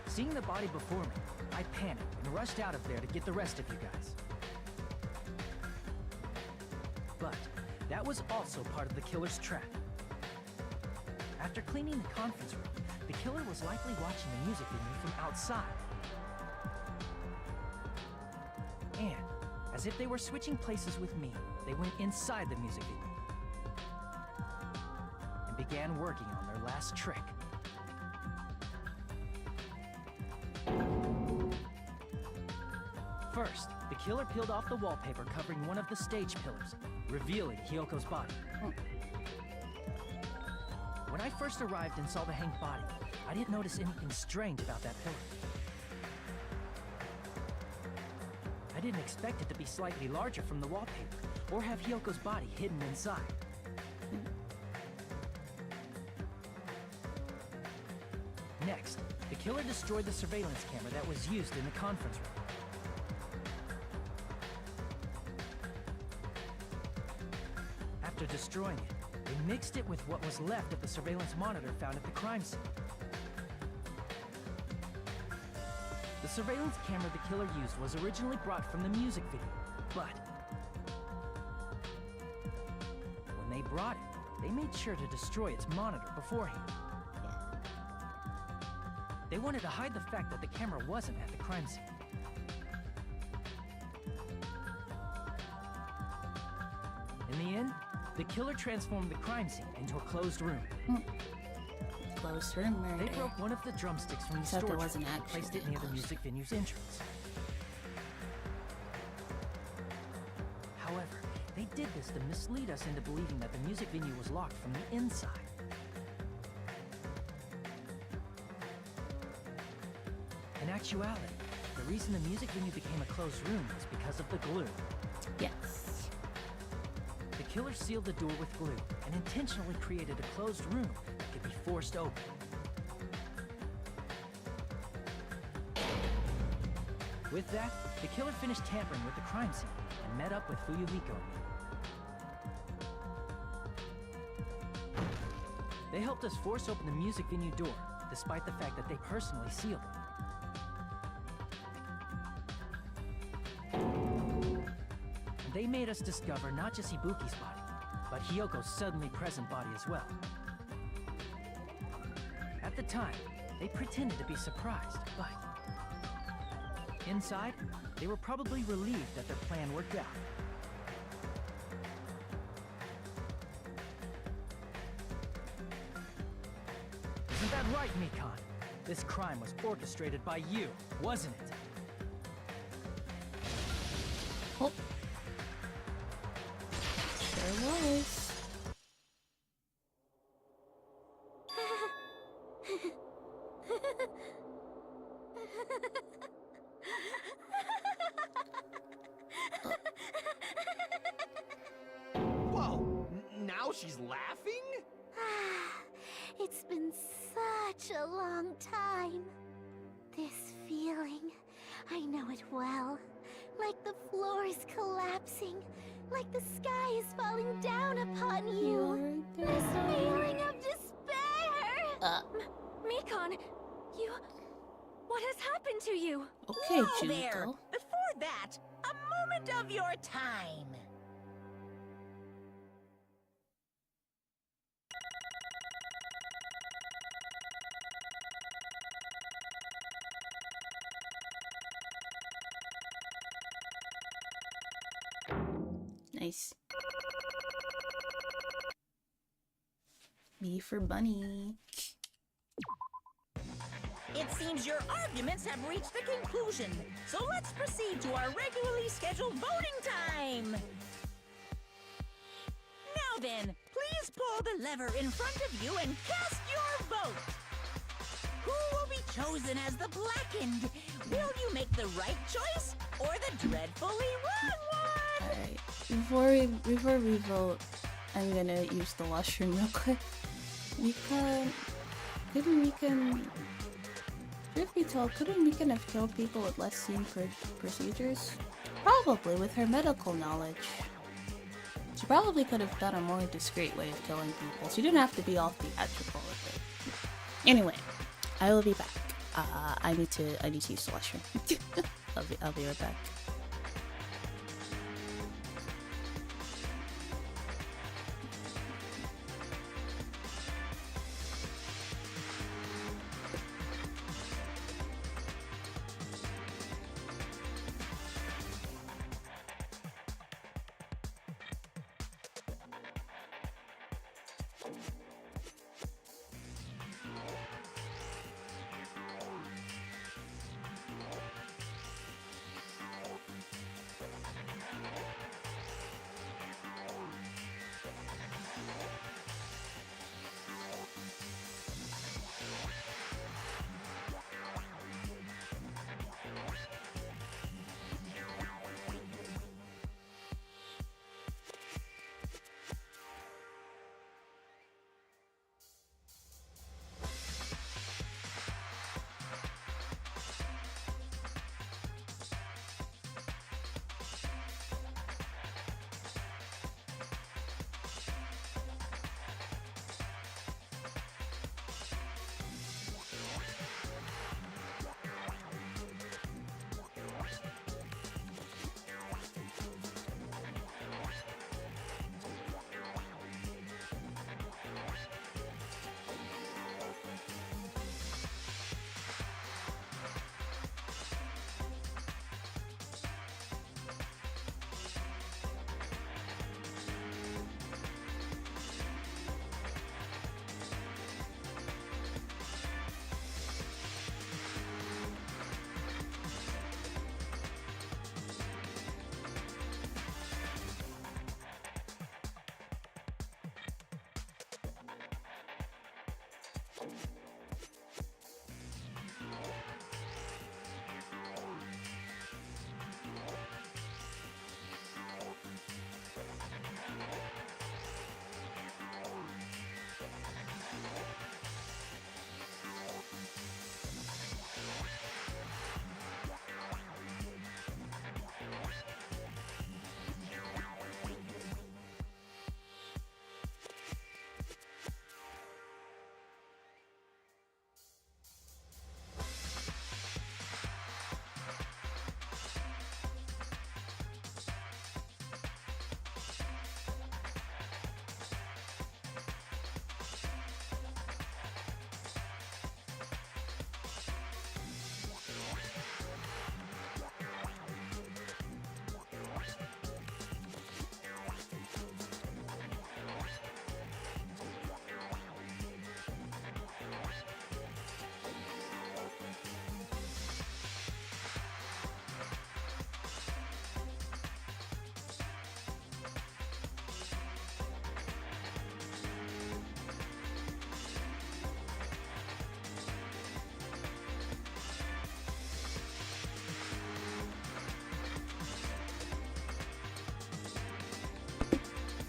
Seeing the body before me, I panicked and rushed out of there to get the rest of you guys. But that was also part of the killer's trap. After cleaning the conference room, the killer was likely watching the music venue from outside. And, as if they were switching places with me, they went inside the music venue and began working on their last trick. First, the killer peeled off the wallpaper covering one of the stage pillars, revealing Hyoko's body. When I first arrived and saw the hanged body, I didn't notice anything strange about that pillar. I didn't expect it to be slightly larger from the wallpaper, or have Hyoko's body hidden inside. Next, the killer destroyed the surveillance camera that was used in the conference room. After destroying it, they mixed it with what was left of the surveillance monitor found at the crime scene. The surveillance camera the killer used was originally brought from the music video, but when they brought it, they made sure to destroy its monitor beforehand. They wanted to hide the fact that the camera wasn't at the crime scene. In the end, the killer transformed the crime scene into a closed room. Closed room murder. They broke one of the drumsticks from the storage room and placed it near the music venue's entrance. However, they did this to mislead us into believing that the music venue was locked from the inside. In actuality, the reason the music venue became a closed room was because of the glue. Yes. The killer sealed the door with glue and intentionally created a closed room that could be forced open. With that, the killer finished tampering with the crime scene and met up with Fuyuhiko and me. They helped us force open the music venue door, despite the fact that they personally sealed it. And they made us discover not just Ibuki's body, but Hyoko's suddenly present body as well. At the time, they pretended to be surprised, but Inside, they were probably relieved that their plan worked out. Isn't that right, Mikan? This crime was orchestrated by you, wasn't it? Oh. Sure was. Whoa! Now she's laughing? It's been such a long time. This feeling, I know it well. Like the floor is collapsing, like the sky is falling down upon you. This feeling of despair! Mikan, you... What has happened to you? Okay, Whoa there! Junko. Before that, a moment of your time. Nice. B for bunny. It seems your arguments have reached a conclusion, so let's proceed to our regularly scheduled voting time. Now then, please pull the lever in front of you and cast your vote. Who will be chosen as the blackened? Will you make the right choice or the dreadfully wrong one? Alright, before we vote, I'm gonna use the washroom real quick. Truth be told, couldn't Mikan have killed people with less scene procedures? Probably, with her medical knowledge. She probably could have done a more discreet way of killing people. She didn't have to be all theatrical with it. Anyway, I will be back. I need to use the washroom. I'll be right back.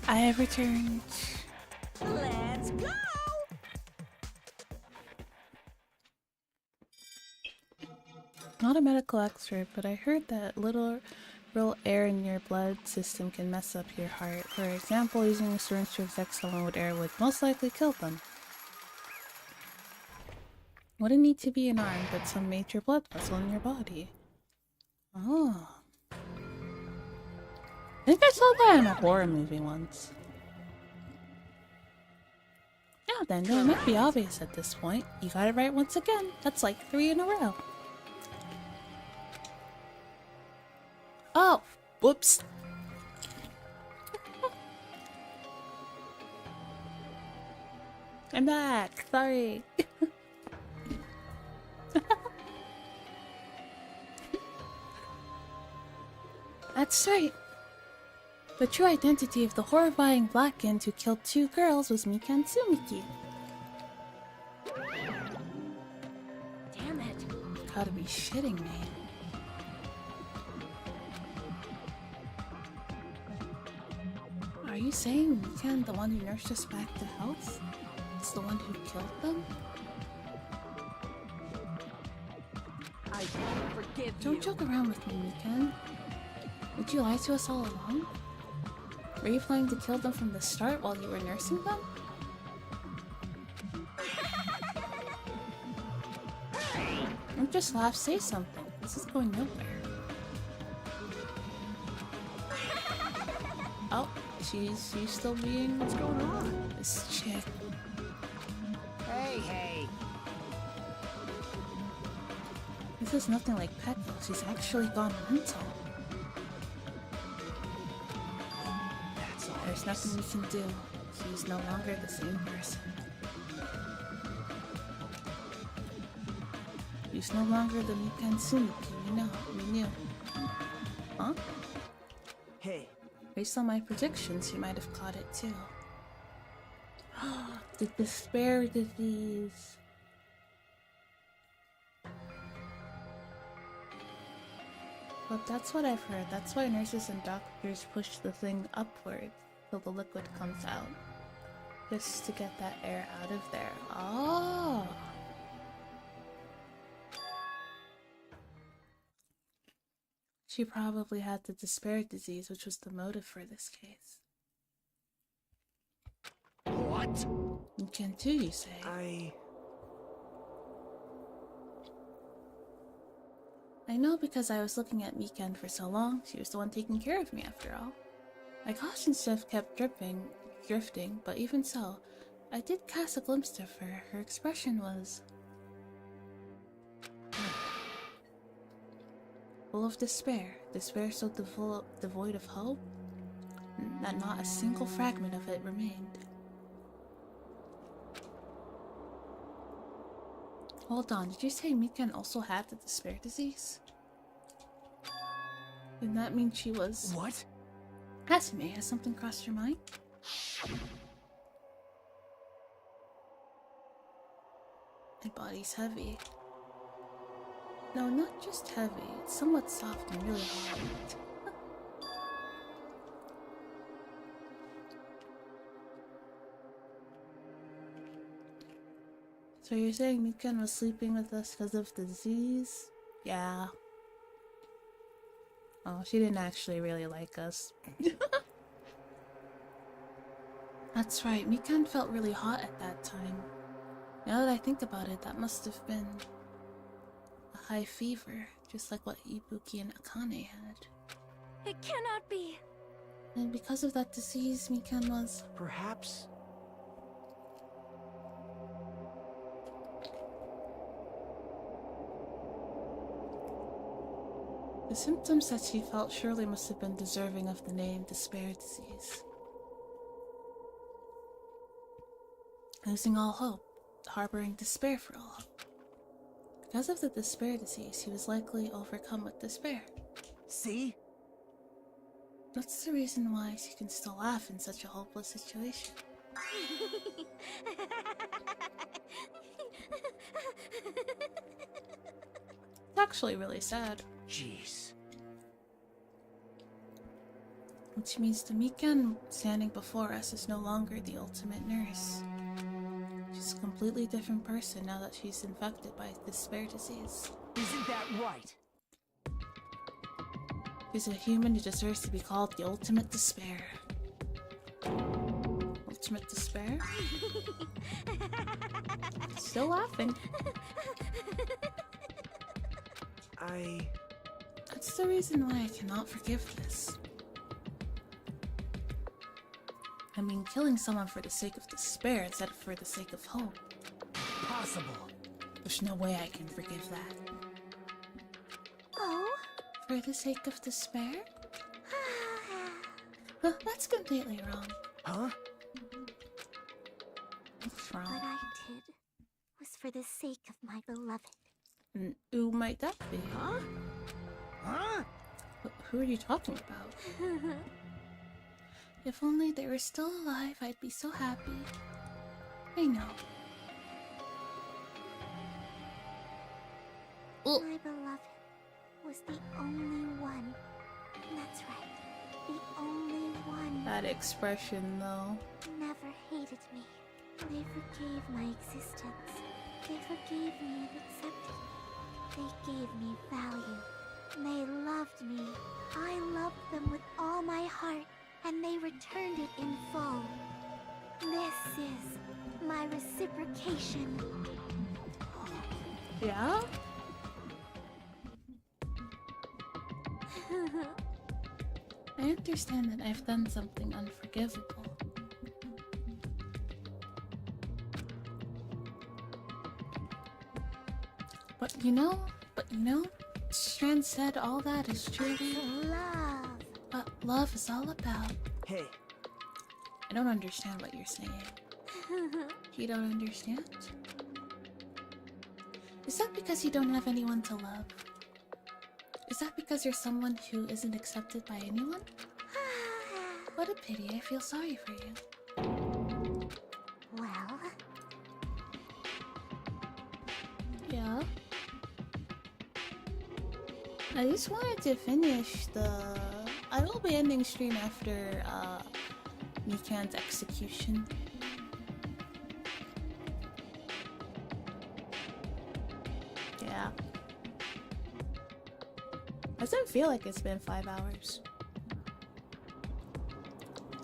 I have returned. Let's go! Not a medical expert, but I heard that little air in your blood system can mess up your heart. For example, using a syringe to inject someone with air would most likely kill them. Wouldn't need to be an arm, but some major blood vessel in your body. Oh. I think I saw that in a horror movie once. Now then, it might be obvious at this point. You got it right once again. That's like 3 in a row. Oh! Whoops. I'm back. Sorry. That's right. The true identity of the horrifying Blackened who killed 2 girls was Mikan Tsumiki. Damn it. You gotta be shitting me. Are you saying Mikan, the one who nursed us back to health, is the one who killed them? I won't forgive you. Don't joke around with me, Mikan. Would you lie to us all along? Were you planning to kill them from the start while you were nursing them? Don't just laugh, say something. This is going nowhere. Oh, she's still being... What's going on? This chick. Hey. This is nothing like Petco. She's actually gone mental. There's nothing we can do. She's no longer the same person. She's no longer the Mikan Tsumiki we knew. Huh? Hey. Based on my predictions, she might have caught it too. The despair disease. But that's what I've heard. That's why nurses and doctors push the thing upward till the liquid comes out. Just to get that air out of there. Oh! She probably had the despair disease, which was the motive for this case. What? You can too, you say? I know because I was looking at Mikan for so long. She was the one taking care of me after all. My caution stuff kept drifting, but even so, I did cast a glimpse of her. Her expression was... full of despair. Despair so devoid of hope that not a single fragment of it remained. Hold on, did you say Mikan also had the despair disease? Then that means she was... What? Hasume, has something crossed your mind? My body's heavy. No, not just heavy. It's somewhat soft and really hard. So you're saying Mikan was sleeping with us because of the disease? Yeah. Oh, she didn't actually really like us. That's right, Mikan felt really hot at that time. Now that I think about it, that must have been a high fever, just like what Ibuki and Akane had. It cannot be. And because of that disease, Mikan was... Perhaps... The symptoms that she felt surely must have been deserving of the name despair disease. Losing all hope, harboring despair for all hope. Because of the despair disease, he was likely overcome with despair. See? That's the reason why she can still laugh in such a hopeless situation. It's actually really sad. Jeez. Which means the Mikan standing before us is no longer the ultimate nurse. She's a completely different person now that she's infected by despair disease. Isn't that right? She's a human who deserves to be called the ultimate despair. Ultimate despair? Still laughing. That's the reason why I cannot forgive this. I mean, killing someone for the sake of despair instead of for the sake of hope. Possible. There's no way I can forgive that. Oh? For the sake of despair? Huh, that's completely wrong. Huh? What's wrong? What I did was for the sake of my beloved. And who might that be? Huh? Huh? Who are you talking about? If only they were still alive, I'd be so happy. I know. My beloved was the only one. That's right. The only one. That expression, though. Never hated me. They forgave my existence. They forgave me and accepted me. They gave me value. They loved me. I loved them with all my heart, and they returned it in full. This is my reciprocation. Yeah? I understand that I've done something unforgivable. But you know, Strand said all that is truly Love. what love is all about. Hey. I don't understand what you're saying. You don't understand? Is that because you don't have anyone to love? Is that because you're someone who isn't accepted by anyone? What a pity, I feel sorry for you. Well, Yeah? I just wanted to finish the... I will be ending stream after, Mikan's execution. Yeah. Doesn't feel like it's been 5 hours.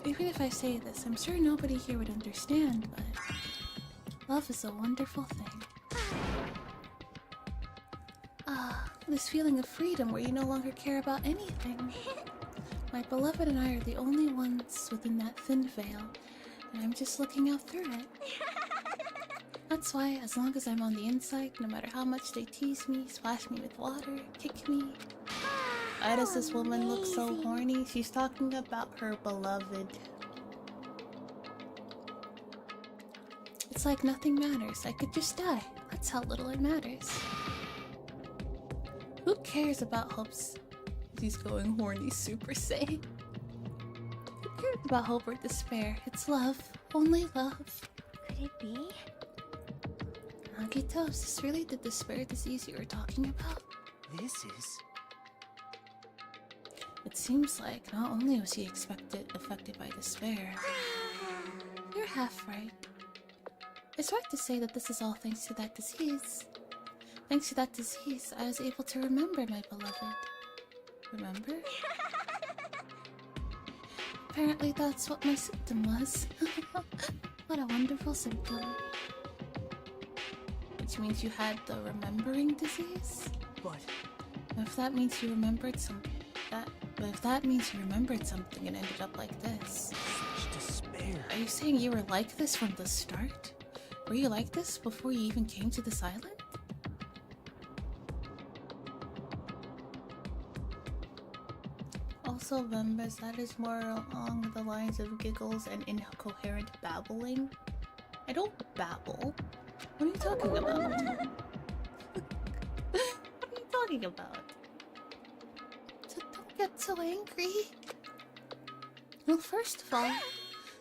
Even if I say this, I'm sure nobody here would understand, but love is a wonderful thing. This feeling of freedom where you no longer care about anything. My beloved and I are the only ones within that thin veil, and I'm just looking out through it. That's why, as long as I'm on the inside, no matter how much they tease me, splash me with water, kick me. Why does this woman look so horny? She's talking about her beloved. It's like nothing matters. I could just die. That's how little it matters. Who cares about hopes? He's going horny Super Saiyan. Who cares about hope or despair? It's love. Only love. could it be? Nagito, is this really the despair disease you were talking about? This is... It seems like not only was he affected by despair. You're half right. It's right to say that this is all thanks to that disease. Thanks to that disease, I was able to remember my beloved. Remember? Apparently that's what my symptom was. What a wonderful symptom. Which means you had the remembering disease? But... If that means you remembered something and ended up like this. Such despair. Are you saying you were like this from the start? Were you like this before you even came to this island? Also, members, that is more along the lines of giggles and incoherent babbling. I don't babble. What are you talking about? What are you talking about? Don't get so angry. Well, first of all,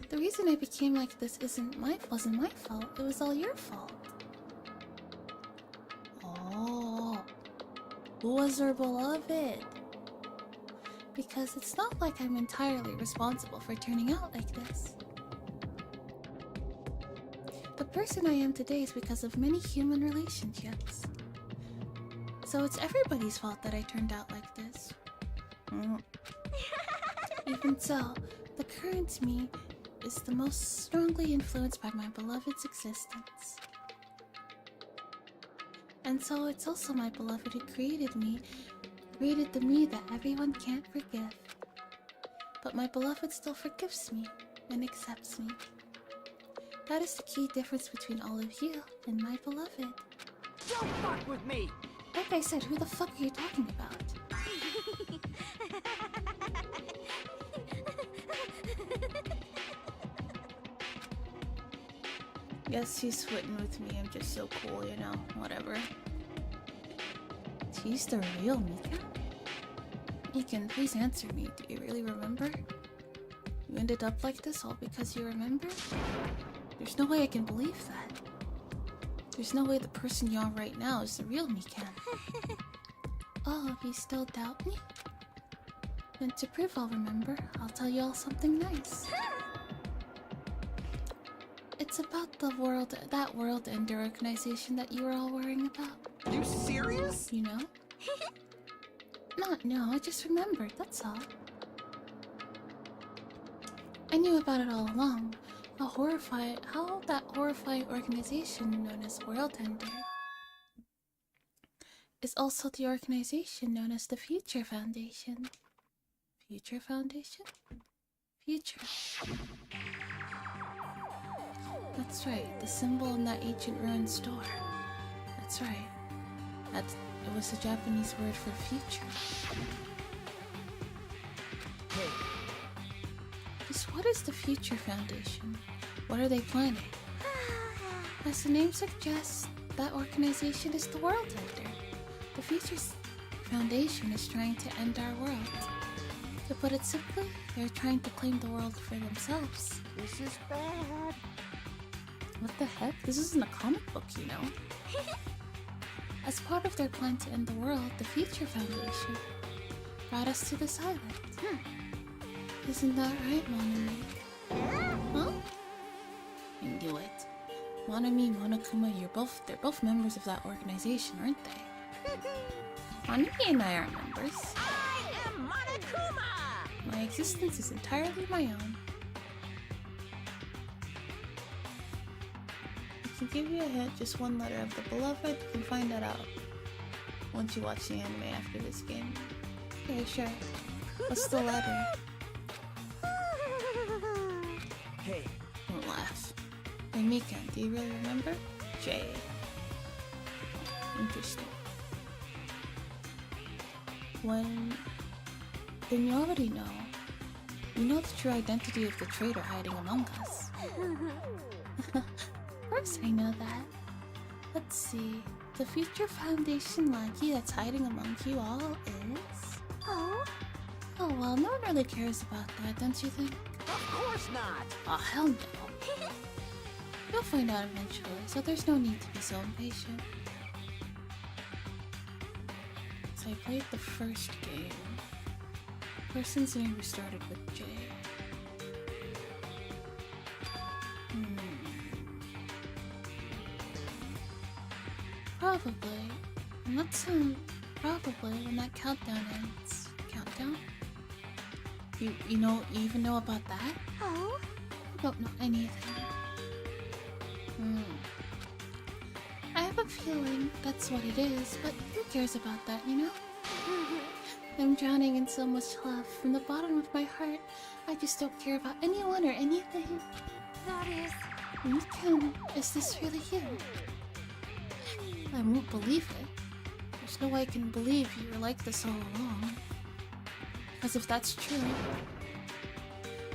the reason I became like this wasn't my fault. It was all your fault. Oh, who was her beloved? Because it's not like I'm entirely responsible for turning out like this. The person I am today is because of many human relationships. So it's everybody's fault that I turned out like this. Even so, the current me is the most strongly influenced by my beloved's existence. And so it's also my beloved who created the me that everyone can't forgive. But my beloved still forgives me and accepts me. That is the key difference between all of you and my beloved. Don't fuck with me! Like I said, who the fuck are you talking about? Guess she's sweating with me, I'm just so cool, you know, whatever. She's the real Mika? Meekan, please answer me. Do you really remember? You ended up like this all because you remember? There's no way I can believe that. There's no way the person you are right now is the real Meekan. Oh, you still doubt me? Then to prove I'll remember, I'll tell you all something nice. It's about that world ender organization that you were all worrying about. You serious? You know? No, I just remembered, that's all. I knew about it all along. How that horrifying organization known as World Ender is also the organization known as the Future Foundation. Future Foundation? Future. That's right, the symbol in that ancient ruined store. That's right. It was the Japanese word for future. Hey. Just what is the Future Foundation? What are they planning? As the name suggests, that organization is the World Ender. The Future Foundation is trying to end our world. To put it simply, they're trying to claim the world for themselves. This is bad. What the heck? This isn't a comic book, you know. As part of their plan to end the world, the Future Foundation brought us to this island. Isn't that right, Monami? Huh? I knew it. Monami, Monokuma, they're both members of that organization, aren't they? Monami and I are members. I am Monokuma! My existence is entirely my own. I can give you a hint, just one letter of the beloved. You can find that out once you watch the anime after this game. Okay, sure. What's the letter? Hey. Don't laugh. Hey, Meekan, do you really remember? J. Interesting. Then you already know. You know the true identity of the traitor hiding among us. Of course I know that. Let's see. The Future Foundation Lucky that's hiding among you all is... Oh well, no one really cares about that, don't you think? Of course not! Oh, hell no. You'll find out eventually, so there's no need to be so impatient. So I played the first game. Person's name started with J. Probably. And let's probably when that countdown ends. Countdown? You even know about that? Oh? I don't know anything. I have a feeling that's what it is, but who cares about that, you know? I'm drowning in so much love. From the bottom of my heart, I just don't care about anyone or anything. That is... Meekan, is this really you? I won't believe it. There's no way I can believe you were like this all along. Because if that's true,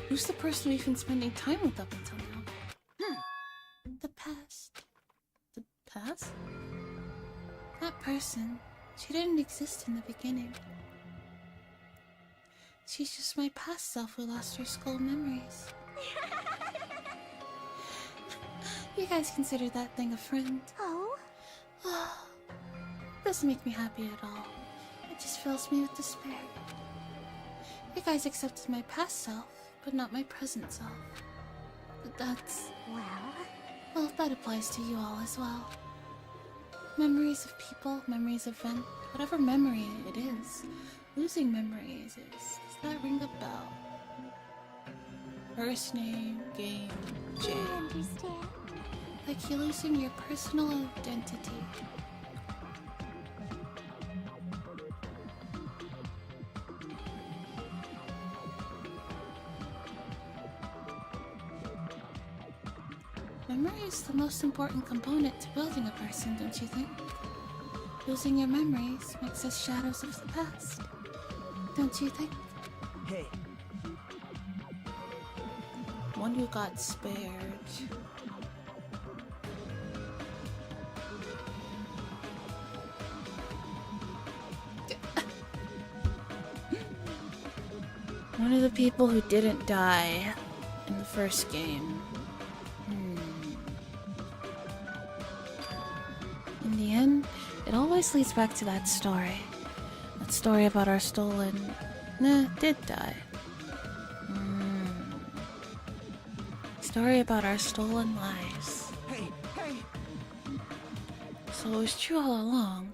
who's the person we've been spending time with up until now? The past. The past? That person, she didn't exist in the beginning. She's just my past self who lost her skull memories. You guys consider that thing a friend? Oh? Doesn't make me happy at all. It just fills me with despair. You guys accepted my past self, but not my present self. But that's... Well, that applies to you all as well. Memories of people, memories of events, whatever memory it is. Losing memories does that ring a bell? First name, game, J. I understand. Like you're losing your personal identity. Memory is the most important component to building a person, don't you think? Losing your memories makes us shadows of the past. Don't you think? Hey. One who got spared. One of the people who didn't die in the first game. In the end, it always leads back to that story. That story about our stolen... did die. Story about our stolen lives. Hey! So it was true all along.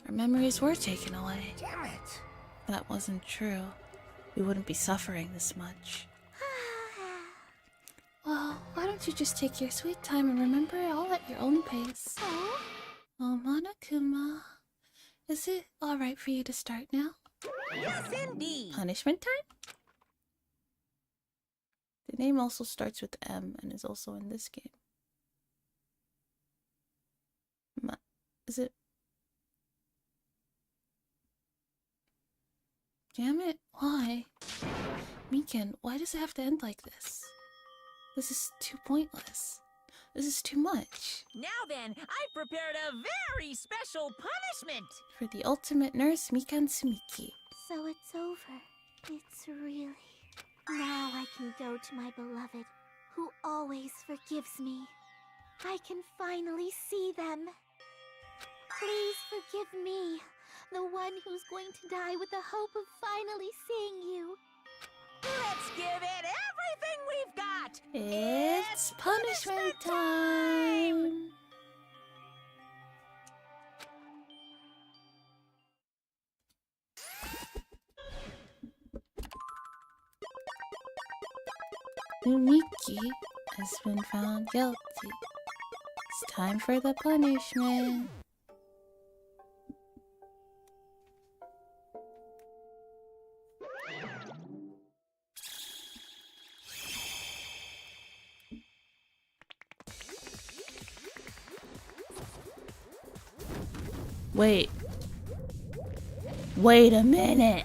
Our memories were taken away. Damn it! That wasn't true. We wouldn't be suffering this much. Well, why don't you just take your sweet time and remember it all at your own pace? Oh, Monokuma. Is it alright for you to start now? Yes, indeed. Punishment time? The name also starts with M and is also in this game. Is it? Damn it, why? Mikan, why does it have to end like this? This is too pointless. This is too much. Now then, I've prepared a very special punishment. For the ultimate nurse, Mikan Sumiki. So it's over. It's really... Now I can go to my beloved, who always forgives me. I can finally see them. Please forgive me, the one who's going to die with the hope of finally seeing you. Let's give it everything we've got! It's punishment time! Umiki has been found guilty. It's time for the punishment. Wait a minute.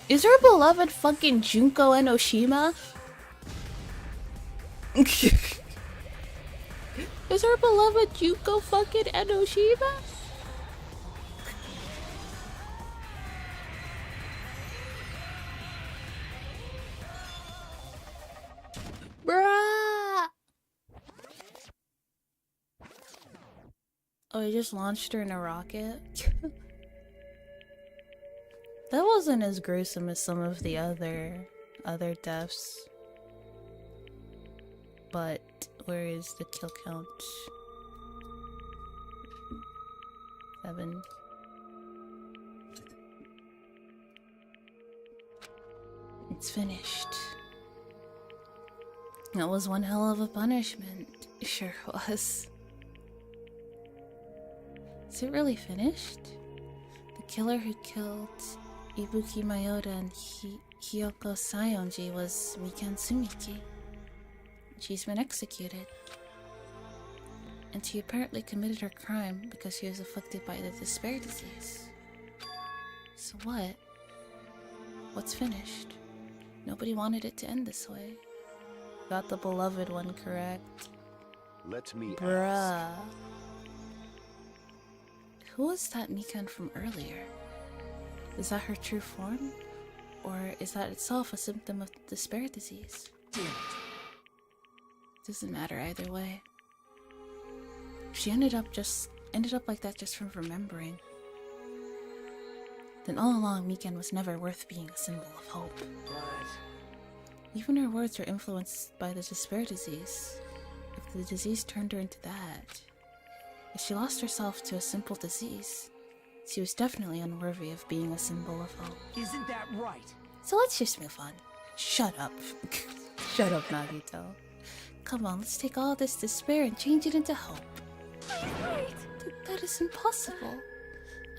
Is her beloved fucking Junko Enoshima? Is her beloved Junko fucking Enoshima? Bruh! Oh, he just launched her in a rocket? That wasn't as gruesome as some of the other deaths. But where is the kill count? 7. It's finished. That was one hell of a punishment. It sure was. Is it really finished? The killer who killed Ibuki Mayoda and Hiyoko Sayonji was Mikan Sumiki. She's been executed. And she apparently committed her crime because she was afflicted by the despair disease. So what? What's finished? Nobody wanted it to end this way. Got the beloved one correct. Let me Bruh. ask. Who was that Mikan from earlier? Is that her true form? Or is that itself a symptom of despair disease? Damn it. Doesn't matter either way. She ended up like that just from remembering. Then all along, Mikan was never worth being a symbol of hope. But Even her words were influenced by the despair disease. If the disease turned her into that, if she lost herself to a simple disease, she was definitely unworthy of being a symbol of hope. isn't that right? So let's just move on. Shut up. Shut up, Nagito. Come on, let's take all this despair and change it into hope. Wait! That is impossible.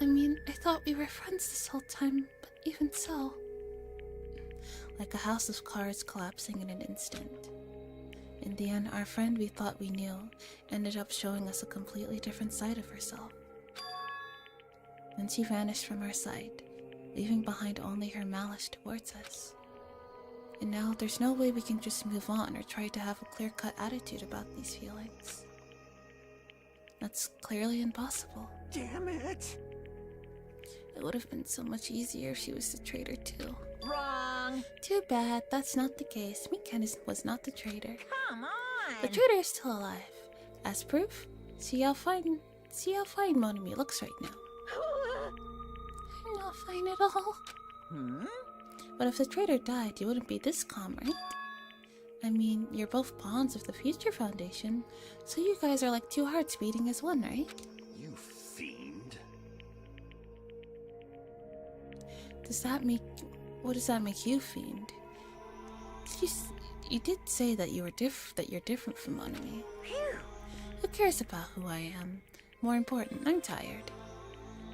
I mean, I thought we were friends this whole time, but even so. Like a house of cards collapsing in an instant. In the end, our friend we thought we knew ended up showing us a completely different side of herself. Then she vanished from our sight, leaving behind only her malice towards us. And now there's no way we can just move on or try to have a clear-cut attitude about these feelings. That's clearly impossible. Damn it! It would have been so much easier if she was the traitor too. Wrong. Too bad, that's not the case. Mikan was not the traitor. Come on. The traitor is still alive. As proof, see how fine Monami looks right now. I'm not fine at all. But if the traitor died, you wouldn't be this calm, right? I mean, you're both pawns of the Future Foundation, so you guys are like two hearts beating as one, right? You fiend. What does that make you, fiend? You did say that you're different from Monami. Who cares about who I am? More important, I'm tired.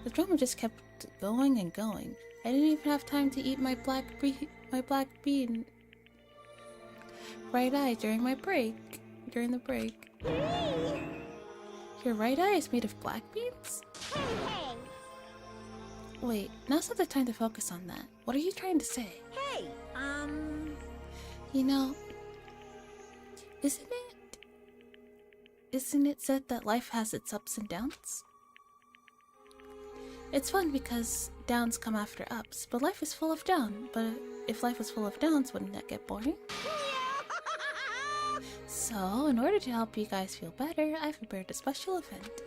The drama just kept going and going. I didn't even have time to eat my black bean right eye during the break. Your right eye is made of black beans? Hey! Wait, now's not the time to focus on that. What are you trying to say? Hey, You know, isn't it said that life has its ups and downs? It's fun because downs come after ups, but life is full of down. But if life was full of downs, wouldn't that get boring? So, in order to help you guys feel better, I've prepared a special event.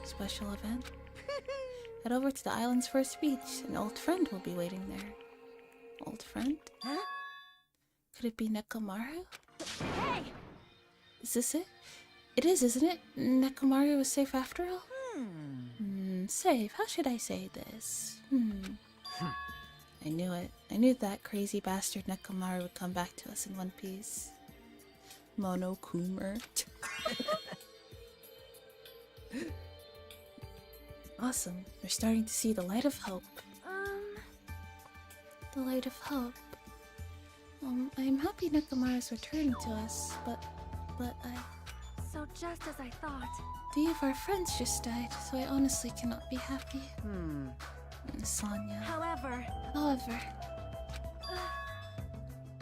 Special event? Head over to the island's first beach. An old friend will be waiting there. Old friend? Huh? Could it be Nekomaru? Hey! Is this it? It is, isn't it? Nekomaru was safe after all? Safe? How should I say this? I knew it. I knew that crazy bastard Nekomaru would come back to us in one piece. Monokumer. Awesome. We're starting to see the light of hope. The light of hope. I'm happy Nekomaru's returning to us, but So just as I thought. three of our friends just died, so I honestly cannot be happy. Sonia. However,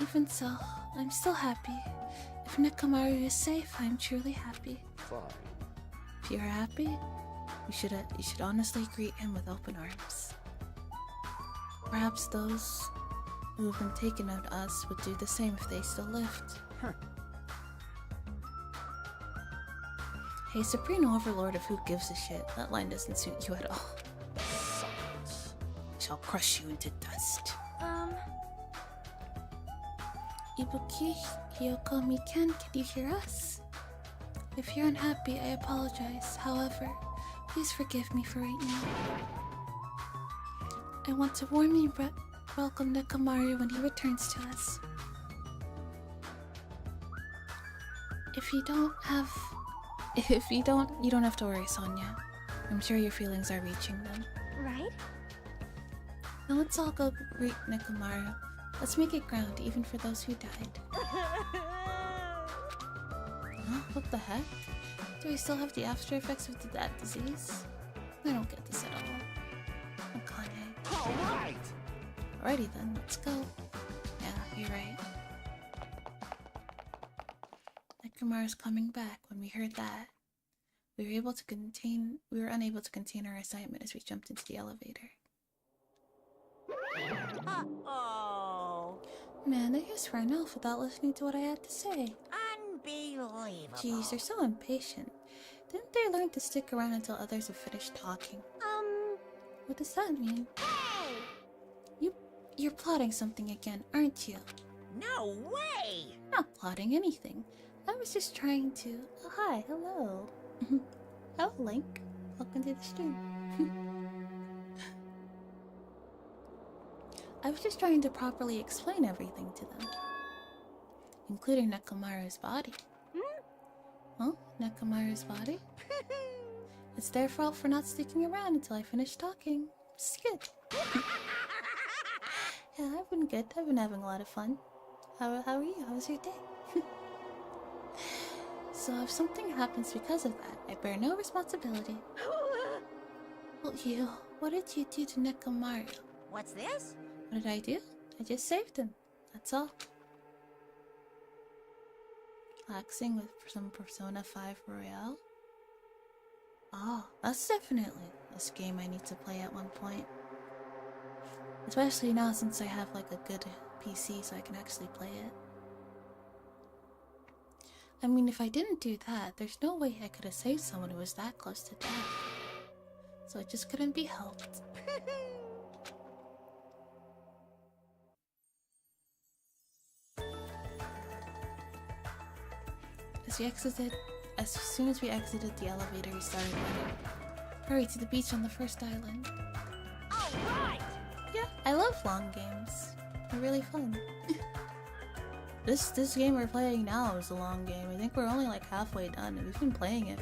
even so, I'm still happy. If Nekomaru is safe, I'm truly happy. Fine. If you're happy, you should honestly greet him with open arms. Perhaps those who have been taken of us would do the same if they still lived. Hey, Soprano Overlord of Who Gives a Shit, that line doesn't suit you at all. Silence. I shall crush you into dust. Ibuki, Hyoko, Mikan, can you hear us? If you're unhappy, I apologize. However, please forgive me for right now. I want to warmly welcome Nekomaru when he returns to us. You don't have to worry, Sonia. I'm sure your feelings are reaching them. right? Now let's all go greet Nekomaru. Let's make it ground, even for those who died. Huh? What the heck? Do we still have the after effects of that disease? I don't get this at all. Akane. Alright! Alrighty then, let's go. Yeah, you're right. Nekomaru's coming back. When we heard that, we were unable to contain our excitement as we jumped into the elevator. Uh-oh. Man, I just ran off without listening to what I had to say. Unbelievable. Jeez, they're so impatient. Didn't they learn to stick around until others have finished talking? What does that mean? Hey! You're plotting something again, aren't you? No way! Not plotting anything. I was just trying to... Oh, hi, hello. Hello, Link. Welcome to the stream. I was just trying to properly explain everything to them. Including Nekomaru's body. Huh? Nekomaru's body? It's their fault for not sticking around until I finished talking. It's good. Yeah, I've been good. I've been having a lot of fun. How are you? How was your day? So if something happens because of that, I bear no responsibility. Well, what did you do to Nekomaru? What's this? What did I do? I just saved him. That's all. Relaxing with some Persona 5 Royale? Oh, that's definitely a game I need to play at one point. Especially now since I have like a good PC so I can actually play it. I mean, if I didn't do that, there's no way I could have saved someone who was that close to death. So it just couldn't be helped. As soon as we exited the elevator, we started running. Hurry to the beach on the first island. Alright! Yeah, I love long games. They're really fun. This game we're playing now is a long game. I think we're only like halfway done, and we've been playing it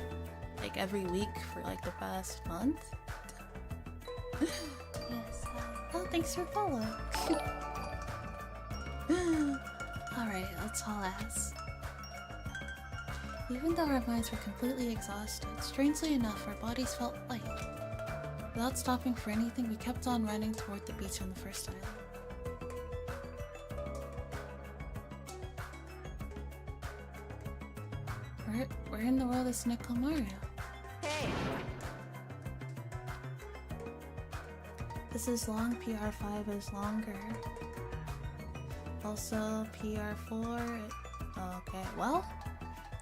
like every week for like the past month. Yes. Oh, thanks for following. Alright, let's haul ass. Even though our minds were completely exhausted, strangely enough, our bodies felt light. Without stopping for anything, we kept on running toward the beach on the first island. Where in the world is Nekomaru? Hey! This is long, PR5 is longer. Also, PR4... Okay, well,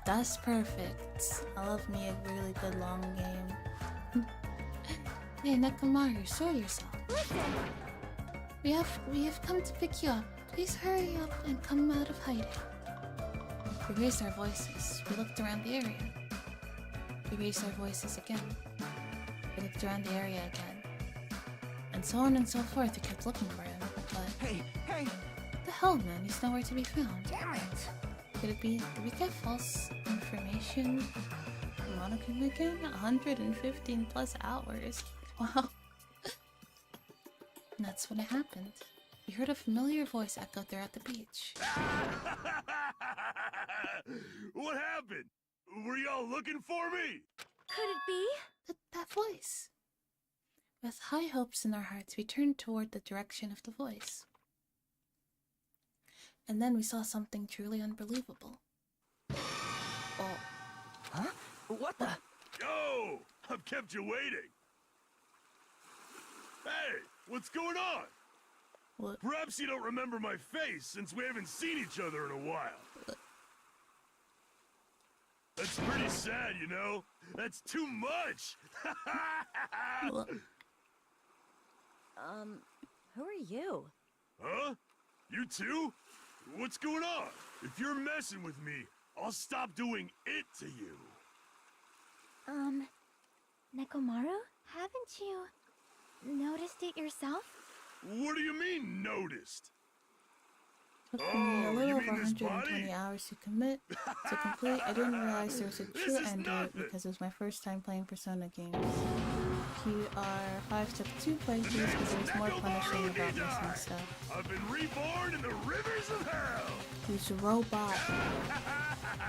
that's perfect. I love me a really good long game. Hey, Nekomaru, show yourself. Listen! We have come to pick you up. Please hurry up and come out of hiding. We raised our voices. We looked around the area. We raised our voices again. We looked around the area again. And so on and so forth. We kept looking for him, but... Hey! What the hell, man? He's nowhere to be found. Damn it! Did we get false information? Monokuma again? 115 plus hours. Wow. And that's when it happened. We heard a familiar voice echo there at the beach. What happened? Were y'all looking for me? Could it be? That voice. With high hopes in our hearts, we turned toward the direction of the voice. And then we saw something truly unbelievable. Oh. Huh? What the? Yo! I've kept you waiting. Hey, what's going on? What? Perhaps you don't remember my face since we haven't seen each other in a while. That's pretty sad, you know? That's too much! Who are you? Huh? You too? What's going on? If you're messing with me, I'll stop doing it to you. Nekomaru? Haven't you noticed it yourself? What do you mean, noticed? Took me a little you over mean this 120 body? hours to complete. I didn't realize there was a This true is end to it nothing. because it was my first time playing Persona games. PR5 took 2 playthroughs because it was more punishing about missing stuff. I've been reborn in the rivers of hell. He's a robot.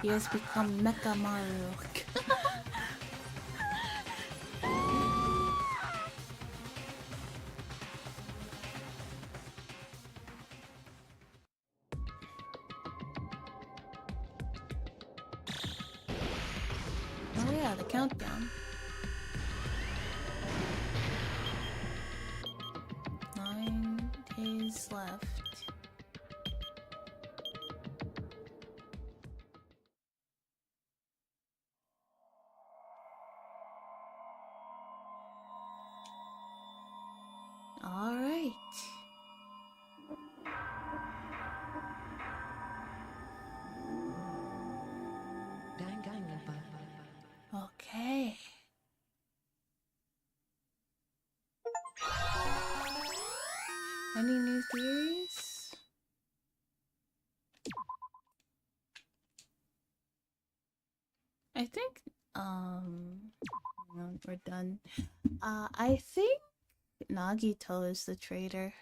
He has become Mechamaru. Oh yeah, the countdown. 9 days left. I think we're done. I think Nagito is the traitor.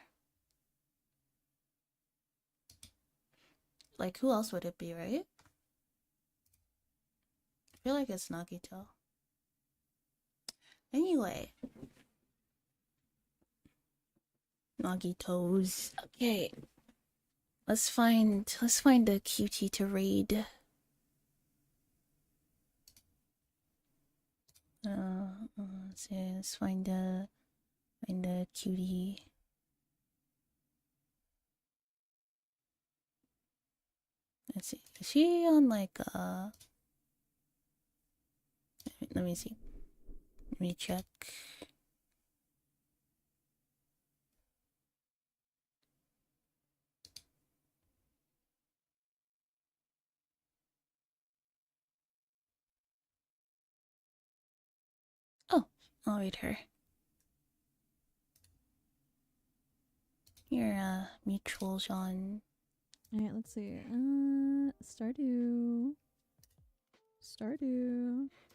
Like, who else would it be, right? I feel like it's Nagito. Anyway. Nagitos. Okay. Let's find a cutie to raid. Let's find a cutie. Let's see. Is she on like let me see. Let me check. Oh, I'll read her. You're mutuals on. Alright, let's see. Stardew.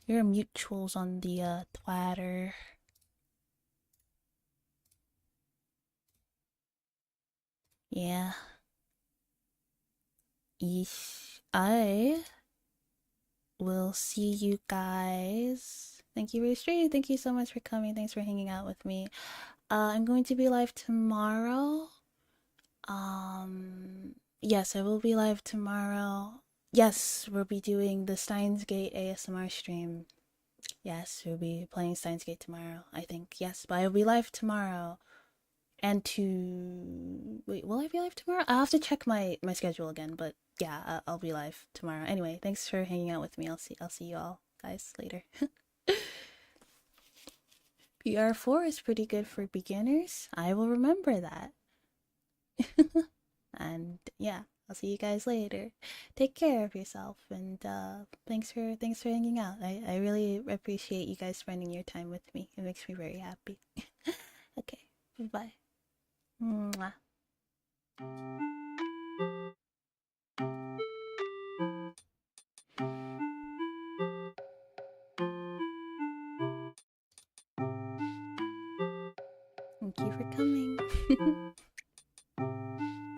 You're mutuals on the Twitter. Yeah. I will see you guys. Thank you for your stream. Thank you so much for coming. Thanks for hanging out with me. I'm going to be live tomorrow. Yes, I will be live tomorrow. Yes, we'll be doing the Steins Gate ASMR stream. Yes, we'll be playing Steins Gate tomorrow, I think. Yes, but I'll be live tomorrow. And wait, will I be live tomorrow? I'll have to check my schedule again, but yeah, I'll be live tomorrow. Anyway, thanks for hanging out with me. I'll see you all guys later. PR4 is pretty good for beginners. I will remember that. And yeah, I'll see you guys later. Take care of yourself, and thanks for hanging out. I really appreciate you guys spending your time with me. It makes me very happy. Okay, bye. Mwah. Thank you for coming.